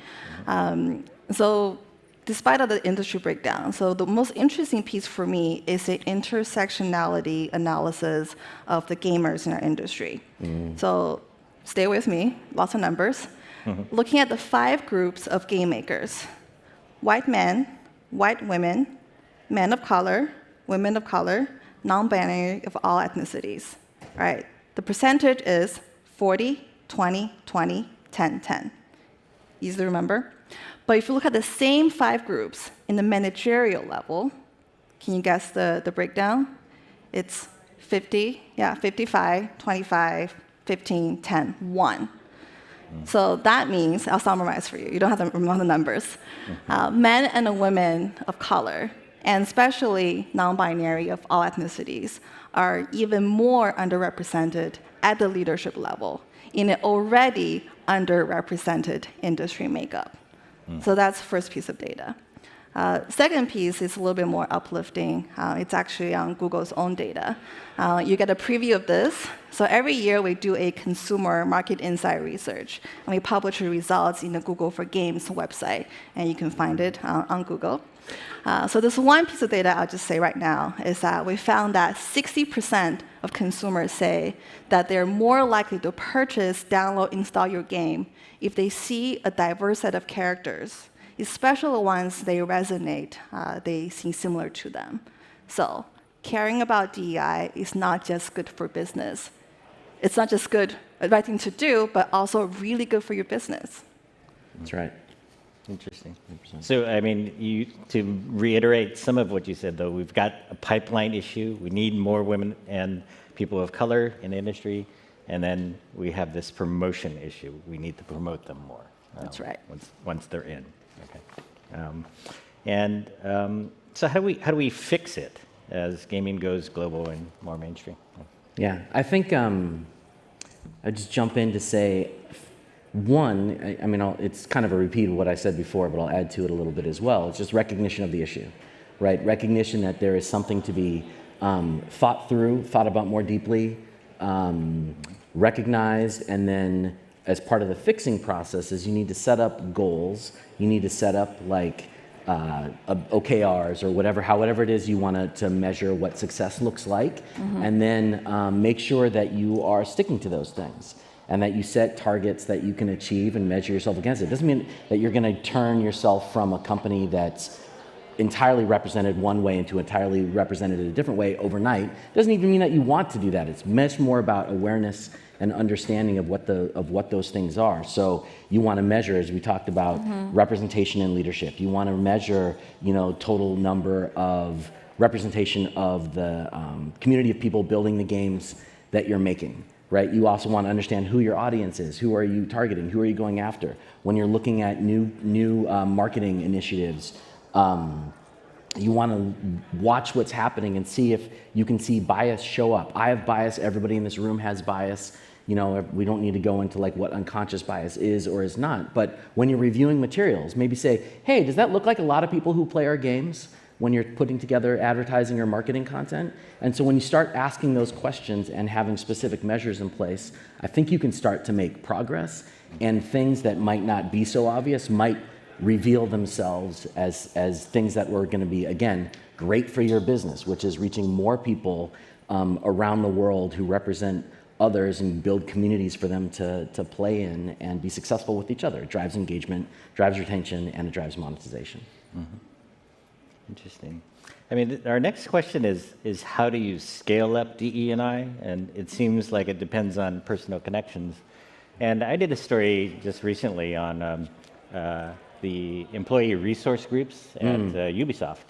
So despite of the industry breakdown, so the most interesting piece for me is the intersectionality analysis of the gamers in our industry. So stay with me, lots of numbers. Looking at the 5 groups of game makers: white men, white women, men of color, women of color, non-binary of all ethnicities. Right? The percentage is 40, 20, 20, 10, 10. Easy to remember. But if you look at the same 5 groups in the managerial level, can you guess the breakdown? It's 50, 55, 25, 15, 10, 1. So that means, I'll summarize for you. You don't have to remember the numbers. Men and women of color, and especially non-binary of all ethnicities, are even more underrepresented at the leadership level in an already underrepresented industry makeup. So that's the first piece of data. Second piece is a little bit more uplifting. It's actually on Google's own data. You get a preview of this. So every year we do a consumer market insight research, and we publish the results in the Google for Games website, and you can find it on Google. So this one piece of data I'll just say right now is that we found that 60% of consumers say that they're more likely to purchase, download, install your game if they see a diverse set of characters, especially the ones they resonate, they seem similar to them. So caring about DEI is not just good for business. It's not just good, right thing to do, but also really good for your business. That's right. Interesting. So, I mean, to reiterate some of what you said, though, we've got a pipeline issue. We need more women and people of color in the industry. And then we have this promotion issue. We need to promote them more. That's right. Once they're in. Okay. So how do we fix it as gaming goes global and more mainstream? Yeah, I think I'll just jump in to say, one, I mean, it's kind of a repeat of what I said before, but I'll add to it a little bit as well. It's just recognition of the issue, right? Recognition that there is something to be thought through, thought about more deeply, recognized, and then as part of the fixing process is you need to set up goals. You need to set up like OKRs or however it is you want to measure what success looks like, and then make sure that you are sticking to those things and that you set targets that you can achieve and measure yourself against it. It doesn't mean that you're going to turn yourself from a company that's entirely represented one way into entirely represented in a different way overnight. It doesn't even mean that you want to do that. It's much more about awareness and understanding of what those things are. So you want to measure, as we talked about, representation in leadership. You want to measure, total number of representation of the community of people building the games that you're making, right? You also want to understand who your audience is. Who are you targeting? Who are you going after? When you're looking at new marketing initiatives, you want to watch what's happening and see if you can see bias show up. I have bias. Everybody in this room has bias. We don't need to go into like what unconscious bias is or is not. But when you're reviewing materials, maybe say, hey, does that look like a lot of people who play our games when you're putting together advertising or marketing content? And so when you start asking those questions and having specific measures in place, I think you can start to make progress, and things that might not be so obvious might reveal themselves as things that were going to be, again, great for your business, which is reaching more people around the world who represent others and build communities for them to play in and be successful with each other. It drives engagement, drives retention, and it drives monetization. Interesting. I mean, our next question is how do you scale up DE&I? And it seems like it depends on personal connections. And I did a story just recently on the employee resource groups at Ubisoft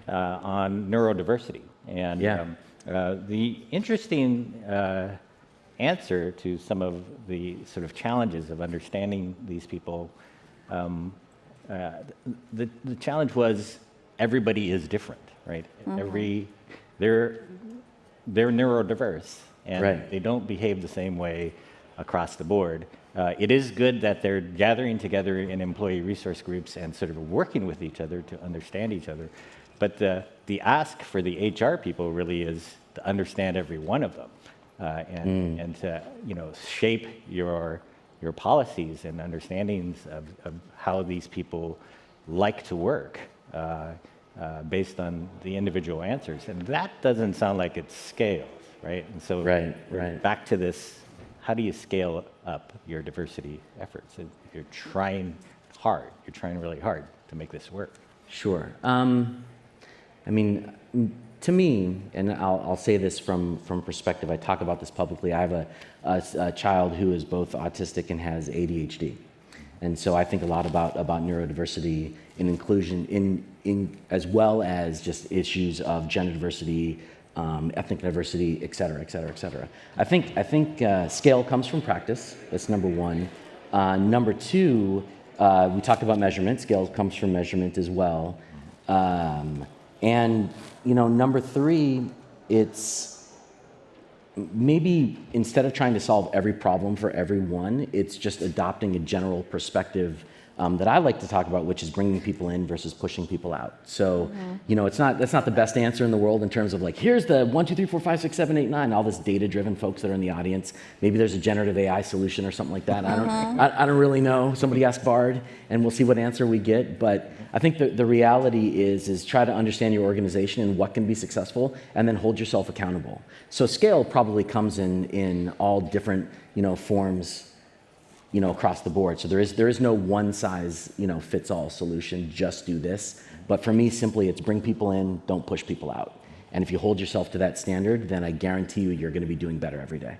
on neurodiversity. And the interesting answer to some of the sort of challenges of understanding these people, the challenge was everybody is different, right? They're neurodiverse, and they don't behave the same way across the board. It is good that they're gathering together in employee resource groups and sort of working with each other to understand each other. But the ask for the HR people really is to understand every one of them and to shape your policies and understandings of how these people like to work based on the individual answers. And that doesn't sound like it scales, right? And so back to this. How do you scale up your diversity efforts? You're trying really hard to make this work. Sure. I mean, to me, and I'll say this from perspective, I talk about this publicly. I have a child who is both autistic and has ADHD. And so I think a lot about neurodiversity and inclusion in as well as just issues of gender diversity, ethnic diversity, et cetera, et cetera, et cetera. I think scale comes from practice. That's number one. Number two, we talked about measurement. Scale comes from measurement as well. And number three, it's maybe instead of trying to solve every problem for everyone, it's just adopting a general perspective that I like to talk about, which is bringing people in versus pushing people out. So, that's not the best answer in the world in terms of like, here's the 1, 2, 3, 4, 5, 6, 7, 8, 9, all this data-driven folks that are in the audience. Maybe there's a generative AI solution or something like that. I don't really know. Somebody ask Bard, and we'll see what answer we get. But I think the reality is try to understand your organization and what can be successful, and then hold yourself accountable. So scale probably comes in all different forms, across the board. So there is no one size, fits all solution, just do this. But for me, simply it's bring people in, don't push people out. And if you hold yourself to that standard, then I guarantee you, you're going to be doing better every day.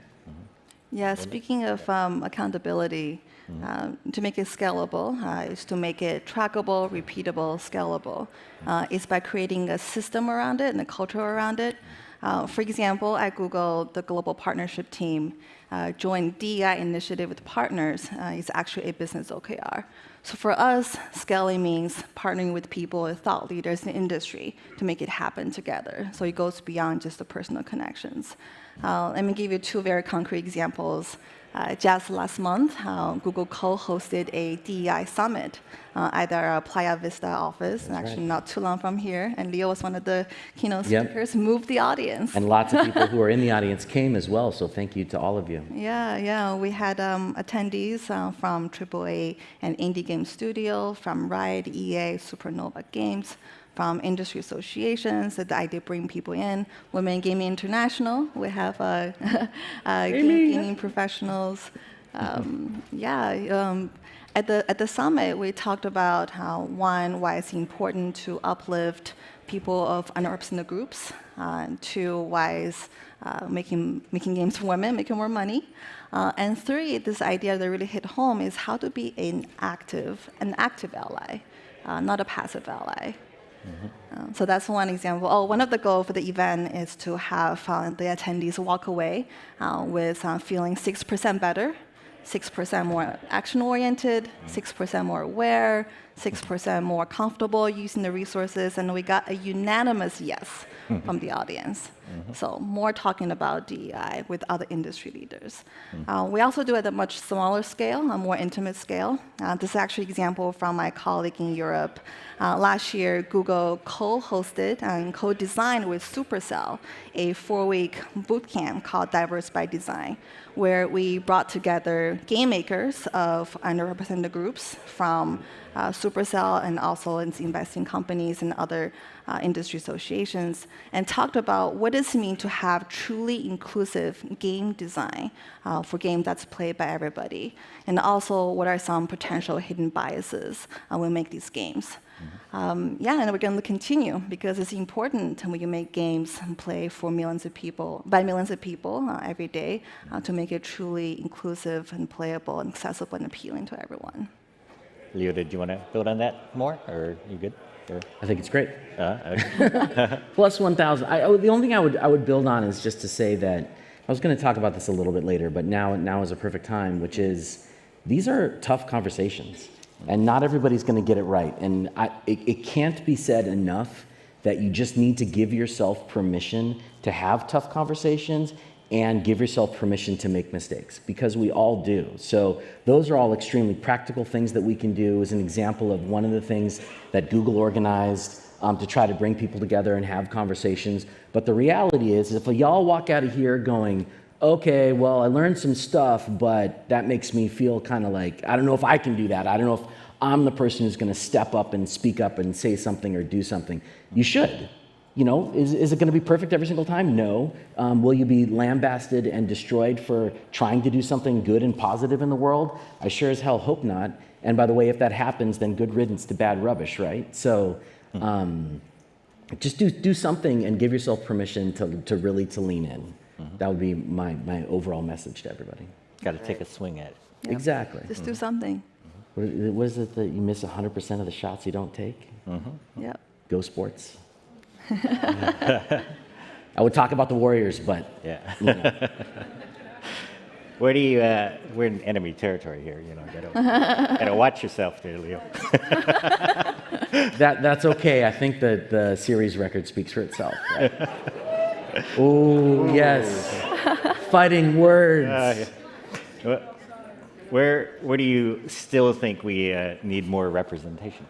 Yeah, speaking of accountability, to make it scalable is to make it trackable, repeatable, scalable. Is by creating a system around it and a culture around it. For example, at Google, the global partnership team joined DEI initiative with partners. It's actually a business OKR. So for us, scaling means partnering with people, thought leaders in the industry to make it happen together. So it goes beyond just the personal connections. Let me give you 2 very concrete examples. Just last month, Google co-hosted a DEI summit at our Playa Vista office, actually not too long from here. And Leo was one of the keynote speakers, moved the audience. And lots of people who are in the audience came as well, so thank you to all of you. Yeah. We had attendees from AAA and Indie Game Studio, from Riot, EA, Supernova Games, from industry associations, the idea of bringing people in. Women Gaming International, we have gaming professionals. At the summit, we talked about how, one, why it's important to uplift people of underrepresented groups. 2, why is making games for women, making more money. And 3, this idea that really hit home is how to be an active ally, not a passive ally. So that's one example. One of the goals for the event is to have the attendees walk away with feeling 6% better, 6% more action-oriented, 6% more aware, 6% more comfortable using the resources, and we got a unanimous yes from the audience. So more talking about DEI with other industry leaders. We also do it at a much smaller scale, a more intimate scale. This is actually an example from my colleague in Europe. Last year, Google co-hosted and co-designed with Supercell a 4-week bootcamp called Diverse by Design, where we brought together game makers of underrepresented groups from Supercell and also its investing companies and other industry associations, and talked about what does it mean to have truly inclusive game design for games that's played by everybody, and also what are some potential hidden biases when we make these games. And we're going to continue because it's important when you make games and play for millions of people every day to make it truly inclusive and playable and accessible and appealing to everyone. Leo, did you want to build on that more, or are you good? I think it's great. Okay. Plus 1,000. The only thing I would build on is just to say that I was going to talk about this a little bit later, but now is a perfect time, which is these are tough conversations, and not everybody's going to get it right. And it can't be said enough that you just need to give yourself permission to have tough conversations and give yourself permission to make mistakes, because we all do. So those are all extremely practical things that we can do. As an example of one of the things that Google organized to try to bring people together and have conversations. But the reality is if y'all walk out of here going, okay, well, I learned some stuff, but that makes me feel kind of like, I don't know if I can do that. I don't know if I'm the person who's gonna step up and speak up and say something or do something. You should. Is it going to be perfect every single time? No. Will you be lambasted and destroyed for trying to do something good and positive in the world? I sure as hell hope not. And by the way, if that happens, then good riddance to bad rubbish, right? So just do something and give yourself permission to really lean in. That would be my overall message to everybody. Got to take a swing at it. Yep. Exactly. Just do something. What is it that you miss 100% of the shots you don't take? Yep. Go sports. I would talk about the Warriors, but Where do you? We're in enemy territory here. Gotta watch yourself there, Leo. That's okay. I think that the series record speaks for itself. Right? Oh yes, fighting words. where do you still think we need more representation?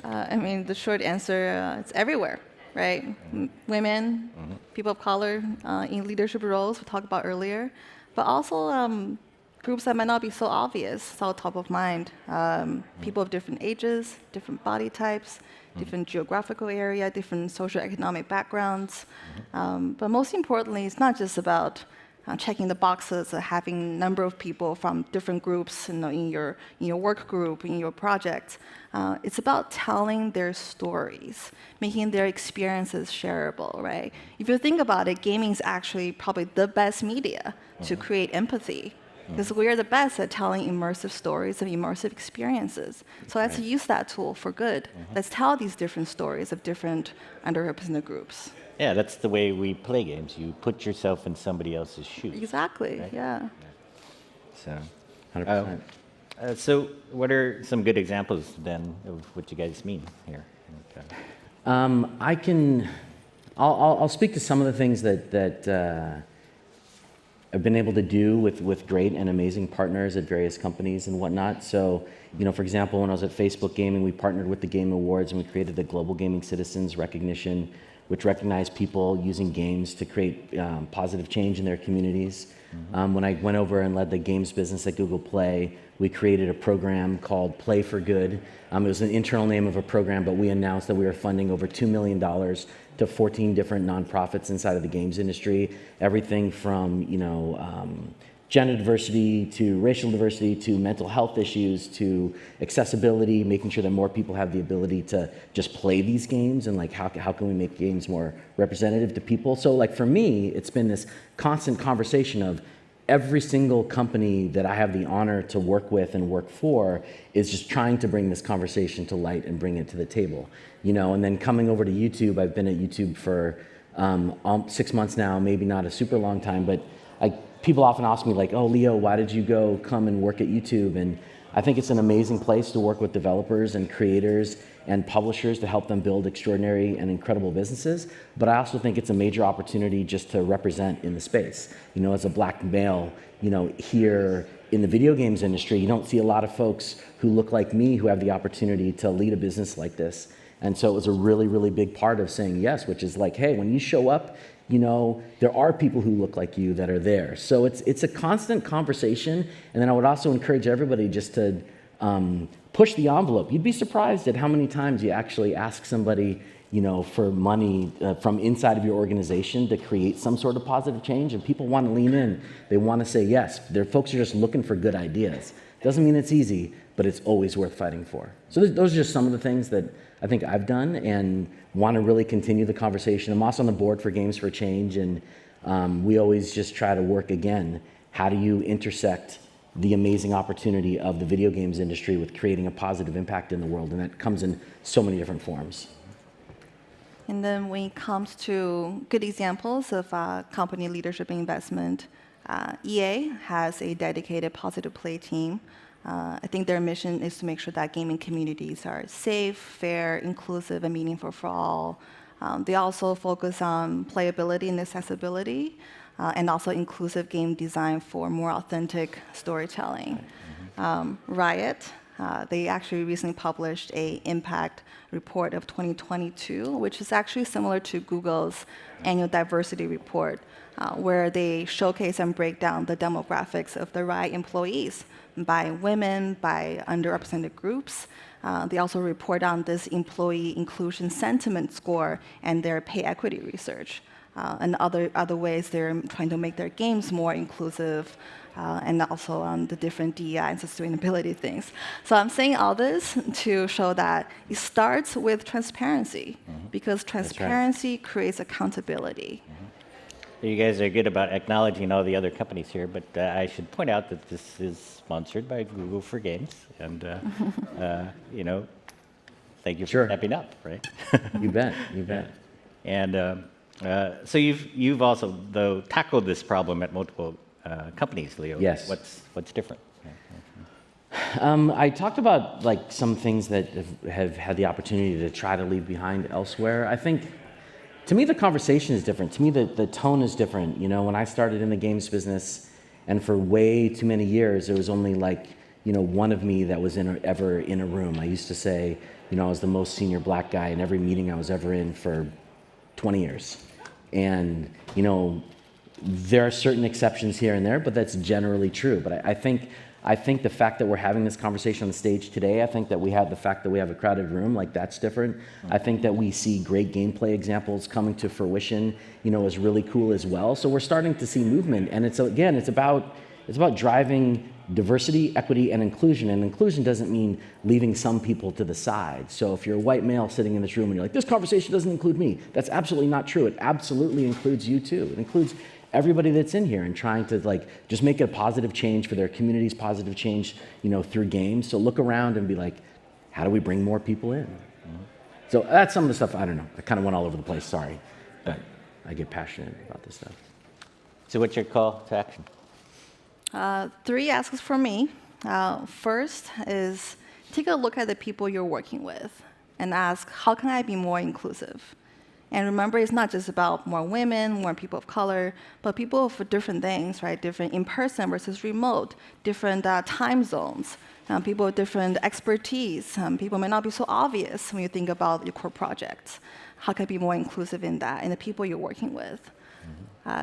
I mean, the short answer, it's everywhere, right? Women, people of color in leadership roles, we talked about earlier, but also groups that might not be so obvious, so top of mind. People of different ages, different body types, different geographical area, different socioeconomic backgrounds. But most importantly, it's not just about checking the boxes, having a number of people from different groups in your work group, in your project. It's about telling their stories, making their experiences shareable, right? If you think about it, gaming is actually probably the best media to create empathy, because we are the best at telling immersive stories and immersive experiences. So let's use that tool for good. Let's tell these different stories of different underrepresented groups. Yeah, that's the way we play games. You put yourself in somebody else's shoes. Exactly, right? yeah. So, 100%. So what are some good examples then of what you guys mean here? I'll speak to some of the things that I've been able to do with great and amazing partners at various companies and whatnot. So, for example, when I was at Facebook Gaming, we partnered with the Game Awards and we created the Global Gaming Citizens Recognition, which recognized people using games to create positive change in their communities. When I went over and led the games business at Google Play, we created a program called Play for Good. It was an internal name of a program, but we announced that we were funding over $2 million to 14 different nonprofits inside of the games industry. Everything from, gender diversity to racial diversity to mental health issues to accessibility, making sure that more people have the ability to just play these games, and how can we make games more representative to people. So for me, it's been this constant conversation of every single company that I have the honor to work with and work for is just trying to bring this conversation to light and bring it to the table. And then coming over to YouTube, I've been at YouTube for 6 months now, maybe not a super long time, but people often ask me oh, Leo, why did you come and work at YouTube? And I think it's an amazing place to work with developers and creators and publishers to help them build extraordinary and incredible businesses. But I also think it's a major opportunity just to represent in the space. As a black male, here in the video games industry, you don't see a lot of folks who look like me who have the opportunity to lead a business like this. And so it was a really, really big part of saying yes, which is hey, when you show up, there are people who look like you that are there. So it's a constant conversation. And then I would also encourage everybody just to push the envelope. You'd be surprised at how many times you actually ask somebody, for money from inside of your organization to create some sort of positive change. And people want to lean in. They want to say yes. Their folks are just looking for good ideas. Doesn't mean it's easy, but it's always worth fighting for. So those are just some of the things that I think I've done and want to really continue the conversation. I'm also on the board for Games for Change, and we always just try to work again. How do you intersect the amazing opportunity of the video games industry with creating a positive impact in the world? And that comes in so many different forms. And then when it comes to good examples of company leadership and investment, EA has a dedicated positive play team. I think their mission is to make sure that gaming communities are safe, fair, inclusive, and meaningful for all. They also focus on playability and accessibility, and also inclusive game design for more authentic storytelling. Riot, they actually recently published an impact report of 2022, which is actually similar to Google's annual diversity report, where they showcase and break down the demographics of the Riot employees by women, by underrepresented groups. They also report on this employee inclusion sentiment score and their pay equity research, and other ways they're trying to make their games more inclusive, and also on the different DEI and sustainability things. So I'm saying all this to show that it starts with transparency, because transparency creates accountability. You guys are good about acknowledging all the other companies here, but I should point out that this is sponsored by Google for Games, and thank you for stepping up, right? You bet, you bet. And so you've also though tackled this problem at multiple companies, Leo. Yes. What's different? I talked about some things that have had the opportunity to try to leave behind elsewhere. I think, to me, the conversation is different. To me, the tone is different. When I started in the games business, And for way too many years, there was only like, one of me that was ever in a room. I used to say, I was the most senior black guy in every meeting I was ever in for 20 years. And, there are certain exceptions here and there, but that's generally true. But I think the fact that we're having this conversation on the stage today, I think that the fact that we have a crowded room, like that's different. I think that we see great gameplay examples coming to fruition, is really cool as well. So we're starting to see movement, and it's about driving diversity, equity, and inclusion. And inclusion doesn't mean leaving some people to the side. So if you're a white male sitting in this room and you're like, this conversation doesn't include me, that's absolutely not true. It absolutely includes you too. It includes everybody that's in here and trying to just make a positive change for their communities, positive change, through games. So look around and be like, how do we bring more people in? So that's some of the stuff, I don't know. I kind of went all over the place, sorry. But I get passionate about this stuff. So what's your call to action? 3 asks for me. First is take a look at the people you're working with and ask, how can I be more inclusive? And remember, it's not just about more women, more people of color, but people for different things, right? Different in-person versus remote, different time zones, people with different expertise. People may not be so obvious when you think about your core projects. How can I be more inclusive in that, in the people you're working with?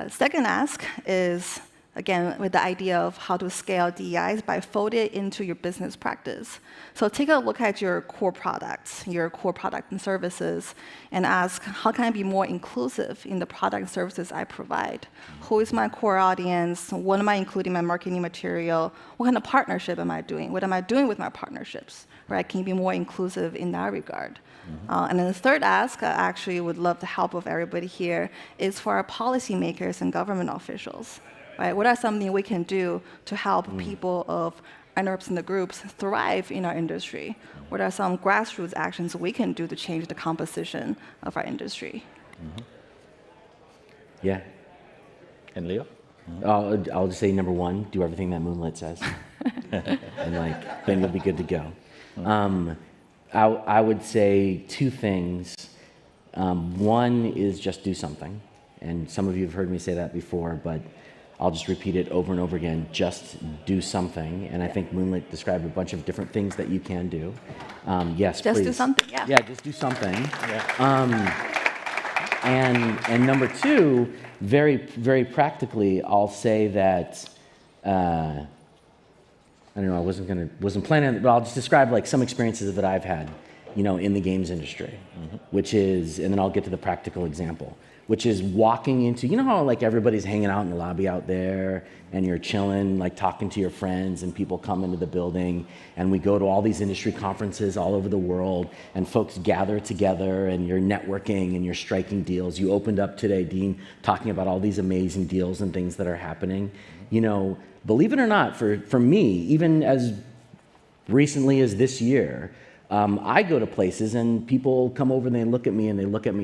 Second ask is, again, with the idea of how to scale DEIs by folding it into your business practice. So take a look at your core products, your core product and services, and ask, how can I be more inclusive in the product and services I provide? Who is my core audience? What am I including in my marketing material? What kind of partnership am I doing? What am I doing with my partnerships? Right? Can you be more inclusive in that regard? And then the third ask, I actually would love the help of everybody here, is for our policymakers and government officials. Right? What are something we can do to help people of underrepresented groups thrive in our industry? What are some grassroots actions we can do to change the composition of our industry? Yeah. And Leo? I'll just say number 1, do everything that Moonlit says. And then you'll be good to go. I would say 2 things. One is just do something. And some of you have heard me say that before, but I'll just repeat it over and over again, just do something. And I think Moonlit described a bunch of different things that you can do. Yes, just please. Do something, yeah. Yeah, just do something. And number 2, very, very practically, I'll say that, I don't know, I wasn't planning on it, but I'll just describe some experiences that I've had, in the games industry, which is, and then I'll get to the practical example, which is walking into, how everybody's hanging out in the lobby out there and you're chilling, talking to your friends, and people come into the building, and we go to all these industry conferences all over the world, and folks gather together, and you're networking and you're striking deals. You opened up today, Dean, talking about all these amazing deals and things that are happening. Believe it or not, for me, even as recently as this year, I go to places and people come over and they look at me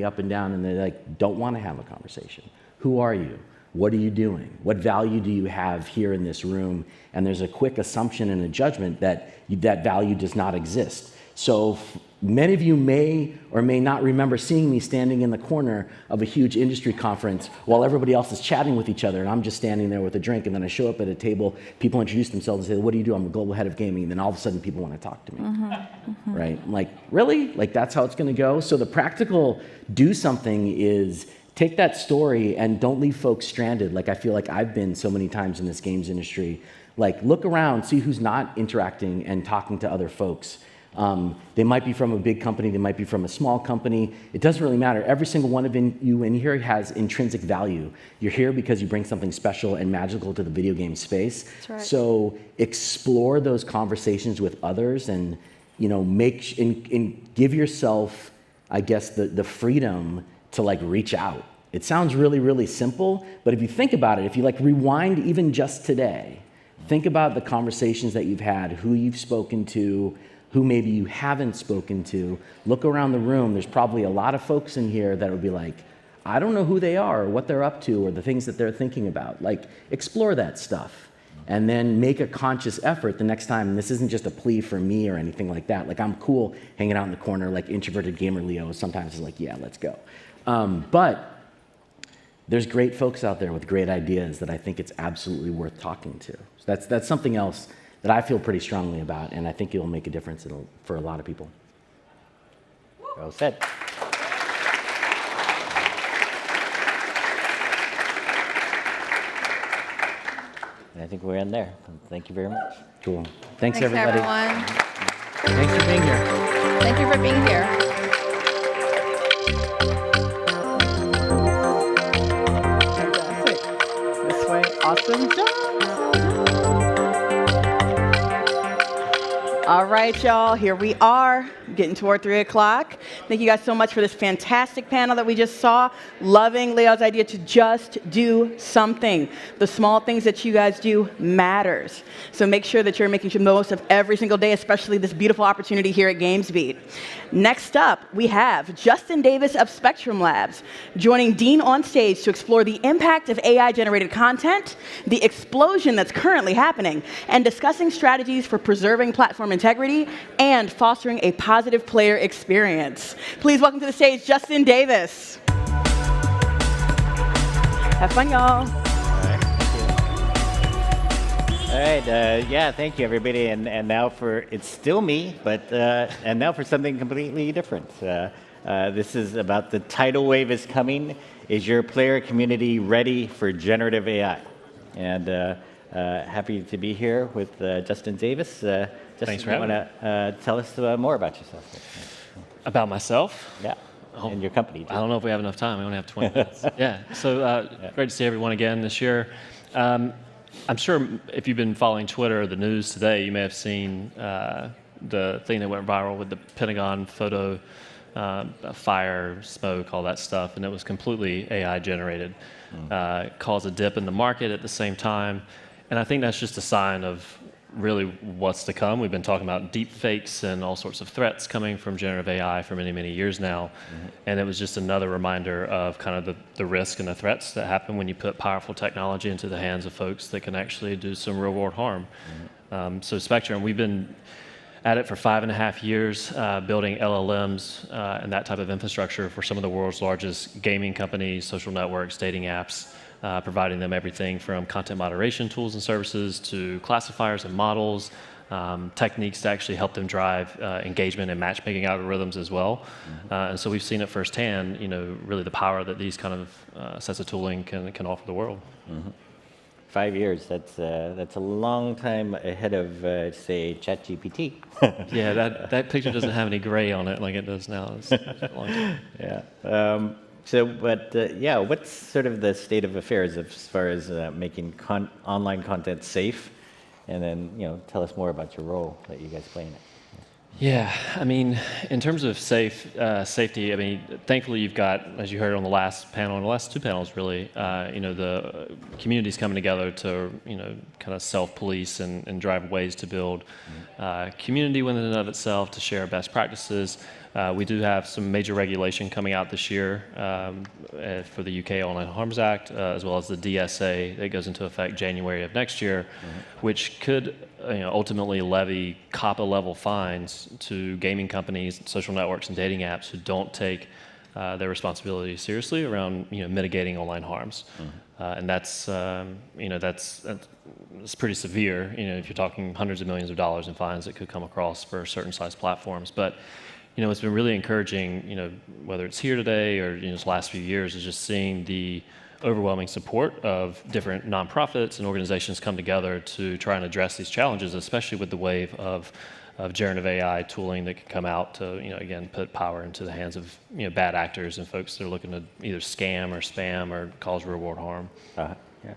up and down, and they don't want to have a conversation. Who are you? What are you doing? What value do you have here in this room? And there's a quick assumption and a judgment that that value does not exist. So many of you may or may not remember seeing me standing in the corner of a huge industry conference while everybody else is chatting with each other, and I'm just standing there with a drink, and then I show up at a table, people introduce themselves and say, what do you do? I'm the global head of gaming, and then all of a sudden people want to talk to me, right? I'm like, really? That's how it's going to go? So the practical do something is take that story and don't leave folks stranded. I feel like I've been so many times in this games industry. Look around, see who's not interacting and talking to other folks. They might be from a big company, they might be from a small company. It doesn't really matter. Every single one of you in here has intrinsic value. You're here because you bring something special and magical to the video game space. That's right. So explore those conversations with others, and give yourself, I guess, the freedom to reach out. It sounds really, really simple, but if you think about it, if you rewind even just today, think about the conversations that you've had, who you've spoken to, who maybe you haven't spoken to. Look around the room. There's probably a lot of folks in here that would be like, I don't know who they are or what they're up to or the things that they're thinking about. Explore that stuff, and then make a conscious effort the next time. And this isn't just a plea for me or anything like that. I'm cool hanging out in the corner, introverted gamer Leo sometimes is yeah, let's go. But there's great folks out there with great ideas that I think it's absolutely worth talking to. So that's something else that I feel pretty strongly about, and I think it will make a difference for a lot of people. Well said. And I think we're in there. Thank you very much. Cool. Thanks everybody. Everyone. Thanks for being here. Thank you for being here. This way. Awesome job. All right, y'all, here we are, getting toward 3 o'clock. Thank you guys so much for this fantastic panel that we just saw. Loving Leo's idea to just do something. The small things that you guys do matters. So make sure that you're making the most of every single day, especially this beautiful opportunity here at GamesBeat. Next up, we have Justin Davis of Spectrum Labs, joining Dean on stage to explore the impact of AI-generated content, the explosion that's currently happening, and discussing strategies for preserving platform integrity and fostering a positive player experience. Please welcome to the stage Justin Davis. Have fun, y'all. All right, yeah, thank you, everybody. And now it's still me, but and now for something completely different. This is about the tidal wave is coming. Is your player community ready for generative AI? And happy to be here with Justin Davis. Justin, thanks for having me. Want to tell us more about yourself? About myself? Yeah. And your company. I don't know if we have enough time. We only have 20 minutes. Yeah. So great to see everyone again this year. I'm sure if you've been following Twitter or the news today, you may have seen the thing that went viral with the Pentagon photo, fire, smoke, all that stuff, and it was completely AI generated. Caused a dip in the market at the same time, and I think that's just a sign of really what's to come. We've been talking about deep fakes and all sorts of threats coming from generative AI for many, many years now. And it was just another reminder of kind of the risk and the threats that happen when you put powerful technology into the hands of folks that can actually do some real world harm. So Spectrum, we've been at it for 5.5 years, building LLMs and that type of infrastructure for some of the world's largest gaming companies, social networks, dating apps, providing them everything from content moderation tools and services to classifiers and models, techniques to actually help them drive engagement and matchmaking algorithms as well. And so we've seen it firsthand, really the power that these kind of sets of tooling can offer the world. 5 years, that's a long time ahead of, say, ChatGPT. Yeah, that picture doesn't have any gray on it like it does now. It's a long time. Yeah. Yeah, what's sort of the state of affairs as far as making online content safe? And then, tell us more about your role that you guys play in it. Yeah, I mean, in terms of safety, I mean, thankfully you've got, as you heard on the last panel, and the last two panels really, the communities coming together to, kind of self-police and drive ways to build community within and of itself, to share best practices. We do have some major regulation coming out this year for the UK Online Harms Act, as well as the DSA that goes into effect January of next year, which could ultimately levy COPPA-level fines to gaming companies, social networks, and dating apps who don't take their responsibility seriously around mitigating online harms. And that's pretty severe. If you're talking hundreds of millions of dollars in fines that could come across for certain size platforms, but it's been really encouraging, whether it's here today or this last few years, is just seeing the overwhelming support of different nonprofits and organizations come together to try and address these challenges, especially with the wave of generative AI tooling that can come out to, again, put power into the hands of bad actors and folks that are looking to either scam or spam or cause real world harm. Yeah.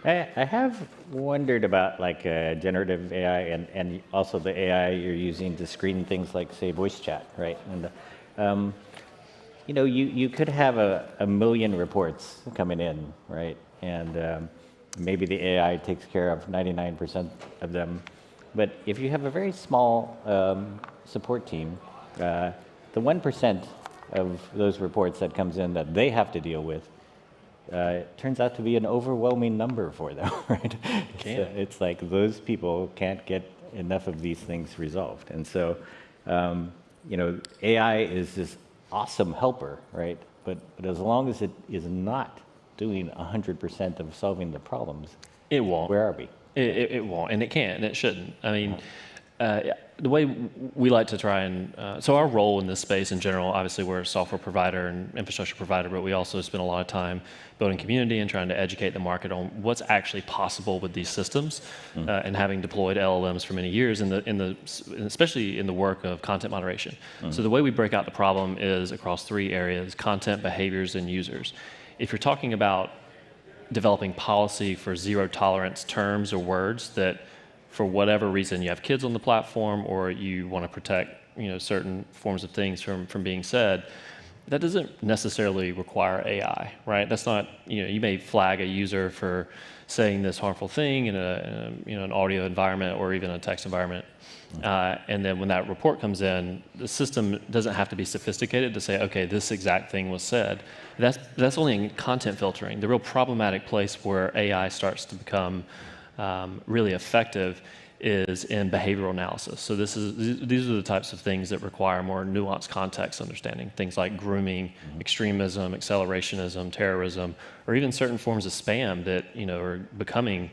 I have wondered about generative AI and also the AI you're using to screen things like, say, voice chat, right? And you could have a million reports coming in, right? And maybe the AI takes care of 99% of them. But if you have a very small support team, the 1% of those reports that comes in that they have to deal with turns out to be an overwhelming number for them, right? It's like those people can't get enough of these things resolved. And so, AI is this awesome helper, right? But as long as it is not doing 100% of solving the problems. It won't. Where are we? It won't, and it can't, and it shouldn't. I mean, the way we like to try and, so our role in this space in general, obviously we're a software provider and infrastructure provider, but we also spend a lot of time building community and trying to educate the market on what's actually possible with these systems, and having deployed LLMs for many years, especially in the work of content moderation. So the way we break out the problem is across 3 areas: content, behaviors, and users. If you're talking about developing policy for zero tolerance terms or words that, for whatever reason, you have kids on the platform or you want to protect, certain forms of things from being said, that doesn't necessarily require AI, right? That's not, you may flag a user for saying this harmful thing in an audio environment or even a text environment. And then when that report comes in, the system doesn't have to be sophisticated to say, okay, this exact thing was said. That's only in content filtering. The real problematic place where AI starts to become really effective is in behavioral analysis. So these are the types of things that require more nuanced context understanding. Things like grooming, extremism, accelerationism, terrorism, or even certain forms of spam that are becoming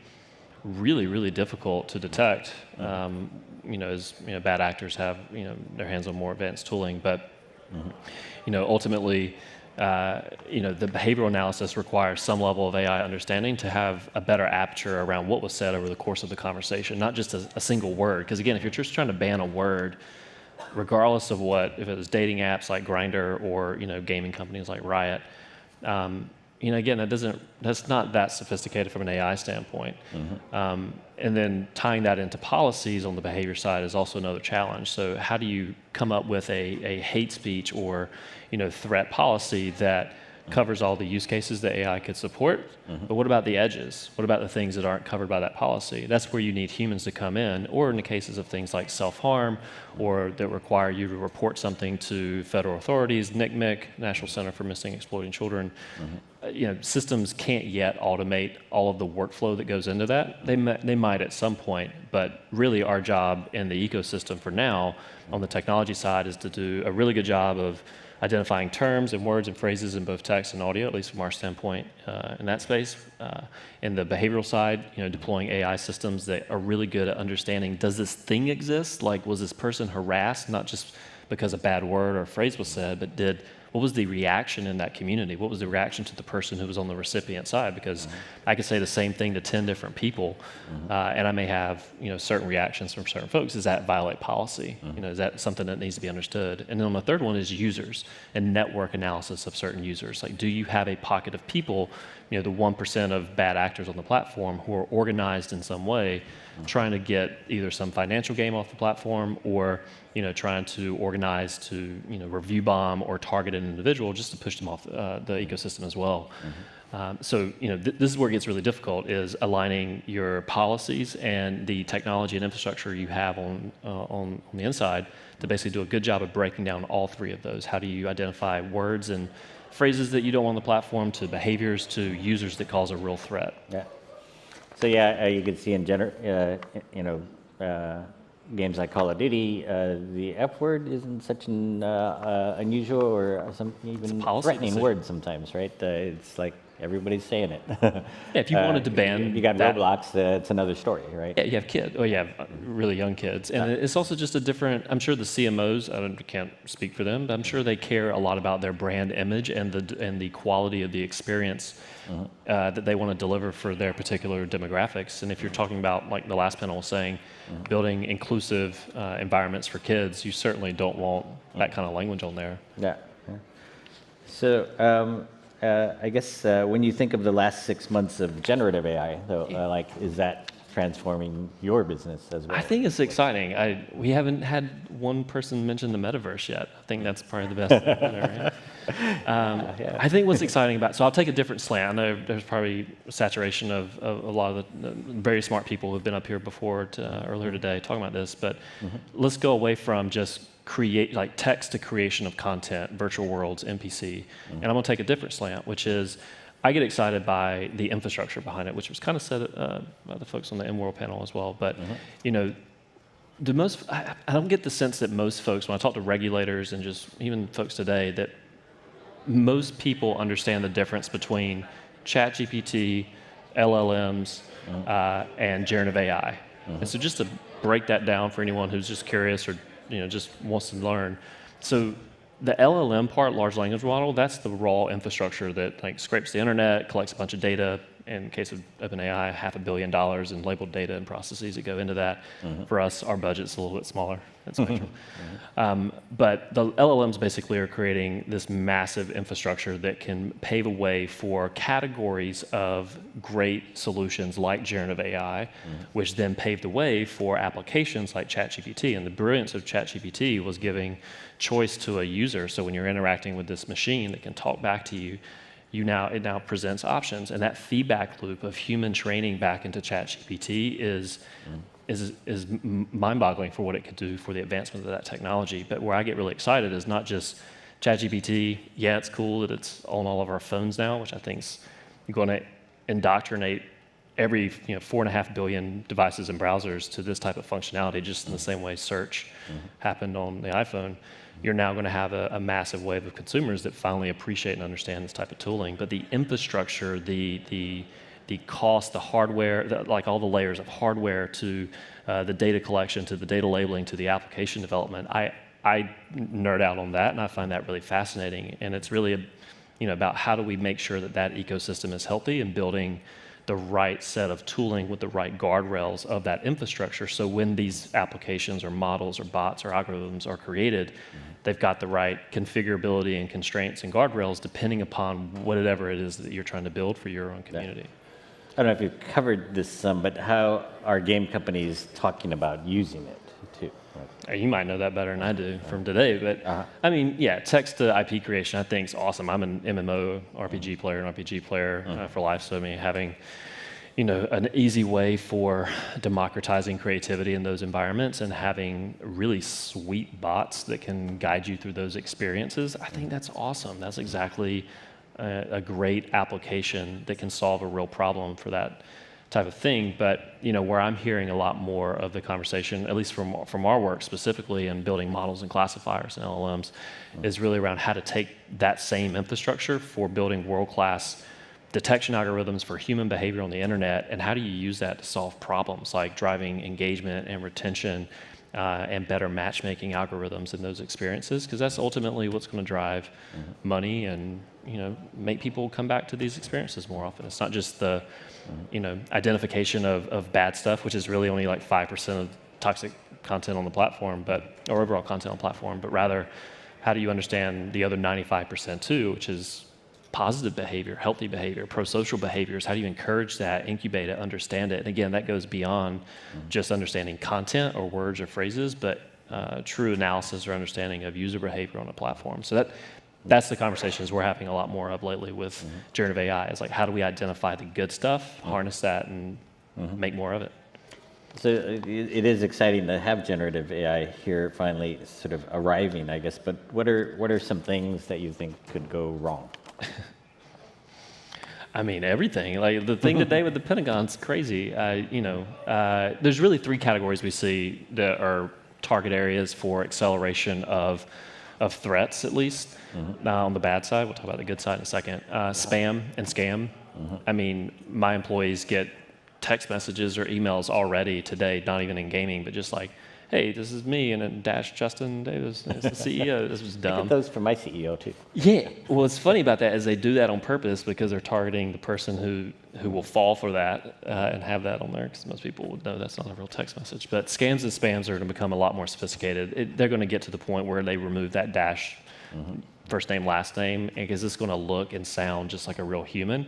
really, really difficult to detect. As bad actors have their hands on more advanced tooling, but ultimately. The behavioral analysis requires some level of AI understanding to have a better aperture around what was said over the course of the conversation, not just a single word. Because again, if you're just trying to ban a word, regardless of if it was dating apps like Grindr or gaming companies like Riot, again, that's not that sophisticated from an AI standpoint. And then tying that into policies on the behavior side is also another challenge. So how do you come up with a hate speech or threat policy that covers all the use cases that AI could support? But what about the edges? What about the things that aren't covered by that policy? That's where you need humans to come in, or in the cases of things like self-harm, or that require you to report something to federal authorities, NCMEC, National Center for Missing and Exploiting Children. Systems can't yet automate all of the workflow that goes into that. They might at some point, but really our job in the ecosystem for now on the technology side is to do a really good job of identifying terms and words and phrases in both text and audio, at least from our standpoint in that space. In the behavioral side, deploying AI systems that are really good at understanding, does this thing exist? Like, was this person harassed, not just because a bad word or phrase was said, but what was the reaction in that community? What was the reaction to the person who was on the recipient side? Because I could say the same thing to 10 different people, and I may have certain reactions from certain folks. Does that violate policy? Is that something that needs to be understood? And then the third one is users and network analysis of certain users. Like, do you have a pocket of people, the 1% of bad actors on the platform who are organized in some way, trying to get either some financial gain off the platform or trying to organize to review bomb or target an individual just to push them off the ecosystem as well. So this is where it gets really difficult, is aligning your policies and the technology and infrastructure you have on the inside to basically do a good job of breaking down all 3 of those. How do you identify words and phrases that you don't want on the platform, to behaviors, to users that cause a real threat? Yeah. So you can see in games like Call of Duty, the F word isn't such an unusual or some even threatening word sometimes, right? It's like everybody's saying it. Yeah, if you wanted to ban you got that, Roblox, it's another story, right? Yeah, you have kids. Oh, you have really young kids. And it's also just a different, I'm sure the CMOs, I can't speak for them, but I'm sure they care a lot about their brand image and the quality of the experience that they want to deliver for their particular demographics. And if you're talking about, like the last panel was saying, building inclusive environments for kids, you certainly don't want that kind of language on there. Yeah. So I guess when you think of the last 6 months of generative AI, though, is that transforming your business as well? I think it's exciting. We haven't had one person mention the metaverse yet. I think that's probably the best thing, right? I think what's exciting about, so I'll take a different slant. I know there's probably saturation of a lot of the very smart people who've been up here before earlier today talking about this, but let's go away from just text to creation of content, virtual worlds, NPC. And I'm going to take a different slant, which is I get excited by the infrastructure behind it, which was kind of said by the folks on the M-World panel as well. But I don't get the sense that most folks, when I talk to regulators and just even folks today, that most people understand the difference between ChatGPT, LLMs, and generative AI. And so just to break that down for anyone who's just curious or just wants to learn. So the LLM part, large language model, that's the raw infrastructure that like scrapes the internet, collects a bunch of data. In the case of OpenAI, $500 million in labeled data and processes that go into that. For us, our budget's a little bit smaller at Spectrum. But the LLMs basically are creating this massive infrastructure that can pave a way for categories of great solutions like generative AI, which then paved the way for applications like ChatGPT. And the brilliance of ChatGPT was giving choice to a user. So when you're interacting with this machine that can talk back to you, it now presents options, and that feedback loop of human training back into ChatGPT is mind-boggling for what it could do for the advancement of that technology. But where I get really excited is not just ChatGPT. Yeah, it's cool that it's on all of our phones now, which I think is going to indoctrinate every 4.5 billion devices and browsers to this type of functionality, just in the same way search happened on the iPhone. You're now going to have a massive wave of consumers that finally appreciate and understand this type of tooling. But the infrastructure, the cost, the hardware, like all the layers of hardware to the data collection, to the data labeling, to the application development, I nerd out on that, and I find that really fascinating. And it's really about how do we make sure that that ecosystem is healthy and building the right set of tooling with the right guardrails of that infrastructure. So when these applications or models or bots or algorithms are created, they've got the right configurability and constraints and guardrails depending upon whatever it is that you're trying to build for your own community. I don't know if you've covered this some, but how are game companies talking about using it too? You might know that better than I do from today, but I mean, yeah, text to IP creation I think is awesome. I'm an MMO RPG player, an RPG player for life, so I mean, having an easy way for democratizing creativity in those environments and having really sweet bots that can guide you through those experiences, I think that's awesome. That's exactly a great application that can solve a real problem for that type of thing. But where I'm hearing a lot more of the conversation, at least from our work specifically in building models and classifiers and LLMs, is really around how to take that same infrastructure for building world-class detection algorithms for human behavior on the internet, and how do you use that to solve problems like driving engagement and retention and better matchmaking algorithms in those experiences, because that's ultimately what's going to drive money and make people come back to these experiences more often. It's not just the identification of bad stuff, which is really only like 5% of toxic content on the platform, or overall content on the platform, but rather how do you understand the other 95% too, which is positive behavior, healthy behavior, pro-social behaviors. How do you encourage that, incubate it, understand it? And again, that goes beyond just understanding content or words or phrases, but true analysis or understanding of user behavior on a platform. So that's the conversations we're having a lot more of lately with generative AI. It's like, how do we identify the good stuff, harness that, and make more of it? So it is exciting to have generative AI here finally sort of arriving, I guess, but what are some things that you think could go wrong? I mean, everything. Like the thing today with the Pentagon's crazy. There's really 3 categories we see that are target areas for acceleration of threats, at least. Now, on the bad side, we'll talk about the good side in a second. Spam and scam. I mean, my employees get text messages or emails already today, not even in gaming, but just like, hey, this is me, and then dash Justin Davis is the CEO. This was dumb. I get those from my CEO too. Yeah. What's funny about that is they do that on purpose because they're targeting the person who will fall for that and have that on there, because most people would know that's not a real text message. But scams and spams are going to become a lot more sophisticated. They're going to get to the point where they remove that dash, first name, last name, because it's going to look and sound just like a real human.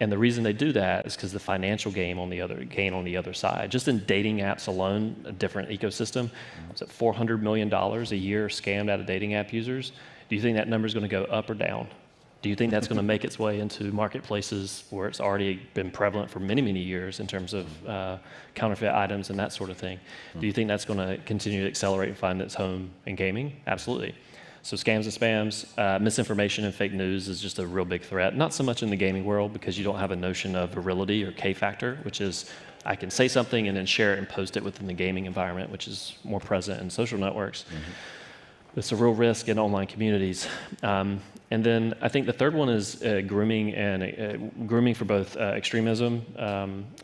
And the reason they do that is because the financial gain on the other side. Just in dating apps alone, a different ecosystem, it's at $400 million a year scammed out of dating app users. Do you think that number is going to go up or down? Do you think that's going to make its way into marketplaces where it's already been prevalent for many, many years in terms of counterfeit items and that sort of thing? Do you think that's going to continue to accelerate and find its home in gaming? Absolutely. So scams and spams, misinformation and fake news is just a real big threat. Not so much in the gaming world because you don't have a notion of virility or K-factor, which is I can say something and then share it and post it within the gaming environment, which is more present in social networks. it's a real risk in online communities. And then I think the third one is grooming, and grooming for both extremism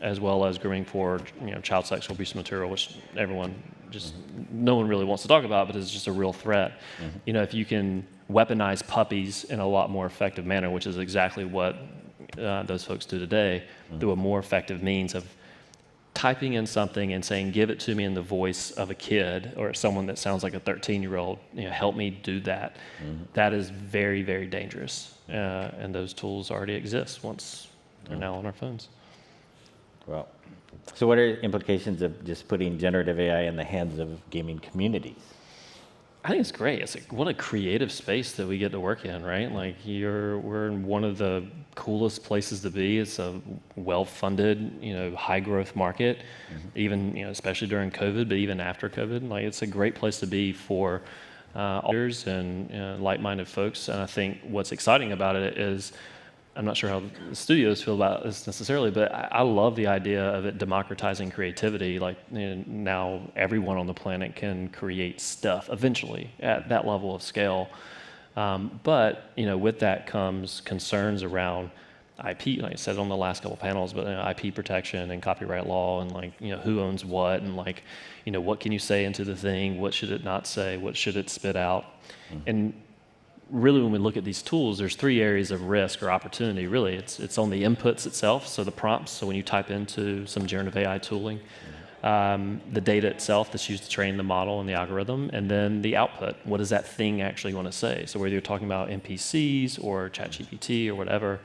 as well as grooming for child sexual abuse material, which everyone no one really wants to talk about, but is just a real threat. If you can weaponize puppies in a lot more effective manner, which is exactly what those folks do today, through a more effective means of typing in something and saying, give it to me in the voice of a kid or someone that sounds like a 13-year-old, help me do that. That is very, very dangerous. And those tools already exist once they're now on our phones. Well, so what are implications of just putting generative AI in the hands of gaming communities? I think it's great. It's like, what a creative space that we get to work in, right? Like we're in one of the coolest places to be. It's a well-funded, high-growth market, even especially during COVID, but even after COVID, like it's a great place to be for authors and like-minded folks. And I think what's exciting about it is, I'm not sure how the studios feel about this necessarily, but I love the idea of it democratizing creativity. Like now everyone on the planet can create stuff eventually at that level of scale. But with that comes concerns around IP, like I said on the last couple panels, but IP protection and copyright law and who owns what and what can you say into the thing, what should it not say, what should it spit out. And really, when we look at these tools, there's three areas of risk or opportunity. Really, it's on the inputs itself, so the prompts. So when you type into some generative AI tooling, the data itself that's used to train the model and the algorithm, and then the output. What does that thing actually want to say? So whether you're talking about NPCs or ChatGPT or whatever,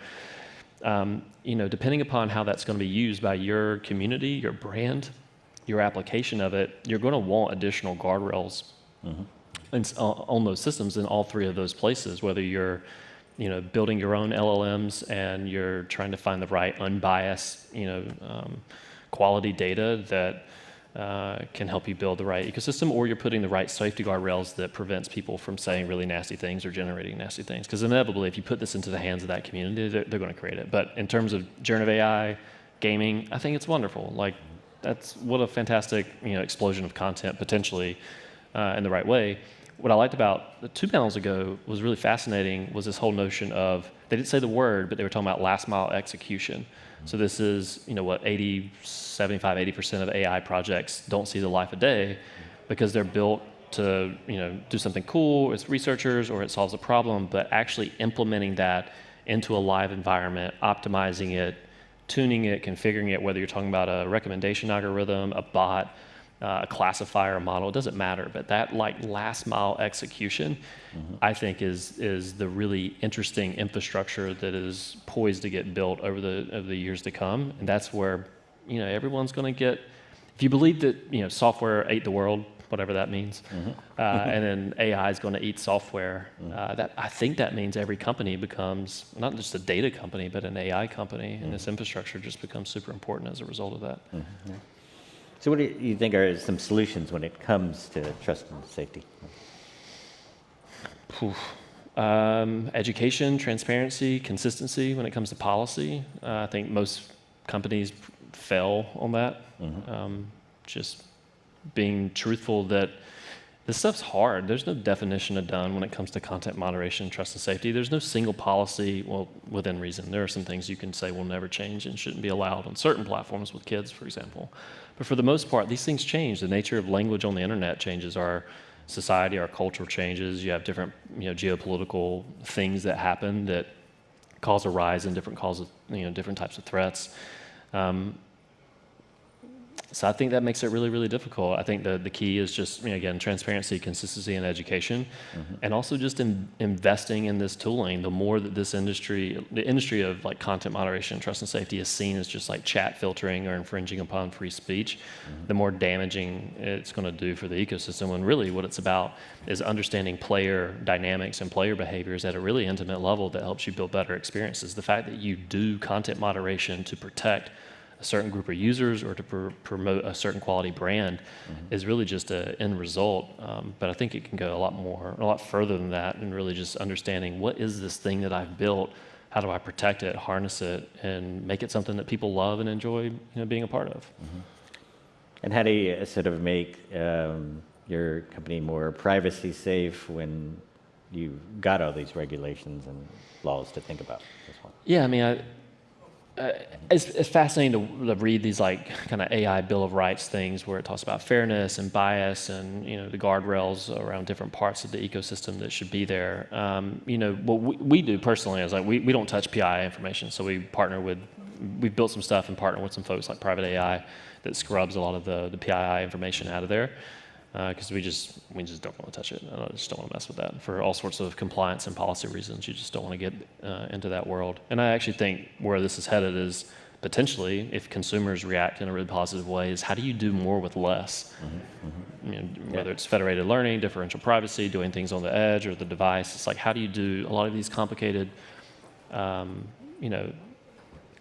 depending upon how that's going to be used by your community, your brand, your application of it, you're going to want additional guardrails. On those systems in all three of those places, whether you're building your own LLMs and you're trying to find the right unbiased quality data that can help you build the right ecosystem, or you're putting the right safety guardrails that prevents people from saying really nasty things or generating nasty things. Because inevitably, if you put this into the hands of that community, they're going to create it. But in terms of generative AI, gaming, I think it's wonderful. Like that's what a fantastic explosion of content potentially in the right way. What I liked about the 2 panels ago was really fascinating was this whole notion of, they didn't say the word, but they were talking about last mile execution. So this is, 75, 80% of AI projects don't see the light of day because they're built to, do something cool, it's researchers, or it solves a problem, but actually implementing that into a live environment, optimizing it, tuning it, configuring it, whether you're talking about a recommendation algorithm, a bot, a classifier model, it doesn't matter, but that last mile execution, I think is the really interesting infrastructure that is poised to get built over the years to come. And that's where, everyone's going to get, if you believe that, software ate the world, whatever that means, and then AI is going to eat software, I think that means every company becomes not just a data company, but an AI company, and this infrastructure just becomes super important as a result of that. So what do you think are some solutions when it comes to trust and safety? Education, transparency, consistency when it comes to policy. I think most companies fail on that. Just being truthful that this stuff's hard. There's no definition of done when it comes to content moderation, trust and safety. There's no single policy, well, within reason. There are some things you can say will never change and shouldn't be allowed on certain platforms with kids, for example. But for the most part, these things change. The nature of language on the internet changes. Our society, our culture changes. You have different, geopolitical things that happen that cause a rise in different causes, different types of threats. So I think that makes it really, really difficult. I think the key is just, again, transparency, consistency, and education, and also just investing in this tooling. The more that this industry, the industry of content moderation, trust and safety is seen as just chat filtering or infringing upon free speech, the more damaging it's going to do for the ecosystem. And really what it's about is understanding player dynamics and player behaviors at a really intimate level that helps you build better experiences. The fact that you do content moderation to protect a certain group of users or to promote a certain quality brand is really just an end result. But I think it can go a lot further than that, and really just understanding what is this thing that I've built, how do I protect it, harness it, and make it something that people love and enjoy being a part of. And how do you sort of make your company more privacy safe when you got all these regulations and laws to think about as well? Yeah, I mean, it's fascinating to read these like kind of AI Bill of Rights things where it talks about fairness and bias and the guardrails around different parts of the ecosystem that should be there. What we do personally is like we don't touch PII information, so we've built some stuff and partner with some folks like Private AI that scrubs a lot of the PII information out of there. Because we just don't want to touch it. I just don't want to mess with that for all sorts of compliance and policy reasons. You just don't want to get into that world. And I actually think where this is headed is potentially, if consumers react in a really positive way, is how do you do more with less? Whether it's federated learning, differential privacy, doing things on the edge or the device. It's like how do you do a lot of these complicated,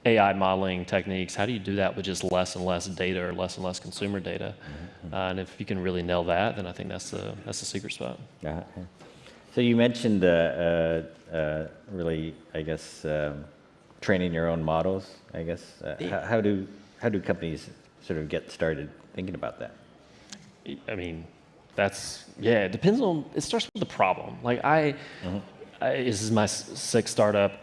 AI modeling techniques, how do you do that with just less and less data or less and less consumer data? And if you can really nail that, then I think that's the secret spot. Yeah. So you mentioned really, I guess, training your own models, I guess. How do companies sort of get started thinking about that? I mean, it depends on, it starts with the problem. Like this is my sixth startup.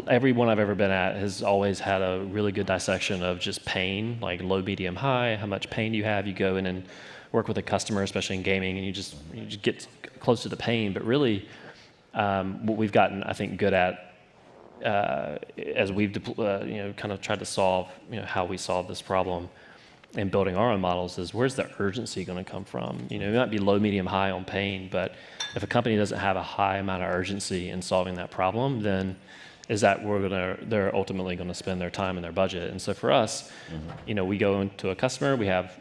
Every one I've ever been at has always had a really good dissection of just pain, like low, medium, high, how much pain you have. You go in and work with a customer, especially in gaming, and you just get close to the pain. But really, what we've gotten, I think, good at as we've kind of tried to solve, how we solve this problem and building our own models is where's the urgency going to come from? It might be low, medium, high on pain, but if a company doesn't have a high amount of urgency in solving that problem, then is that they're ultimately going to spend their time and their budget. And so for us, we go into a customer, we have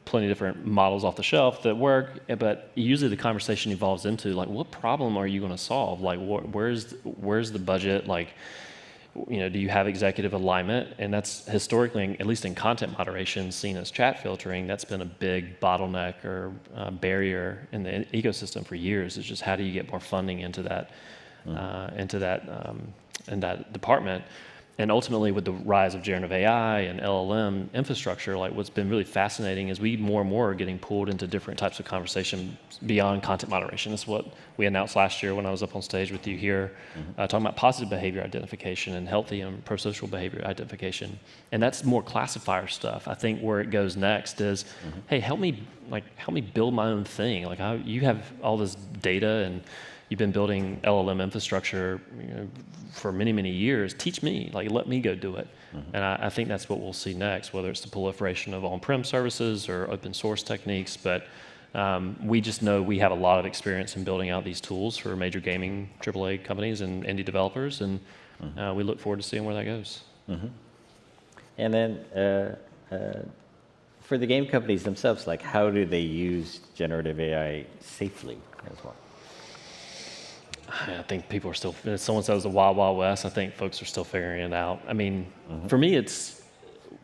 plenty of different models off the shelf that work, but usually the conversation evolves into like, what problem are you going to solve? Like, where's the budget? Like, do you have executive alignment? And that's historically, at least in content moderation, seen as chat filtering. That's been a big bottleneck or barrier in the ecosystem for years. It's just how do you get more funding into that, in that department? And ultimately, with the rise of generative AI and LLM infrastructure, like what's been really fascinating is we more and more are getting pulled into different types of conversation beyond content moderation. That's what we announced last year when I was up on stage with you here, talking about positive behavior identification and healthy and pro-social behavior identification. And that's more classifier stuff. I think where it goes next is, hey, help me build my own thing. Like you have all this data and you've been building LLM infrastructure for many, many years. Teach me, let me go do it. And I think that's what we'll see next, whether it's the proliferation of on-prem services or open source techniques. But we just know we have a lot of experience in building out these tools for major gaming AAA companies and indie developers. And we look forward to seeing where that goes. And then for the game companies themselves, like how do they use generative AI safely as well? I think people are still, if someone says the Wild Wild West, I think folks are still figuring it out. I mean, for me, it's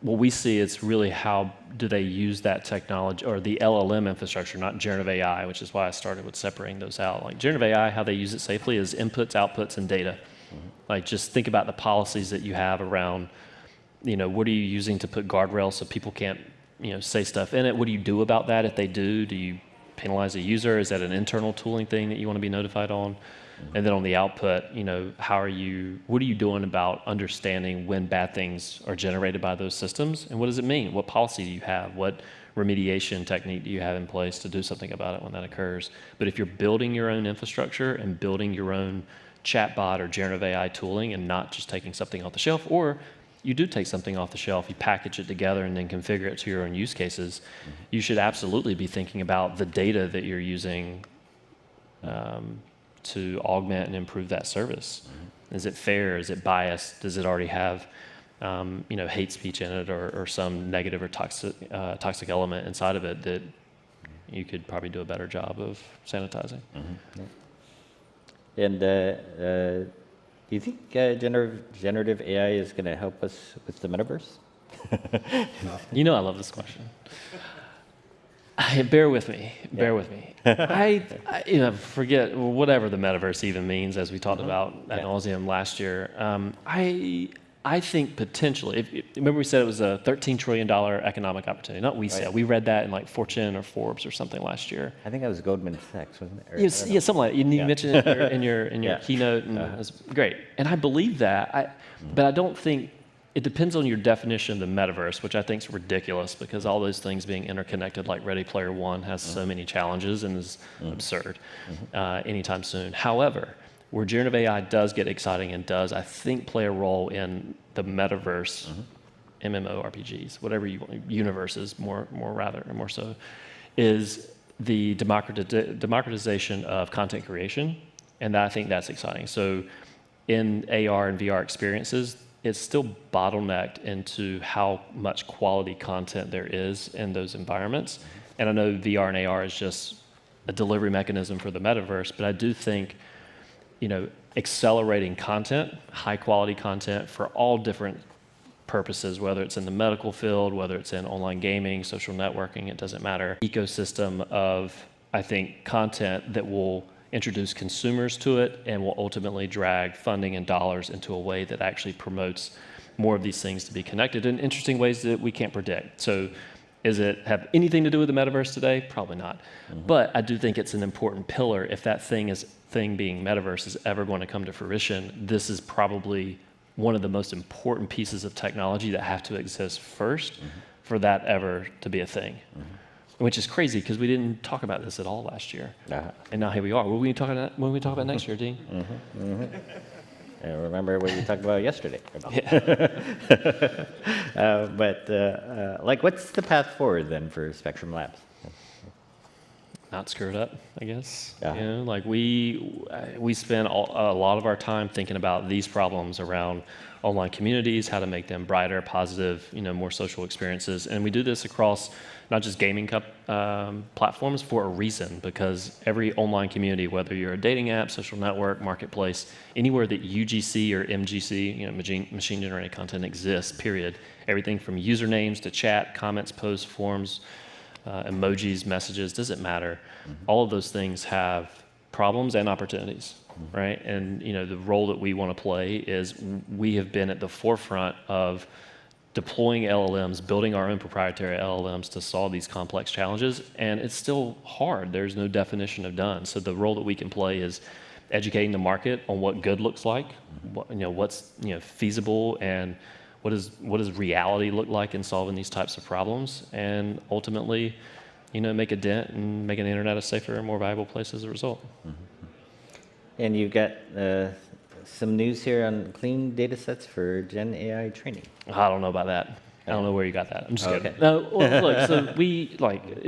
what we see, it's really how do they use that technology or the LLM infrastructure, not generative AI, which is why I started with separating those out. Like generative AI, how they use it safely is inputs, outputs, and data. Like just think about the policies that you have around, what are you using to put guardrails so people can't, say stuff in it? What do you do about that if they do? Do you penalize a user? Is that an internal tooling thing that you want to be notified on? And then on the output, what are you doing about understanding when bad things are generated by those systems? And what does it mean? What policy do you have? What remediation technique do you have in place to do something about it when that occurs? But if you're building your own infrastructure and building your own chatbot or generative AI tooling and not just taking something off the shelf, or you do take something off the shelf, you package it together and then configure it to your own use cases, you should absolutely be thinking about the data that you're using to augment and improve that service. Is it fair? Is it biased? Does it already have hate speech in it or some negative or toxic element inside of it that you could probably do a better job of sanitizing? And do you think generative AI is going to help us with the metaverse? I love this question. Bear with me. I forget whatever the metaverse even means, as we talked about ad nauseum last year. I think potentially, remember we said it was a $13 trillion economic opportunity. Not we said, we read that in like Fortune or Forbes or something last year. I think that was Goldman Sachs, wasn't it? Yeah, something like that. You mentioned it in your keynote, and it was great. And I believe that, but I don't think, it depends on your definition of the metaverse, which I think is ridiculous because all those things being interconnected like Ready Player One has so many challenges and is absurd anytime soon. However, where generative AI does get exciting and does, I think, play a role in the metaverse, MMORPGs, whatever you want, universes more so, is the democratization of content creation, and I think that's exciting. So in AR and VR experiences, it's still bottlenecked into how much quality content there is in those environments. And I know VR and AR is just a delivery mechanism for the metaverse, but I do think, accelerating content, high quality content for all different purposes, whether it's in the medical field, whether it's in online gaming, social networking, it doesn't matter. Ecosystem of, I think, content that will introduce consumers to it and will ultimately drag funding and dollars into a way that actually promotes more of these things to be connected in interesting ways that we can't predict. So does it have anything to do with the metaverse today? Probably not. But I do think it's an important pillar. If that thing being metaverse is ever going to come to fruition, this is probably one of the most important pieces of technology that have to exist first for that ever to be a thing. Which is crazy because we didn't talk about this at all last year. And now here we are. What will we talk about next year, Dean? I remember what we talked about yesterday. What's the path forward then for Spectrum Labs? Not screwed up, I guess. We spend a lot of our time thinking about these problems around online communities, how to make them brighter, positive, more social experiences. And we do this across not just gaming platforms for a reason, because every online community, whether you're a dating app, social network, marketplace, anywhere that UGC or MGC, machine-generated content exists, period. Everything from usernames to chat, comments, posts, forums, emojis, messages, doesn't matter. All of those things have problems and opportunities, right? And the role that we want to play is we have been at the forefront of deploying LLMs, building our own proprietary LLMs to solve these complex challenges, and it's still hard. There's no definition of done. So the role that we can play is educating the market on what good looks like, what's feasible, and what does reality look like in solving these types of problems, and ultimately, make a dent and make the internet a safer and more valuable place as a result. And you've got some news here on clean data sets for Gen AI training. I don't know about that. I don't know where you got that. I'm just kidding. Okay. No, look, so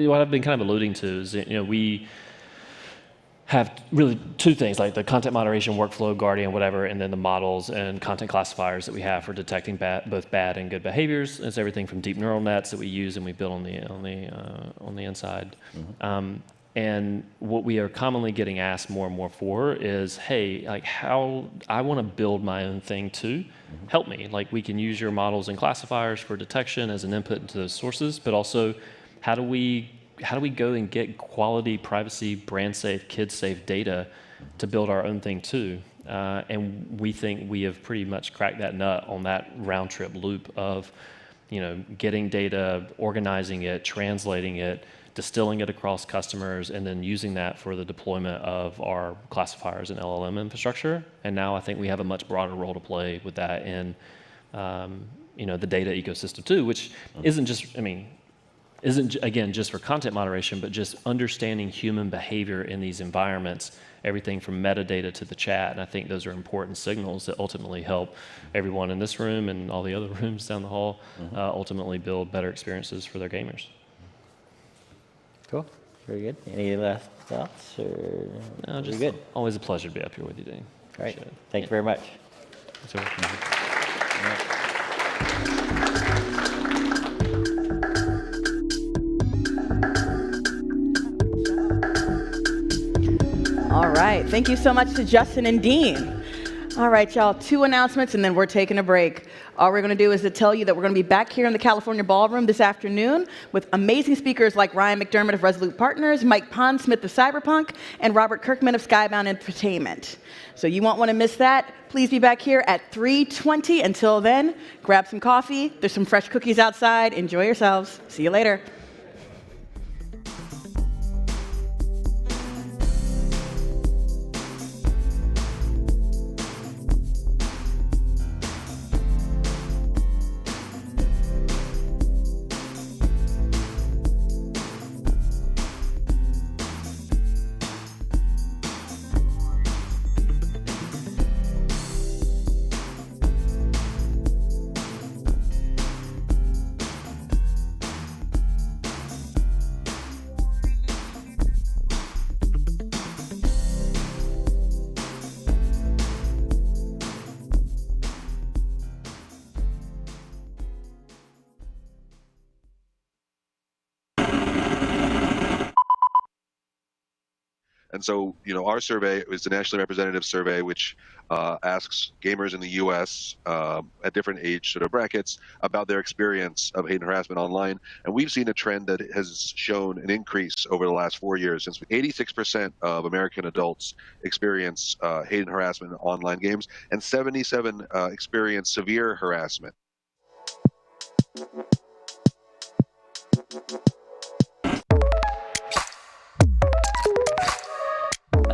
what I've been kind of alluding to is we have really two things, like the content moderation workflow, Guardian, whatever, and then the models and content classifiers that we have for detecting both bad and good behaviors. It's everything from deep neural nets that we use and we build on the inside. And what we are commonly getting asked more and more for is, hey, how I want to build my own thing too. Help me. We can use your models and classifiers for detection as an input into those sources, but also how do we go and get quality, privacy, brand safe, kid safe data to build our own thing too? And we think we have pretty much cracked that nut on that round trip loop of, getting data, organizing it, translating it, distilling it across customers, and then using that for the deployment of our classifiers and LLM infrastructure. And now I think we have a much broader role to play with that in, the data ecosystem too, which isn't again just for content moderation, but just understanding human behavior in these environments, everything from metadata to the chat. And I think those are important signals that ultimately help everyone in this room and all the other rooms down the hall ultimately build better experiences for their gamers. Cool. Very good. Any last thoughts? Or no, just good. Always a pleasure to be up here with you, Dean. All right. Thank you very much. All right. Thank you so much to Justin and Dean. All right, y'all, 2 announcements, and then we're taking a break. All we're going to do is to tell you that we're going to be back here in the California Ballroom this afternoon with amazing speakers like Ryan McDermott of Resolute Partners, Mike Pondsmith of Cyberpunk, and Robert Kirkman of Skybound Entertainment. So you won't want to miss that. Please be back here at 3:20. Until then, grab some coffee. There's some fresh cookies outside. Enjoy yourselves. See you later. And so, our survey is a nationally representative survey, which asks gamers in the U.S. At different age sort of brackets about their experience of hate and harassment online. And we've seen a trend that has shown an increase over the last 4 years. Since 86% of American adults experience hate and harassment in online games, and 77 experience severe harassment.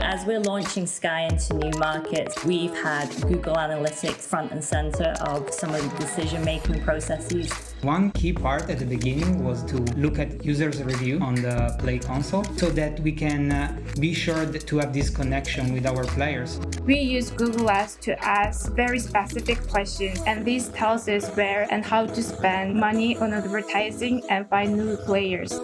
As we're launching Sky into new markets, we've had Google Analytics front and center of some of the decision-making processes. One key part at the beginning was to look at users' review on the Play console so that we can be sure to have this connection with our players. We use Google Ads to ask very specific questions, and this tells us where and how to spend money on advertising and find new players.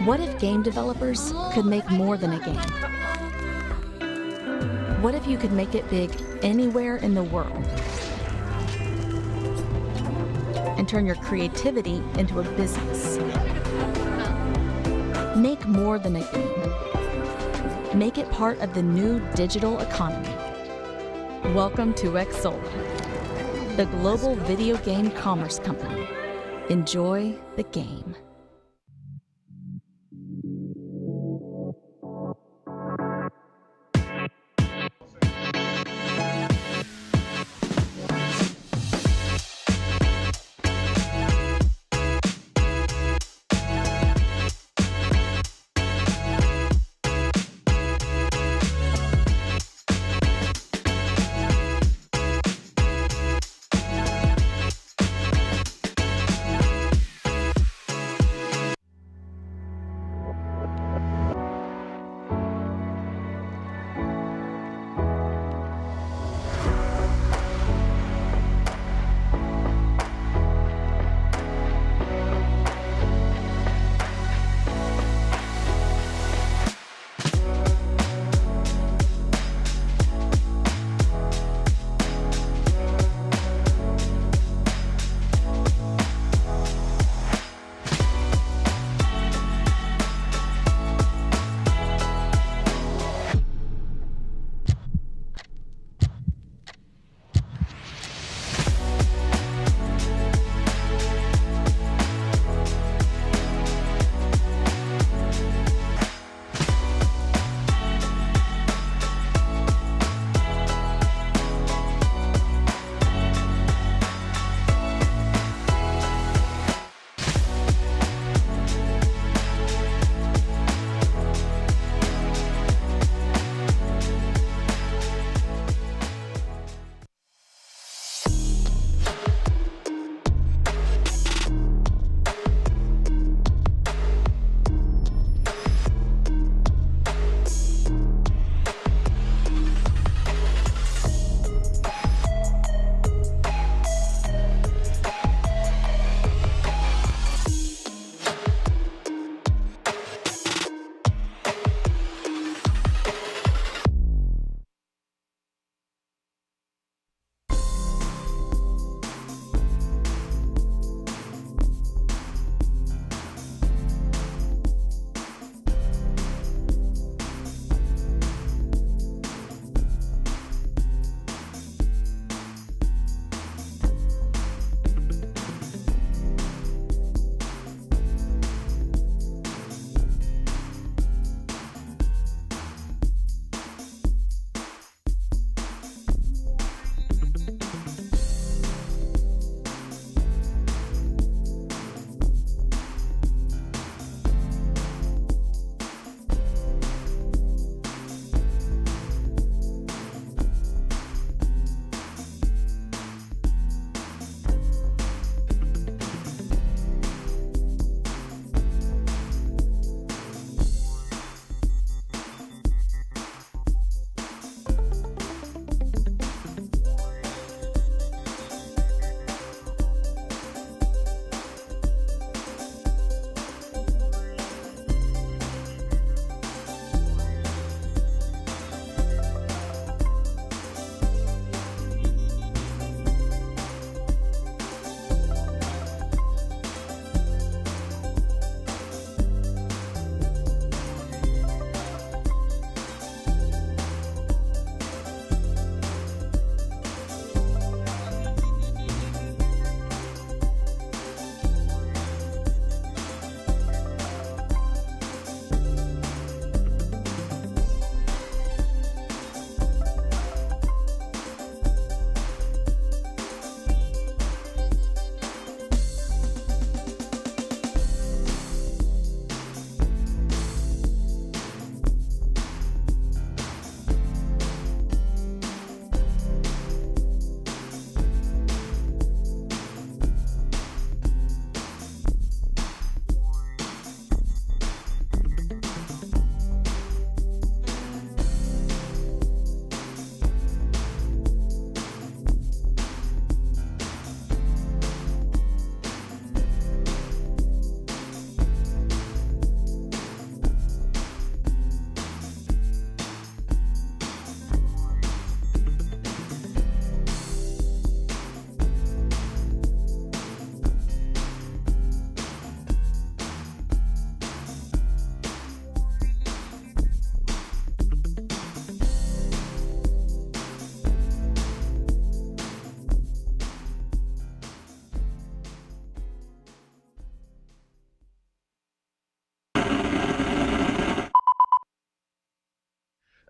What if game developers could make more than a game? What if you could make it big anywhere in the world? And turn your creativity into a business? Make more than a game. Make it part of the new digital economy. Welcome to Xsolla, the global video game commerce company. Enjoy the game.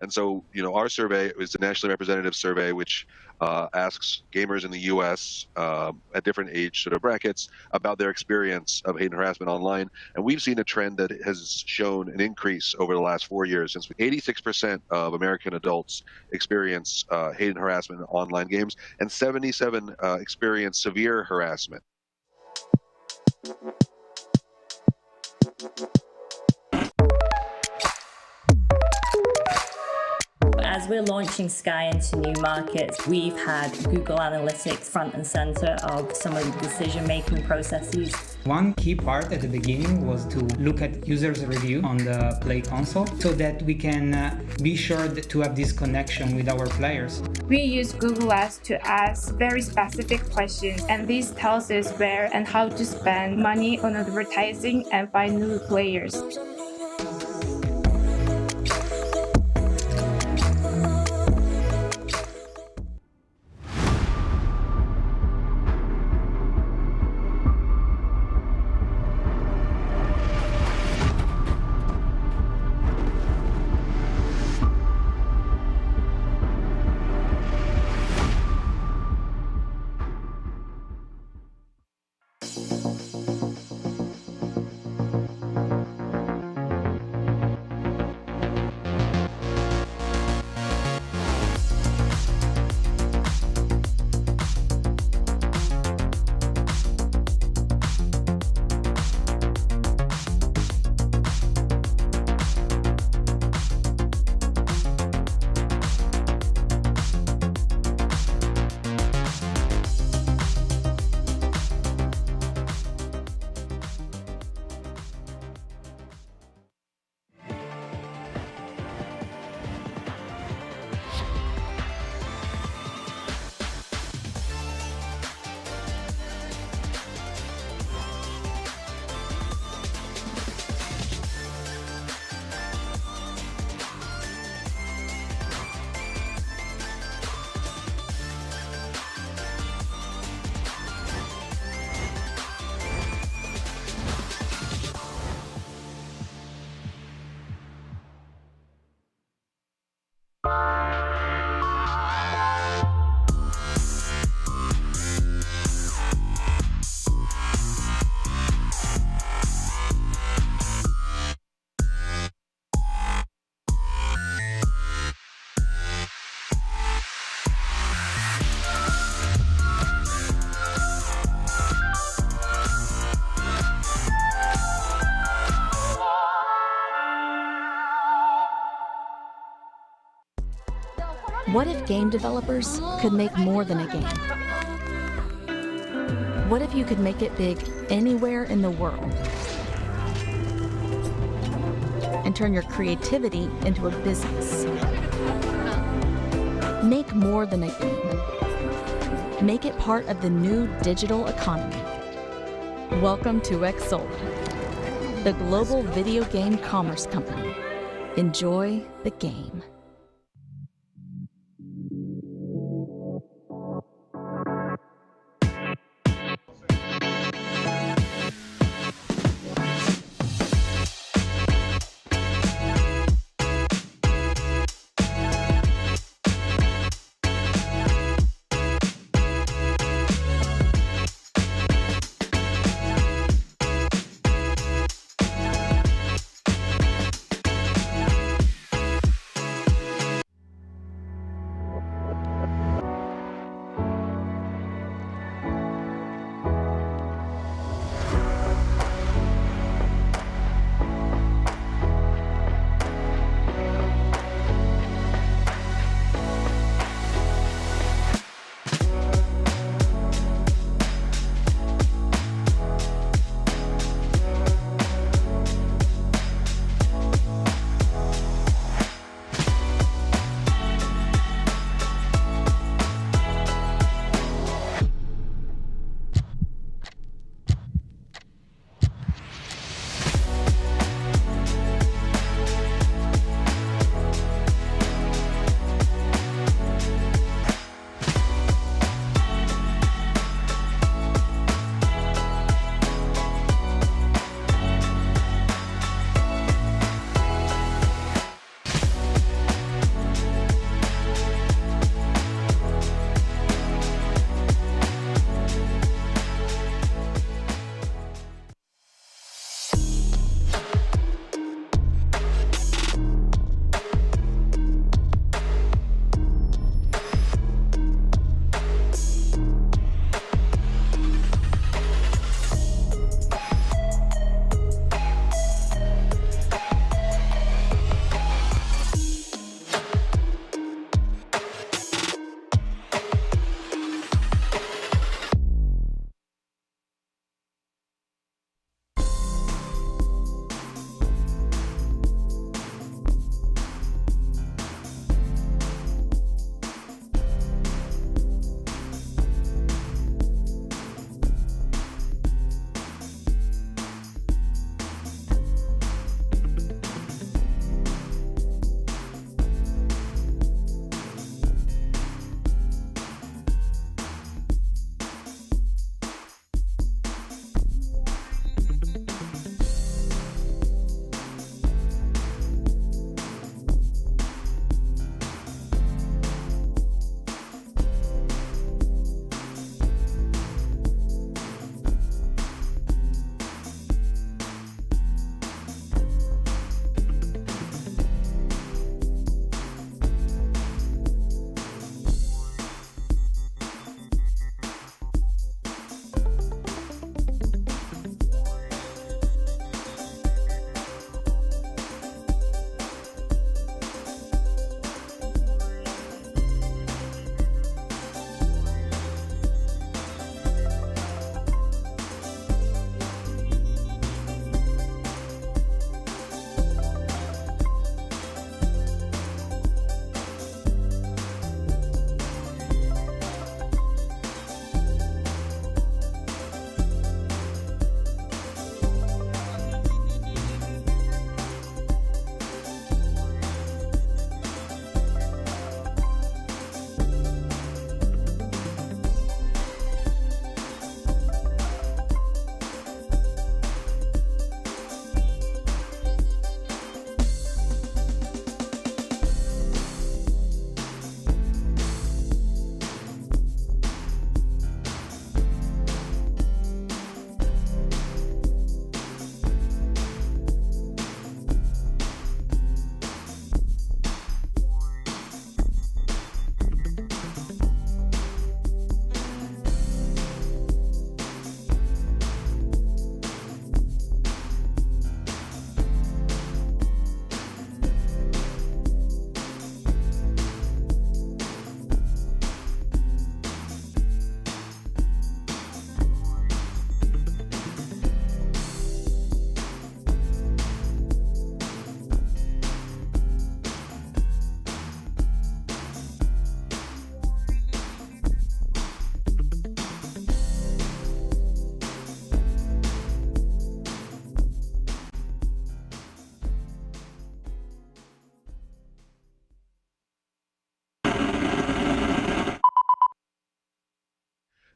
And so, our survey is a nationally representative survey, which asks gamers in the U.S. At different age sort of brackets about their experience of hate and harassment online. And we've seen a trend that has shown an increase over the last 4 years. Since 86% of American adults experience hate and harassment in online games, and 77 experience severe harassment. As we're launching Sky into new markets, we've had Google Analytics front and center of some of the decision-making processes. One key part at the beginning was to look at users' review on the Play console so that we can be sure to have this connection with our players. We use Google Ads to ask very specific questions, and this tells us where and how to spend money on advertising and find new players. What if game developers could make more than a game? What if you could make it big anywhere in the world? And turn your creativity into a business. Make more than a game. Make it part of the new digital economy. Welcome to Xsolla, the global video game commerce company. Enjoy the game.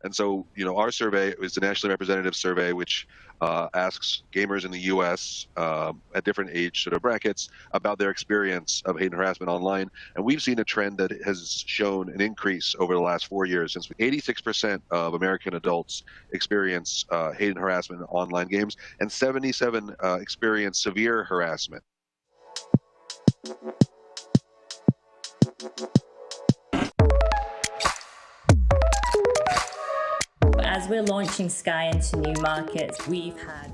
And so, our survey is the nationally representative survey, which asks gamers in the U.S. At different age sort of brackets about their experience of hate and harassment online. And we've seen a trend that has shown an increase over the last 4 years. Since 86% of American adults experience hate and harassment in online games, and 77 experience severe harassment. As we're launching Sky into new markets, we've had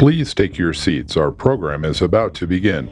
Please take your seats. Our program is about to begin.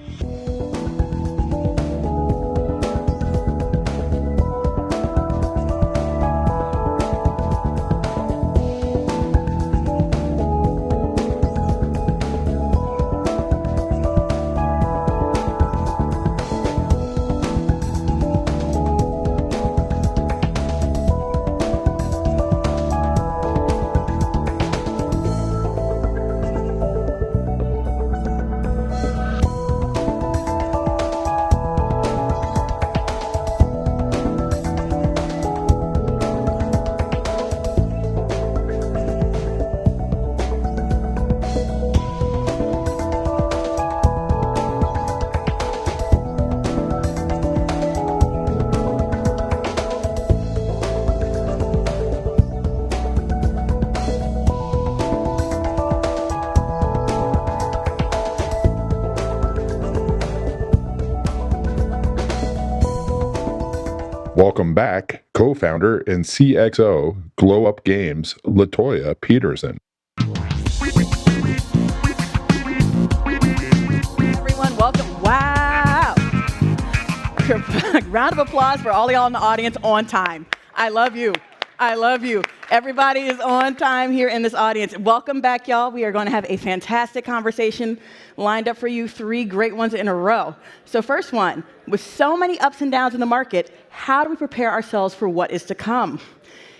Welcome back, co-founder and CXO, Glow Up Games, Latoya Peterson. Everyone, welcome. Wow. Round of applause for all y'all in the audience on time. I love you. I love you. Everybody is on time here in this audience. Welcome back, y'all. We are going to have a fantastic conversation lined up for you, 3 great ones in a row. So first one, with so many ups and downs in the market, how do we prepare ourselves for what is to come?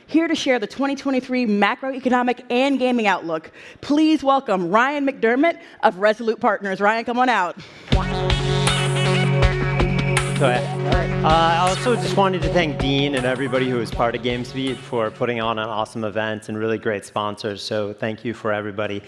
Here to share the 2023 macroeconomic and gaming outlook, please welcome Ryan McDermott of Resolute Partners. Ryan, come on out. I also just wanted to thank Dean and everybody who was part of GamesBeat for putting on an awesome event and really great sponsors, so thank you for everybody.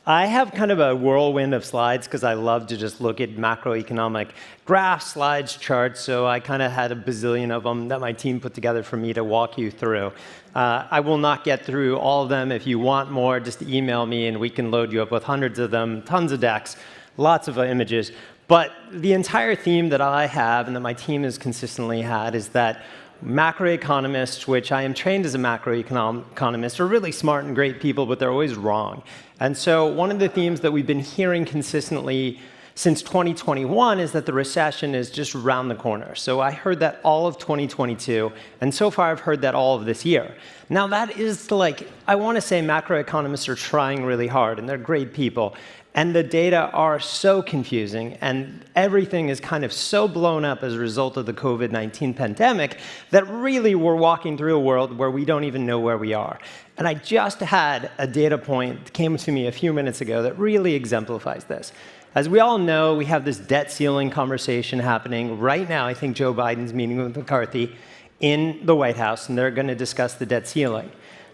I have kind of a whirlwind of slides because I love to just look at macroeconomic graphs, slides, charts, so I kind of had a bazillion of them that my team put together for me to walk you through. I will not get through all of them. If you want more, just email me and we can load you up with hundreds of them, tons of decks, lots of images. But the entire theme that I have and that my team has consistently had is that macroeconomists, which I am trained as a macroeconomist, are really smart and great people, but they're always wrong. And so one of the themes that we've been hearing consistently since 2021 is that the recession is just around the corner. So I heard that all of 2022, and so far I've heard that all of this year. Now that is like, I want to say macroeconomists are trying really hard, and they're great people, and the data are so confusing, and everything is kind of so blown up as a result of the COVID-19 pandemic that really we're walking through a world where we don't even know where we are. And I just had a data point that came to me a few minutes ago that really exemplifies this. As we all know, we have this debt ceiling conversation happening right now. I think Joe Biden's meeting with McCarthy in the White House, and they're going to discuss the debt ceiling.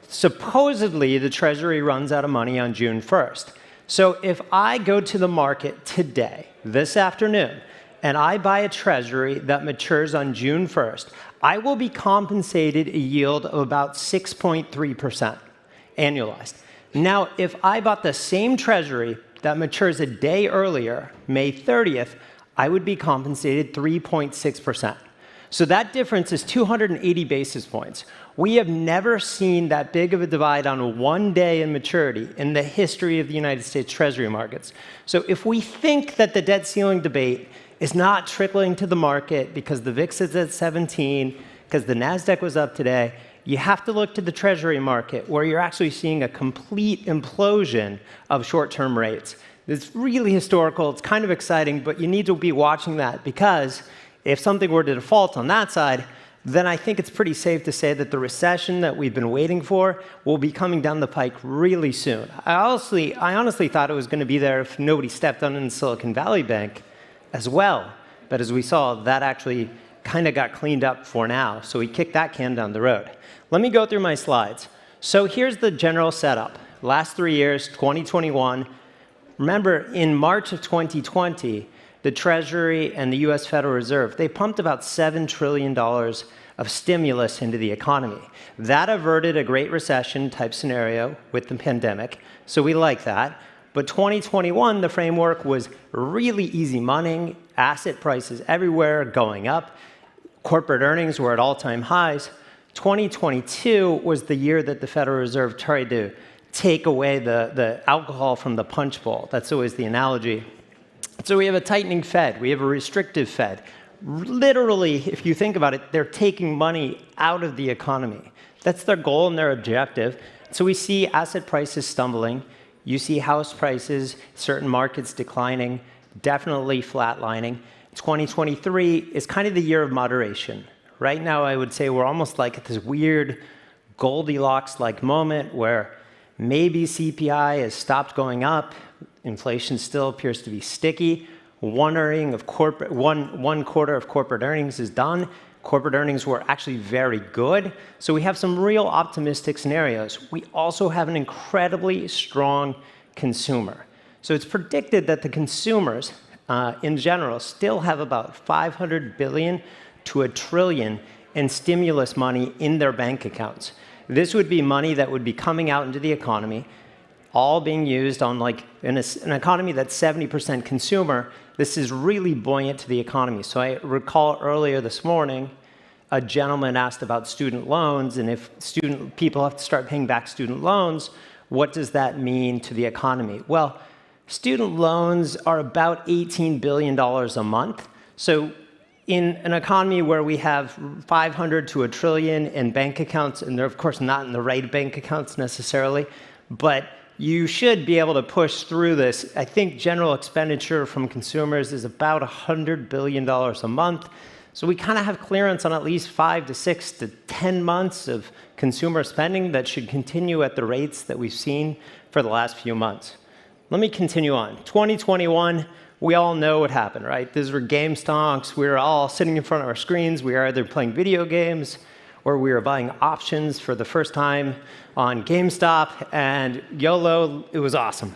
Supposedly, the Treasury runs out of money on June 1st. So if I go to the market today, this afternoon, and I buy a Treasury that matures on June 1st, I will be compensated a yield of about 6.3% annualized. Now, if I bought the same Treasury that matures a day earlier, May 30th, I would be compensated 3.6%. So that difference is 280 basis points. We have never seen that big of a divide on one day in maturity in the history of the United States Treasury markets. So if we think that the debt ceiling debate is not trickling to the market because the VIX is at 17, because the NASDAQ was up today, you have to look to the Treasury market where you're actually seeing a complete implosion of short-term rates. It's really historical. It's kind of exciting, but you need to be watching that because if something were to default on that side, then I think it's pretty safe to say that the recession that we've been waiting for will be coming down the pike really soon. I honestly thought it was going to be there if nobody stepped on in Silicon Valley Bank as well. But as we saw, that actually kind of got cleaned up for now. So we kicked that can down the road. Let me go through my slides. So here's the general setup. Last 3 years, 2021. Remember, in March of 2020, the Treasury and the US Federal Reserve, they pumped about $7 trillion of stimulus into the economy. That averted a Great Recession type scenario with the pandemic, so we like that. But 2021, the framework was really easy money, asset prices everywhere going up, corporate earnings were at all-time highs. 2022 was the year that the Federal Reserve tried to take away the alcohol from the punch bowl. That's always the analogy. So we have a tightening Fed. We have a restrictive Fed. Literally, if you think about it, they're taking money out of the economy. That's their goal and their objective. So we see asset prices stumbling. You see house prices, certain markets declining, definitely flatlining. 2023 is kind of the year of moderation. Right now, I would say we're almost like at this weird Goldilocks-like moment where maybe CPI has stopped going up. Inflation still appears to be sticky. One quarter of corporate earnings is done. Corporate earnings were actually very good. So we have some real optimistic scenarios. We also have an incredibly strong consumer. So it's predicted that the consumers, in general, still have about $500 billion to $1 trillion in stimulus money in their bank accounts. This would be money that would be coming out into the economy, all being used on in an economy that's 70% consumer. This is really buoyant to the economy. So I recall earlier this morning, a gentleman asked about student loans, and if people have to start paying back student loans, what does that mean to the economy? Well, student loans are about $18 billion a month. So in an economy where we have 500 to $1 trillion in bank accounts, and they're of course not in the right bank accounts necessarily, but you should be able to push through this. I think general expenditure from consumers is about $100 billion a month. So we kind of have clearance on at least 5 to 6 to 10 months of consumer spending that should continue at the rates that we've seen for the last few months. Let me continue on. 2021, we all know what happened, right? These were game stonks. We were all sitting in front of our screens. We were either playing video games or we were buying options for the first time on GameStop, and YOLO, it was awesome.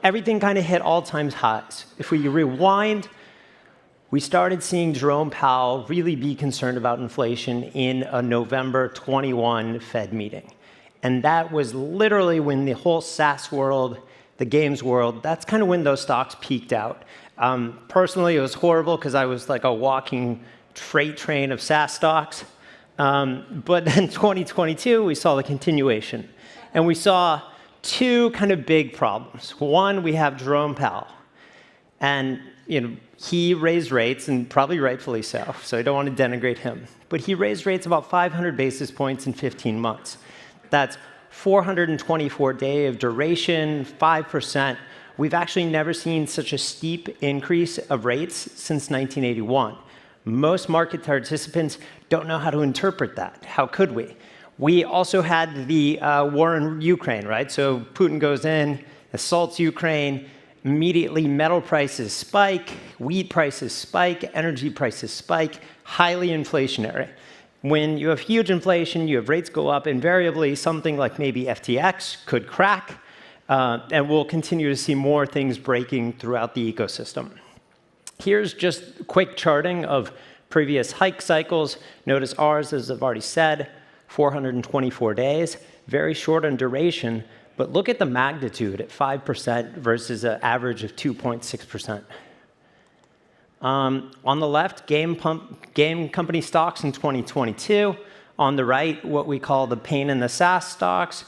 Everything kind of hit all-time highs. If we rewind, we started seeing Jerome Powell really be concerned about inflation in a November 21 Fed meeting. And that was literally when the whole SaaS world, the games world, that's kind of when those stocks peaked out. Personally, it was horrible because I was like a walking freight train of SaaS stocks. But then 2022, we saw the continuation. And we saw two kind of big problems. One, we have Jerome Powell. And he raised rates, and probably rightfully so I don't want to denigrate him. But he raised rates about 500 basis points in 15 months. That's 424 days of duration, 5%. We've actually never seen such a steep increase of rates since 1981. Most market participants don't know how to interpret that. How could we? We also had the war in Ukraine, right? So Putin goes in, assaults Ukraine, immediately metal prices spike, wheat prices spike, energy prices spike, highly inflationary. When you have huge inflation, you have rates go up, invariably something like maybe FTX could crack, and we'll continue to see more things breaking throughout the ecosystem. Here's just quick charting of previous hike cycles. Notice ours, as I've already said, 424 days, very short in duration, but look at the magnitude at 5% versus an average of 2.6%. On the left, game company stocks in 2022. On the right, what we call the pain in the SaaS stocks,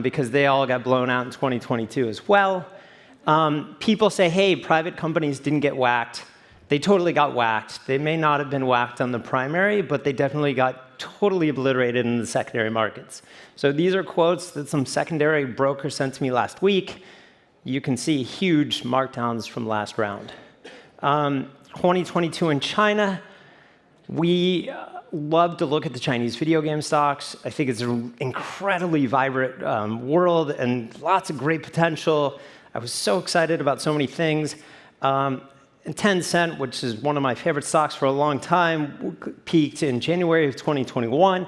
because they all got blown out in 2022 as well. People say, hey, private companies didn't get whacked. They totally got whacked. They may not have been whacked on the primary, but they definitely got totally obliterated in the secondary markets. So these are quotes that some secondary broker sent to me last week. You can see huge markdowns from last round. 2022 in China, we love to look at the Chinese video game stocks. I think it's an incredibly vibrant world and lots of great potential. I was so excited about so many things. And Tencent, which is one of my favorite stocks for a long time, peaked in January of 2021.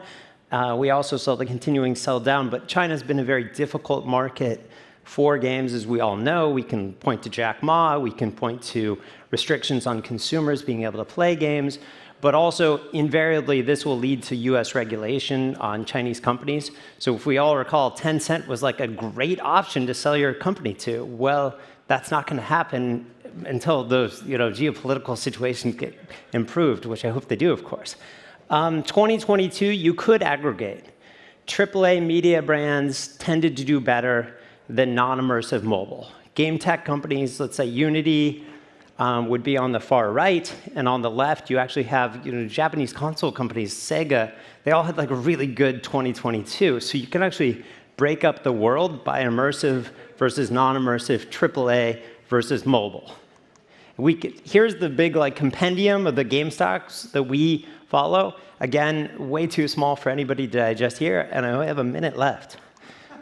We also saw the continuing sell down, but China's been a very difficult market for games, as we all know. We can point to Jack Ma, we can point to restrictions on consumers being able to play games, but also invariably this will lead to US regulation on Chinese companies. So if we all recall, Tencent was like a great option to sell your company to. Well, that's not going to happen until those geopolitical situations get improved, which I hope they do, of course. 2022, you could aggregate. AAA media brands tended to do better than non-immersive mobile. Game tech companies, let's say Unity, would be on the far right, and on the left, you actually have Japanese console companies, Sega. They all had like a really good 2022. So you can actually break up the world by immersive versus non-immersive, AAA versus mobile. Here's the big compendium of the game stocks that we follow. Again, way too small for anybody to digest here, and I only have a minute left.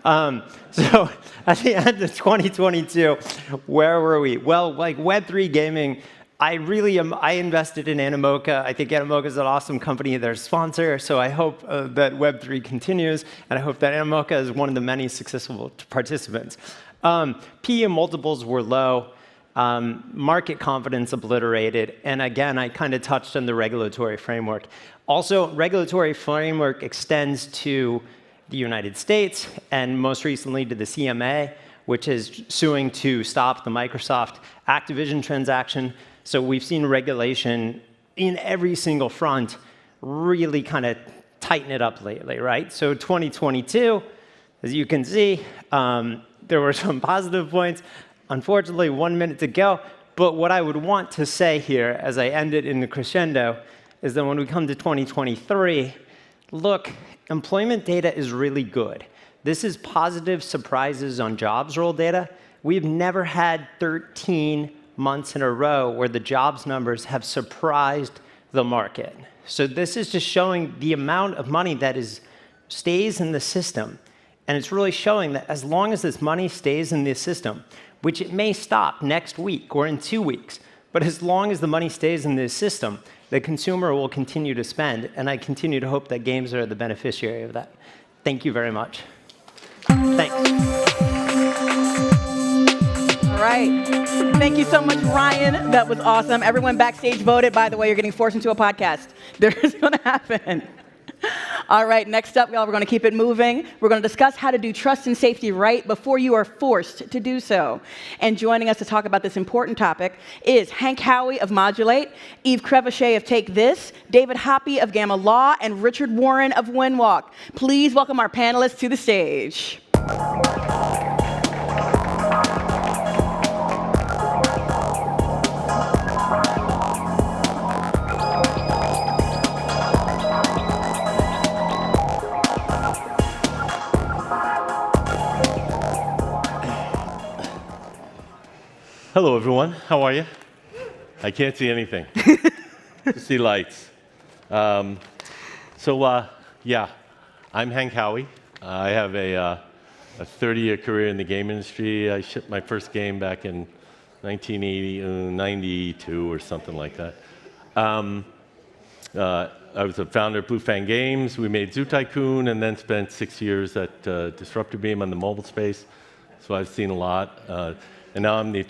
So at the end of 2022, where were we? Well, Web3 gaming, I invested in Animoca. I think Animoca is an awesome company. They're a sponsor, so I hope that Web3 continues, and I hope that Animoca is one of the many successful participants. PE multiples were low. Market confidence obliterated. And again, I kind of touched on the regulatory framework. Also, regulatory framework extends to the United States and most recently to the CMA, which is suing to stop the Microsoft Activision transaction. So we've seen regulation in every single front really kind of tighten it up lately, right? So 2022, as you can see, there were some positive points. Unfortunately, 1 minute to go. But what I would want to say here, as I end it in the crescendo, is that when we come to 2023, look, employment data is really good. This is positive surprises on jobs role data. We've never had 13 months in a row where the jobs numbers have surprised the market. So this is just showing the amount of money that stays in the system. And it's really showing that as long as this money stays in the system, which it may stop next week or in 2 weeks, but as long as the money stays in this system, the consumer will continue to spend, and I continue to hope that games are the beneficiary of that. Thank you very much. Thanks. All right. Thank you so much, Ryan. That was awesome. Everyone backstage voted. By the way, you're getting forced into a podcast. This going to happen. All right, next up, y'all, we're going to keep it moving. We're going to discuss how to do trust and safety right before you are forced to do so. And joining us to talk about this important topic is Hank Howey of Modulate, Yves Crevachet of Take This, David Hoppy of Gamma Law, and Richard Warren of Windwalk. Please welcome our panelists to the stage. Hello, everyone. How are you? I can't see anything. Just see lights. Yeah, I'm Hank Howie. I have a 30-year career in the game industry. I shipped my first game back in 92 or something like that. I was a founder of Blue Fang Games. We made Zoo Tycoon and then spent 6 years at Disruptor Beam on the mobile space. So I've seen a lot. And now I'm the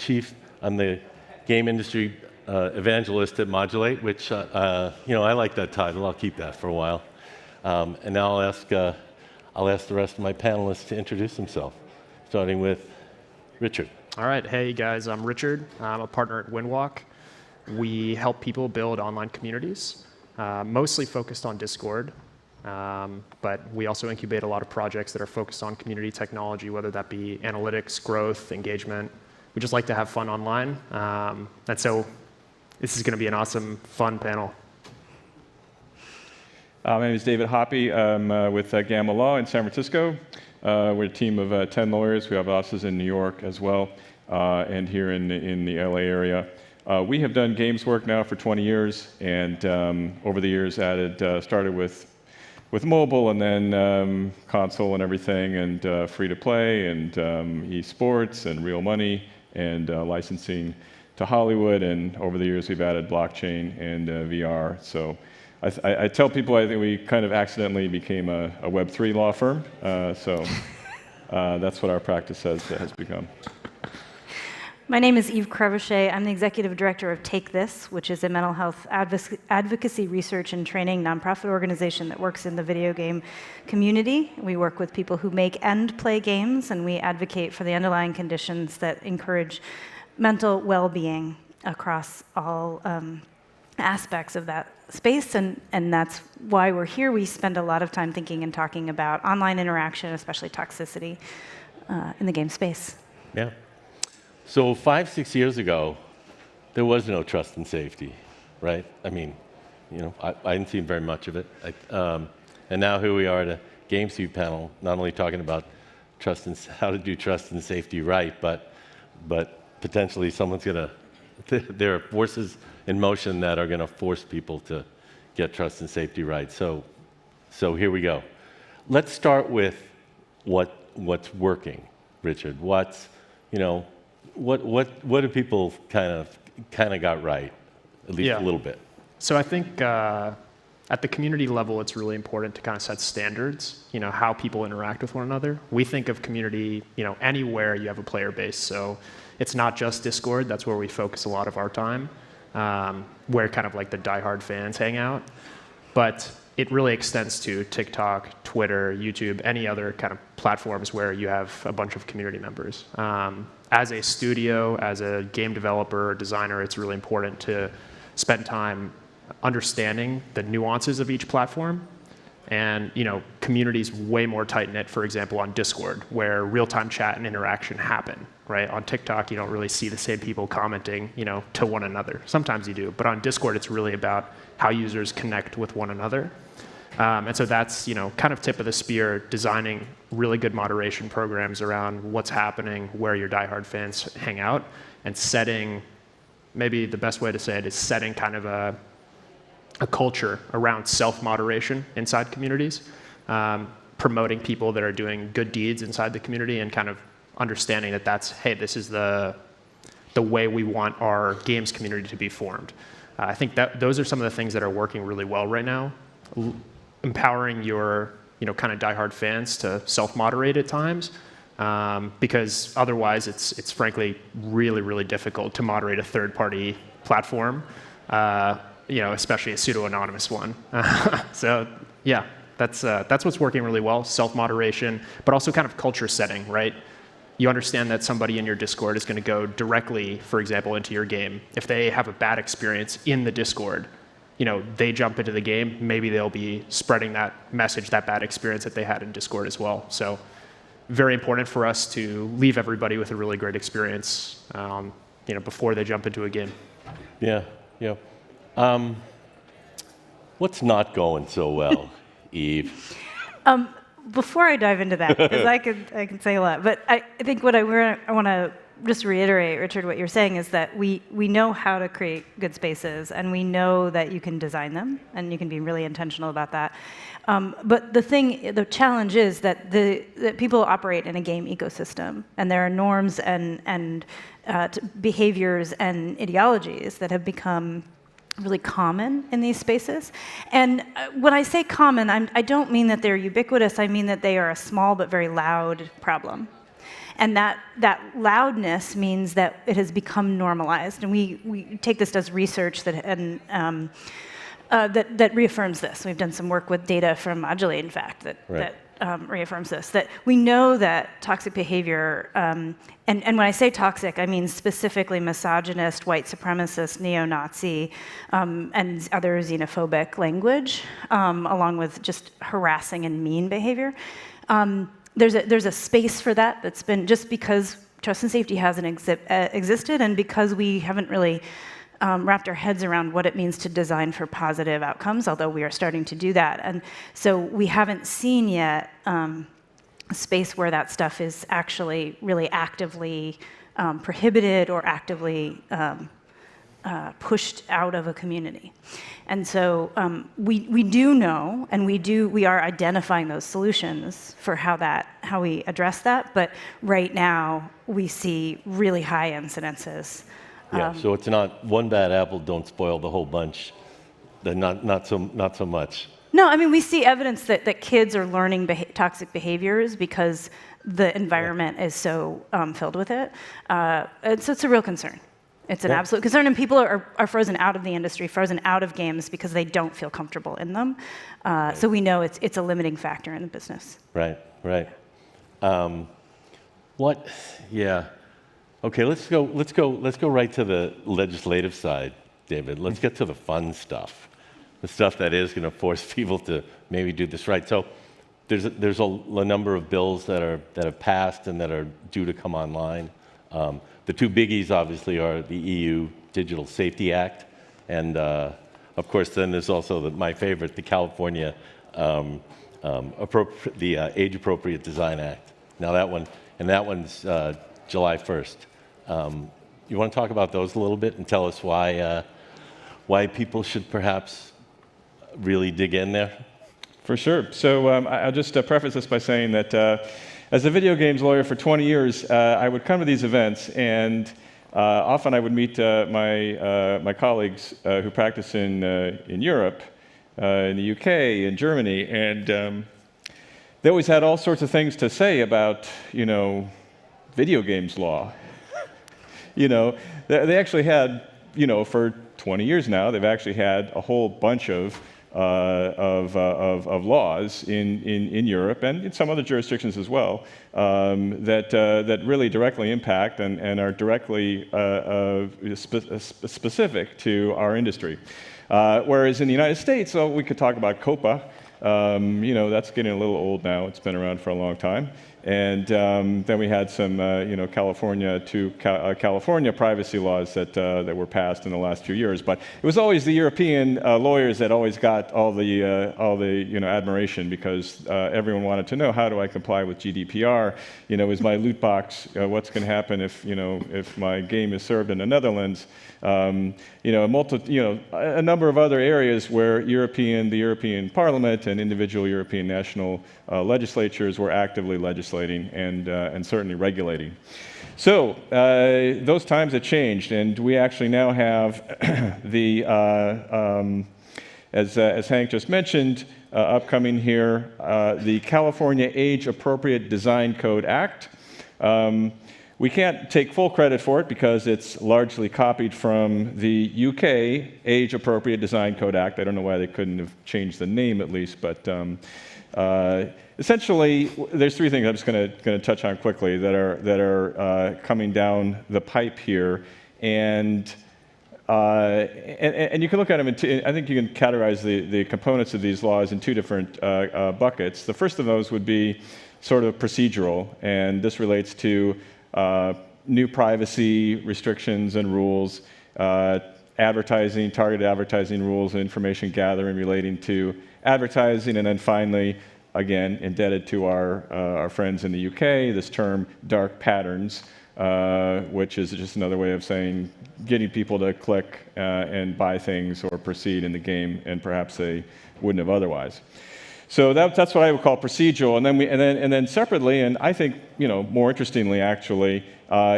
game industry evangelist at Modulate, which, I like that title. I'll keep that for a while. And now I'll ask the rest of my panelists to introduce themselves, starting with Richard. All right. Hey, guys. I'm Richard. I'm a partner at Windwalk. We help people build online communities, mostly focused on Discord. But we also incubate a lot of projects that are focused on community technology, whether that be analytics, growth, engagement. We just like to have fun online. And so this is going to be an awesome, fun panel. My name is David Hoppy. I'm with Gamma Law in San Francisco. We're a team of 10 lawyers. We have offices in New York as well, and here in the LA area. We have done games work now for 20 years, and over the years started with mobile and then console and everything, and free to play and esports and real money and licensing to Hollywood. And over the years we've added blockchain and VR. So I tell people I think we kind of accidentally became a Web3 law firm. So that's what our practice has become. My name is Eve Crevichet. I'm the executive director of Take This, which is a mental health advocacy research and training nonprofit organization that works in the video game community. We work with people who make and play games, and we advocate for the underlying conditions that encourage mental well-being across all aspects of that space, and that's why we're here. We spend a lot of time thinking and talking about online interaction, especially toxicity in the game space. Yeah. So 5-6 years ago, there was no trust and safety, right? I mean, I didn't see very much of it. And now here we are at a GamesBeat panel, not only talking about how to do trust and safety right, but potentially there are forces in motion that are going to force people to get trust and safety right. So here we go. Let's start with what's working, Richard. What do people kind of got right, at least a little bit? So I think at the community level, it's really important to kind of set standards, how people interact with one another. We think of community, anywhere you have a player base. So it's not just Discord. That's where we focus a lot of our time, where kind of like the diehard fans hang out. But it really extends to TikTok, Twitter, YouTube, any other kind of platforms where you have a bunch of community members. As a studio, as a game developer or designer, it's really important to spend time understanding the nuances of each platform. And community's way more tight-knit, for example, on Discord, where real-time chat and interaction happen, right? On TikTok, you don't really see the same people commenting, to one another. Sometimes you do, but on Discord, it's really about how users connect with one another. And so that's, kind of tip of the spear, designing really good moderation programs around what's happening, where your diehard fans hang out, and setting, maybe the best way to say it is setting kind of a culture around self-moderation inside communities, promoting people that are doing good deeds inside the community, and kind of understanding that this is the way we want our games community to be formed. I think that those are some of the things that are working really well right now. Empowering your kind of diehard fans to self-moderate at times, because otherwise it's frankly really, really difficult to moderate a third-party platform, especially a pseudo-anonymous one. So yeah, that's what's working really well, self-moderation, but also kind of culture setting, right? You understand that somebody in your Discord is going to go directly, for example, into your game. If they have a bad experience in the Discord, they jump into the game, maybe they'll be spreading that message, that bad experience that they had in Discord as well. So very important for us to leave everybody with a really great experience, before they jump into a game. Yeah. What's not going so well, Eve? Before I dive into that, because I can say a lot, but I think what I want to just reiterate, Richard, what you're saying is that we know how to create good spaces, and we know that you can design them, and you can be really intentional about that. But the challenge is that that people operate in a game ecosystem, and there are norms and behaviors and ideologies that have become really common in these spaces. And when I say common, I don't mean that they're ubiquitous. I mean that they are a small but very loud problem. And that loudness means that it has become normalized. And we take this as research that reaffirms this. We've done some work with data from Modulate, in fact, that reaffirms this, that we know that toxic behavior, and when I say toxic, I mean specifically misogynist, white supremacist, neo-Nazi, and other xenophobic language, along with just harassing and mean behavior. There's a space for that that's been, just because trust and safety hasn't existed, and because we haven't really wrapped our heads around what it means to design for positive outcomes, although we are starting to do that. And so we haven't seen yet a space where that stuff is actually really actively prohibited or actively pushed out of a community. And so we do know, and we are identifying those solutions for how we address that, but right now we see really high incidences. Yeah, so it's not one bad apple, don't spoil the whole bunch. Not so much. No, I mean, we see evidence that kids are learning toxic behaviors because the environment is so filled with it. And so it's a real concern. It's an absolute concern, and people are frozen out of the industry, frozen out of games because they don't feel comfortable in them. So we know it's a limiting factor in the business. Right. Yeah. Okay, let's go right to the legislative side, David. Let's get to the fun stuff, the stuff that is going to force people to maybe do this right. So there's a number of bills that have passed and that are due to come online. The two biggies, obviously, are the EU Digital Safety Act, and of course, then there's also my favorite, the California Age-Appropriate Design Act. Now that one's July 1st. You want to talk about those a little bit and tell us why people should perhaps really dig in there? For sure. So I'll just preface this by saying that as a video games lawyer for 20 years, I would come to these events, and often I would meet my colleagues who practice in Europe, in the UK, in Germany, and they always had all sorts of things to say about, video games law. They actually had, for 20 years now, they've actually had a whole bunch of laws in Europe and in some other jurisdictions as well that really directly impact and are directly specific to our industry. Whereas in the United States, we could talk about COPA. That's getting a little old now. It's been around for a long time. And then we had some, California privacy laws that were passed in the last few years. But it was always the European lawyers that always got all the admiration, because everyone wanted to know, how do I comply with GDPR? Is my loot box? What's going to happen if my game is served in the Netherlands? A number of other areas where the European Parliament and individual European national legislatures were actively legislating and certainly regulating. So those times have changed, and we actually now have as Hank just mentioned, upcoming here, the California Age-Appropriate Design Code Act. We can't take full credit for it because it's largely copied from the UK Age-Appropriate Design Code Act. I don't know why they couldn't have changed the name at least, but essentially, there's three things I'm just going to touch on quickly that are coming down the pipe here, and you can look at them. I think you can categorize the components of these laws in two different buckets. The first of those would be sort of procedural, and this relates to new privacy restrictions and rules, advertising, targeted advertising rules, and information gathering relating to advertising, and then finally, again, indebted to our friends in the UK, this term dark patterns, which is just another way of saying getting people to click and buy things or proceed in the game, and perhaps they wouldn't have otherwise. So that's what I would call procedural. And then separately, and I think more interestingly actually,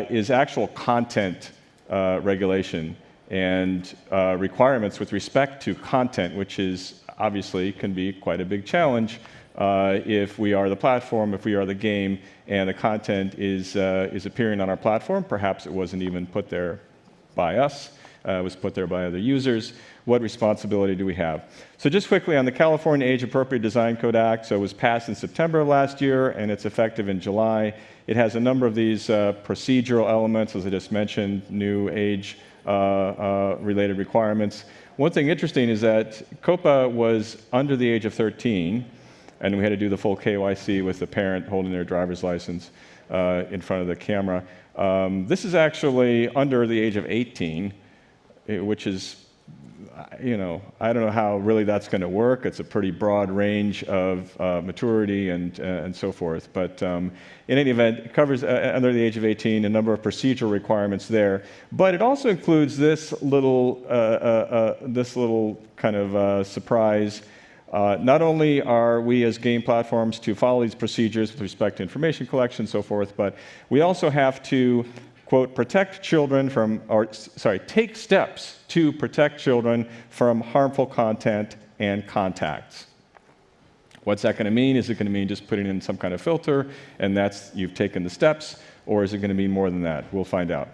is actual content regulation and requirements with respect to content, which is obviously can be quite a big challenge if we are the platform, if we are the game, and the content is appearing on our platform. Perhaps it wasn't even put there by us. It was put there by other users. What responsibility do we have? So just quickly on the California Age-Appropriate Design Code Act, so it was passed in September of last year, and it's effective in July. It has a number of these procedural elements, as I just mentioned, new age-related requirements. One thing interesting is that COPA was under the age of 13, and we had to do the full KYC with the parent holding their driver's license in front of the camera. This is actually under the age of 18, which is, I don't know how really that's going to work. It's a pretty broad range of maturity and so forth. But in any event, it covers under the age of 18 a number of procedural requirements there. But it also includes this little kind of surprise. Not only are we as game platforms to follow these procedures with respect to information collection and so forth, but we also have to, quote, protect children from, take steps to protect children from harmful content and contacts. What's that going to mean? Is it going to mean just putting in some kind of filter and that's you've taken the steps, or is it going to mean more than that? We'll find out.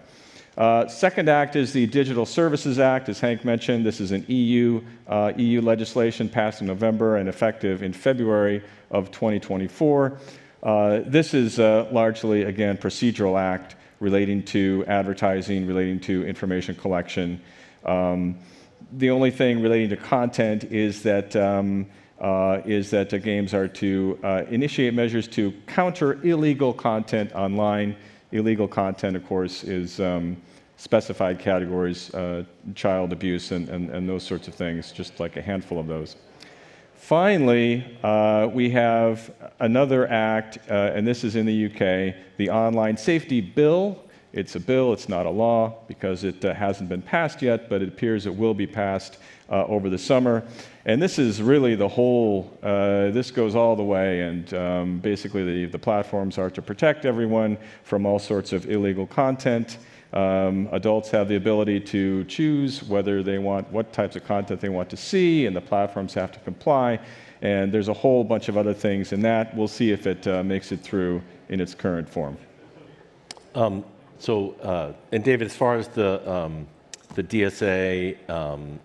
Second act is the Digital Services Act, as Hank mentioned. This is an EU legislation passed in November and effective in February of 2024. This is largely, again, procedural act relating to advertising, relating to information collection. The only thing relating to content is that the games are to initiate measures to counter illegal content online. Illegal content, of course, is specified categories, child abuse and those sorts of things, just like a handful of those. Finally, we have another act, and this is in the UK, the Online Safety Bill. It's a bill, it's not a law, because it hasn't been passed yet, but it appears it will be passed over the summer. And this is really the whole, this goes all the way, and basically the platforms are to protect everyone from all sorts of illegal content. Adults have the ability to choose whether they want, what types of content they want to see, and the platforms have to comply. And there's a whole bunch of other things in that. We'll see if it makes it through in its current form. And David, as far as the DSA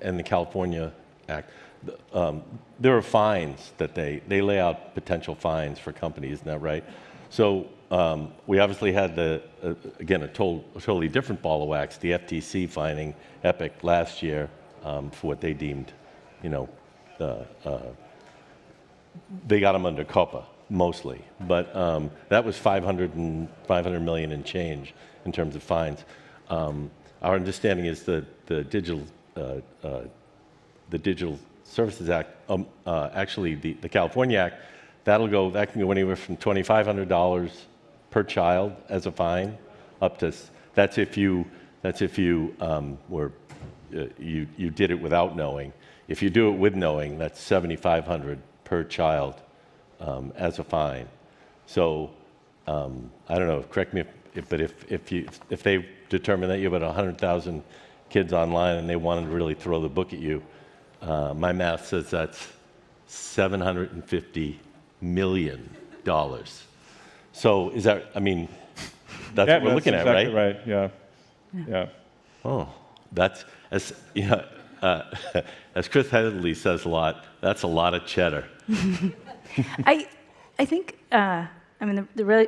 and the California Act, there are fines that they lay out potential fines for companies, isn't that right? So we obviously had again, a totally different ball of wax, the FTC fining Epic last year for what they deemed, they got them under COPA mostly, but that was 500 million and change in terms of fines. Our understanding is that the Digital Services Act, actually the California Act, that can go anywhere from $2,500 per child as a fine, up to that's if you did it without knowing. If you do it with knowing, that's $7,500 per child as a fine. So I don't know. Correct me if they determine that you have about 100,000 kids online and they wanted to really throw the book at you, my math says that's $750 million. So is that? I mean, that's what we're looking at, right? Right. Yeah. Yeah. Oh, that's as as Chris Headley says a lot. That's a lot of cheddar. I think. The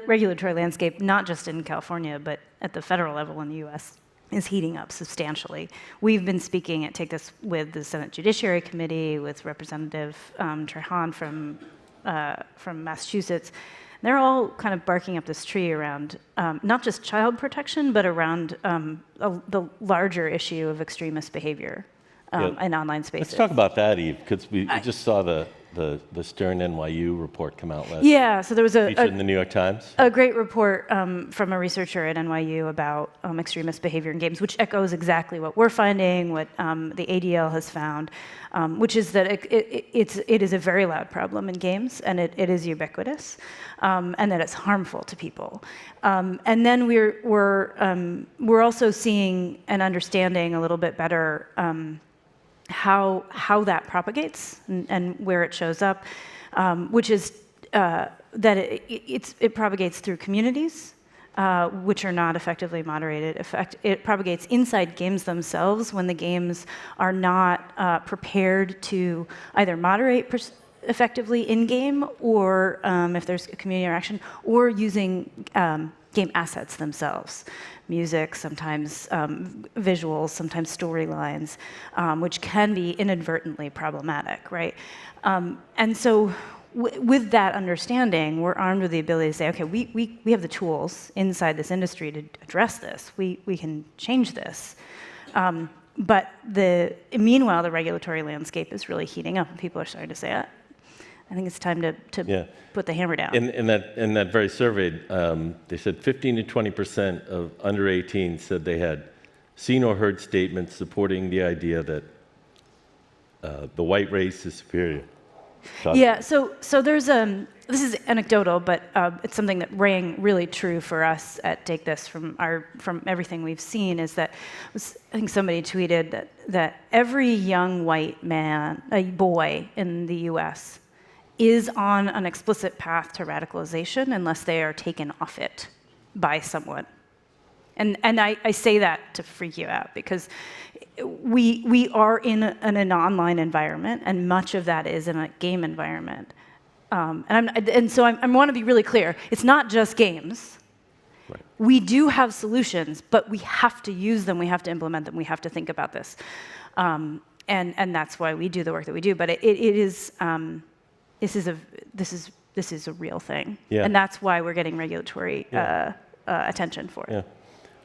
regulatory landscape, not just in California, but at the federal level in the U.S., is heating up substantially. We've been speaking at Take This with the Senate Judiciary Committee, with Representative Trehan from Massachusetts. They're all kind of barking up this tree around not just child protection, but around the larger issue of extremist behavior in online spaces. Let's talk about that, Eve, because we just saw the the Stern NYU report come out last Yeah, so there was featured in the New York Times? a great report from a researcher at NYU about extremist behavior in games, which echoes exactly what we're finding, what the ADL has found, which is that it is a very loud problem in games, and it is ubiquitous, and that it's harmful to people. And then we're also seeing and understanding a little bit better how that propagates and where it shows up, which is that it propagates through communities, which are not effectively moderated. It propagates inside games themselves when the games are not prepared to either moderate effectively in-game, or if there's a community interaction, or using game assets themselves. Music, sometimes visuals, sometimes storylines, which can be inadvertently problematic, right? And so with that understanding, we're armed with the ability to say, okay, we have the tools inside this industry to address this. We can change this. But meanwhile, the regulatory landscape is really heating up, and people are starting to say, I think it's time to put the hammer down. In that very survey, they said 15 to 20% of under 18 said they had seen or heard statements supporting the idea that the white race is superior. Yeah, so there's this is anecdotal, but it's something that rang really true for us at Take This from everything we've seen, is that I think somebody tweeted that every young white man, a boy in the US, is on an explicit path to radicalization unless they are taken off it by someone. And I say that to freak you out, because we are in an online environment, and much of that is in a game environment. And so I want to be really clear. It's not just games. Right. We do have solutions, but we have to use them. We have to implement them. We have to think about this. And that's why we do the work that we do. But it is... This is a real thing, and that's why we're getting regulatory attention for it. Yeah.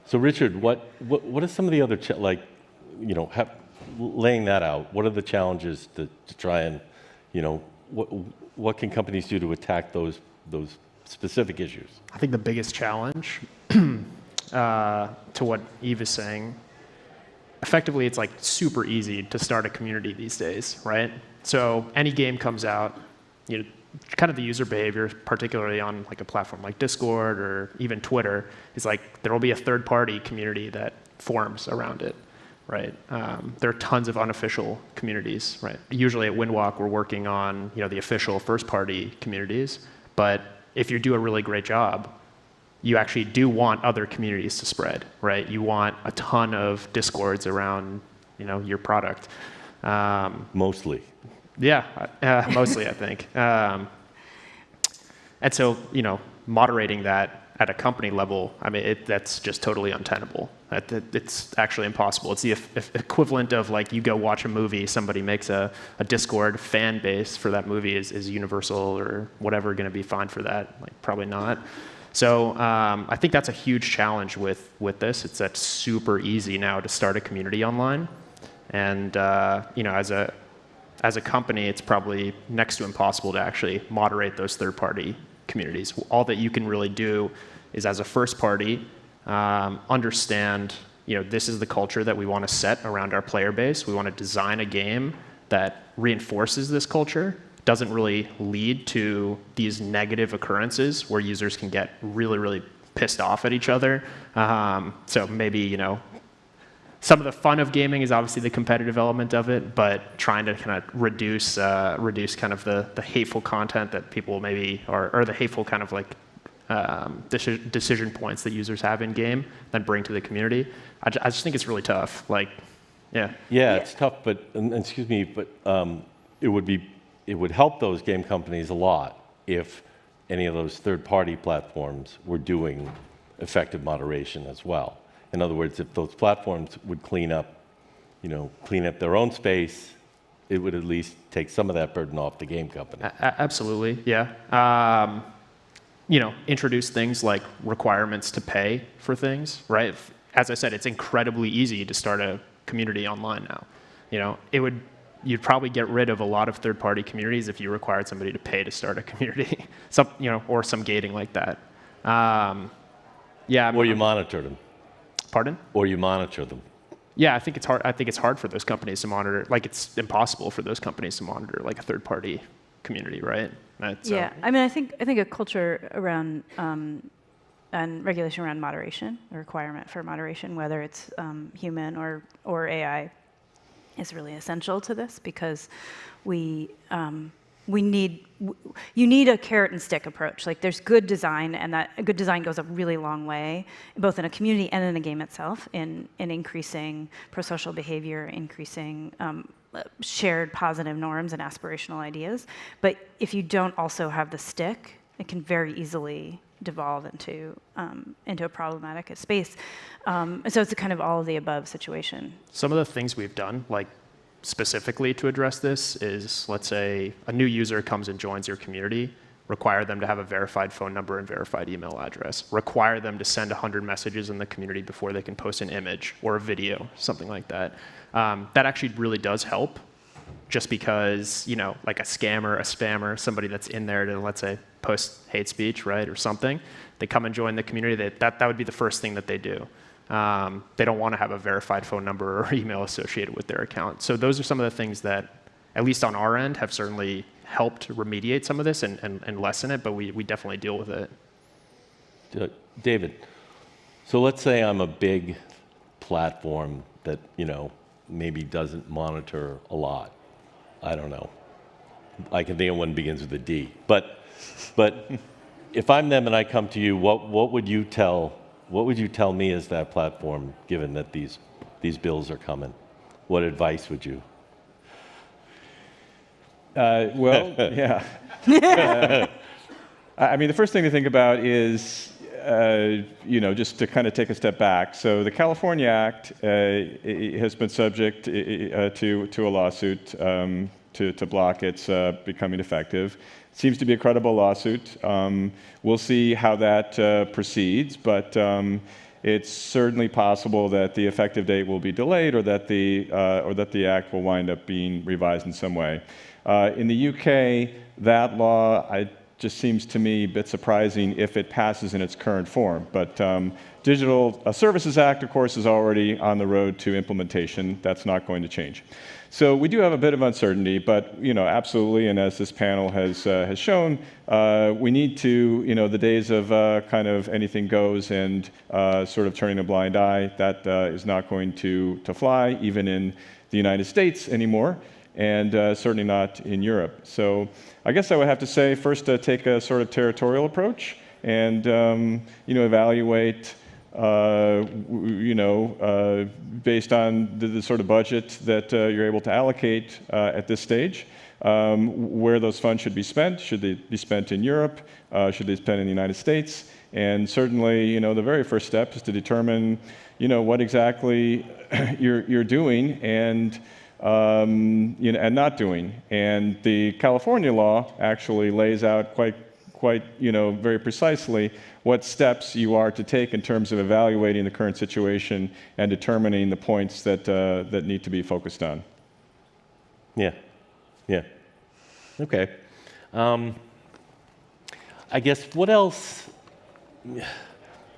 So Richard, what are some of the other laying that out? What are the challenges to try and what can companies do to attack those specific issues? I think the biggest challenge to what Eve is saying, effectively, it's like super easy to start a community these days, right? So any game comes out. Kind of the user behavior, particularly on like a platform like Discord or even Twitter, is like there will be a third-party community that forms around it, right? There are tons of unofficial communities, right? Usually at Windwalk, we're working on the official first-party communities, but if you do a really great job, you actually do want other communities to spread, right? You want a ton of Discords around, your product. Mostly. Yeah, mostly, I think. And so, moderating that at a company level, I mean, that's just totally untenable. It's actually impossible. It's the equivalent of like you go watch a movie, somebody makes a Discord fan base for that movie. Is universal or whatever going to be fine for that? Like, probably not. So I think that's a huge challenge with this. It's that super easy now to start a community online, and as a company, it's probably next to impossible to actually moderate those third-party communities. All that you can really do is, as a first party, understand, this is the culture that we want to set around our player base. We want to design a game that reinforces this culture, doesn't really lead to these negative occurrences where users can get really, really pissed off at each other. So maybe, some of the fun of gaming is obviously the competitive element of it, but trying to kind of reduce kind of the hateful content that people maybe, or the hateful kind of like decision points that users have in game, then bring to the community. I just think it's really tough. Like, yeah. Yeah, it's tough, but excuse me, but it would help those game companies a lot if any of those third-party platforms were doing effective moderation as well. In other words, if those platforms would clean up their own space, it would at least take some of that burden off the game company. Absolutely, yeah. Introduce things like requirements to pay for things, right? As I said, it's incredibly easy to start a community online now. It would you'd probably get rid of a lot of third-party communities if you required somebody to pay to start a community, or some gating like that. Yeah. Or you monitor them. Pardon? Or you monitor them. Yeah, I think it's hard. I think it's hard for those companies to monitor. Like, it's impossible for those companies to monitor like a third-party community, right? Yeah, I mean, I think a culture around and regulation around moderation, a requirement for moderation, whether it's human or AI, is really essential to this, because you need a carrot and stick approach. Like, there's good design, and that good design goes a really long way, both in a community and in a game itself, in increasing pro-social behavior, increasing shared positive norms and aspirational ideas. But if you don't also have the stick, it can very easily devolve into a problematic space. And so it's a kind of all of the above situation. Some of the things we've done, like specifically to address this, is, let's say a new user comes and joins your community, require them to have a verified phone number and verified email address, require them to send 100 messages in the community before they can post an image or a video, something like that. That actually really does help, just because, like a scammer, a spammer, somebody that's in there to, let's say, post hate speech, right, or something, they come and join the community, that would be the first thing that they do. They don't want to have a verified phone number or email associated with their account. So those are some of the things that, at least on our end, have certainly helped remediate some of this and lessen it, but we definitely deal with it. David, so let's say I'm a big platform that, maybe doesn't monitor a lot. I don't know. I can think of one begins with a D. But if I'm them and I come to you, what would you tell me as that platform, given that these bills are coming? What advice would you? Well, yeah. I mean, the first thing to think about is, just to kind of take a step back. So the California Act has been subject to a lawsuit to block its becoming effective. It seems to be a credible lawsuit. We'll see how that proceeds, but it's certainly possible that the effective date will be delayed, or that the act will wind up being revised in some way. In the UK, that law just seems to me a bit surprising if it passes in its current form. But Digital Services Act, of course, is already on the road to implementation. That's not going to change. So we do have a bit of uncertainty, but absolutely, and as this panel has shown, we need to, the days of kind of anything goes and sort of turning a blind eye, that is not going to fly, even in the United States anymore, and certainly not in Europe. So I guess I would have to say, first, take a sort of territorial approach and evaluate based on the sort of budget that you're able to allocate at this stage, where those funds should be spent. Should they be spent in Europe? Should they be spent in the United States? And certainly, the very first step is to determine, what exactly you're doing and not doing. And the California law actually lays out quite very precisely what steps you are to take in terms of evaluating the current situation and determining the points that need to be focused on. Yeah. Okay. I guess what else?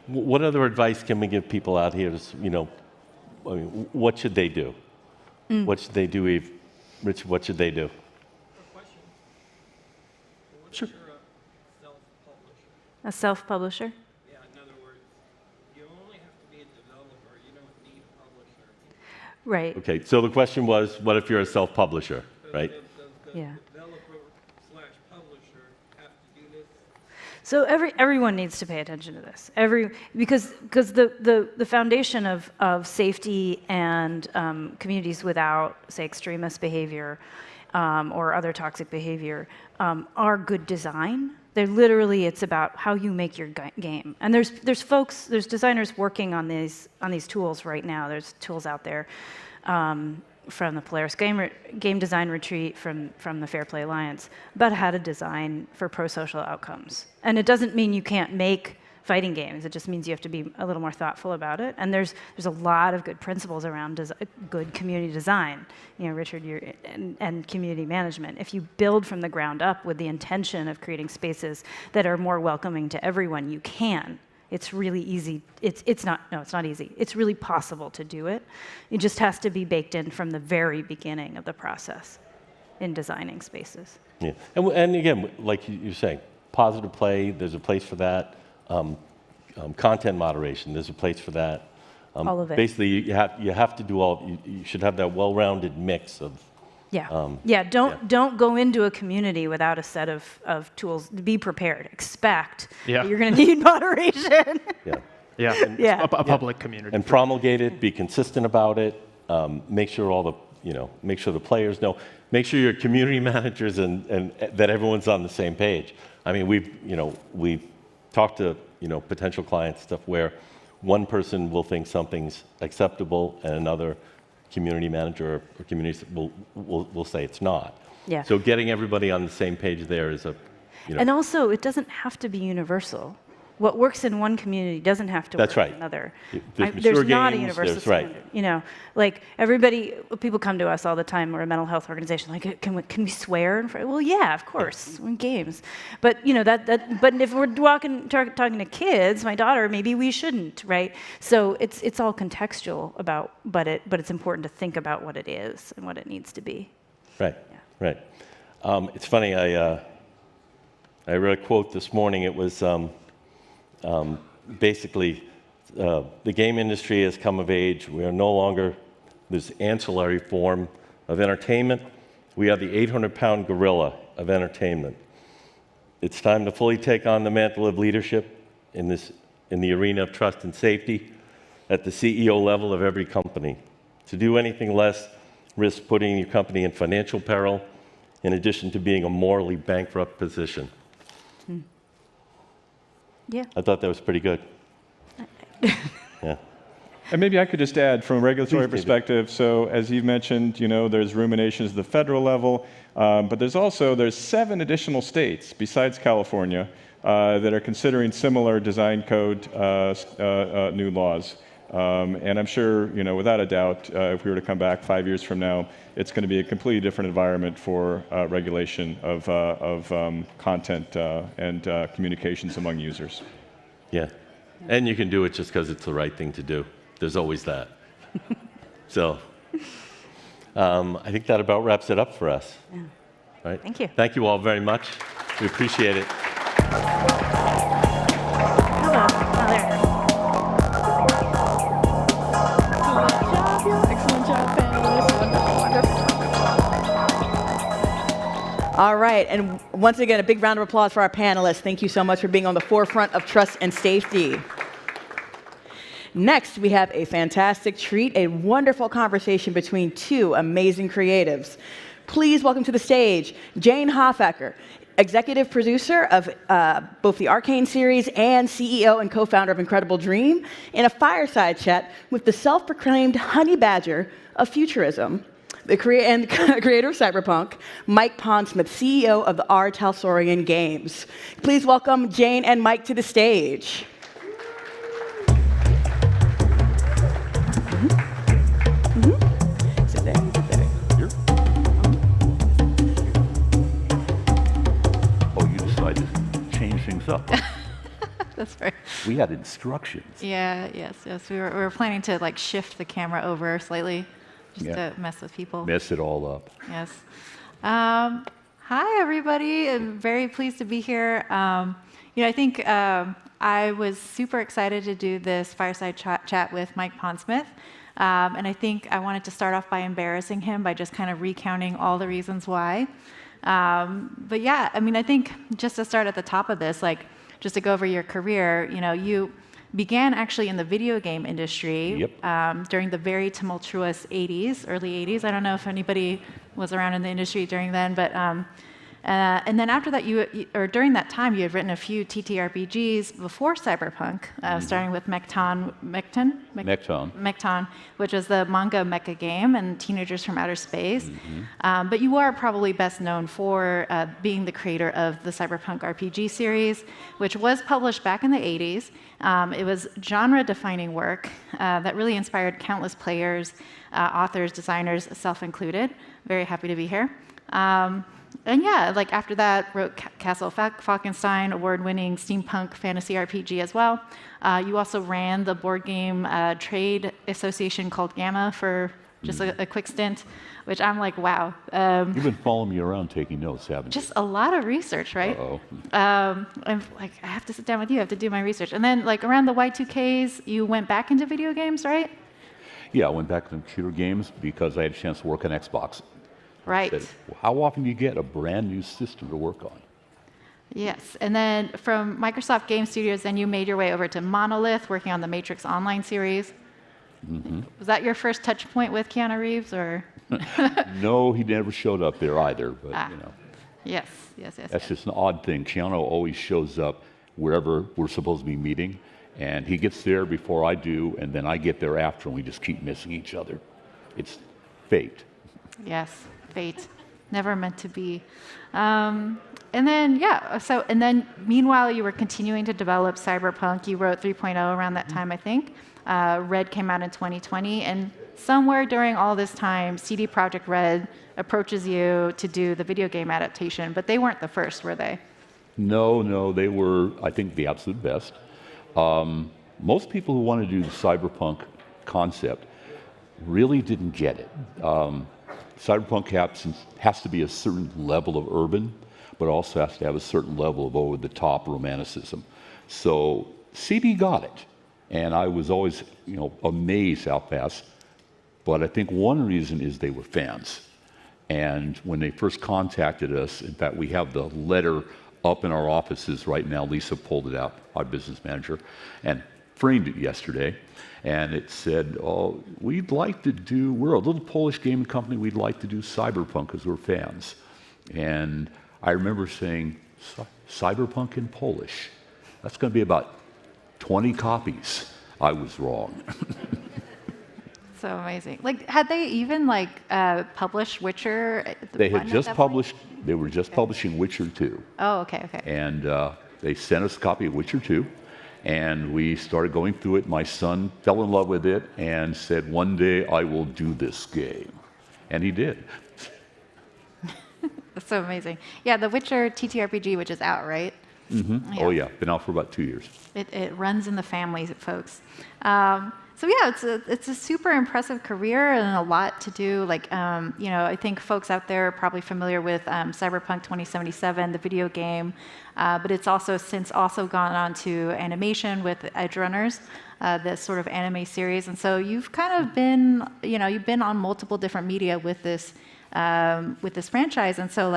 What other advice can we give people out here? What should they do? What should they do, Eve? Rich, what should they do? Sure. A self-publisher? Yeah, in other words, you only have to be a developer. You don't need a publisher. Right. Okay, so the question was, what if you're a self-publisher, right? Does Yeah. developer/publisher have to do this? So everyone needs to pay attention to this. Because the foundation of safety and communities without, say, extremist behavior or other toxic behavior are good design. They're literally, it's about how you make your game. And there's designers working on these tools right now. There's tools out there from the Polaris Game Design Retreat, from the Fair Play Alliance, about how to design for pro-social outcomes. And it doesn't mean you can't make fighting games. It just means you have to be a little more thoughtful about it. And there's a lot of good principles around good community design, Richard, and community management. If you build from the ground up with the intention of creating spaces that are more welcoming to everyone, you can. It's really easy. It's not easy. It's really possible to do it. It just has to be baked in from the very beginning of the process in designing spaces. Yeah, and again, like you're saying, positive play, there's a place for that. Content moderation, there's a place for that. All of it. Basically, you have to do all. You should have that well-rounded mix of. Yeah. Don't go into a community without a set of tools. Be prepared. Expect that you're going to need moderation. A public community. And promulgate it. Be consistent about it. Make sure make sure the players know. Make sure your community managers and that everyone's on the same page. I mean, we've talked to potential clients stuff where one person will think something's acceptable and another community manager or community will say it's not. Yeah. So getting everybody on the same page there is And also, it doesn't have to be universal. What works in one community doesn't have to work in another. There's not a universal standard. Like people come to us all the time. We're a mental health organization. Like, can we swear? Well, yeah, of course, we're in games. But but if we're talking to kids, my daughter, maybe we shouldn't, right? So it's all contextual but it's important to think about what it is and what it needs to be. Right. It's funny. I read a quote this morning. It was. Basically, the game industry has come of age. We are no longer this ancillary form of entertainment. We are the 800-pound gorilla of entertainment. It's time to fully take on the mantle of leadership in the arena of trust and safety at the CEO level of every company. To do anything less risks putting your company in financial peril, in addition to being a morally bankrupt position. Yeah. I thought that was pretty good. Yeah. And maybe I could just add from a regulatory perspective, so as you've mentioned, there's ruminations at the federal level, but there's 7 additional states besides California that are considering similar design code new laws. And I'm sure, without a doubt, if we were to come back 5 years from now, it's going to be a completely different environment for regulation of content and communications among users. Yeah, and you can do it just because it's the right thing to do. There's always that. So I think that about wraps it up for us. Yeah. Right? Thank you. Thank you all very much. We appreciate it. All right, and once again, a big round of applause for our panelists. Thank you so much for being on the forefront of trust and safety. Next, we have a fantastic treat, a wonderful conversation between 2 amazing creatives. Please welcome to the stage Jane Hoffacker, executive producer of both the Arcane series and CEO and co-founder of Incredible Dream, in a fireside chat with the self-proclaimed honey badger of futurism, the creator of Cyberpunk, Mike Pondsmith, CEO of the R. Talsorian Games. Please welcome Jane and Mike to the stage. Sit there. Oh, you decided to change things up. That's right. We had instructions. Yes. We were planning to shift the camera over slightly. Just to mess with people. Mess it all up. Yes. Hi, everybody. I'm very pleased to be here. I think I was super excited to do this fireside chat with Mike Pondsmith. And I think I wanted to start off by embarrassing him by just kind of recounting all the reasons why. But yeah, I think just to start at the top of this, just to go over your career, you began actually in the video game industry during the very tumultuous 80s, early 80s. I don't know if anybody was around in the industry during then, but And then after that, or during that time, you had written a few TTRPGs before Cyberpunk, starting with Mekton, which was the manga mecha game and Teenagers from Outer Space. But you are probably best known for being the creator of the Cyberpunk RPG series, which was published back in the 80s. It was genre-defining work that really inspired countless players, authors, designers, self-included. Very happy to be here. And yeah, like after that, wrote Castle Falkenstein, award-winning steampunk fantasy RPG as well. You also ran the board game trade association called Gamma for just a quick stint, which I'm like, wow. You've been following me around taking notes, haven't you? Just a lot of research, right? Uh-oh. I'm like, I have to sit down with you, I have to do my research. And then like around the Y2Ks, you went back into video games, right? Yeah, I went back to computer games because I had a chance to work on Xbox. Right. Said, well, how often do you get a brand new system to work on? Yes, and then from Microsoft Game Studios, then you made your way over to Monolith, working on the Matrix Online series. Was that your first touch point with Keanu Reeves, or? No, he never showed up there either, but you know. Yes. That's just an odd thing. Keanu always shows up wherever we're supposed to be meeting, and he gets there before I do, and then I get there after, and we just keep missing each other. It's fate. Yes, fate. Never meant to be. And then, yeah, and then meanwhile, you were continuing to develop Cyberpunk. You wrote 3.0 around that time, I think. Red came out in 2020, and somewhere during all this time, CD Projekt Red approaches you to do the video game adaptation, but they weren't the first, were they? No, they were, I think, the absolute best. Most people who want to do the Cyberpunk concept really didn't get it. Cyberpunk has to be a certain level of urban, but also has to have a certain level of over-the-top romanticism. So CD got it, and I was always, amazed how fast. But I think one reason is they were fans. And when they first contacted us, in fact, we have the letter up in our offices right now. Lisa pulled it out, our business manager, and framed it yesterday. And it said, oh, we're a little Polish gaming company, we'd like to do Cyberpunk because we're fans. And I remember saying, Cyberpunk in Polish? That's going to be about 20 copies. I was wrong. So amazing. Like, had they even published Witcher? They had just published. They were just publishing Witcher 2. Oh, okay. And they sent us a copy of Witcher 2, and we started going through it. My son fell in love with it and said, "One day I will do this game," and he did. That's so amazing. Yeah, the Witcher TTRPG, which is out, right? Mm-hmm. Yeah. Oh yeah, been out for about 2 years. It runs in the family, folks. So yeah, it's a super impressive career and a lot to do. I think folks out there are probably familiar with Cyberpunk 2077, the video game, but it's also since gone on to animation with Edge Runners, this sort of anime series. And so you've kind of been, you've been on multiple different media with this franchise. And so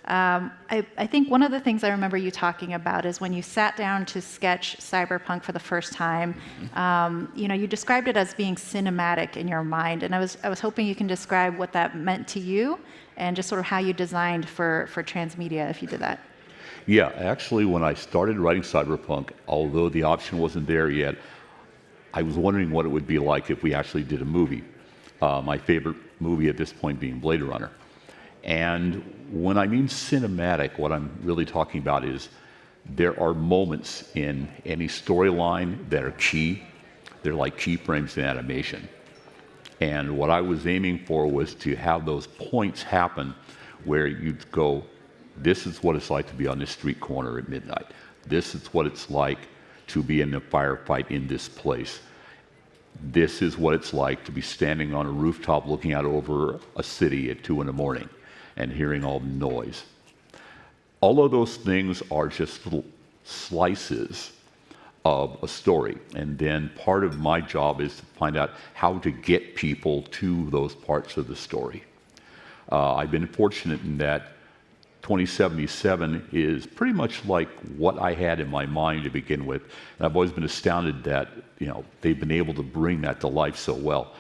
I think one of the things I remember you talking about is when you sat down to sketch Cyberpunk for the first time, you described it as being cinematic in your mind, and I was hoping you can describe what that meant to you and just sort of how you designed for transmedia, if you did that. Yeah, actually, when I started writing Cyberpunk, although the option wasn't there yet, I was wondering what it would be like if we actually did a movie. My favorite movie at this point being Blade Runner. And when I mean cinematic, what I'm really talking about is there are moments in any storyline that are key. They're like keyframes in animation. And what I was aiming for was to have those points happen where you'd go, this is what it's like to be on this street corner at midnight. This is what it's like to be in a firefight in this place. This is what it's like to be standing on a rooftop looking out over a city at 2 a.m. and hearing all the noise. All of those things are just little slices of a story. And then part of my job is to find out how to get people to those parts of the story. I've been fortunate in that 2077 is pretty much like what I had in my mind to begin with. And I've always been astounded that, they've been able to bring that to life so well.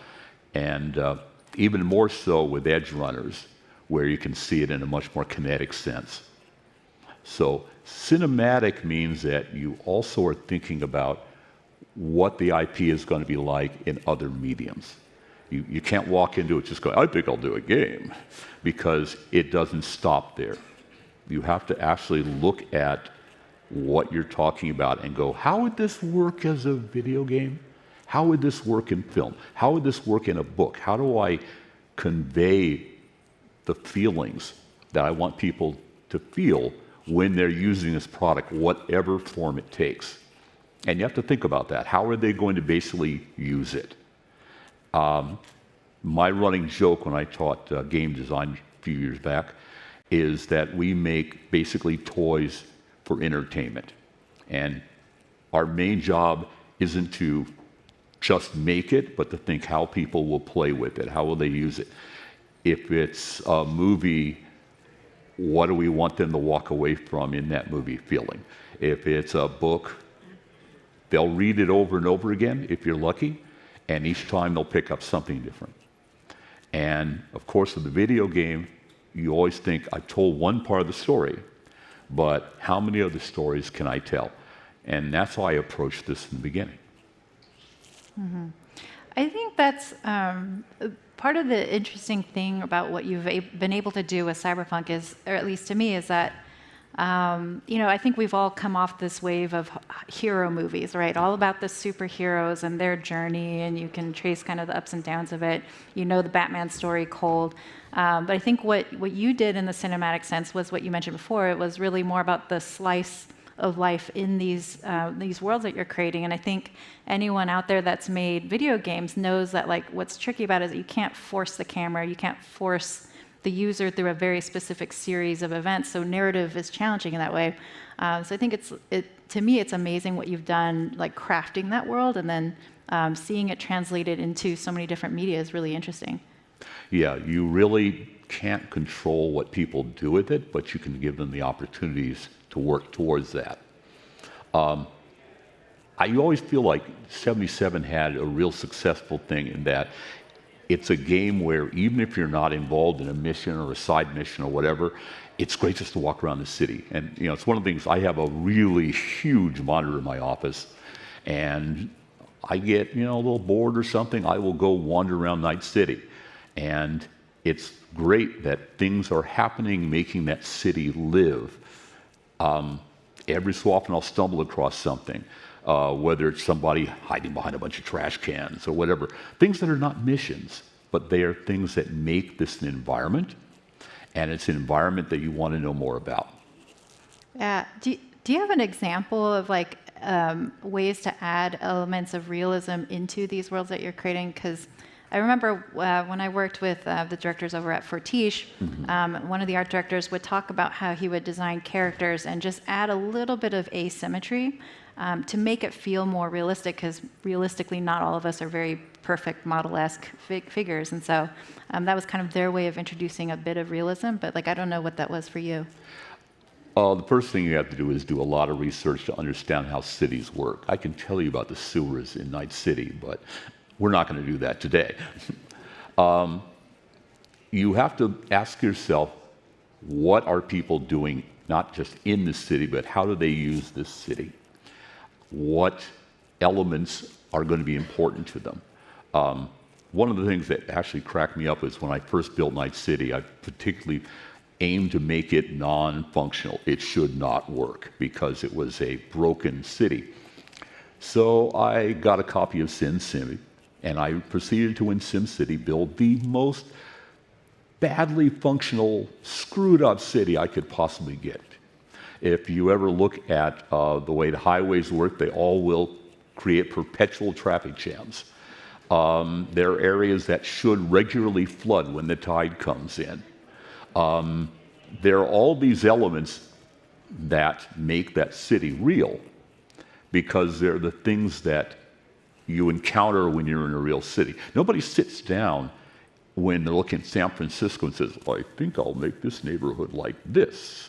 And even more so with Edge Runners, where you can see it in a much more kinetic sense. So cinematic means that you also are thinking about what the IP is going to be like in other mediums. You can't walk into it just going, I think I'll do a game, because it doesn't stop there. You have to actually look at what you're talking about and go, how would this work as a video game? How would this work in film? How would this work in a book? How do I convey the feelings that I want people to feel when they're using this product, whatever form it takes? And you have to think about that. How are they going to basically use it? My running joke when I taught game design a few years back is that we make basically toys for entertainment. And our main job isn't to just make it, but to think how people will play with it, how will they use it. If it's a movie, what do we want them to walk away from in that movie feeling? If it's a book, they'll read it over and over again, if you're lucky, and each time they'll pick up something different. And of course, with the video game, you always think, I told one part of the story, but how many other stories can I tell? And that's how I approached this in the beginning. Mm-hmm. I think that's part of the interesting thing about what you've been able to do with Cyberpunk is, or at least to me, is that I think we've all come off this wave of hero movies, right? All about the superheroes and their journey, and you can trace kind of the ups and downs of it. You know the Batman story cold. But I think what you did in the cinematic sense was what you mentioned before. It was really more about the slice of life in these worlds that you're creating. And I think anyone out there that's made video games knows that like what's tricky about it is that you can't force the camera, you can't force the user through a very specific series of events. So narrative is challenging in that way. So I think to me, it's amazing what you've done, like crafting that world and then seeing it translated into so many different media is really interesting. Yeah, you really can't control what people do with it, but you can give them the opportunities to work towards that. I always feel like 77 had a real successful thing in that it's a game where even if you're not involved in a mission or a side mission or whatever, it's great just to walk around the city. And it's one of the things, I have a really huge monitor in my office, and I get a little bored or something, I will go wander around Night City. And it's great that things are happening, making that city live. Every so often I'll stumble across something, whether it's somebody hiding behind a bunch of trash cans or whatever. Things that are not missions, but they are things that make this an environment, and it's an environment that you want to know more about. Yeah. Do you have an example of like ways to add elements of realism into these worlds that you're creating? Because I remember when I worked with the directors over at Fortiche, one of the art directors would talk about how he would design characters and just add a little bit of asymmetry to make it feel more realistic, because realistically not all of us are very perfect model-esque figures. And so that was kind of their way of introducing a bit of realism, but like I don't know what that was for you. The first thing you have to do is do a lot of research to understand how cities work. I can tell you about the sewers in Night City, but we're not going to do that today. You have to ask yourself, what are people doing, not just in the city, but how do they use this city? What elements are going to be important to them? One of the things that actually cracked me up is when I first built Night City, I particularly aimed to make it non-functional. It should not work because it was a broken city. So I got a copy of SimCity, and I proceeded to, in SimCity, build the most badly functional, screwed up city I could possibly get. If you ever look at the way the highways work, they all will create perpetual traffic jams. There are areas that should regularly flood when the tide comes in. There are all these elements that make that city real, because they're the things that you encounter when you're in a real city. Nobody sits down when they're looking at San Francisco and says, I think I'll make this neighborhood like this.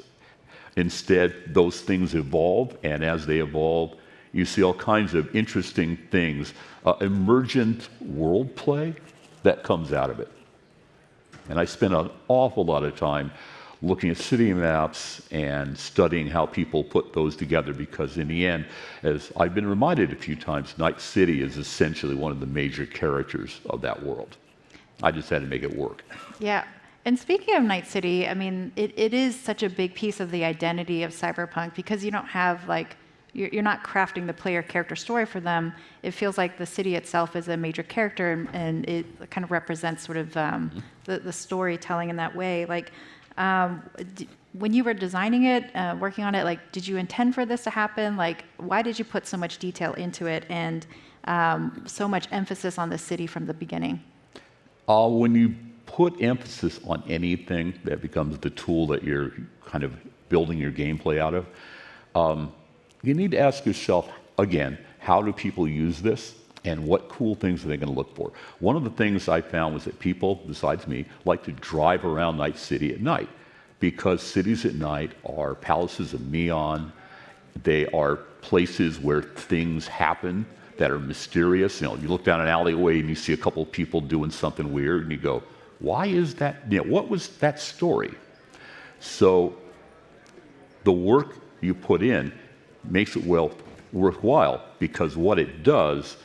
Instead, those things evolve, and as they evolve, you see all kinds of interesting things, emergent world play that comes out of it. And I spent an awful lot of time looking at city maps and studying how people put those together, because in the end, as I've been reminded a few times, Night City is essentially one of the major characters of that world. I just had to make it work. Yeah. And speaking of Night City, I mean, it is such a big piece of the identity of Cyberpunk, because you don't have like, you're not crafting the player character story for them. It feels like the city itself is a major character, and it kind of represents sort of the storytelling in that way. Like, when you were designing it, working on it, like, did you intend for this to happen? Like, why did you put so much detail into it and so much emphasis on the city from the beginning? When you put emphasis on anything, that becomes the tool that you're kind of building your gameplay out of. You need to ask yourself, again, how do people use this? And what cool things are they going to look for? One of the things I found was that people, besides me, like to drive around Night City at night, because cities at night are palaces of neon. They are places where things happen that are mysterious. You know, you look down an alleyway and you see a couple of people doing something weird, and you go, why is that? You know, what was that story? So the work you put in makes it worthwhile, because what it does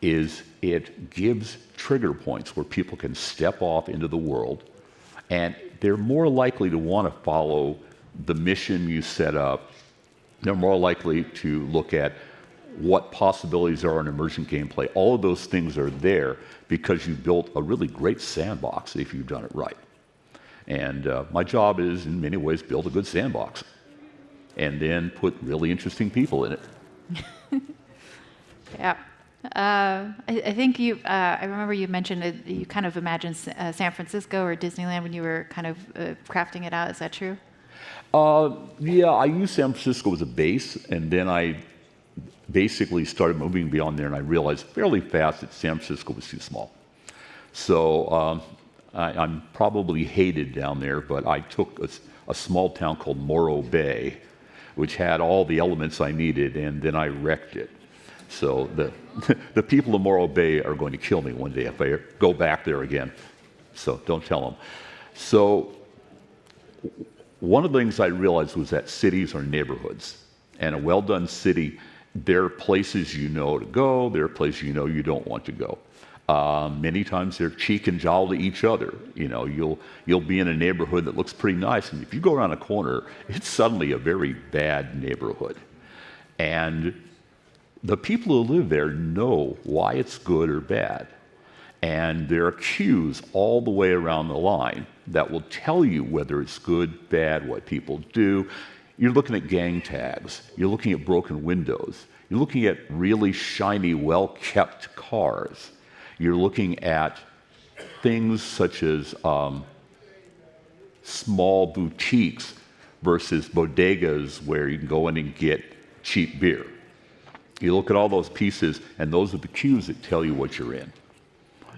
is it gives trigger points where people can step off into the world, and they're more likely to want to follow the mission you set up. They're more likely to look at what possibilities are in emergent gameplay. All of those things are there because you built a really great sandbox if you've done it right. And my job is, in many ways, build a good sandbox and then put really interesting people in it. Yeah. I think I remember you mentioned that you kind of imagined San Francisco or Disneyland when you were kind of crafting it out. Is that true? Yeah, I used San Francisco as a base, and then I basically started moving beyond there, and I realized fairly fast that San Francisco was too small. So I'm probably hated down there, but I took a small town called Morro Bay, which had all the elements I needed, and then I wrecked it. So the people of Morro Bay are going to kill me one day if I go back there again. So don't tell them. So one of the things I realized was that cities are neighborhoods, and a well-done city, there are places you know to go, there are places you know you don't want to go. Many times they're cheek and jowl to each other. You know, you'll be in a neighborhood that looks pretty nice, and if you go around a corner, it's suddenly a very bad neighborhood. And the people who live there know why it's good or bad. And there are cues all the way around the line that will tell you whether it's good, bad, what people do. You're looking at gang tags. You're looking at broken windows. You're looking at really shiny, well-kept cars. You're looking at things such as small boutiques versus bodegas where you can go in and get cheap beer. You look at all those pieces, and those are the cues that tell you what you're in.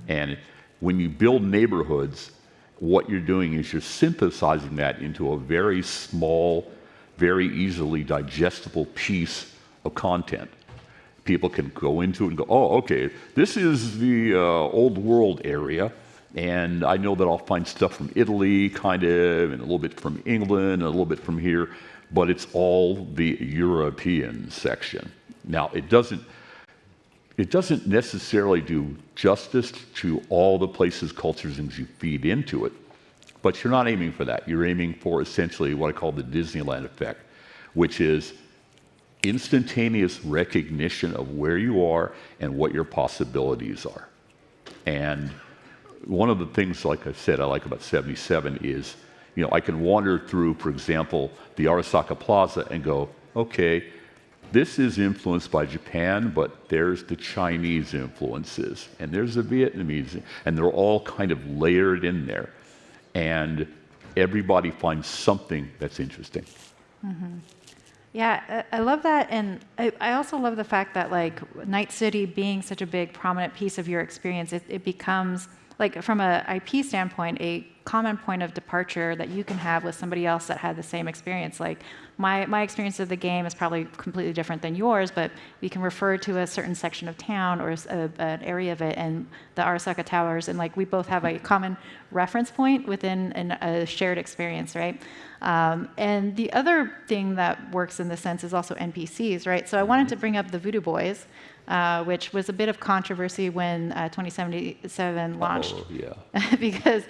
And when you build neighborhoods, what you're doing is you're synthesizing that into a very small, very easily digestible piece of content. People can go into it and go, oh, okay, this is the old world area, and I know that I'll find stuff from Italy, kind of, and a little bit from England, and a little bit from here, but it's all the European section. Now, it doesn't necessarily do justice to all the places, cultures, things you feed into it, but you're not aiming for that. You're aiming for essentially what I call the Disneyland effect, which is instantaneous recognition of where you are and what your possibilities are. And one of the things, like I said, I like about 77 is, you know, I can wander through, for example, the Arasaka Plaza and go, okay, this is influenced by Japan, but there's the Chinese influences, and there's the Vietnamese, and they're all kind of layered in there. And everybody finds something that's interesting. Mm-hmm. Yeah, I love that, and I also love the fact that, like, Night City being such a big, prominent piece of your experience, it becomes, like, from an IP standpoint, a common point of departure that you can have with somebody else that had the same experience. Like my experience of the game is probably completely different than yours, but we can refer to a certain section of town or an area of it and the Arasaka Towers, and like we both have a common reference point within a shared experience, right? And the other thing that works in this sense is also NPCs, right? So I wanted to bring up the Voodoo Boys, which was a bit of controversy when 2077 launched. Oh, yeah. Because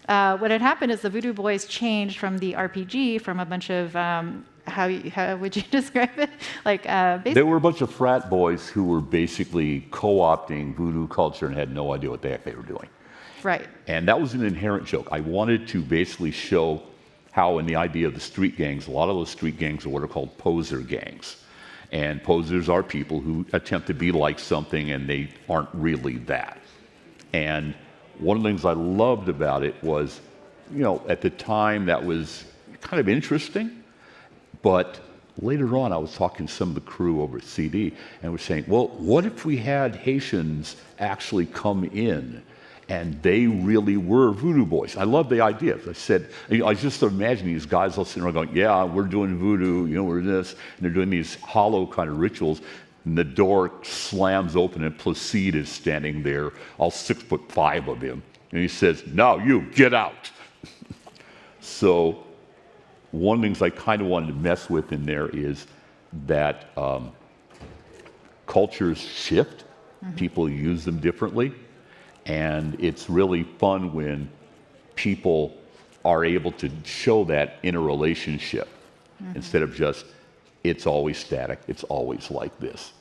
what had happened is the Voodoo Boys changed from the RPG from a bunch of, how would you describe it? Like there were a bunch of frat boys who were basically co-opting voodoo culture and had no idea what the heck they were doing. Right. And that was an inherent joke. I wanted to basically show how in the idea of the street gangs, a lot of those street gangs are what are called poser gangs. And posers are people who attempt to be like something and they aren't really that. And one of the things I loved about it was, you know, at the time that was kind of interesting, but later on I was talking to some of the crew over at CD and we're saying, well, what if we had Haitians actually come in and they really were voodoo boys? I love the idea. I said, you know, I just imagine these guys all sitting around going, yeah, we're doing voodoo, you know, we're this, and they're doing these hollow kind of rituals, and the door slams open and Placide is standing there, all 6'5" of him, and he says, now you, get out. So one of the things I kind of wanted to mess with in there is that cultures shift, people use them differently. And it's really fun when people are able to show that in a relationship instead of just, it's always static, it's always like this.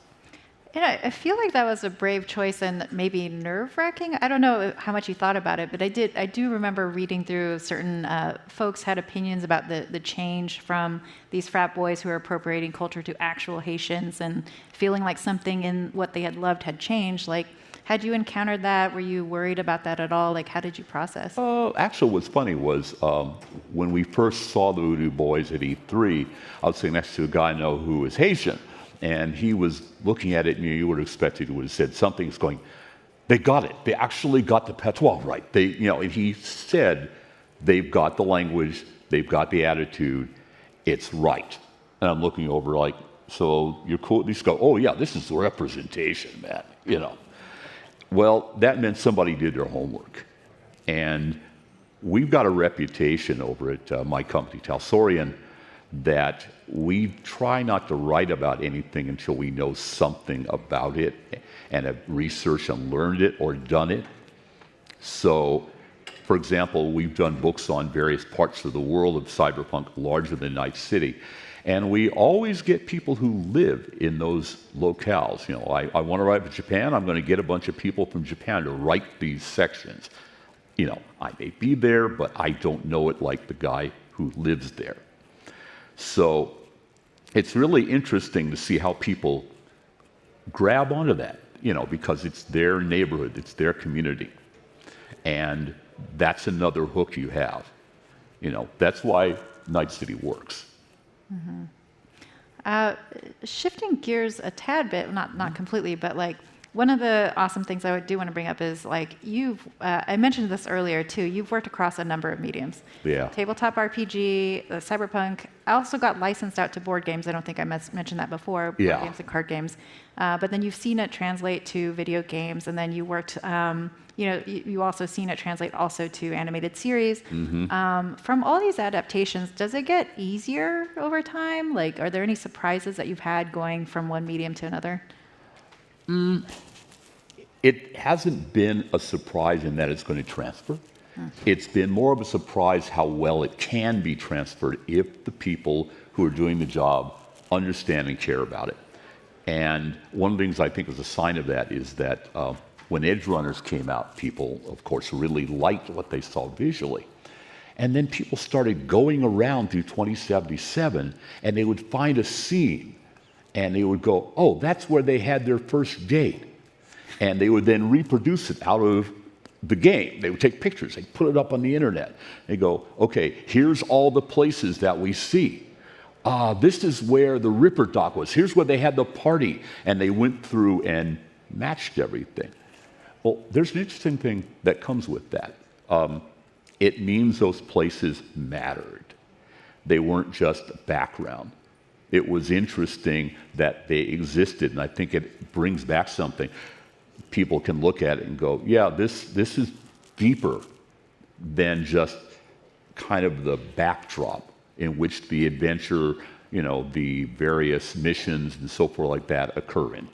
And I feel like that was a brave choice and maybe nerve-wracking. I don't know how much you thought about it, but I do remember reading through certain folks had opinions about the change from these frat boys who are appropriating culture to actual Haitians and feeling like something in what they had loved had changed. Like, had you encountered that? Were you worried about that at all? Like, how did you process? Actually, what's funny was when we first saw the Voodoo Boys at E3, I was sitting next to a guy I know who is Haitian, and he was looking at it, and you would have expected he would have said something's going, they got it. They actually got the patois right. They, you know, and he said, they've got the language, they've got the attitude, it's right. And I'm looking over like, so you're cool? These go, oh yeah, this is the representation, man, you know. Well, that meant somebody did their homework. And we've got a reputation over at my company, Talsorian, that we try not to write about anything until we know something about it and have researched and learned it or done it. So, for example, we've done books on various parts of the world of cyberpunk larger than Night City. And we always get people who live in those locales. You know, I want to write for Japan, I'm going to get a bunch of people from Japan to write these sections. You know, I may be there, but I don't know it like the guy who lives there. So it's really interesting to see how people grab onto that, you know, because it's their neighborhood, it's their community. And that's another hook you have. You know, that's why Night City works. Shifting gears a tad bit, not completely, but like one of the awesome things I do want to bring up is like I mentioned this earlier too, you've worked across a number of mediums. Yeah. Tabletop RPG, cyberpunk. I also got licensed out to board games. I don't think I mentioned that before, board Yeah. games and card games. But then you've seen it translate to video games, and then you worked, you also seen it translate also to animated series. From all these adaptations, does it get easier over time? Like, are there any surprises that you've had going from one medium to another? It hasn't been a surprise in that it's going to transfer. It's been more of a surprise how well it can be transferred if the people who are doing the job understand and care about it. And one of the things I think is a sign of that is that when Edge Runners came out, people, of course, really liked what they saw visually. And then people started going around through 2077, and they would find a scene, and they would go, oh, that's where they had their first date. And they would then reproduce it out of the game. They would take pictures, they'd put it up on the internet. They go, okay, here's all the places that we see. This is where the Ripper Dock was. Here's where they had the party. And they went through and matched everything. Well, there's an interesting thing that comes with that. it means those places mattered. They weren't just background. It was interesting that they existed, and I think it brings back something. People can look at it and go, yeah, this is deeper than just kind of the backdrop in which the adventure, the various missions and so forth like that occur in.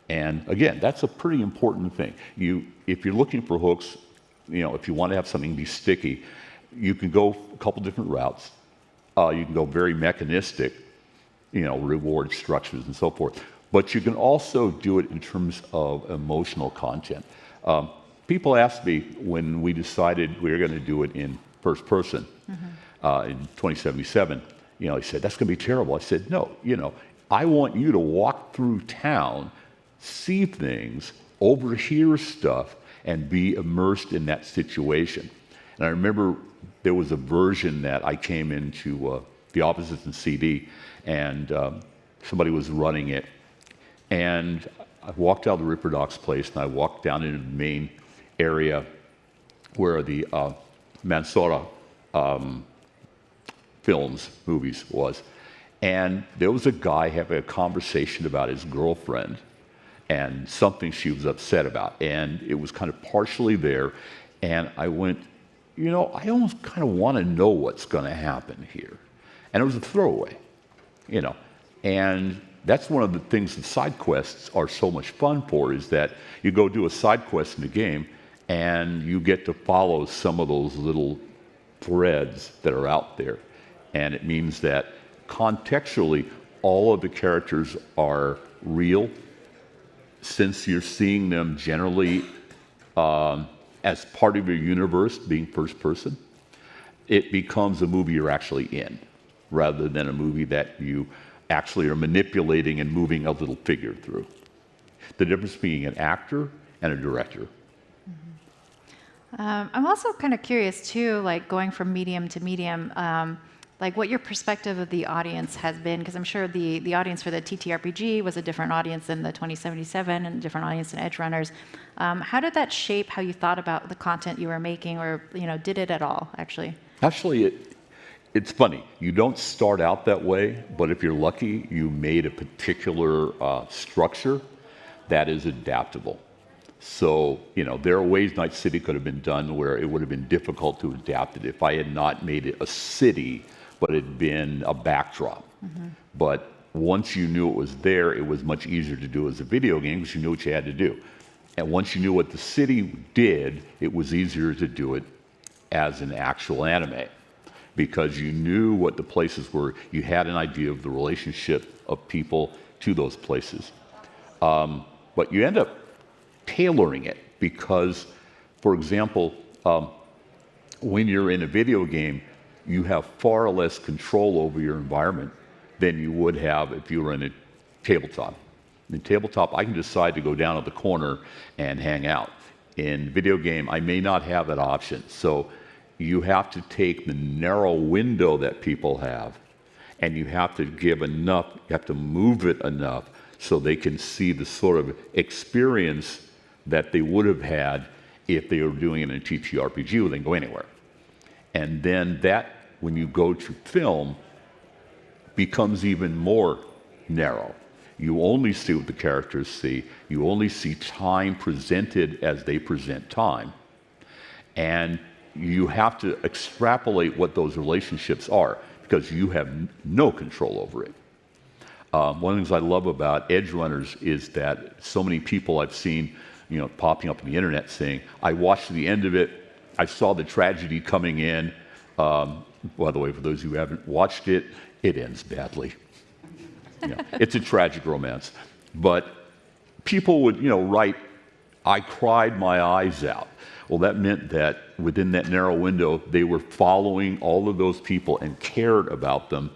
And again, that's a pretty important thing. If you're looking for hooks, if you want to have something be sticky, you can go a couple different routes. You can go very mechanistic, reward structures and so forth. But you can also do it in terms of emotional content. People asked me when we decided we were going to do it in first person in 2077, they said, that's going to be terrible. I said, no, I want you to walk through town, see things, overhear stuff, and be immersed in that situation. And I remember there was a version that I came into the offices in CD, and somebody was running it. And I walked out of the Ripper Doc's place, and I walked down into the main area where the Mansoura movies was. And there was a guy having a conversation about his girlfriend and something she was upset about. And it was kind of partially there. And I went, I almost kind of want to know what's going to happen here. And it was a throwaway, And that's one of the things that side quests are so much fun for, is that you go do a side quest in the game and you get to follow some of those little threads that are out there. And it means that contextually, all of the characters are real, since you're seeing them generally as part of your universe, being first person. It becomes a movie you're actually in, rather than a movie that you actually are manipulating and moving a little figure through. The difference being an actor and a director. I'm also kind of curious too, like going from medium to medium, like what your perspective of the audience has been, because I'm sure the audience for the TTRPG was a different audience than the 2077 and a different audience than Edge Runners. How did that shape how you thought about the content you were making, or did it at all, actually? Actually, it's funny. You don't start out that way, but if you're lucky, you made a particular structure that is adaptable. So, there are ways Night City could have been done where it would have been difficult to adapt it if I had not made it a city, but it had been a backdrop. But once you knew it was there, it was much easier to do as a video game because you knew what you had to do. And once you knew what the city did, it was easier to do it as an actual anime, because you knew what the places were. You had an idea of the relationship of people to those places. But you end up tailoring it because, for example, when you're in a video game, you have far less control over your environment than you would have if you were in a tabletop. In tabletop, I can decide to go down at the corner and hang out. In video game, I may not have that option. So you have to take the narrow window that people have, and you have to give enough, you have to move it enough so they can see the sort of experience that they would have had if they were doing it in a TTRPG where they can go anywhere. And then that, when you go to film, becomes even more narrow. You only see what the characters see. You only see time presented as they present time. And you have to extrapolate what those relationships are because you have no control over it. One of the things I love about Edge Runners is that so many people I've seen, popping up on the internet saying, I watched the end of it, I saw the tragedy coming in. By the way, for those who haven't watched it, it ends badly. It's a tragic romance. But people would, write, I cried my eyes out. Well, that meant that within that narrow window, they were following all of those people and cared about them,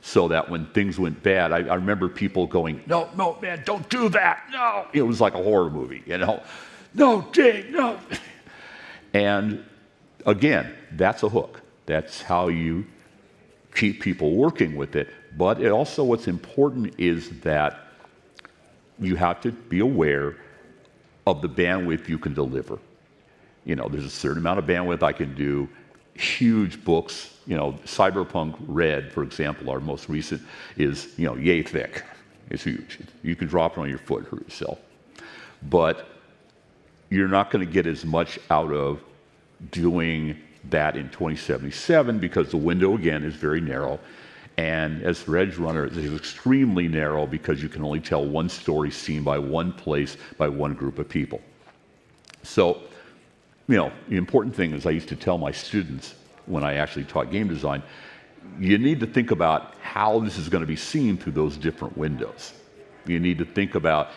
so that when things went bad, I remember people going, no, man, don't do that, no. It was like a horror movie, No, Jake, no. And again, that's a hook. That's how you keep people working with it. But it also, what's important is that you have to be aware of the bandwidth you can deliver. There's a certain amount of bandwidth I can do. Huge books, Cyberpunk Red, for example, our most recent, is, yay thick. It's huge. You can drop it on your foot, hurt yourself. But you're not going to get as much out of doing that in 2077 because the window, again, is very narrow. And as the Edge Runner, it is extremely narrow because you can only tell one story seen by one place, by one group of people. So, the important thing is I used to tell my students when I actually taught game design, you need to think about how this is going to be seen through those different windows. You need to think about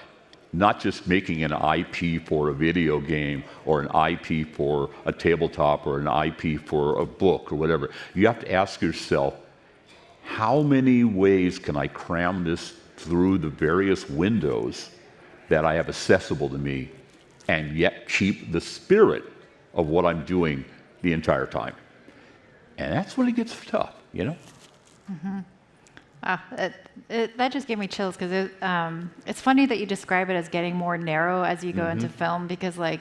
not just making an IP for a video game or an IP for a tabletop or an IP for a book or whatever. You have to ask yourself, how many ways can I cram this through the various windows that I have accessible to me and yet keep the spirit of what I'm doing the entire time? And that's when it gets tough, Mm-hmm. That just gave me chills because it's funny that you describe it as getting more narrow as you go into film because, I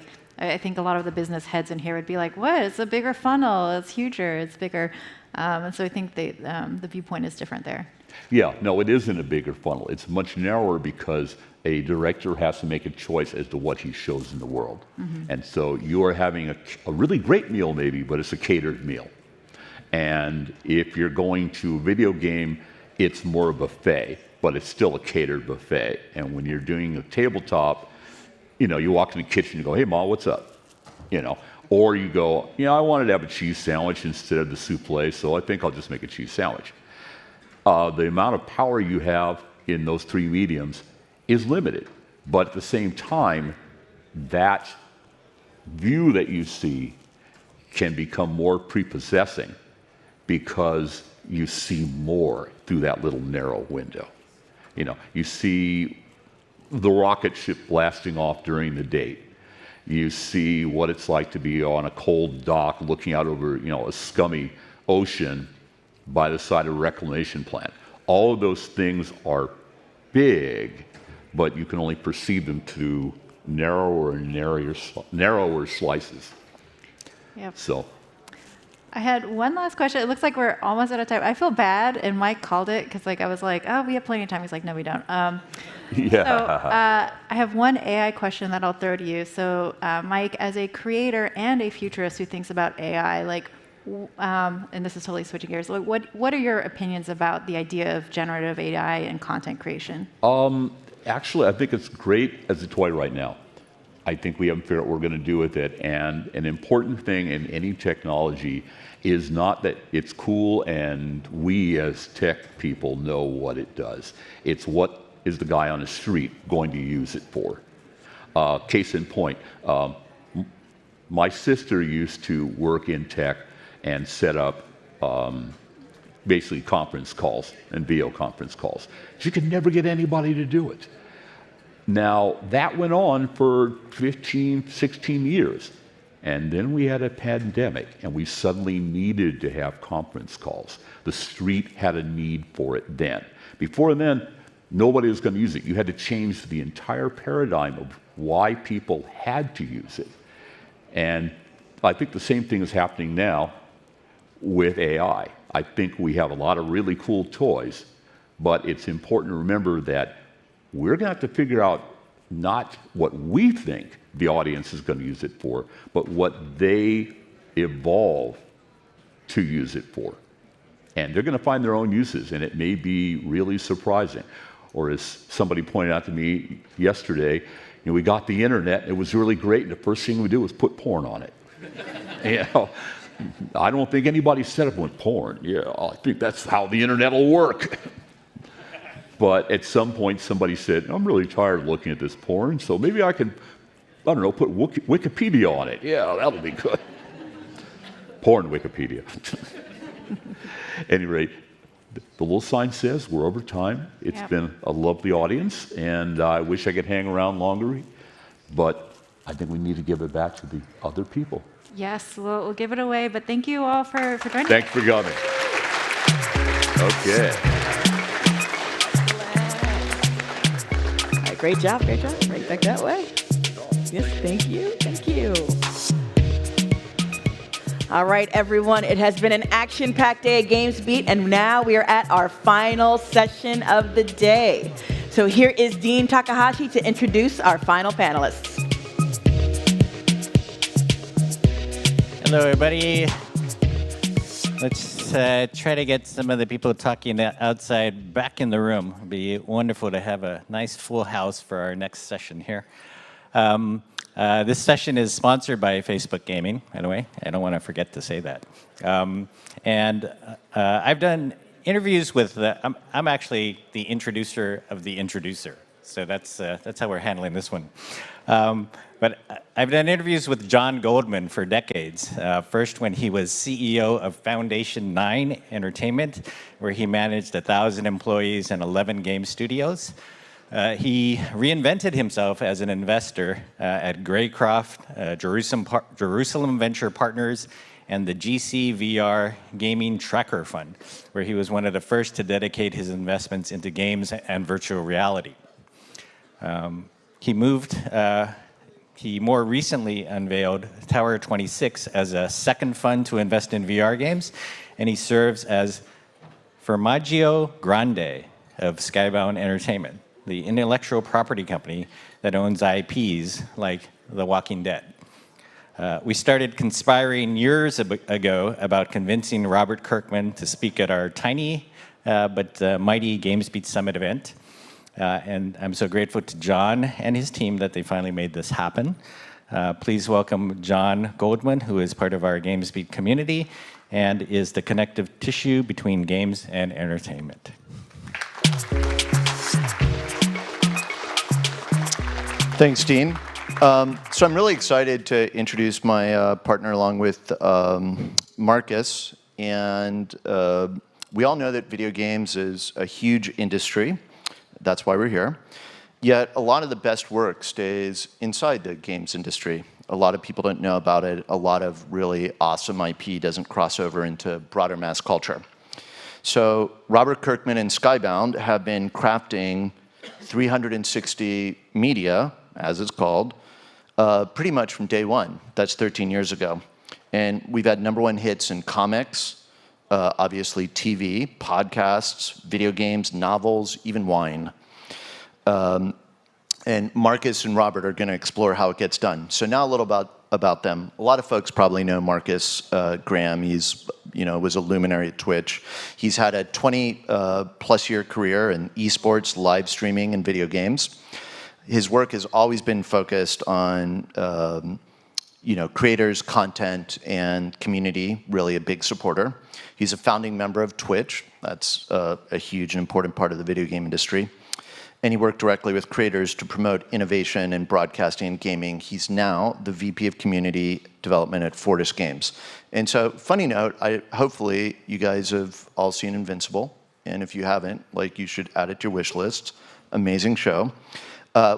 think a lot of the business heads in here would be like, what? It's a bigger funnel. It's huger. It's bigger. And so I think the viewpoint is different there. Yeah, no, it isn't a bigger funnel. It's much narrower because a director has to make a choice as to what he shows in the world. And so you are having a really great meal maybe, but it's a catered meal. And if you're going to a video game, it's more a buffet, but it's still a catered buffet. And when you're doing a tabletop, you walk in the kitchen and go, hey, Ma, what's up? Or you go, I wanted to have a cheese sandwich instead of the souffle, so I think I'll just make a cheese sandwich. The amount of power you have in those three mediums is limited. But at the same time, that view that you see can become more prepossessing because you see more through that little narrow window. You see the rocket ship blasting off during the date. You see what it's like to be on a cold dock looking out over, a scummy ocean by the side of a reclamation plant. All of those things are big, but you can only perceive them through narrower and narrower slices. Yep. So. I had one last question. It looks like we're almost out of time. I feel bad, and Mike called it because I was like, oh, we have plenty of time. He's like, no, we don't. Yeah. So I have one AI question that I'll throw to you. So Mike, as a creator and a futurist who thinks about AI, and this is totally switching gears, what are your opinions about the idea of generative AI and content creation? Actually, I think it's great as a toy right now. I think we haven't figured out what we're going to do with it. And an important thing in any technology is not that it's cool and we as tech people know what it does. It's what is the guy on the street going to use it for. Case in point, my sister used to work in tech and set up basically conference calls and video conference calls. She could never get anybody to do it. Now, that went on for 15, 16 years. And then we had a pandemic, and we suddenly needed to have conference calls. The street had a need for it then. Before then, nobody was going to use it. You had to change the entire paradigm of why people had to use it. And I think the same thing is happening now with AI. I think we have a lot of really cool toys, but it's important to remember that we're going to have to figure out not what we think the audience is going to use it for, but what they evolve to use it for. And they're going to find their own uses, and it may be really surprising. Or as somebody pointed out to me yesterday, we got the internet, and it was really great, and the first thing we did was put porn on it. I don't think anybody set up with porn. Yeah, I think that's how the internet will work. But at some point, somebody said, I'm really tired of looking at this porn, so maybe I can, put Wikipedia on it. Yeah, that'll be good. Porn Wikipedia. At any rate, the little sign says we're over time. It's been a lovely audience, and I wish I could hang around longer, but I think we need to give it back to the other people. Yes, we'll give it away, but thank you all for joining. Thanks for coming. Okay. Great job, right back that way. Yes, thank you. All right, everyone, it has been an action-packed day at GamesBeat, and now we are at our final session of the day. So here is Dean Takahashi to introduce our final panelists. Hello, everybody. Let's try to get some of the people talking outside back in the room. It'd be wonderful to have a nice full house for our next session here. This session is sponsored by Facebook Gaming, by the way. I don't want to forget to say that. I've done interviews with I'm actually the introducer of the introducer. So that's how we're handling this one. But I've done interviews with John Goldman for decades. First when he was CEO of Foundation 9 Entertainment, where he managed 1,000 employees and 11 game studios. He reinvented himself as an investor at Greycroft, Jerusalem Venture Partners, and the GC VR Gaming Tracker Fund, where he was one of the first to dedicate his investments into games and virtual reality. He more recently unveiled Tower 26 as a second fund to invest in VR games, and he serves as Formaggio Grande of Skybound Entertainment, the intellectual property company that owns IPs like The Walking Dead. We started conspiring years ago about convincing Robert Kirkman to speak at our tiny but mighty GamesBeat Summit event. And I'm so grateful to John and his team that they finally made this happen. Please welcome John Goldman, who is part of our GamesBeat community and is the connective tissue between games and entertainment. Thanks, Dean. So I'm really excited to introduce my partner along with Marcus. And we all know that video games is a huge industry. That's why we're here. Yet a lot of the best work stays inside the games industry. A lot of people don't know about it. A lot of really awesome IP doesn't cross over into broader mass culture. So Robert Kirkman and Skybound have been crafting 360 media, as it's called, pretty much from day one. That's 13 years ago. And we've had #1 hits in comics, obviously TV, podcasts, video games, novels, even wine. And Marcus and Robert are going to explore how it gets done. So now a little about them. A lot of folks probably know Marcus Graham. He's, was a luminary at Twitch. He's had a 20+ year career in esports, live streaming, and video games. His work has always been focused on creators, content, and community, really a big supporter. He's a founding member of Twitch. That's a huge and important part of the video game industry. And he worked directly with creators to promote innovation in broadcasting and gaming. He's now the VP of Community Development at Fortis Games. And so, funny note, hopefully you guys have all seen Invincible. And if you haven't, you should add it to your wish list. Amazing show.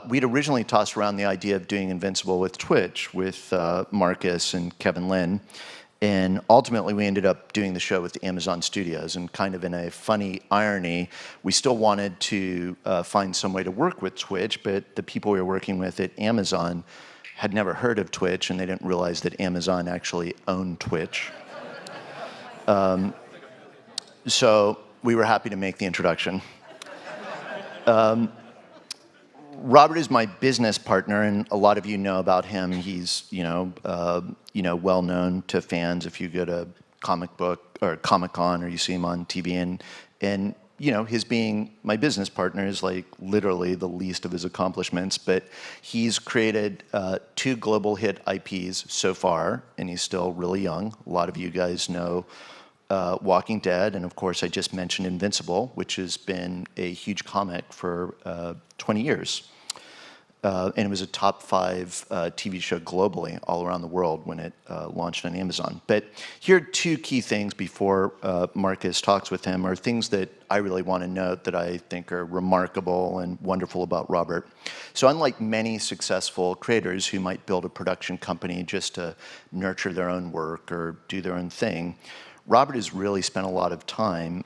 We'd originally tossed around the idea of doing Invincible with Twitch with Marcus and Kevin Lin. And ultimately, we ended up doing the show with Amazon Studios. And kind of in a funny irony, we still wanted to find some way to work with Twitch, but the people we were working with at Amazon had never heard of Twitch, and they didn't realize that Amazon actually owned Twitch. So we were happy to make the introduction. Robert is my business partner, and a lot of you know about him. He's, well known to fans if you go to comic book or Comic-Con or you see him on TV. And his being my business partner is literally the least of his accomplishments. But he's created 2 global hit IPs so far, and he's still really young. A lot of you guys know Walking Dead, and of course I just mentioned Invincible, which has been a huge comic for 20 years. And it was a top 5 TV show globally, all around the world when it launched on Amazon. But here are 2 key things before Marcus talks with him, are things that I really want to note that I think are remarkable and wonderful about Robert. So unlike many successful creators who might build a production company just to nurture their own work or do their own thing, Robert has really spent a lot of time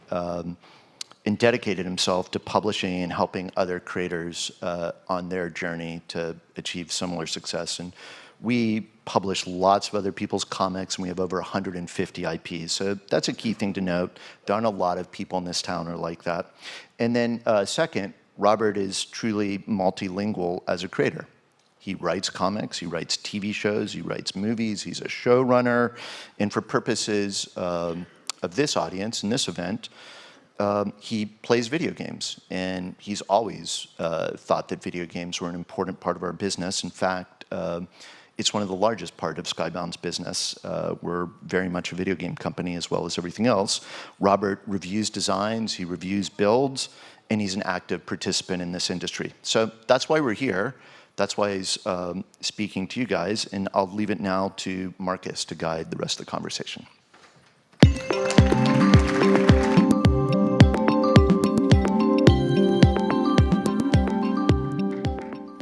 and dedicated himself to publishing and helping other creators on their journey to achieve similar success. And We publish lots of other people's comics, and we have over 150 IPs. So that's a key thing to note. There aren't a lot of people in this town are like that. And then second, Robert is truly multilingual as a creator. He writes comics, he writes TV shows, he writes movies, he's a showrunner, and for purposes of this audience and this event, he plays video games, and he's always thought that video games were an important part of our business. In fact, it's one of the largest part of Skybound's business. We're very much a video game company as well as everything else. Robert reviews designs, he reviews builds, and he's an active participant in this industry. So that's why we're here. That's why he's speaking to you guys, and I'll leave it now to Marcus to guide the rest of the conversation.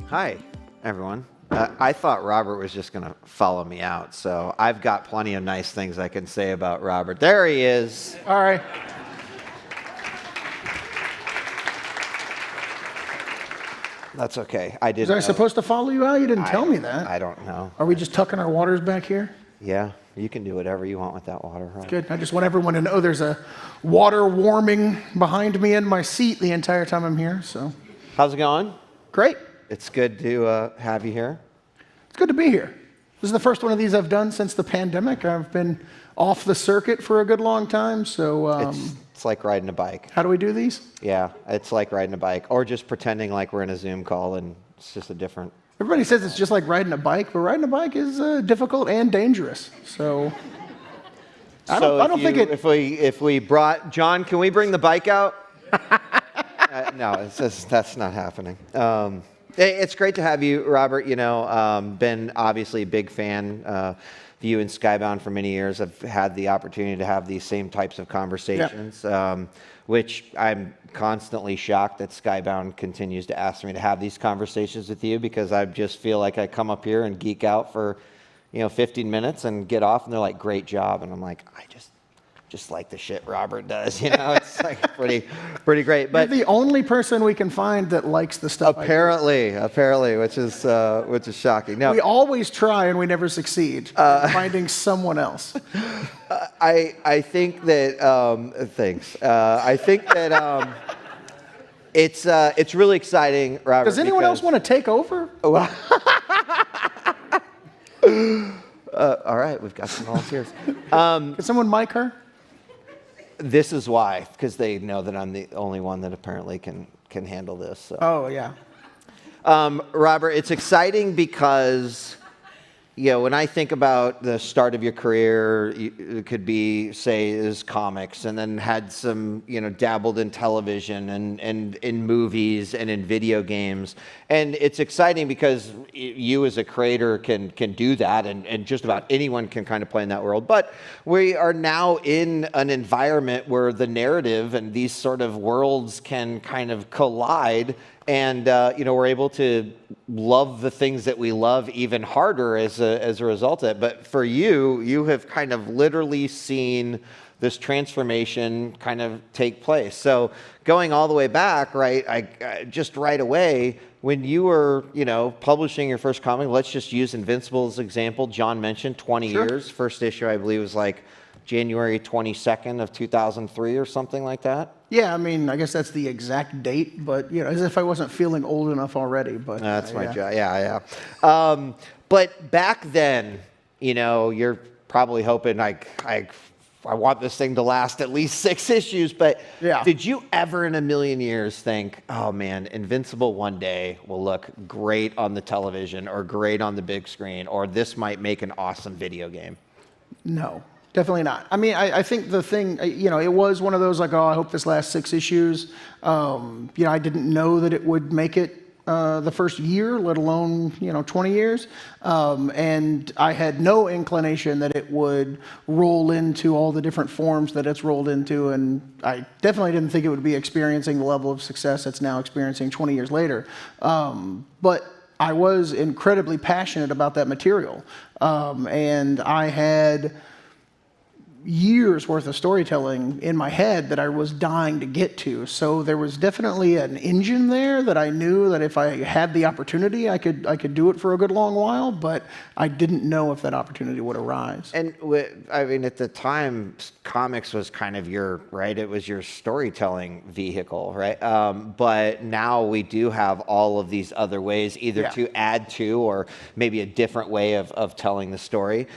Hi, everyone. I thought Robert was just going to follow me out, so I've got plenty of nice things I can say about Robert. There he is. All right. That's okay. I didn't Was I know. supposed to follow you out? You didn't tell me that. I don't know. Are we just tucking our waters back here? Yeah, you can do whatever you want with that water. Right? Good. I just want everyone to know there's a water warming behind me in my seat the entire time I'm here. So, how's it going? Great. It's good to have you here. It's good to be here. This is the first one of these I've done since the pandemic. I've been off the circuit for a good long time. So it's like riding a bike. How do we do these? Yeah, it's like riding a bike, or just pretending like we're in a Zoom call and it's just a different. Everybody says it's just like riding a bike, but riding a bike is difficult and dangerous. So I don't think it. If we brought John, can we bring the bike out? No, that's not happening. It's great to have you, Robert. You know, been obviously a big fan of you and Skybound for many years. I've had the opportunity to have these same types of conversations, which I'm constantly shocked that Skybound continues to ask me to have these conversations with you, because I just feel like I come up here and geek out for, 15 minutes and get off, and they're like, "Great job," and I'm like, I just like the shit Robert does, It's like pretty great. But you're the only person we can find that likes the stuff. Apparently, which is shocking. No, we always try and we never succeed finding someone else. I think that thanks. I think that it's really exciting, Robert. Does anyone else want to take over? All right, we've got some volunteers. Can someone mic her? This is why, because they know that I'm the only one that apparently can handle this. So. Oh, yeah. Robert, it's exciting because, when I think about the start of your career, it could be, say, is comics, and then had some, dabbled in television and in movies and in video games. And it's exciting because you as a creator can do that, and just about anyone can kind of play in that world. But we are now in an environment where the narrative and these sort of worlds can kind of collide. And we're able to love the things that we love even harder as a result of it. But for you have kind of literally seen this transformation kind of take place. So going all the way back, right? I just right away, when you were publishing your first comic, let's just use Invincible as an example. John mentioned 20 years. First issue, I believe, was like January 22nd of 2003 or something like that. Yeah, I mean, I guess that's the exact date, but as if I wasn't feeling old enough already. But that's my job. Yeah. But back then, you're probably hoping I want this thing to last at least 6 issues. But did you ever in a million years think, oh man, Invincible one day will look great on the television or great on the big screen, or this might make an awesome video game? No. Definitely not. I mean, I think the thing, it was one of those like, oh, I hope this lasts 6 issues. I didn't know that it would make it the first year, let alone, 20 years. And I had no inclination that it would roll into all the different forms that it's rolled into. And I definitely didn't think it would be experiencing the level of success it's now experiencing 20 years later. But I was incredibly passionate about that material. And I had years worth of storytelling in my head that I was dying to get to. So there was definitely an engine there that I knew that if I had the opportunity, I could do it for a good long while, but I didn't know if that opportunity would arise. And I mean, at the time, comics was kind of your, right? It was your storytelling vehicle, right? But now we do have all of these other ways, either to add to or maybe a different way of telling the story.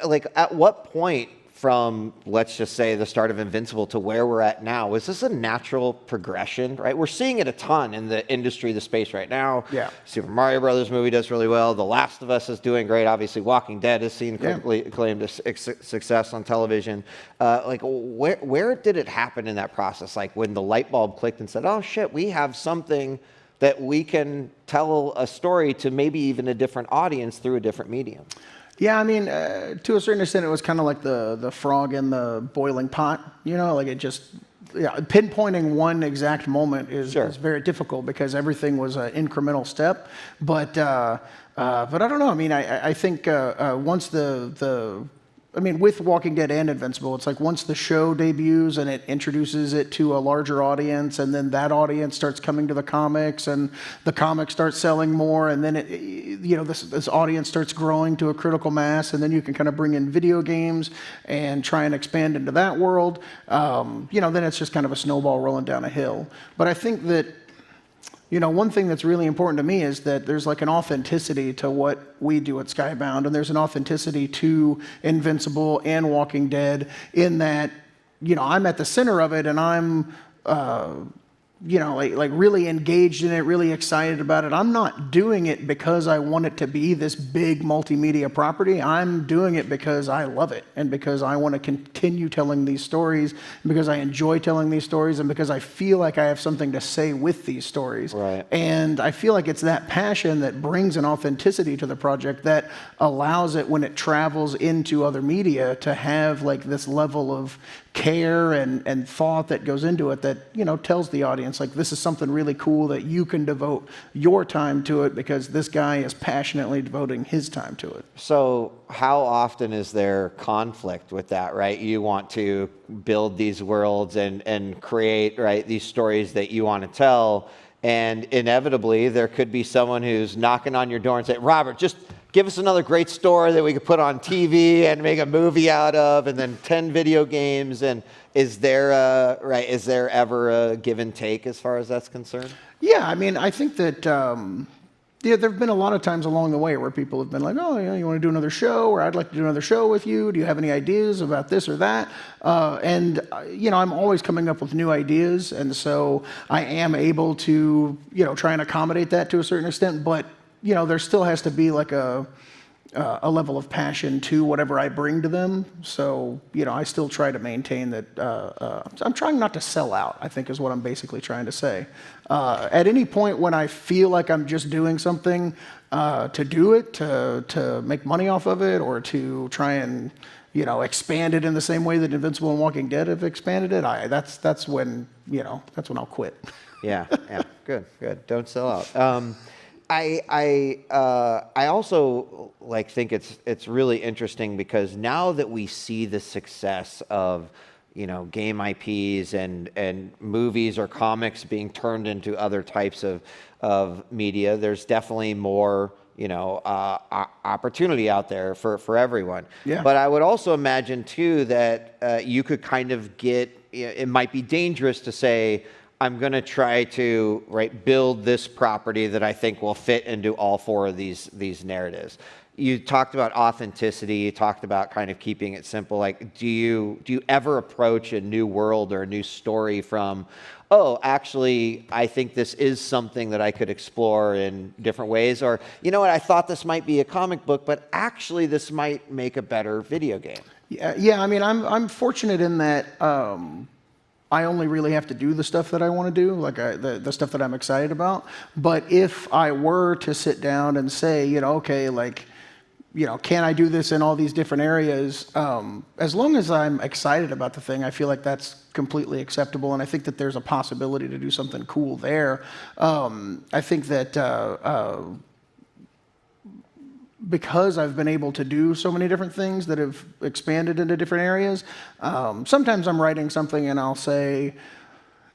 Like, at what point from, let's just say, the start of Invincible to where we're at now, is this a natural progression, right? We're seeing it a ton in the industry, the space right now. Yeah. Super Mario Brothers movie does really well. The Last of Us is doing great. Obviously, Walking Dead has seen acclaimed success on television. Like, where did it happen in that process? Like, when the light bulb clicked and said, oh, shit, we have something that we can tell a story to maybe even a different audience through a different medium. Yeah, I mean, to a certain extent, it was kind of like the frog in the boiling pot, you know, like it just, pinpointing one exact moment is very difficult because everything was an incremental step. But I don't know. I mean, I think once with Walking Dead and Invincible, it's like once the show debuts and it introduces it to a larger audience, and then that audience starts coming to the comics, and the comics start selling more, and then this audience starts growing to a critical mass, and then you can kind of bring in video games and try and expand into that world. Then it's just kind of a snowball rolling down a hill. But I think that, one thing that's really important to me is that there's like an authenticity to what we do at Skybound, and there's an authenticity to Invincible and Walking Dead in that, I'm at the center of it, and I'm, like really engaged in it, really excited about it. I'm not doing it because I want it to be this big multimedia property. I'm doing it because I love it, and because I want to continue telling these stories, and because I enjoy telling these stories, and because I feel like I have something to say with these stories. Right. And I feel like it's that passion that brings an authenticity to the project that allows it, when it travels into other media, to have like this level of care and thought that goes into it that, tells the audience, like, this is something really cool that you can devote your time to it because this guy is passionately devoting his time to it. So how often is there conflict with that, right? You want to build these worlds and create, right, these stories that you want to tell, and inevitably there could be someone who's knocking on your door and saying, Robert, just give us another great story that we could put on TV and make a movie out of, and then 10 video games. And is there ever a give and take as far as that's concerned? Yeah, I mean, I think that there have been a lot of times along the way where people have been like, oh, you want to do another show, or I'd like to do another show with you. Do you have any ideas about this or that? I'm always coming up with new ideas, and so I am able to, try and accommodate that to a certain extent, but there still has to be like a level of passion to whatever I bring to them. So, I still try to maintain that. I'm trying not to sell out, I think is what I'm basically trying to say. At any point when I feel like I'm just doing something to do it, to make money off of it, or to try and, expand it in the same way that Invincible and Walking Dead have expanded it, that's when I'll quit. Yeah, good. Don't sell out. I also think it's really interesting because now that we see the success of game IPs and movies or comics being turned into other types of media, there's definitely more opportunity out there for everyone. Yeah. But I would also imagine too that you could kind of it might be dangerous to say, I'm going to try to build this property that I think will fit into all four of these narratives. You talked about authenticity. You talked about kind of keeping it simple. Like, do you ever approach a new world or a new story from, oh, actually, I think this is something that I could explore in different ways, or you know what, I thought this might be a comic book, but actually this might make a better video game. Yeah. I mean, I'm fortunate in that. I only really have to do the stuff that I want to do, like the stuff that I'm excited about. But if I were to sit down and say, can I do this in all these different areas? As long as I'm excited about the thing, I feel like that's completely acceptable. And I think that there's a possibility to do something cool there. I think that because I've been able to do so many different things that have expanded into different areas, sometimes I'm writing something and I'll say,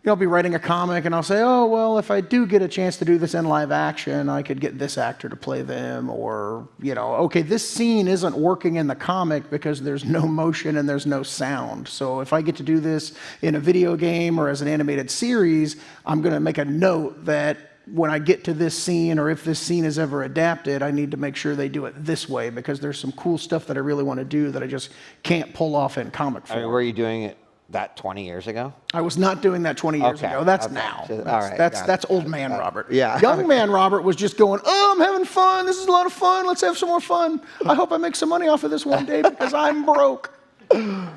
I'll be writing a comic and I'll say, oh, well, if I do get a chance to do this in live action, I could get this actor to play them. Or, okay, this scene isn't working in the comic because there's no motion and there's no sound. So if I get to do this in a video game or as an animated series, I'm going to make a note that when I get to this scene, or if this scene is ever adapted, I need to make sure they do it this way because there's some cool stuff that I really want to do that I just can't pull off in comic form. Were you doing it that 20 years ago? I was not doing that 20 years ago. That's now. All right. That's old man Robert. Yeah. Young man Robert was just going, oh, I'm having fun. This is a lot of fun. Let's have some more fun. I hope I make some money off of this one day because I'm broke. All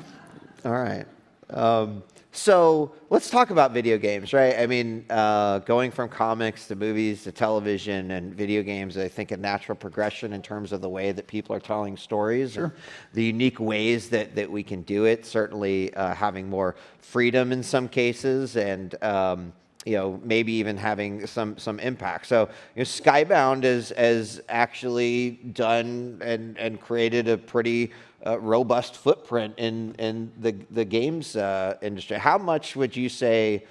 right. So let's talk about video games, right? I mean, going from comics to movies to television and video games, I think a natural progression in terms of the way that people are telling stories, Sure. and the unique ways that we can do it, certainly having more freedom in some cases, and maybe even having some impact. So Skybound has actually done and created a pretty robust footprint in the games industry. How much would you say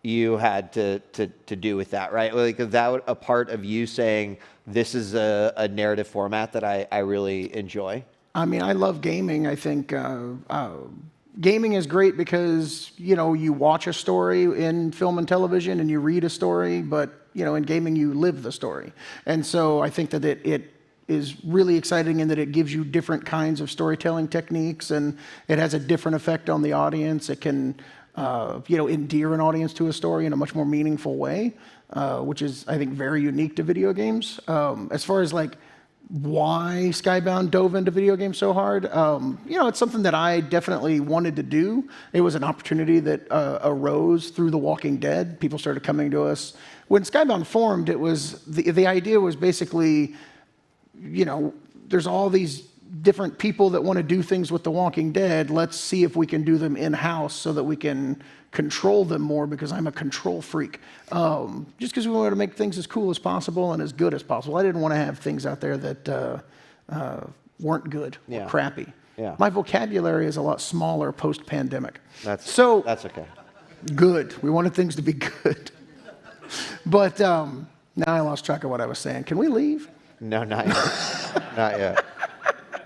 you had to do with that, right? Like, is that a part of you saying this is a narrative format that I really enjoy? I mean, I love gaming. I think gaming is great because, you watch a story in film and television and you read a story, but, in gaming you live the story. And so I think that it is really exciting in that it gives you different kinds of storytelling techniques, and it has a different effect on the audience. It can, endear an audience to a story in a much more meaningful way, which is, I think, very unique to video games. As far as why Skybound dove into video games so hard, it's something that I definitely wanted to do. It was an opportunity that arose through The Walking Dead. People started coming to us. When Skybound formed, it was the idea was basically, there's all these different people that want to do things with The Walking Dead. Let's see if we can do them in-house so that we can control them more, because I'm a control freak. Just because we wanted to make things as cool as possible and as good as possible. I didn't want to have things out there that weren't good or crappy. Yeah. My vocabulary is a lot smaller post-pandemic. That's okay. Good. We wanted things to be good. But now I lost track of what I was saying. Can we leave? No, not yet. Not yet.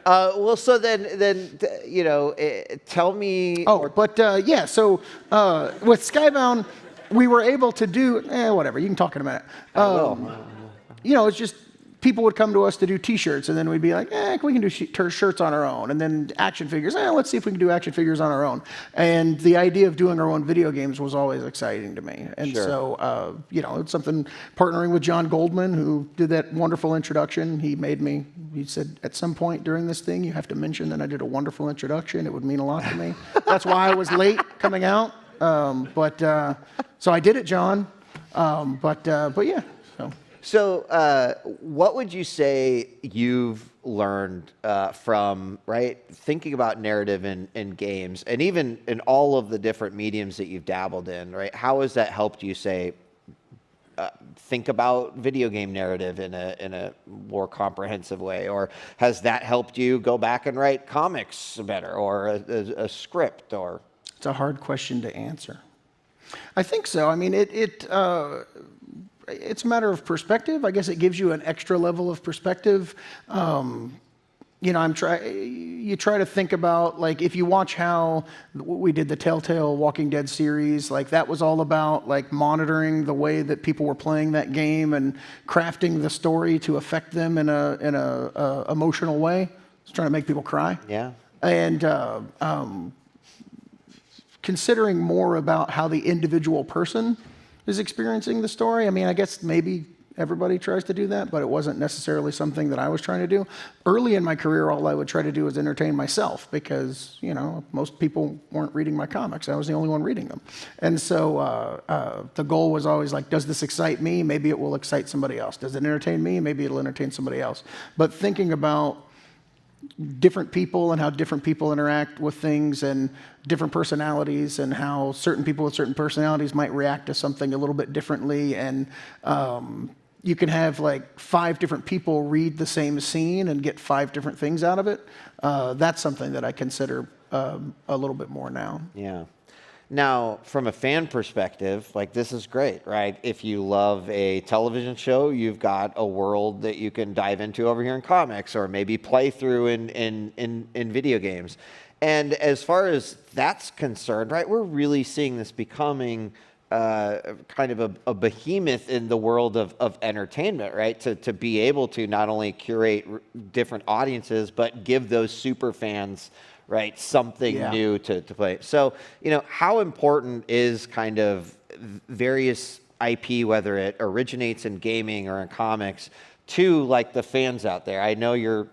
Well, so then tell me. So with Skybound, we were able to do whatever. You can talk in a minute. It's just people would come to us to do T-shirts, and then we'd be like, we can do shirts on our own, and then action figures. Let's see if we can do action figures on our own. And the idea of doing our own video games was always exciting to me. And Sure. so, it's something, partnering with John Goldman, who did that wonderful introduction. He said, at some point during this thing, you have to mention that I did a wonderful introduction. It would mean a lot to me. That's why I was late coming out. So I did it, John. But yeah. So what would you say you've learned from, thinking about narrative in games, and even in all of the different mediums that you've dabbled in, right? How has that helped you, say, think about video game narrative in a more comprehensive way? Or has that helped you go back and write comics better, or a script? Or It's a hard question to answer. I think so. I mean, it's a matter of perspective. I guess it gives you an extra level of perspective. You try to think about, if you watch how we did the Telltale Walking Dead series, that was all about monitoring the way that people were playing that game and crafting the story to affect them in a emotional way. It's trying to make people cry. Yeah. And considering more about how the individual person is experiencing the story. I mean, I guess maybe everybody tries to do that, but it wasn't necessarily something that I was trying to do. Early in my career, all I would try to do was entertain myself because, most people weren't reading my comics. I was the only one reading them. And so the goal was always does this excite me? Maybe it will excite somebody else. Does it entertain me? Maybe it'll entertain somebody else. But thinking about different people and how different people interact with things and different personalities and how certain people with certain personalities might react to something a little bit differently, and you can have like 5 different people read the same scene and get 5 different things out of it. That's something that I consider a little bit more now. Yeah. Now, from a fan perspective, like this is great, right? If you love a television show, you've got a world that you can dive into over here in comics, or maybe play through in video games. And as far as that's concerned, right, we're really seeing this becoming kind of a behemoth in the world of entertainment, right? To be able to not only curate different audiences, but give those super fans, right, something new to play. So, you know, how important is kind of various IP, whether it originates in gaming or in comics, to like the fans out there? I know you're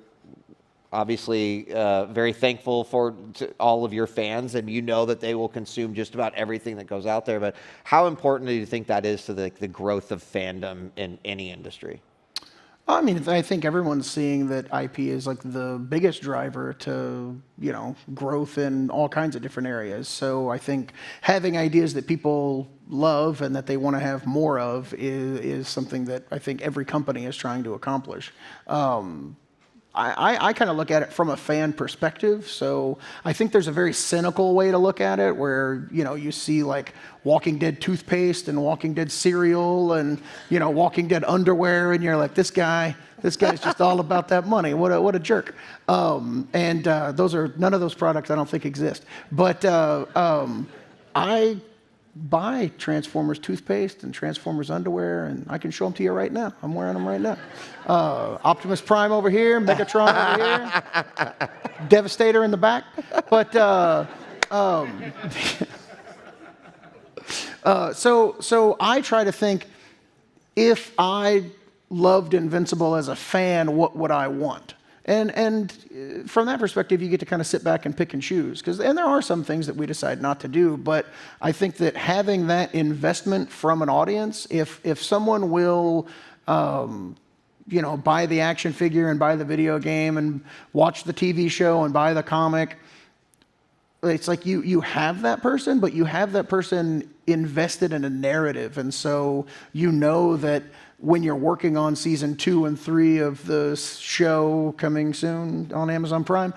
obviously very thankful to all of your fans, and you know that they will consume just about everything that goes out there, but how important do you think that is to the growth of fandom in any industry? I mean, I think everyone's seeing that IP is like the biggest driver to, you know, growth in all kinds of different areas. So I think having ideas that people love and that they want to have more of is something that I think every company is trying to accomplish. I kind of look at it from a fan perspective. So I think there's a very cynical way to look at it where, you know, you see like Walking Dead toothpaste and Walking Dead cereal and, you know, Walking Dead underwear. And you're like, this guy's just all about that money. What a jerk. None of those products I don't think exist. But I buy Transformers toothpaste and Transformers underwear, and I can show them to you right now. I'm wearing them right now. Optimus Prime over here, Megatron over here, Devastator in the back. But so I try to think, if I loved Invincible as a fan, what would I want? And from that perspective, you get to kind of sit back and pick and choose. And there are some things that we decide not to do, but I think that having that investment from an audience, if someone will, you know, buy the action figure and buy the video game and watch the TV show and buy the comic, it's like you have that person, but you have that person invested in a narrative. And so you know that when you're working on season 2 and 3 of the show coming soon on Amazon Prime,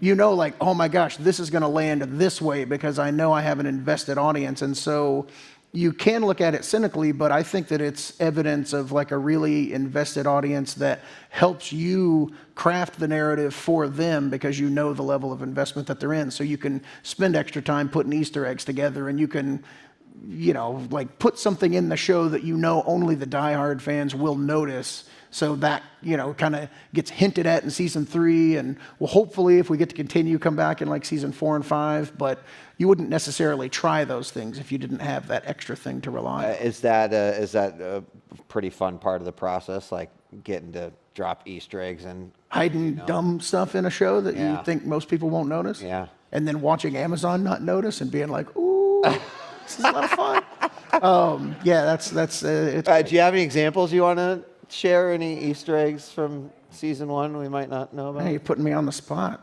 you know, like, oh my gosh, this is going to land this way because I know I have an invested audience. And so you can look at it cynically, but I think that it's evidence of like a really invested audience that helps you craft the narrative for them because you know the level of investment that they're in. So you can spend extra time putting Easter eggs together, and you can, you know, like put something in the show that you know only the diehard fans will notice. So that, you know, kind of gets hinted at in season 3, and well, hopefully if we get to continue, come back in like season 4 and 5, but you wouldn't necessarily try those things if you didn't have that extra thing to rely on. Is that a pretty fun part of the process, like getting to drop Easter eggs and hiding dumb stuff in a show that you think most people won't notice? Yeah. And then watching Amazon not notice and being like, ooh, this is a lot of fun. Yeah, that's it's do you have any examples you want to share? Any Easter eggs from season 1 we might not know about? Hey, you're putting me on the spot.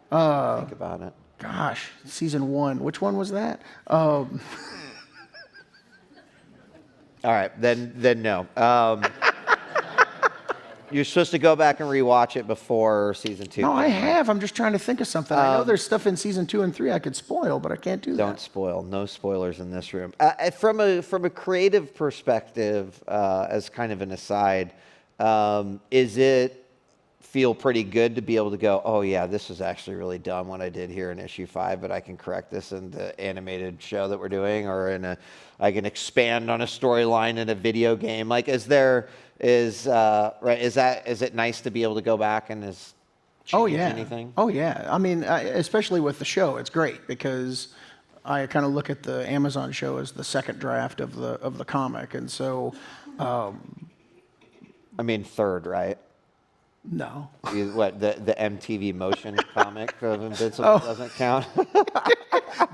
Think about it. Gosh, season 1. Which one was that? All right, then no. You're supposed to go back and rewatch it before season 2. No, I have. I'm just trying to think of something. I know there's stuff in season 2 and 3 I could spoil, but I can't do that. Don't spoil. No spoilers in this room. From a creative perspective, as kind of an aside, is it feel pretty good to be able to go, oh yeah, this is actually really dumb what I did here in issue 5, but I can correct this in the animated show that we're doing, or I can expand on a storyline in a video game. Like, is it nice to be able to go back and change anything? Oh yeah. I mean, especially with the show, it's great because I kind of look at the Amazon show as the second draft of the comic, and so. I mean, third, right? No. What, the MTV Motion comic of Invincible doesn't count?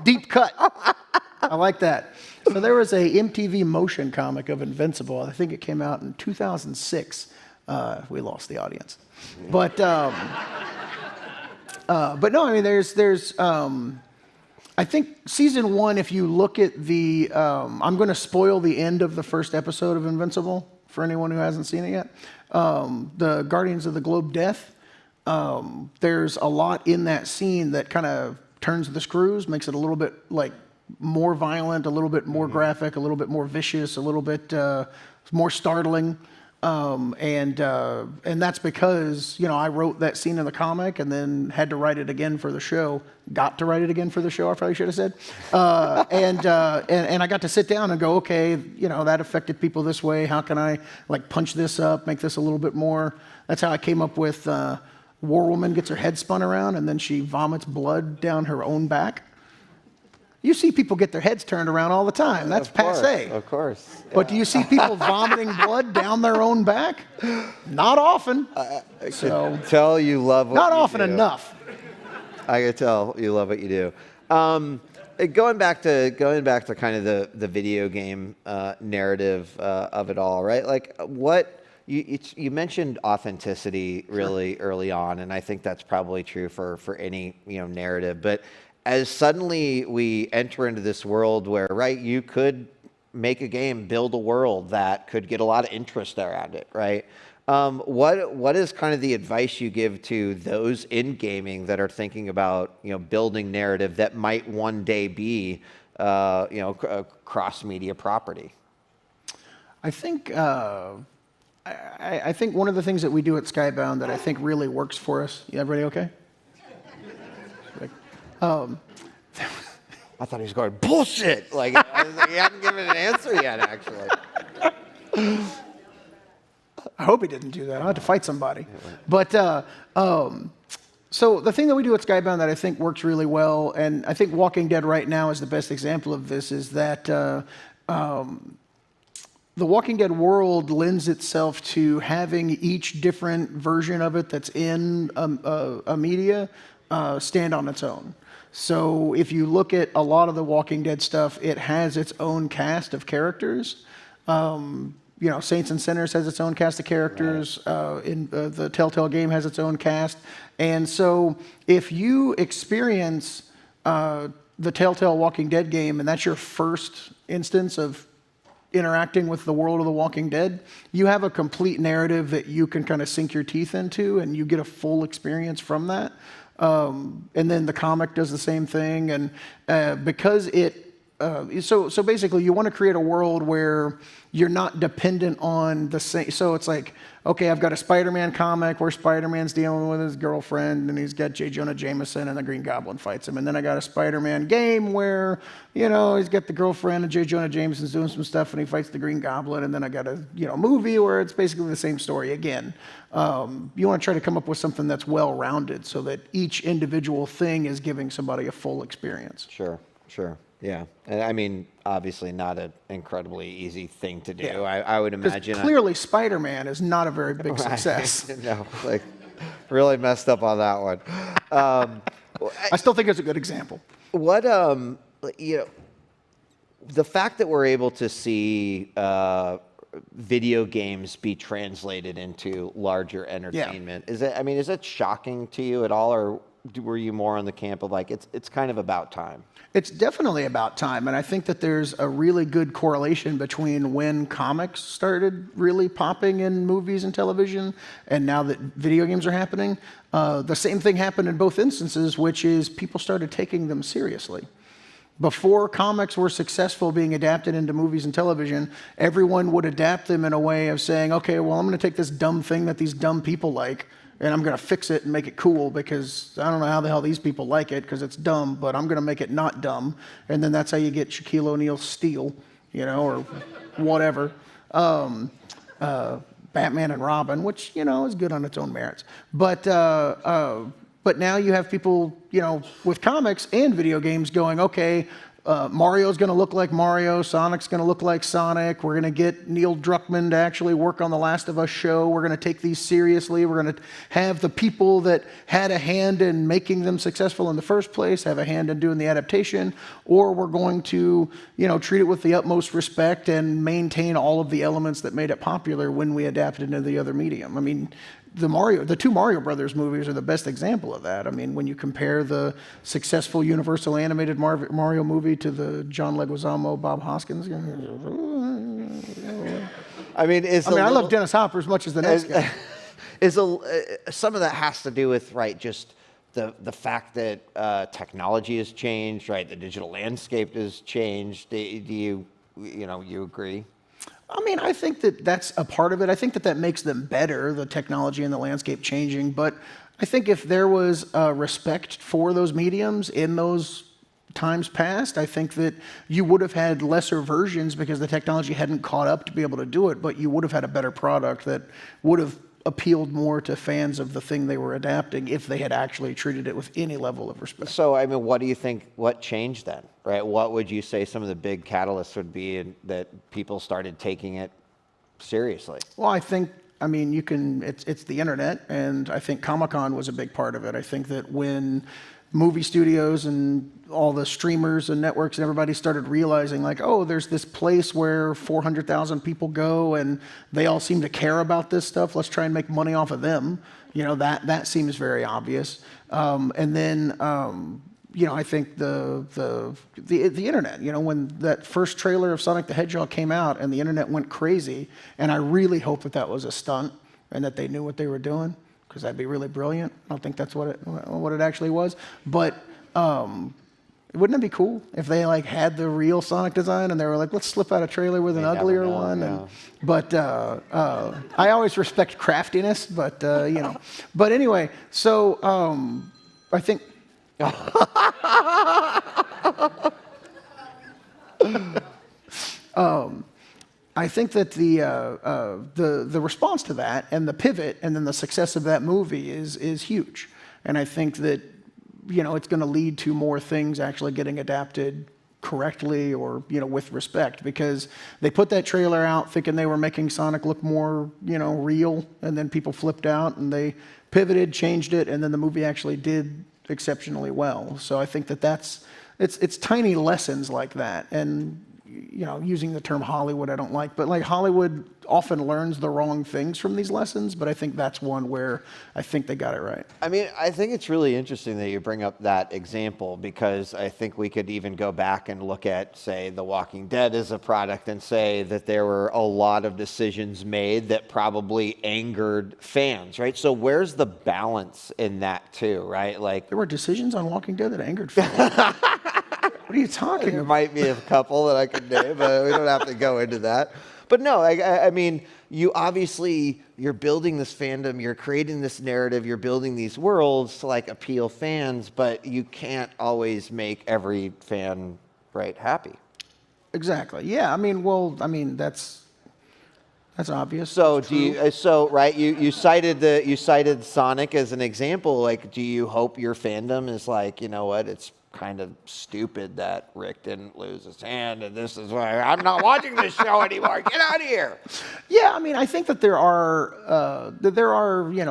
Deep cut. I like that. So there was a MTV Motion comic of Invincible. I think it came out in 2006. We lost the audience. But no, I mean, there's I think season 1, if you look at the, I'm going to spoil the end of the first episode of Invincible. for anyone who hasn't seen it yet. The Guardians of the Globe Death. There's a lot in that scene that kind of turns the screws, makes it a little bit like more violent, a little bit more graphic, a little bit more vicious, a little bit more startling. And that's because, you know, I wrote that scene in the comic and then had to write it again for the show. Got to write it again for the show, I probably should have said. And I got to sit down and go, okay, you know, that affected people this way. How can I like punch this up, make this a little bit more? That's how I came up with War Woman gets her head spun around and then she vomits blood down her own back. You see people get their heads turned around all the time. That's passé. Of course. But do you see people vomiting blood down their own back? Not often. I can tell you love what Not you often do. enough. I can tell you love what you do. Going back to kind of the video game narrative of it all, right? Like what you mentioned authenticity really early on, and I think that's probably true for any narrative. But as suddenly we enter into this world where, right, you could make a game, build a world that could get a lot of interest around it, right? What is kind of the advice you give to those in gaming that are thinking about building narrative that might one day be a cross-media property? I think I think one of the things that we do at Skybound that I think really works for us. Everybody okay? I thought he was going bullshit. Like he hadn't given an answer yet, actually. I hope he didn't do that. I'll have to fight somebody. But so the thing that we do at Skybound that I think works really well, and I think Walking Dead right now is the best example of this, is that the Walking Dead world lends itself to having each different version of it that's in a media stand on its own. So if you look at a lot of the Walking Dead stuff, it has its own cast of characters. Saints and Sinners has its own cast of characters. In the Telltale game has its own cast. And so if you experience the Telltale Walking Dead game and that's your first instance of interacting with the world of the Walking Dead, you have a complete narrative that you can kind of sink your teeth into and you get a full experience from that. And then the comic does the same thing. And because so basically you want to create a world where you're not dependent on the same. So it's like, okay, I've got a Spider-Man comic where Spider-Man's dealing with his girlfriend and he's got J. Jonah Jameson and the Green Goblin fights him. And then I got a Spider-Man game where, he's got the girlfriend and J. Jonah Jameson's doing some stuff and he fights the Green Goblin. And then I got a, movie where it's basically the same story again. You want to try to come up with something that's well-rounded so that each individual thing is giving somebody a full experience. Sure. Yeah. And I mean, obviously not an incredibly easy thing to do. Yeah. I would imagine. Clearly Spider-Man is not a very big success. No, really messed up on that one. I still think it's a good example. What, the fact that we're able to see video games be translated into larger entertainment, is it shocking to you at all, or were you more on the camp of like, it's kind of about time? It's definitely about time, and I think that there's a really good correlation between when comics started really popping in movies and television, and now that video games are happening. The same thing happened in both instances, which is people started taking them seriously. Before comics were successful being adapted into movies and television, everyone would adapt them in a way of saying, okay, well, I'm going to take this dumb thing that these dumb people like, and I'm going to fix it and make it cool because I don't know how the hell these people like it because it's dumb, but I'm going to make it not dumb. And then that's how you get Shaquille O'Neal's Steel, or whatever. Batman and Robin, which, is good on its own merits. But now you have people, with comics and video games going, okay, Mario's going to look like Mario, Sonic's going to look like Sonic, we're going to get Neil Druckmann to actually work on the Last of Us show, we're going to take these seriously, we're going to have the people that had a hand in making them successful in the first place have a hand in doing the adaptation, or we're going to, treat it with the utmost respect and maintain all of the elements that made it popular when we adapted it into the other medium. I mean, the two Mario Brothers movies are the best example of that. I mean, when you compare the successful Universal animated Mario movie to the John Leguizamo, Bob Hoskins. I mean, I love Dennis Hopper as much as the next guy. Some of that has to do with, right, just the fact that technology has changed, right? The digital landscape has changed. Do you agree? I mean, I think that that's a part of it. I think that that makes them better, the technology and the landscape changing. But I think if there was respect for those mediums in those times past, I think that you would have had lesser versions because the technology hadn't caught up to be able to do it, but you would have had a better product that would have appealed more to fans of the thing they were adapting if they had actually treated it with any level of respect. So, I mean, what do you think, what changed then, right? What would you say some of the big catalysts would be that people started taking it seriously? Well, I think, I mean, it's the internet, and I think Comic-Con was a big part of it. I think that when movie studios and all the streamers and networks and everybody started realizing like, oh, there's this place where 400,000 people go and they all seem to care about this stuff. Let's try and make money off of them. That seems very obvious. And then, I think the internet, when that first trailer of Sonic the Hedgehog came out and the internet went crazy, and I really hope that was a stunt and that they knew what they were doing, because that'd be really brilliant. I don't think that's what it actually was. But wouldn't it be cool if they had the real Sonic design and they were like, let's slip out a trailer with an uglier one? Yeah. But I always respect craftiness, but But anyway, so I think. I think that the response to that and the pivot and then the success of that movie is huge. And I think that it's going to lead to more things actually getting adapted correctly or with respect, because they put that trailer out thinking they were making Sonic look more real, and then people flipped out and they pivoted, changed it, and then the movie actually did exceptionally well. So I think that it's tiny lessons like that. And using the term Hollywood I don't like, but Hollywood often learns the wrong things from these lessons, but I think that's one where I think they got it right. I mean, I think it's really interesting that you bring up that example, because I think we could even go back and look at, say, The Walking Dead as a product and say that there were a lot of decisions made that probably angered fans, right? So where's the balance in that too, right? There were decisions on Walking Dead that angered fans. What are you talking about? There might be a couple that I could name, but we don't have to go into that. But no, I mean, you're building this fandom, you're creating this narrative, you're building these worlds to appeal fans, but you can't always make every fan happy. Exactly. Yeah. That's obvious. So you cited Sonic as an example. Do you hope your fandom is it's kind of stupid that Rick didn't lose his hand, and this is why I'm not watching this show anymore. Get out of here. Yeah, I think that there are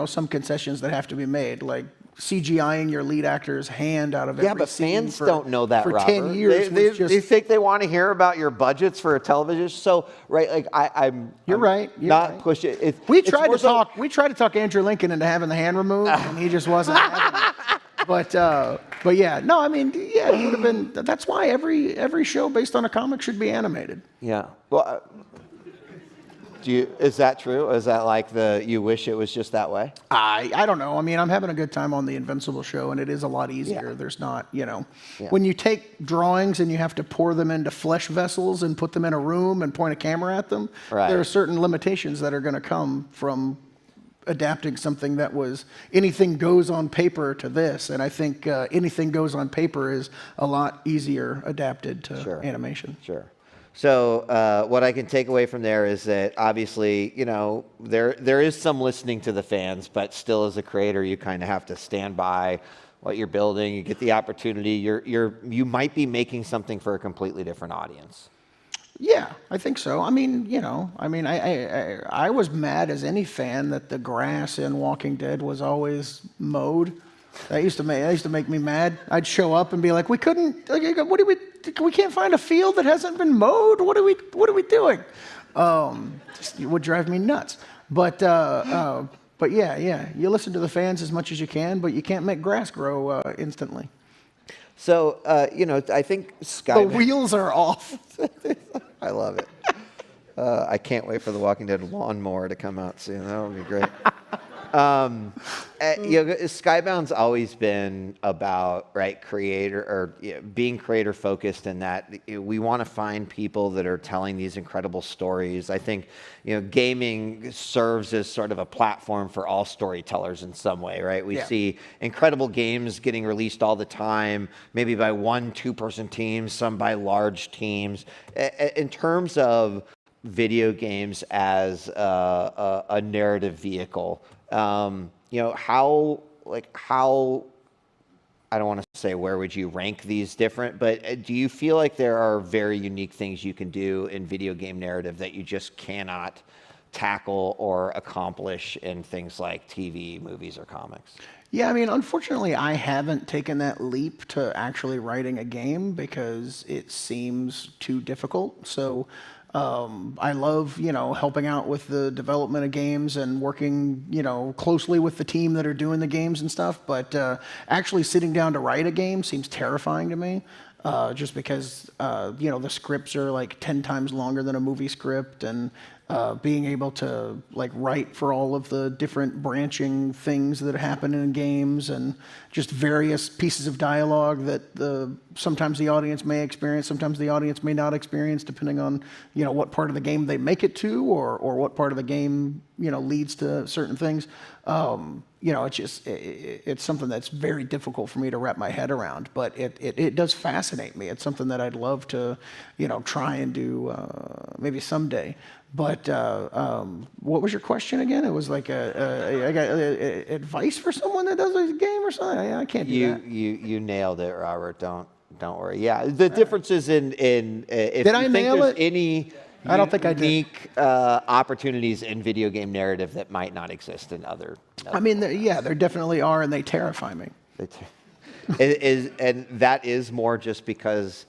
some concessions that have to be made, like CGIing your lead actor's hand out of every scene. Yeah, but fans don't know that, for Robert. 10 years. They think they want to hear about your budgets for a television. So, right, I'm not pushing it. We tried to talk Andrew Lincoln into having the hand removed, and he just wasn't having it. But yeah, no, it would have been. That's why every show based on a comic should be animated. Yeah. Well, is that true? Is that you wish it was just that way? I don't know. I'm having a good time on the Invincible show, and it is a lot easier. Yeah. There's not, when you take drawings and you have to pour them into flesh vessels and put them in a room and point a camera at them, right. There are certain limitations that are going to come from adapting something that was anything goes on paper to this, and I think anything goes on paper is a lot easier adapted to animation. Sure. So what I can take away from there is that obviously, there is some listening to the fans, but still as a creator, you kind of have to stand by what you're building. You get the opportunity. You might be making something for a completely different audience. Yeah, I think so. I was mad as any fan that the grass in Walking Dead was always mowed. That used to make me mad. I'd show up and be like, we can't find a field that hasn't been mowed. What are we doing? It would drive me nuts. But yeah, you listen to the fans as much as you can, but you can't make grass grow instantly. So, I think Skynet... The wheels are off. I love it. I can't wait for the Walking Dead lawnmower to come out soon. That would be great. Skybound's always been about creator or being creator focused, in that we want to find people that are telling these incredible stories. I think gaming serves as sort of a platform for all storytellers in some way, right? We see incredible games getting released all the time, maybe by 1-2-person teams, some by large teams. In terms of video games as a narrative vehicle, how I don't want to say where would you rank these different, but do you feel like there are very unique things you can do in video game narrative that you just cannot tackle or accomplish in things like TV, movies, or comics? Yeah, I mean, unfortunately, I haven't taken that leap to actually writing a game because it seems too difficult. So I love, helping out with the development of games and working, closely with the team that are doing the games and stuff. But actually sitting down to write a game seems terrifying to me, just because, the scripts are like 10 times longer than a movie script, and being able to write for all of the different branching things that happen in games, and just various pieces of dialogue that sometimes the audience may experience, sometimes the audience may not experience, depending on what part of the game they make it to, or what part of the game leads to certain things. It's something that's very difficult for me to wrap my head around, but it does fascinate me. It's something that I'd love to try and do maybe someday. But what was your question again? It was like I got advice for someone that does a game or something. I can't do that. You nailed it, Robert. Don't worry. Yeah, the differences in if did you I think nail there's it? any I don't think I did. unique opportunities in video game narrative that might not exist in other. I mean, there definitely are, and they terrify me. And that is more just because,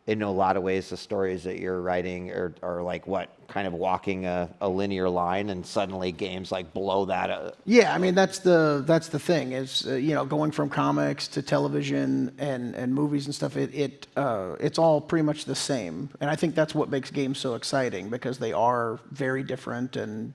in a lot of ways, the stories that you're writing are like what, kind of walking a linear line, and suddenly games blow that up. Yeah, I mean that's the thing is going from comics to television and movies and stuff. It's all pretty much the same, and I think that's what makes games so exciting, because they are very different and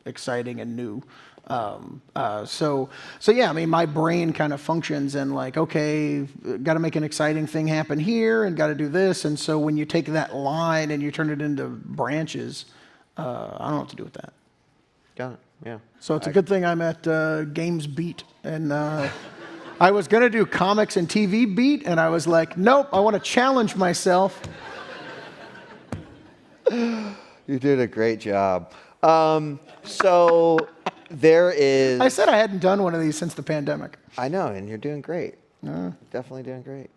exciting and new. So yeah, I mean, my brain kind of functions and okay, got to make an exciting thing happen here and got to do this. And so when you take that line and you turn it into branches, I don't know what to do with that. Got it. Yeah. So it's a good thing I'm at GamesBeat, and I was gonna do comics and TV beat, and I was like, nope, I want to challenge myself. You did a great job. So there is. I said I hadn't done one of these since the pandemic. I know, and you're doing great. Definitely doing great.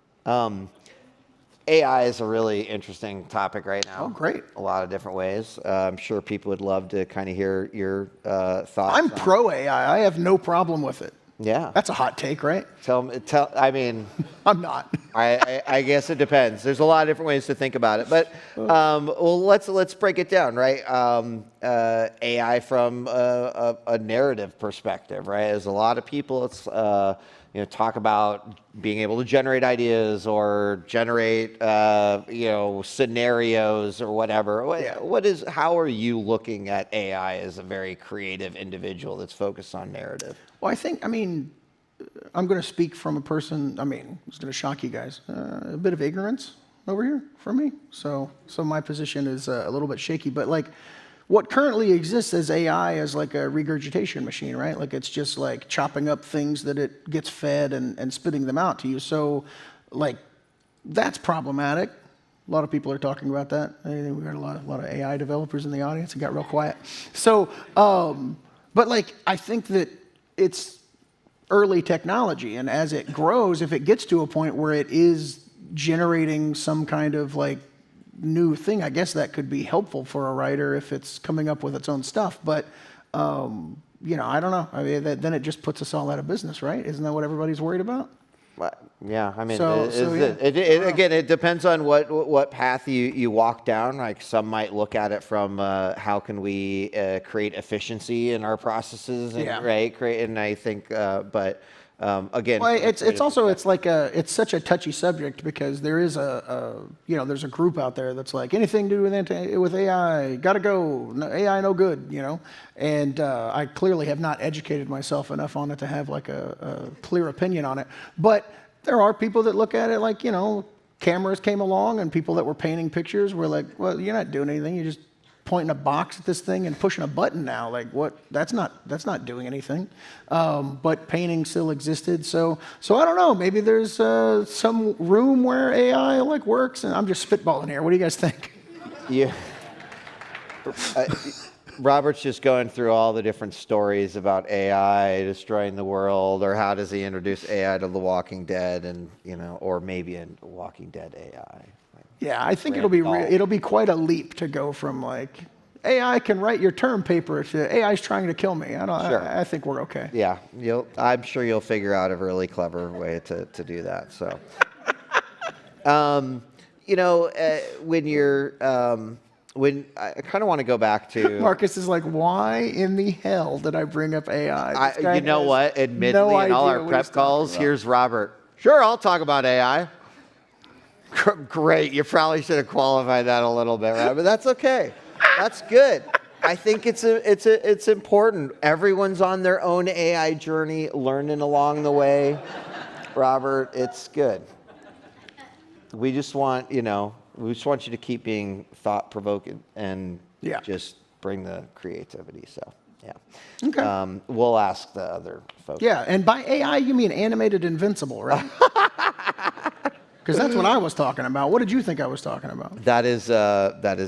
AI is a really interesting topic right now. Oh, great. A lot of different ways. I'm sure people would love to kind of hear your thoughts. I'm pro AI. I have no problem with it. Yeah. That's a hot take, right? I mean, I'm not. I guess it depends. There's a lot of different ways to think about it, but well, let's break it down, right? AI from a narrative perspective, right? There's a lot of people. It's talk about being able to generate ideas or generate scenarios or whatever. How are you looking at AI as a very creative individual that's focused on narrative? Well, I'm going to speak from a person, it's going to shock you guys, a bit of ignorance over here for me. So my position is a little bit shaky, but what currently exists as AI is like a regurgitation machine, right? It's just chopping up things that it gets fed and spitting them out to you. So that's problematic. A lot of people are talking about that. We got a lot of AI developers in the audience. It got real quiet. So, but I think that it's early technology, and as it grows, if it gets to a point where it is generating some kind of new thing, I guess that could be helpful for a writer if it's coming up with its own stuff. But I don't know. Then it just puts us all out of business, right? Isn't that what everybody's worried about? Yeah, again, it depends on what path you walk down. Some might look at it from how can we create efficiency in our processes, and, right? And I think, but Again, well, it's such a touchy subject because there is there's a group out there that's like anything to do with AI, gotta go, no, AI no good, and I clearly have not educated myself enough on it to have like a clear opinion on it. But there are people that look at it like, cameras came along and people that were painting pictures were like, well, you're not doing anything, you're just pointing a box at this thing and pushing a button now. Like what? That's not doing anything. But painting still existed. So I don't know. Maybe there's some room where AI like works. And I'm just spitballing here. What do you guys think? Yeah. Robert's just going through all the different stories about AI destroying the world, or how does he introduce AI to The Walking Dead, and or maybe a Walking Dead AI. Yeah, I think it'll be quite a leap to go from like AI can write your term paper to AI's trying to kill me. I think we're okay. Yeah, I'm sure you'll figure out a really clever way to do that. So, when I kind of want to go back to Marcus is like, why in the hell did I bring up AI? You know what? Admittedly, in all our prep calls, here's Robert. Sure, I'll talk about AI. Great. You probably should have qualified that a little bit, right? But that's okay. That's good. I think it's important. Everyone's on their own AI journey, learning along the way. Robert, it's good. We just want you to keep being thought-provoking and just bring the creativity. So, yeah. Okay. We'll ask the other folks. Yeah, and by AI you mean animated invincible, right? Because that's what I was talking about. What did you think I was talking about? That is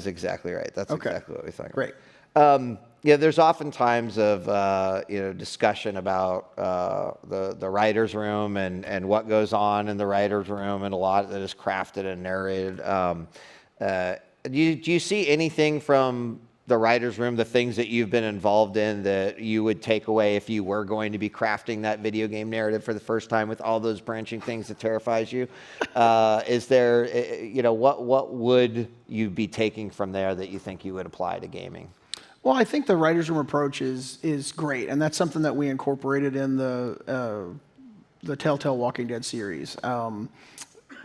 exactly right. That's exactly what we think. Great. There's often times of discussion about the writer's room and what goes on in the writer's room, and a lot that is crafted and narrated. Do you see anything from the writer's room, the things that you've been involved in, that you would take away if you were going to be crafting that video game narrative for the first time with all those branching things that terrifies you? Is there, what would you be taking from there that you think you would apply to gaming? Well, I think the writer's room approach is great, and that's something that we incorporated in the Telltale Walking Dead series.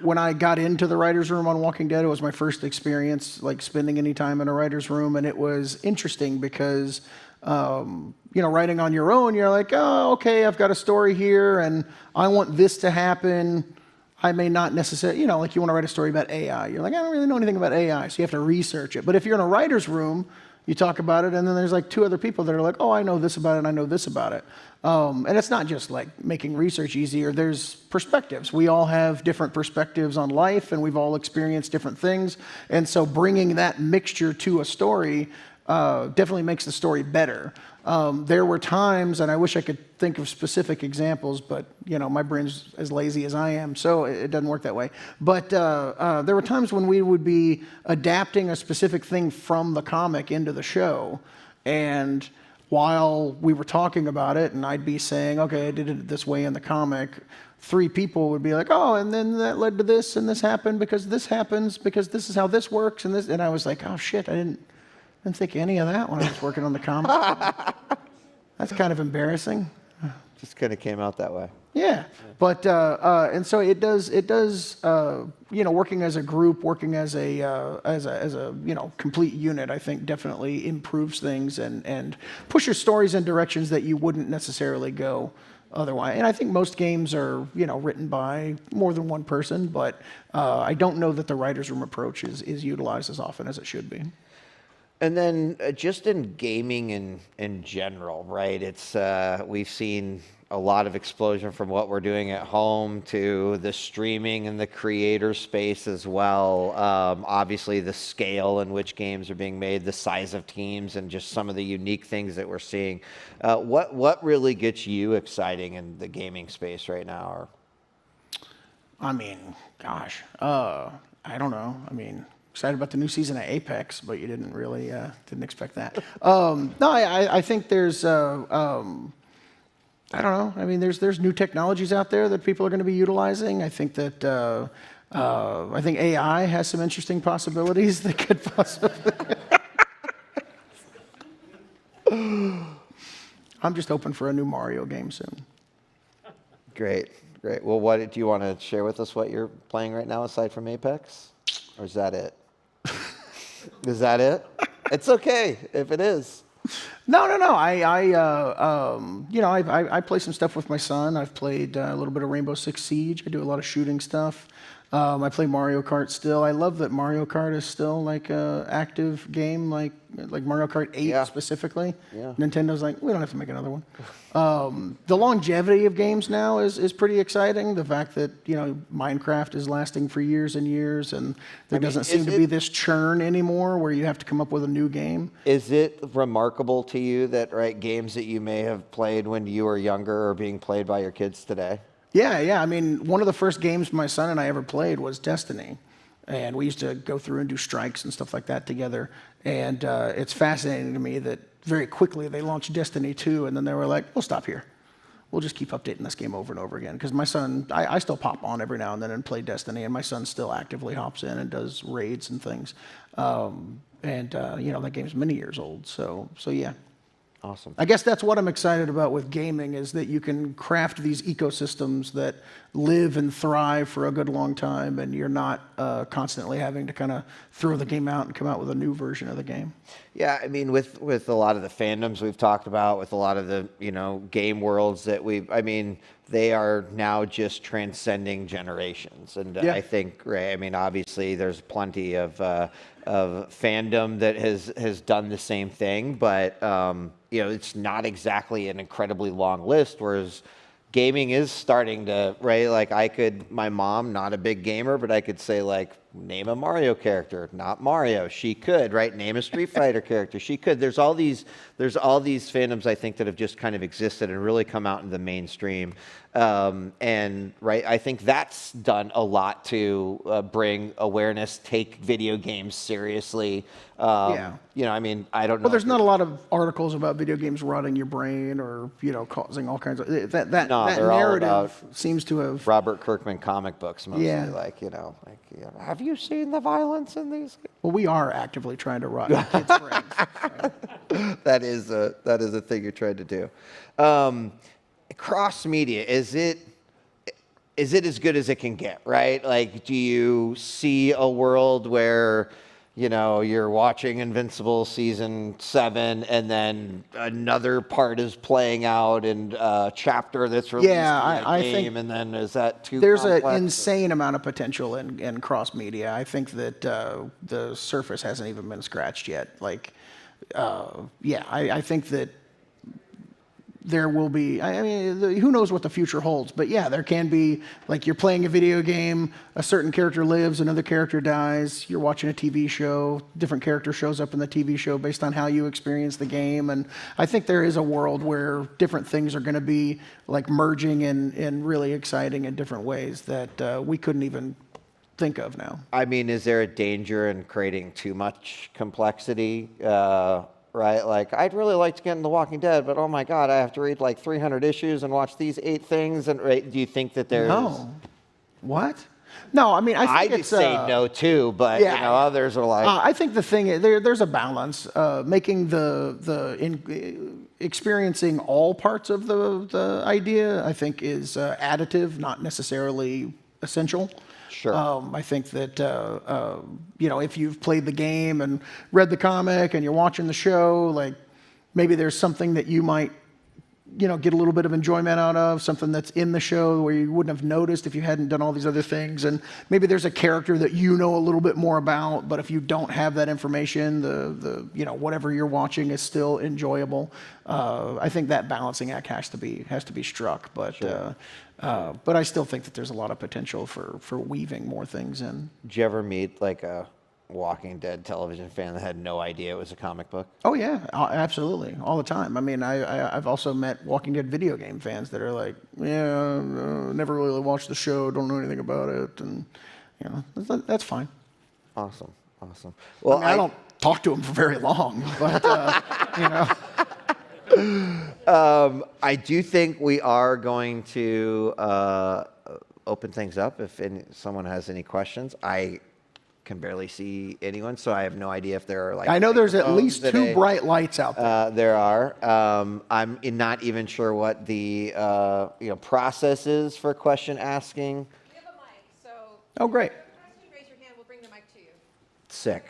When I got into the writer's room on Walking Dead, it was my first experience like spending any time in a writer's room, and it was interesting because writing on your own, you're like, oh, okay, I've got a story here, and I want this to happen. I may not necessarily, like you want to write a story about AI. You're like, I don't really know anything about AI, so you have to research it. But if you're in a writer's room, you talk about it, and then there's like two other people that are like, oh, I know this about it, and I know this about it. And it's not just like making research easier. There's perspectives. We all have different perspectives on life, and we've all experienced different things. And so bringing that mixture to a story definitely makes the story better. There were times, and I wish I could think of specific examples, but my brain's as lazy as I am, so it doesn't work that way. But there were times when we would be adapting a specific thing from the comic into the show, and while we were talking about it, and I'd be saying, okay, I did it this way in the comic, three people would be like, oh, and then that led to this, and this happened because this happens, because this is how this works, and I was like, oh shit, I didn't think any of that when I was working on the comic. That's kind of embarrassing. Just kind of came out that way. Yeah, but and so it does. Working as a group, working as a complete unit, I think definitely improves things and pushes stories in directions that you wouldn't necessarily go otherwise. And I think most games are written by more than one person, but I don't know that the writer's room approach is utilized as often as it should be. And then just in gaming in general, right? It's we've seen a lot of explosion from what we're doing at home to the streaming and the creator space as well. Obviously, the scale in which games are being made, the size of teams, and just some of the unique things that we're seeing. What really gets you exciting in the gaming space right now? I mean, gosh, I don't know. I mean, excited about the new season of Apex, but you didn't really didn't expect that. No, I think there's I don't know. I mean, there's new technologies out there that people are going to be utilizing. I think that I think AI has some interesting possibilities that could possibly. I'm just hoping for a new Mario game soon. Great, great. Well, what do you want to share with us? What you're playing right now, aside from Apex, or is that it? Is that it? It's okay if it is. No. I play some stuff with my son. I've played a little bit of Rainbow Six Siege. I do a lot of shooting stuff. I play Mario Kart still. I love that Mario Kart is still like a active game, like Mario Kart 8 specifically. Yeah. Nintendo's like, we don't have to make another one. The longevity of games now is pretty exciting. The fact that Minecraft is lasting for years and years, and there doesn't seem to be this churn anymore where you have to come up with a new game. Is it remarkable to you that games that you may have played when you were younger are being played by your kids today? Yeah. I mean, one of the first games my son and I ever played was Destiny. And we used to go through and do strikes and stuff like that together. And it's fascinating to me that very quickly they launched Destiny 2, and then they were like, we'll stop here. We'll just keep updating this game over and over again. Because my son, I still pop on every now and then and play Destiny, and my son still actively hops in and does raids and things. That game's many years old. So yeah. Awesome. I guess that's what I'm excited about with gaming, is that you can craft these ecosystems that live and thrive for a good long time, and you're not constantly having to kind of throw the game out and come out with a new version of the game. Yeah, I mean, with a lot of the fandoms we've talked about, with a lot of the game worlds that they are now just transcending generations, and I think, obviously there's plenty of fandom that has done the same thing, but it's not exactly an incredibly long list, whereas gaming is starting to, my mom, not a big gamer, but I could say name a Mario character, not Mario. She could, name a Street Fighter character. She could. There's all these fandoms, I think, that have just kind of existed and really come out into the mainstream. I think that's done a lot to bring awareness, take video games seriously. I don't know. Well, there's not a lot of articles about video games rotting your brain or causing all kinds of that narrative seems to have Robert Kirkman comic books mostly. Have you seen the violence in these? Well, we are actively trying to rot your kids' brains. That is a thing you're trying to do. Cross media, is it as good as it can get, right? Do you see a world where you're watching Invincible season 7 and then another part is playing out in a chapter that's released in the game, and then is that too there's complex? an insane amount of potential in cross media. I think that the surface hasn't even been scratched yet. I think that there will be, who knows what the future holds, but yeah, there can be, you're playing a video game, a certain character lives, another character dies, you're watching a TV show, different character shows up in the TV show based on how you experience the game, and I think there is a world where different things are going to be merging in really exciting and different ways that we couldn't even think of now. Is there a danger in creating too much complexity? I'd really like to get into The Walking Dead, but oh my God, I have to read 300 issues and watch these 8 things. And do you think that there's... No. What? No, I think I'd say no too, but others are I think the thing is, there's a balance. Making experiencing all parts of the idea, I think, is additive, not necessarily essential. Sure. I think that, if you've played the game and read the comic and you're watching the show, maybe there's something that you might, get a little bit of enjoyment out of, something that's in the show where you wouldn't have noticed if you hadn't done all these other things. And maybe there's a character that you know a little bit more about, but if you don't have that information, the whatever you're watching is still enjoyable. I think that balancing act has to be struck, but Sure. But I still think that there's a lot of potential for weaving more things in. Did you ever meet a Walking Dead television fan that had no idea it was a comic book? Oh yeah, absolutely, all the time. I've also met Walking Dead video game fans that are never really watched the show, don't know anything about it, and that's fine. Awesome. Well, I don't talk to them for very long, but I do think we are going to open things up if someone has any questions. can barely see anyone, so I have no idea if there are like. I know there's at microphones least two today. bright lights out there. There are. I'm not even sure what the process is for question asking. We have a mic, so. Oh, great. Raise your hand. We'll bring the mic to you. Sick.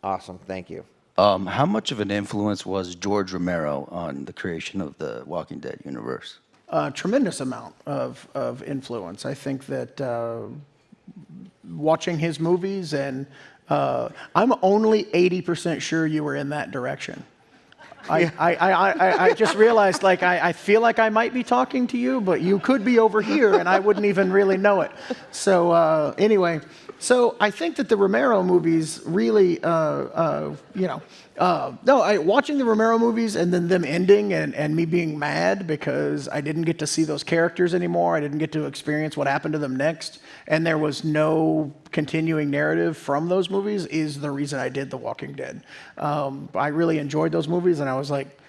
Awesome. Thank you. How much of an influence was George Romero on the creation of the Walking Dead universe? A tremendous amount of influence. I think that watching his movies, and I'm only 80% sure you were in that direction. I just realized, like, I feel like I might be talking to you, but you could be over here, and I wouldn't even really know it. So anyway, so I think that the Romero movies really, watching the Romero movies and then them ending and me being mad because I didn't get to see those characters anymore. I didn't get to experience what happened to them next. And there was no continuing narrative from those movies is the reason I did The Walking Dead. I really enjoyed those movies, and I was like,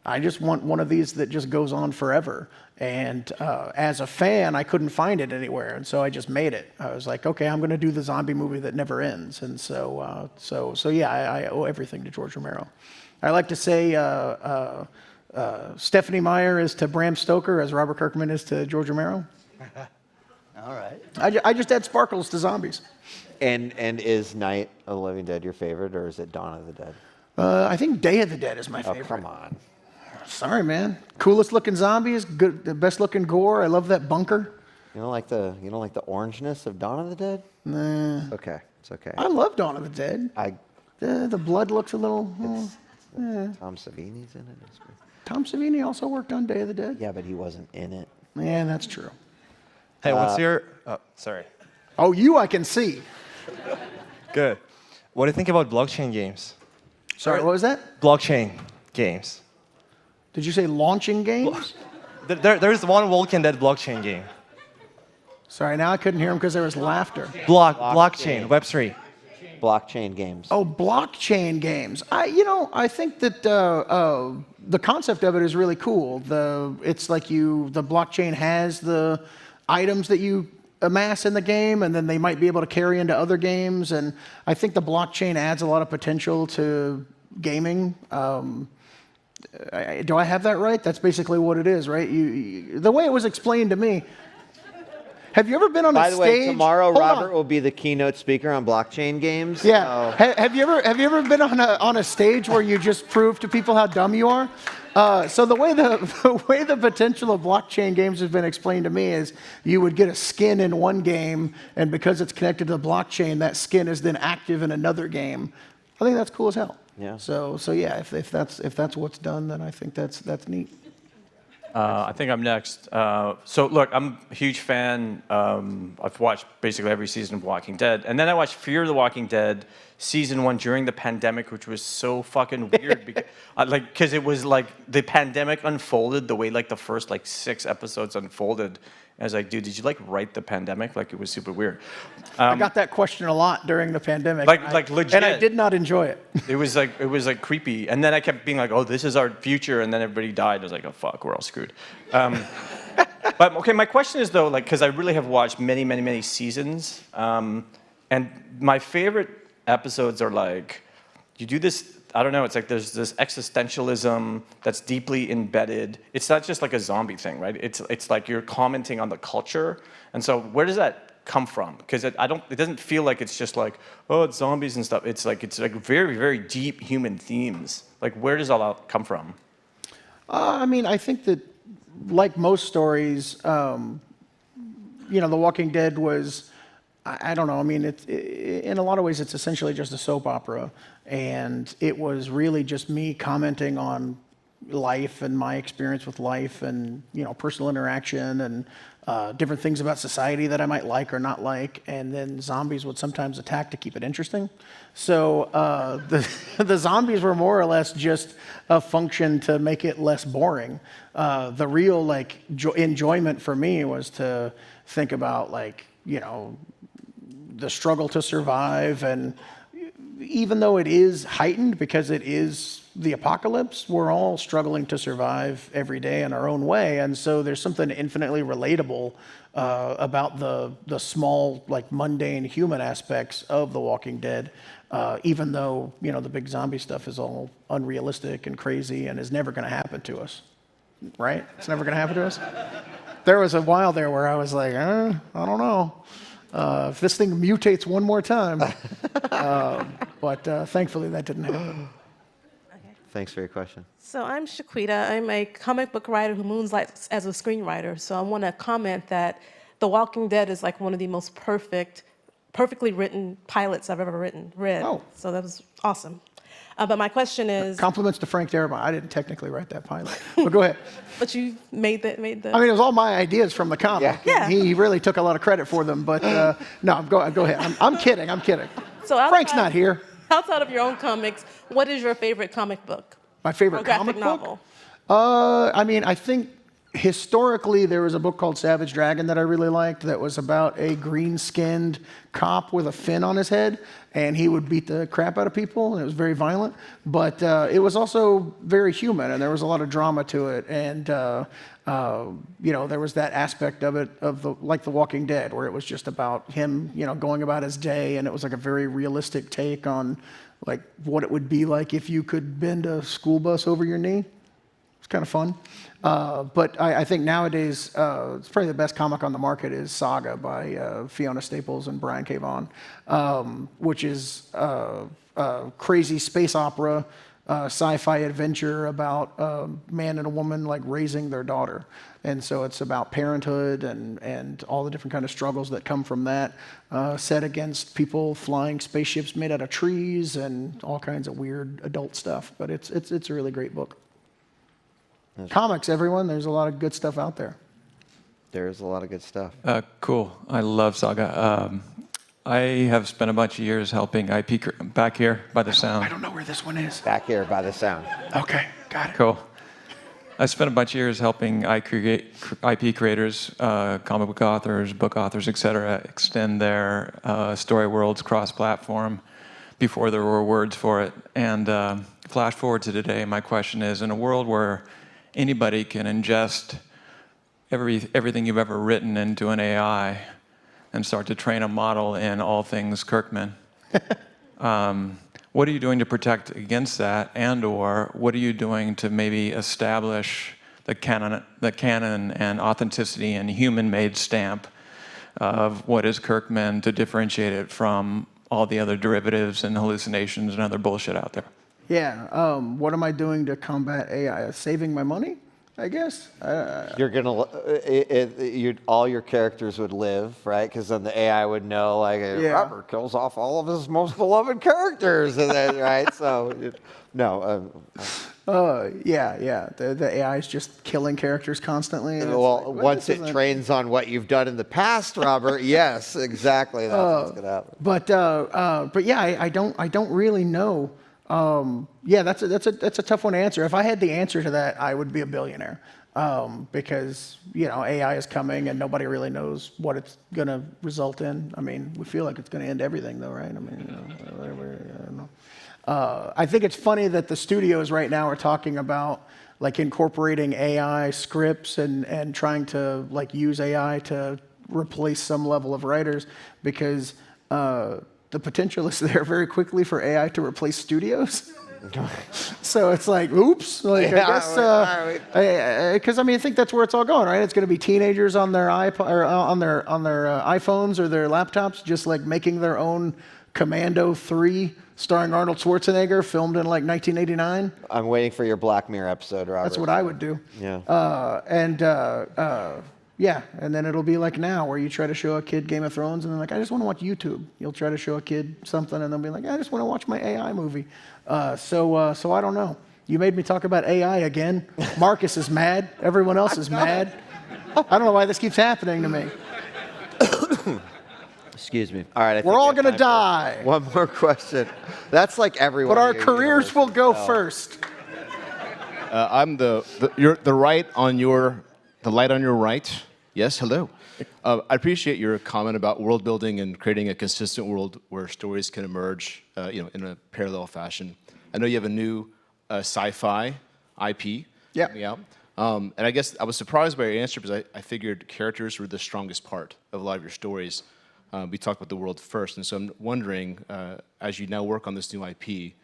I just want one of these that just goes on forever. And as a fan, I couldn't find it anywhere, and so I just made it. I was like, okay, I'm going to do the zombie movie that never ends. And so yeah, I owe everything to George Romero. I like to say Stephanie Meyer is to Bram Stoker as Robert Kirkman is to George Romero. All right. I just add sparkles to zombies. And is Night of the Living Dead your favorite, or is it Dawn of the Dead? I think Day of the Dead is my favorite. Oh, come on. Sorry, man. Coolest looking zombies, good, the best looking gore. I love that bunker. You don't like the orangeness of Dawn of the Dead? Nah. It's okay. It's okay. I love Dawn of the Dead. The blood looks a little. Tom Savini's in it. It's great. Tom Savini also worked on Day of the Dead. Yeah, but he wasn't in it. Yeah, that's true. Hey, what's your? Oh, sorry. Oh, you I can see. Good. What do you think about blockchain games? Sorry, what was that? Blockchain games. Did you say launching games? There's one Walking Dead blockchain game. Sorry, now I couldn't hear him because there was laughter. Blockchain, Web3. Blockchain games. Oh, blockchain games. I think that the concept of it is really cool. It's like the blockchain has the items that you amass in the game, and then they might be able to carry into other games. And I think the blockchain adds a lot of potential to gaming. Do I have that right? That's basically what it is, right? The way it was explained to me. Have you ever been on a stage? By the way, tomorrow Robert will be the keynote speaker on blockchain games. Yeah. So. Have you ever been on a stage where you just prove to people how dumb you are? So the way the potential of blockchain games has been explained to me is you would get a skin in one game, and because it's connected to the blockchain, that skin is then active in another game. I think that's cool as hell. Yeah. So yeah, if that's what's done, then I think that's neat. I think I'm next. So look, I'm a huge fan. I've watched basically every season of Walking Dead, and then I watched Fear the Walking Dead season 1 during the pandemic, which was so fucking weird because it was like the pandemic unfolded the way like the first 6 episodes unfolded. I was like, dude, did you write the pandemic? It was super weird. I got that question a lot during the pandemic. Legit. And I did not enjoy it. It was creepy. And then I kept being like, oh, this is our future. And then everybody died. I was like, oh, fuck, we're all screwed. But okay, my question is though, because I really have watched many, many, many seasons. And my favorite episodes are you do this, I don't know, it's like there's this existentialism that's deeply embedded. It's not just like a zombie thing, right? It's like you're commenting on the culture. And so where does that come from? Because it doesn't feel like it's just like, oh, it's zombies and stuff. It's like very, very deep human themes. Where does all that come from? I think that like most stories, The Walking Dead was, I don't know. In a lot of ways, it's essentially just a soap opera, and it was really just me commenting on life and my experience with life, and personal interaction and different things about society that I might like or not like. And then zombies would sometimes attack to keep it interesting. So the zombies were more or less just a function to make it less boring. The real enjoyment for me was to think about the struggle to survive, and even though it is heightened because it is the apocalypse. We're all struggling to survive every day in our own way, and so there's something infinitely relatable about the small, like mundane human aspects of The Walking Dead, even though the big zombie stuff is all unrealistic and crazy and is never going to happen to us, right? It's never going to happen to us. There was a while there where I was like, I don't know. If this thing mutates one more time. But thankfully that didn't happen. Thanks for your question. So I'm Shaquita. I'm a comic book writer who moonlights as a screenwriter. So I want to comment that The Walking Dead is like one of the most perfectly written pilots I've ever read. Oh. So that was awesome. But my question is... Compliments to Frank Darabont. I didn't technically write that pilot. But go ahead. But you made the... I mean, it was all my ideas from the comic. Yeah. He really took a lot of credit for them. But no, go ahead. I'm kidding. So Frank's not here. Outside of your own comics, what is your favorite comic book? My favorite or graphic comic novel? book? I mean, I think historically there was a book called Savage Dragon that I really liked that was about a green-skinned cop with a fin on his head, and he would beat the crap out of people, and it was very violent. But it was also very human, and there was a lot of drama to it. And there was that aspect of it, like The Walking Dead, where it was just about him, going about his day, and it was like a very realistic take on like what it would be like if you could bend a school bus over your knee. It's kind of fun. But I think nowadays, it's probably the best comic on the market is Saga by Fiona Staples and Brian K. Vaughan, which is a crazy space opera, sci-fi adventure about a man and a woman like raising their daughter. And so it's about parenthood and all the different kind of struggles that come from that, set against people flying spaceships made out of trees and all kinds of weird adult stuff. But it's a really great book. Comics, everyone. There's a lot of good stuff out there. There's a lot of good stuff. Cool. I love Saga. I have spent a bunch of years helping IP back here by the sound. I don't know where this one is. Back here by the sound. Okay, got it. Cool. I spent a bunch of years helping IP creators, comic book authors, book authors, etc., extend their story worlds cross-platform before there were words for it. And flash forward to today, my question is, in a world where anybody can ingest everything you've ever written into an AI and start to train a model in all things Kirkman, what are you doing to protect against that, and/or what are you doing to maybe establish the canon and authenticity and human-made stamp of what is Kirkman to differentiate it from all the other derivatives and hallucinations and other bullshit out there? Yeah. What am I doing to combat AI? Saving my money, I guess. You're gonna, all your characters would live, right? Because then the AI would know, like, Robert kills off all of his most beloved characters, and then, right? So, no. Yeah. The AI is just killing characters constantly. And well, once it trains on what you've done in the past, Robert, yes, exactly. That's what's gonna happen. But yeah, I don't really know. Yeah, that's a tough one to answer. If I had the answer to that, I would be a billionaire. Because AI is coming and nobody really knows what it's going to result in. I mean, we feel like it's going to end everything, though, right? I mean, whatever. I don't know. I think it's funny that the studios right now are talking about like incorporating AI scripts and trying to like use AI to replace some level of writers, because the potential is there very quickly for AI to replace studios. So it's like, oops. Like, I guess because I think that's where it's all going, right? It's going to be teenagers on their iPod or on their iPhones or their laptops, just like making their own Commando 3 starring Arnold Schwarzenegger, filmed in like 1989. I'm waiting for your Black Mirror episode, Robert. That's what I would do. Yeah. Yeah, and then it'll be like now, where you try to show a kid Game of Thrones, and they're like, I just want to watch YouTube. You'll try to show a kid something, and they'll be like, I just want to watch my AI movie. So I don't know. You made me talk about AI again. Marcus is mad. Everyone else is mad. I don't know why this keeps happening to me. Excuse me. All right. We're all going to die. One more question. That's like everyone. But our careers will go first. I'm the light on your right. Yes, hello. I appreciate your comment about world building and creating a consistent world where stories can emerge, in a parallel fashion. I know you have a new sci-fi IP Yeah. coming out. And I guess I was surprised by your answer because I figured characters were the strongest part of a lot of your stories. We talked about the world first, and so I'm wondering, as you now work on this new IP,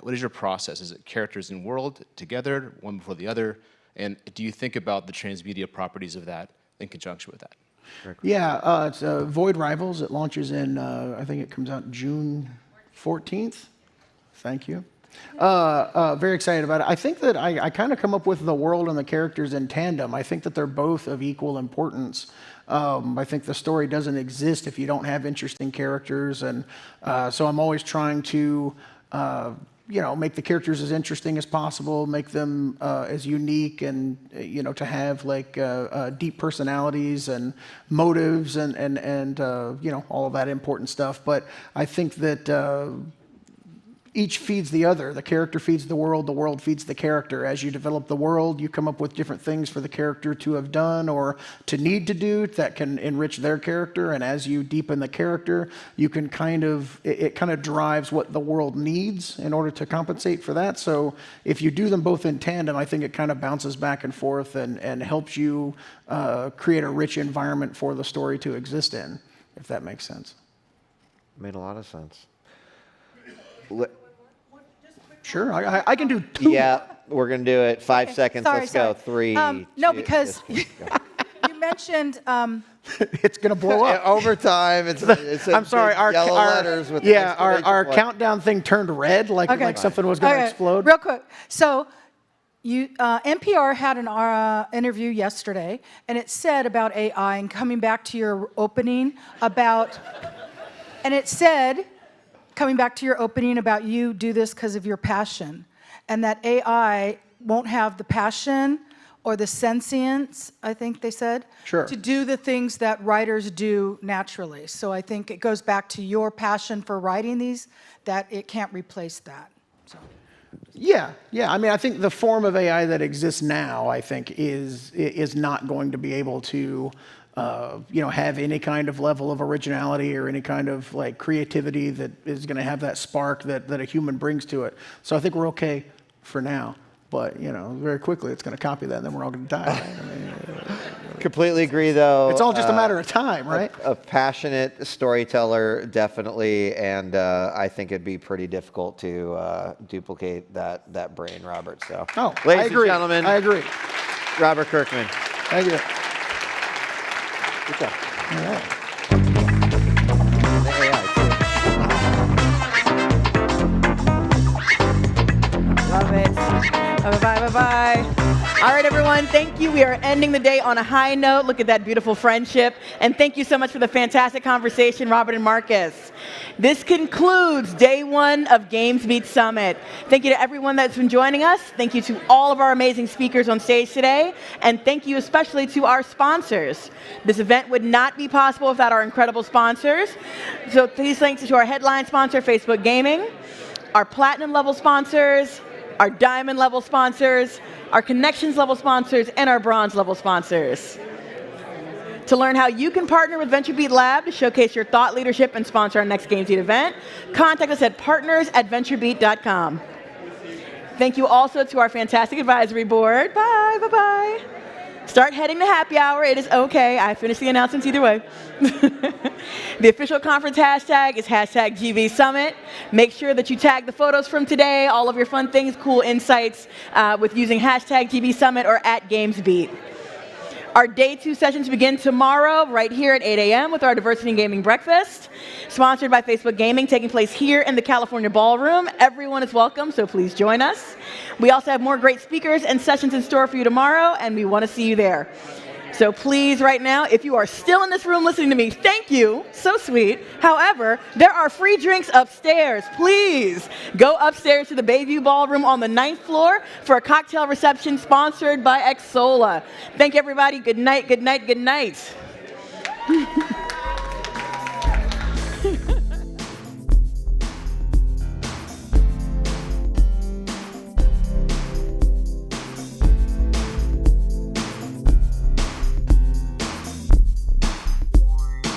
what is your process? Is it characters in world together, one before the other? And do you think about the transmedia properties of that in conjunction with that? Yeah, it's Void Rivals. It launches in, I think it comes out June 14th. Thank you. Very excited about it. I think that I kind of come up with the world and the characters in tandem. I think that they're both of equal importance. I think the story doesn't exist if you don't have interesting characters, and so I'm always trying to, make the characters as interesting as possible, make them as unique, and to have like deep personalities and motives and all of that important stuff. But I think that each feeds the other. The character feeds the world feeds the character. As you develop the world, you come up with different things for the character to have done or to need to do that can enrich their character. And as you deepen the character, you can it kind of drives what the world needs in order to compensate for that. So if you do them both in tandem, I think it kind of bounces back and forth and helps you create a rich environment for the story to exist in, if that makes sense. Made a lot of sense. Sure, I can do 2. Yeah, we're going to do it. 5 seconds. Sorry, Let's go. 3. No, 2, because just you mentioned. It's going to blow up. Over time, it's I'm sorry, our yellow letters with our countdown thing turned red, like something was going to explode. Real quick. So, NPR had an interview yesterday, and it said about AI and coming back to your opening about, you do this because of your passion, and that AI won't have the passion or the sentience, I think they said, to do the things that writers do naturally. So I think it goes back to your passion for writing these, that it can't replace that. So. Yeah. I mean, I think the form of AI that exists now, I think, is not going to be able to have any kind of level of originality or any kind of like creativity that is going to have that spark that a human brings to it. So I think we're okay for now, but very quickly it's going to copy that, and then we're all going to die. Right? I mean, completely agree, though. It's all just a matter of time, right? A passionate storyteller, definitely, and I think it'd be pretty difficult to duplicate that brain, Robert. So, ladies and gentlemen, I agree. Robert Kirkman. Thank you. Good job. All right. Love it. Bye-bye. All right, everyone, thank you. We are ending the day on a high note. Look at that beautiful friendship. And thank you so much for the fantastic conversation, Robert and Marcus. This concludes day 1 of GamesBeat Summit. Thank you to everyone that's been joining us. Thank you to all of our amazing speakers on stage today. And thank you especially to our sponsors. This event would not be possible without our incredible sponsors. So please thanks to our headline sponsor, Facebook Gaming, our platinum level sponsors, our diamond level sponsors, our connections level sponsors, and our bronze level sponsors. To learn how you can partner with VentureBeat Lab to showcase your thought leadership and sponsor our next GamesBeat event, contact us at partners@venturebeat.com. Thank you also to our fantastic advisory board. Bye. Start heading to happy hour. It is okay. I finished the announcements either way. The official conference hashtag is #GV Summit. Make sure that you tag the photos from today, all of your fun things, cool insights with using #GV Summit or @GamesBeat. Our day 2 sessions begin tomorrow right here at 8 a.m. with our Diversity in Gaming Breakfast, sponsored by Facebook Gaming, taking place here in the California Ballroom. Everyone is welcome, so please join us. We also have more great speakers and sessions in store for you tomorrow, and we want to see you there. So please, right now, if you are still in this room listening to me, thank you. So sweet. However, there are free drinks upstairs. Please go upstairs to the Bayview Ballroom on the 9th floor for a cocktail reception sponsored by Xsola. Thank you, everybody. Good night.